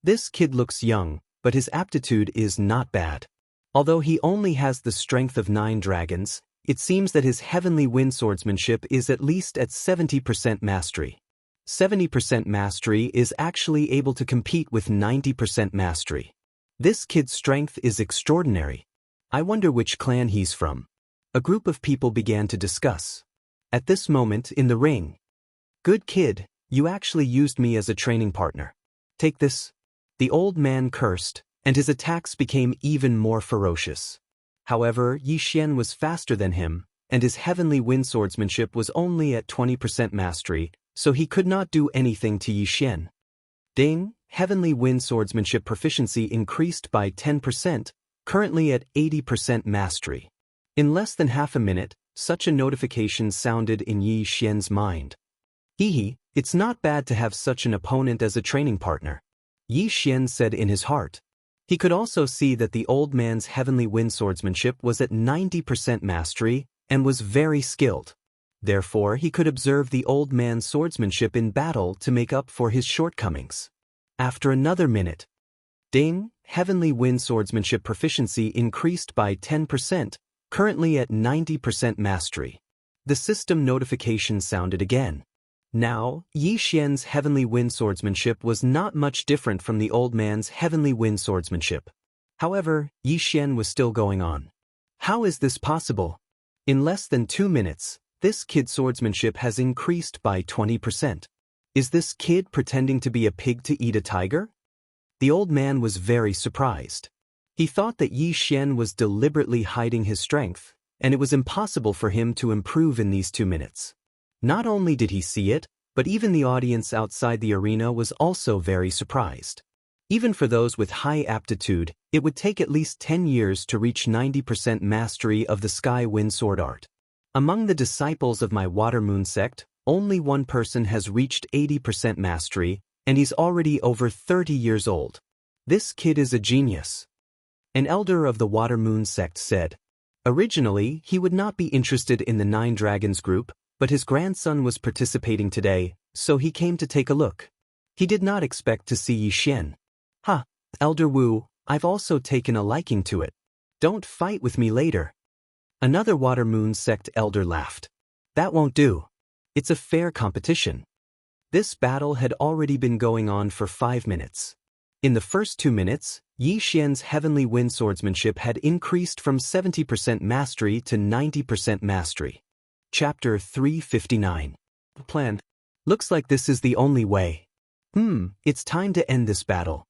S1: This kid looks young, but his aptitude is not bad. Although he only has the strength of 9 dragons, it seems that his heavenly wind swordsmanship is at least at 70% mastery. 70% mastery is actually able to compete with 90% mastery. This kid's strength is extraordinary. I wonder which clan he's from. A group of people began to discuss. At this moment in the ring. Good kid, you actually used me as a training partner. Take this. The old man cursed, and his attacks became even more ferocious. However, Yi Xian was faster than him, and his heavenly wind swordsmanship was only at 20% mastery, so he could not do anything to Yi Xian. Ding, heavenly wind swordsmanship proficiency increased by 10%, currently at 80% mastery. In less than half a minute, such a notification sounded in Yi Xian's mind. Hee, it's not bad to have such an opponent as a training partner. Yi Xian said in his heart. He could also see that the old man's heavenly wind swordsmanship was at 90% mastery and was very skilled. Therefore, he could observe the old man's swordsmanship in battle to make up for his shortcomings. After another minute. Ding, heavenly wind swordsmanship proficiency increased by 10%, currently at 90% mastery. The system notification sounded again. Now, Yi Xian's heavenly wind swordsmanship was not much different from the old man's heavenly wind swordsmanship. However, Yi Xian was still going on. How is this possible? In less than 2 minutes, this kid's swordsmanship has increased by 20%. Is this kid pretending to be a pig to eat a tiger? The old man was very surprised. He thought that Yi Xian was deliberately hiding his strength, and it was impossible for him to improve in these 2 minutes. Not only did he see it, but even the audience outside the arena was also very surprised. Even for those with high aptitude, it would take at least 10 years to reach 90% mastery of the Sky Wind Sword art. Among the disciples of my Water Moon sect, only one person has reached 80% mastery, and he's already over 30 years old. This kid is a genius. An elder of the Water Moon sect said. Originally, he would not be interested in the 9 Dragons group, but his grandson was participating today, so he came to take a look. He did not expect to see Yi Xian. Ha, Elder Wu, I've also taken a liking to it. Don't fight with me later. Another Water Moon sect elder laughed. That won't do. It's a fair competition. This battle had already been going on for 5 minutes. In the first 2 minutes, Yi Xian's heavenly wind swordsmanship had increased from 70% mastery to 90% mastery. Chapter 359. Plan. Looks like this is the only way. It's time to end this battle.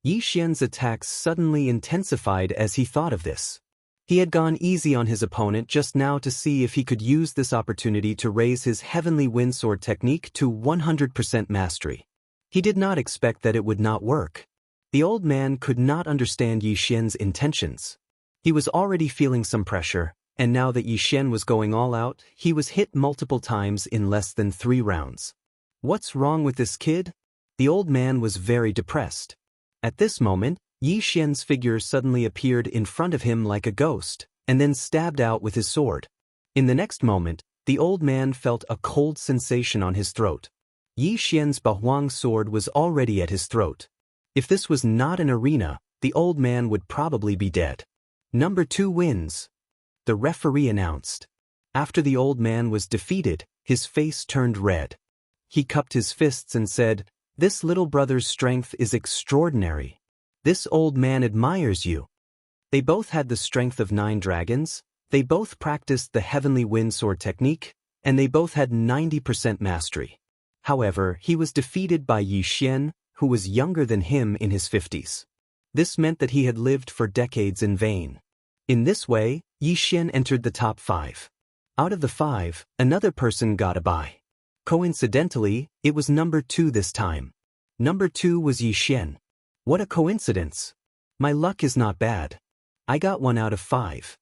S1: Yi Xian's attacks suddenly intensified as he thought of this. He had gone easy on his opponent just now to see if he could use this opportunity to raise his heavenly wind sword technique to 100% mastery. He did not expect that it would not work. The old man could not understand Yi Xian's intentions. He was already feeling some pressure, and now that Yi Xian was going all out, he was hit multiple times in less than 3 rounds. What's wrong with this kid? The old man was very depressed. At this moment, Yi Xian's figure suddenly appeared in front of him like a ghost, and then stabbed out with his sword. In the next moment, the old man felt a cold sensation on his throat. Yi Xian's Bahuang sword was already at his throat. If this was not an arena, the old man would probably be dead. Number 2 wins. The referee announced. After the old man was defeated, his face turned red. He cupped his fists and said, "This little brother's strength is extraordinary. This old man admires you." They both had the strength of 9 dragons, they both practiced the heavenly wind sword technique, and they both had 90% mastery. However, he was defeated by Yi Xian, who was younger than him in his 50s. This meant that he had lived for decades in vain. In this way, Yi Xian entered the top 5. Out of the 5, another person got a bye. Coincidentally, it was number 2 this time. Number 2 was Yi Xian. What a coincidence. My luck is not bad. I got 1 out of 5.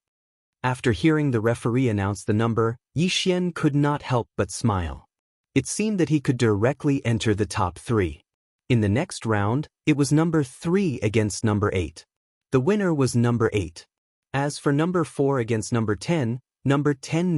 S1: After hearing the referee announce the number, Yi Xian could not help but smile. It seemed that he could directly enter the top 3. In the next round, it was number 3 against number 8. The winner was number 8. As for number 4 against number 10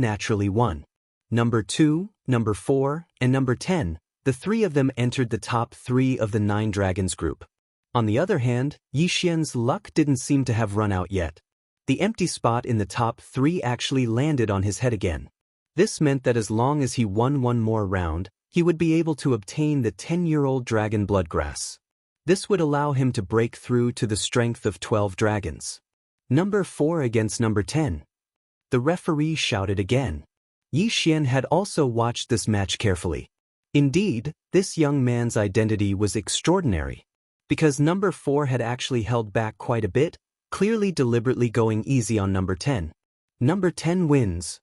S1: naturally won. Number 2, number 4, and number 10, the 3 of them entered the top 3 of the 9 Dragons group. On the other hand, Yi Xian's luck didn't seem to have run out yet. The empty spot in the top 3 actually landed on his head again. This meant that as long as he won one more round, he would be able to obtain the 10-year-old dragon bloodgrass. This would allow him to break through to the strength of 12 dragons. Number 4 against number 10. The referee shouted again. Yi Xian had also watched this match carefully. Indeed, this young man's identity was extraordinary. Because number 4 had actually held back quite a bit, clearly deliberately going easy on number 10. Number 10 wins.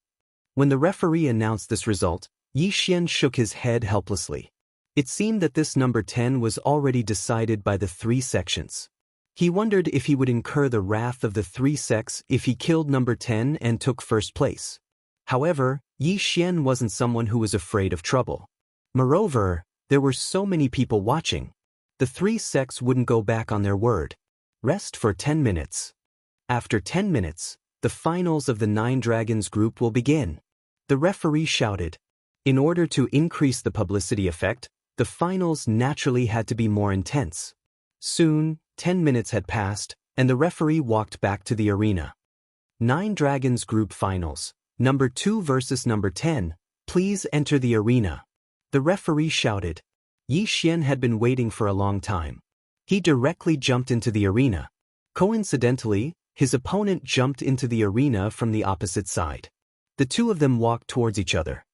S1: When the referee announced this result, Yi Xian shook his head helplessly. It seemed that this number 10 was already decided by the 3 sections. He wondered if he would incur the wrath of the 3 sects if he killed number 10 and took first place. However, Yi Xian wasn't someone who was afraid of trouble. Moreover, there were so many people watching. The 3 sects wouldn't go back on their word. Rest for 10 minutes. After 10 minutes, the finals of the 9 Dragons group will begin. The referee shouted. In order to increase the publicity effect, the finals naturally had to be more intense. Soon, 10 minutes had passed, and the referee walked back to the arena. 9 Dragons group finals, number 2 versus number 10, please enter the arena. The referee shouted. Yi Xian had been waiting for a long time. He directly jumped into the arena. Coincidentally, his opponent jumped into the arena from the opposite side. The two of them walked towards each other.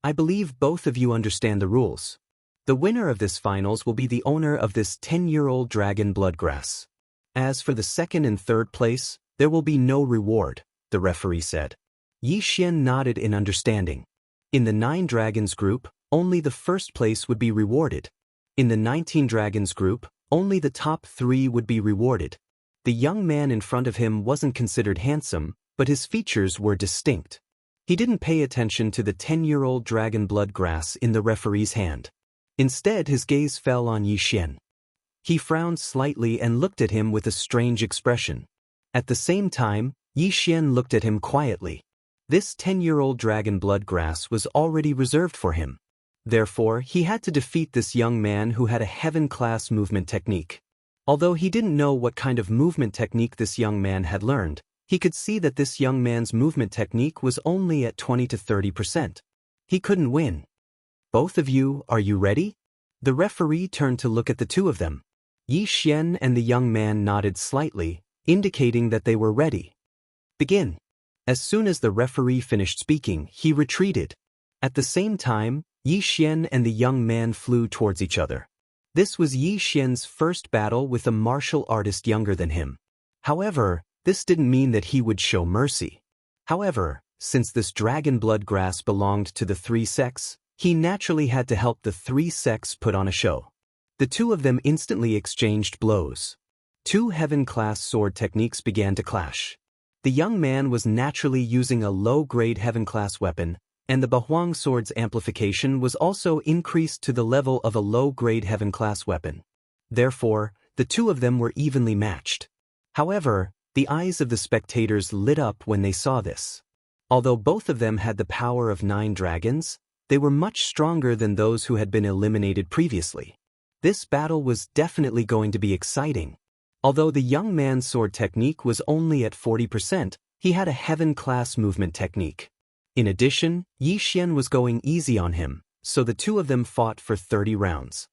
S1: I believe both of you understand the rules. The winner of this finals will be the owner of this 10-year-old dragon bloodgrass. As for the second and third place, there will be no reward, the referee said. Yi Xian nodded in understanding. In the 9 Dragons group, only the first place would be rewarded. In the 19 Dragons group, only the top 3 would be rewarded. The young man in front of him wasn't considered handsome, but his features were distinct. He didn't pay attention to the 10-year-old dragon bloodgrass in the referee's hand. Instead, his gaze fell on Yi Xian. He frowned slightly and looked at him with a strange expression. At the same time, Yi Xian looked at him quietly. This 10-year-old dragon bloodgrass was already reserved for him. Therefore, he had to defeat this young man who had a heaven-class movement technique. Although he didn't know what kind of movement technique this young man had learned, he could see that this young man's movement technique was only at 20 to 30%. He couldn't win. Both of you, are you ready? The referee turned to look at the two of them. Yi Xian and the young man nodded slightly, indicating that they were ready. Begin. As soon as the referee finished speaking, he retreated. At the same time, Yi Xian and the young man flew towards each other. This was Yi Xian's first battle with a martial artist younger than him. However, this didn't mean that he would show mercy. However, since this dragon blood grass belonged to the 3 sects, he naturally had to help the 3 sects put on a show. The two of them instantly exchanged blows. 2 heaven-class sword techniques began to clash. The young man was naturally using a low-grade heaven-class weapon, and the Bahuang sword's amplification was also increased to the level of a low-grade heaven-class weapon. Therefore, the two of them were evenly matched. However, the eyes of the spectators lit up when they saw this. Although both of them had the power of 9 dragons, they were much stronger than those who had been eliminated previously. This battle was definitely going to be exciting. Although the young man's sword technique was only at 40%, he had a heaven-class movement technique. In addition, Yi Xian was going easy on him, so the two of them fought for 30 rounds.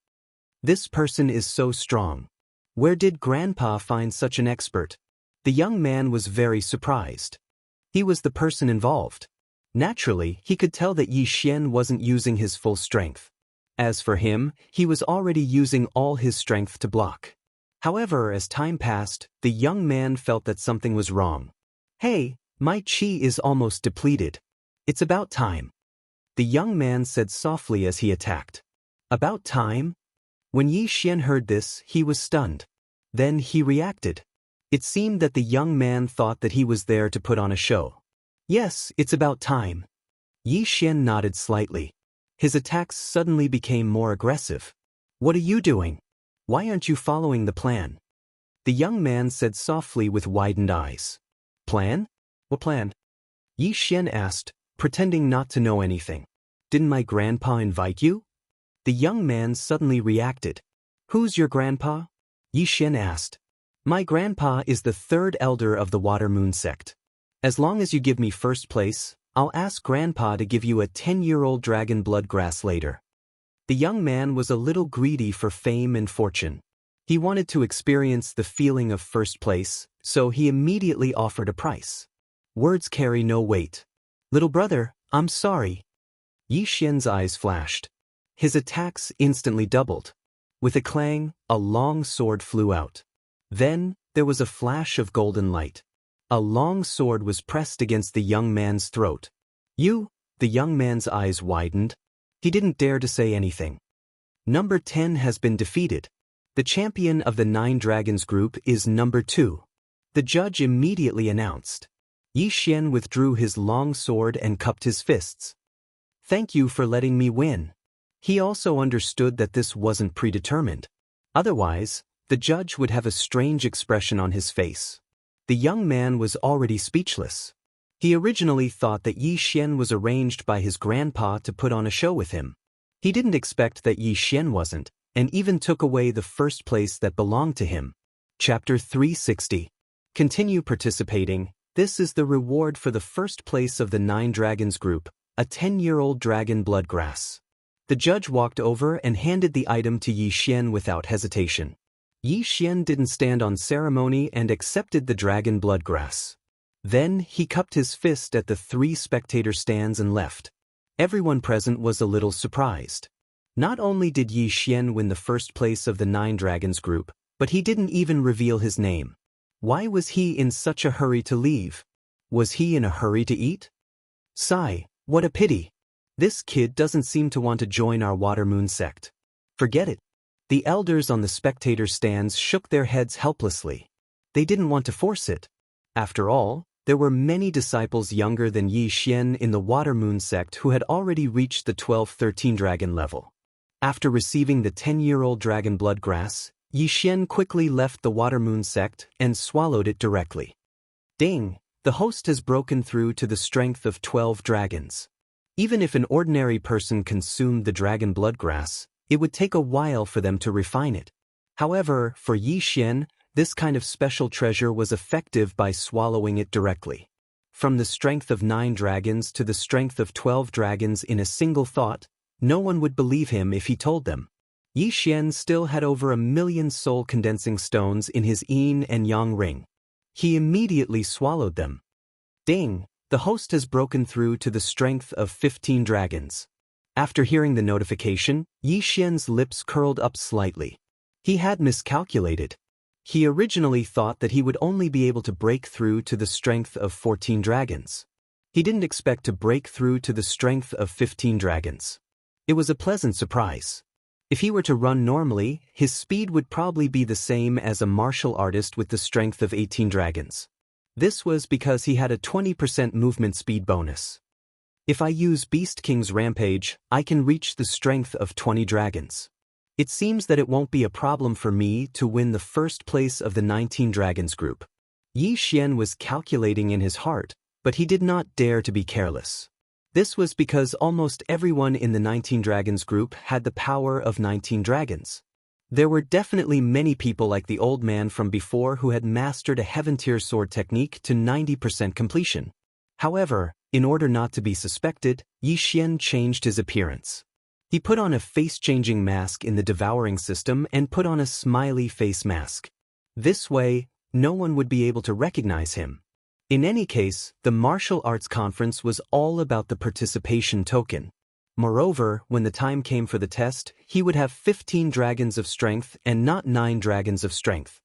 S1: This person is so strong. Where did Grandpa find such an expert? The young man was very surprised. He was the person involved. Naturally, he could tell that Yi Xian wasn't using his full strength. As for him, he was already using all his strength to block. However, as time passed, the young man felt that something was wrong. Hey, my chi is almost depleted. It's about time. The young man said softly as he attacked. About time? When Yi Xian heard this, he was stunned. Then he reacted. It seemed that the young man thought that he was there to put on a show. Yes, it's about time. Yi Xian nodded slightly. His attacks suddenly became more aggressive. What are you doing? Why aren't you following the plan? The young man said softly with widened eyes. Plan? What plan? Yi Xian asked, pretending not to know anything. Didn't my grandpa invite you? The young man suddenly reacted. Who's your grandpa? Yi Xian asked. My grandpa is the 3rd elder of the Water Moon sect. As long as you give me first place, I'll ask grandpa to give you a 10-year-old dragon blood grass later. The young man was a little greedy for fame and fortune. He wanted to experience the feeling of first place, so he immediately offered a price. Words carry no weight. Little brother, I'm sorry. Yi Xian's eyes flashed. His attacks instantly doubled. With a clang, a long sword flew out. Then, there was a flash of golden light. A long sword was pressed against the young man's throat. You? The young man's eyes widened. He didn't dare to say anything. Number 10 has been defeated. The champion of the 9 Dragons group is number 2. The judge immediately announced. Yi Xian withdrew his long sword and cupped his fists. Thank you for letting me win. He also understood that this wasn't predetermined. Otherwise, the judge would have a strange expression on his face. The young man was already speechless. He originally thought that Yi Xian was arranged by his grandpa to put on a show with him. He didn't expect that Yi Xian wasn't, and even took away the first place that belonged to him. Chapter 360. Continue participating. This is the reward for the first place of the 9 Dragons group, a 10-year-old dragon bloodgrass. The judge walked over and handed the item to Yi Xian without hesitation. Yi Xian didn't stand on ceremony and accepted the dragon bloodgrass. Then he cupped his fist at the 3 spectator stands and left. Everyone present was a little surprised. Not only did Yi Xian win the first place of the 9 Dragons group, but he didn't even reveal his name. Why was he in such a hurry to leave? Was he in a hurry to eat? Sigh, what a pity. This kid doesn't seem to want to join our Water Moon sect. Forget it. The elders on the spectator stands shook their heads helplessly. They didn't want to force it. After all, there were many disciples younger than Yi Xian in the Water Moon sect who had already reached the 12-13 dragon level. After receiving the 10-year-old dragon bloodgrass, Yi Xian quickly left the Water Moon sect and swallowed it directly. Ding! The host has broken through to the strength of 12 dragons. Even if an ordinary person consumed the dragon bloodgrass, it would take a while for them to refine it. However, for Yi Xian, this kind of special treasure was effective by swallowing it directly. From the strength of 9 dragons to the strength of 12 dragons in a single thought, no one would believe him if he told them. Yi Xian still had over 1,000,000 soul-condensing stones in his yin and yang ring. He immediately swallowed them. Ding! The host has broken through to the strength of 15 dragons. After hearing the notification, Yi Xian's lips curled up slightly. He had miscalculated. He originally thought that he would only be able to break through to the strength of 14 dragons. He didn't expect to break through to the strength of 15 dragons. It was a pleasant surprise. If he were to run normally, his speed would probably be the same as a martial artist with the strength of 18 dragons. This was because he had a 20% movement speed bonus. If I use Beast King's Rampage, I can reach the strength of 20 dragons. It seems that it won't be a problem for me to win the first place of the 19 Dragons group. Yi Xian was calculating in his heart, but he did not dare to be careless. This was because almost everyone in the 19 Dragons group had the power of 19 dragons. There were definitely many people like the old man from before who had mastered a heaven-tier sword technique to 90% completion. However, in order not to be suspected, Yi Xian changed his appearance. He put on a face-changing mask in the devouring system and put on a smiley face mask. This way, no one would be able to recognize him. In any case, the martial arts conference was all about the participation token. Moreover, when the time came for the test, he would have 15 dragons of strength and not 9 dragons of strength.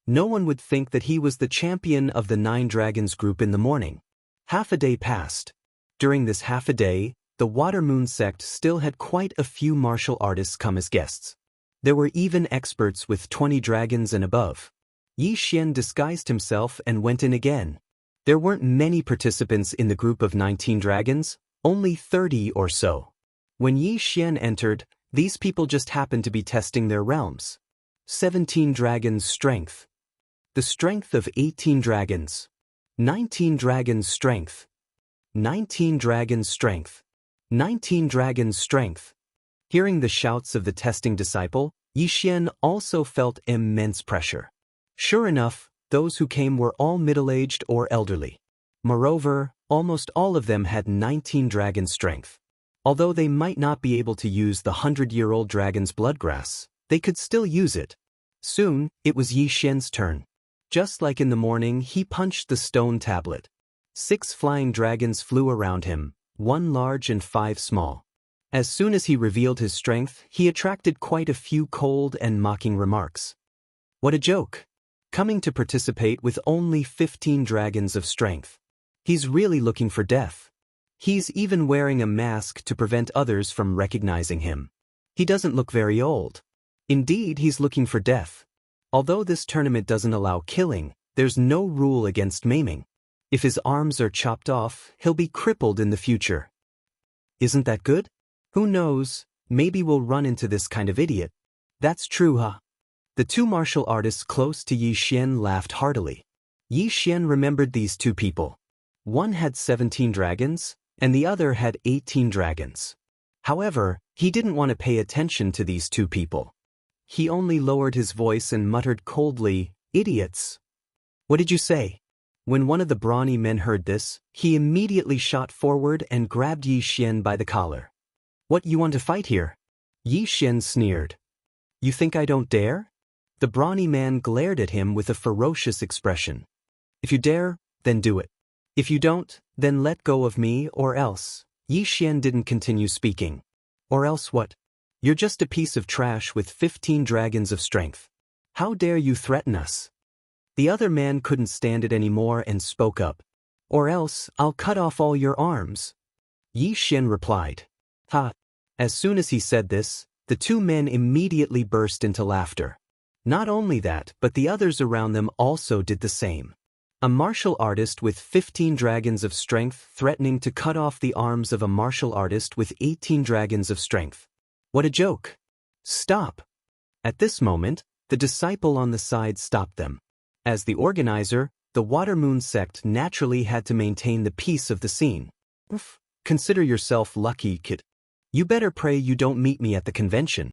S1: No one would think that he was the champion of the 9 Dragons group in the morning. Half a day passed. During this half a day, the Water Moon sect still had quite a few martial artists come as guests. There were even experts with 20 dragons and above. Yi Xian disguised himself and went in again. There weren't many participants in the group of 19 dragons, only 30 or so. When Yi Xian entered, these people just happened to be testing their realms. 17 dragons strength. The strength of 18 dragons. 19 dragons strength. 19 dragons strength. 19 dragons strength. Hearing the shouts of the testing disciple, Yi Xian also felt immense pressure. Sure enough, those who came were all middle-aged or elderly. Moreover, almost all of them had 19 dragon strength. Although they might not be able to use the 100-year-old dragon's bloodgrass, they could still use it. Soon, it was Yi Xian's turn. Just like in the morning, he punched the stone tablet. 6 flying dragons flew around him, 1 large and 5 small. As soon as he revealed his strength, he attracted quite a few cold and mocking remarks. What a joke! Coming to participate with only 15 dragons of strength. He's really looking for death. He's even wearing a mask to prevent others from recognizing him. He doesn't look very old. Indeed, he's looking for death. Although this tournament doesn't allow killing, there's no rule against maiming. If his arms are chopped off, he'll be crippled in the future. Isn't that good? Who knows, maybe we'll run into this kind of idiot. That's true, huh? The 2 martial artists close to Yi Xian laughed heartily. Yi Xian remembered these 2 people. One had 17 dragons, and the other had 18 dragons. However, he didn't want to pay attention to these 2 people. He only lowered his voice and muttered coldly, "Idiots." "What did you say?" When one of the brawny men heard this, he immediately shot forward and grabbed Yi Xian by the collar. "What, you want to fight here?" Yi Xian sneered. "You think I don't dare?" The brawny man glared at him with a ferocious expression. "If you dare, then do it. If you don't, then let go of me or else." Yi Xian didn't continue speaking. "Or else what? You're just a piece of trash with 15 dragons of strength. How dare you threaten us?" The other man couldn't stand it anymore and spoke up. "Or else, I'll cut off all your arms." Yi Xian replied. "Ha!" As soon as he said this, the 2 men immediately burst into laughter. Not only that, but the others around them also did the same. A martial artist with 15 dragons of strength threatening to cut off the arms of a martial artist with 18 dragons of strength. What a joke! Stop! At this moment, the disciple on the side stopped them. As the organizer, the Water Moon sect naturally had to maintain the peace of the scene. Consider yourself lucky, kid. You better pray you don't meet me at the convention.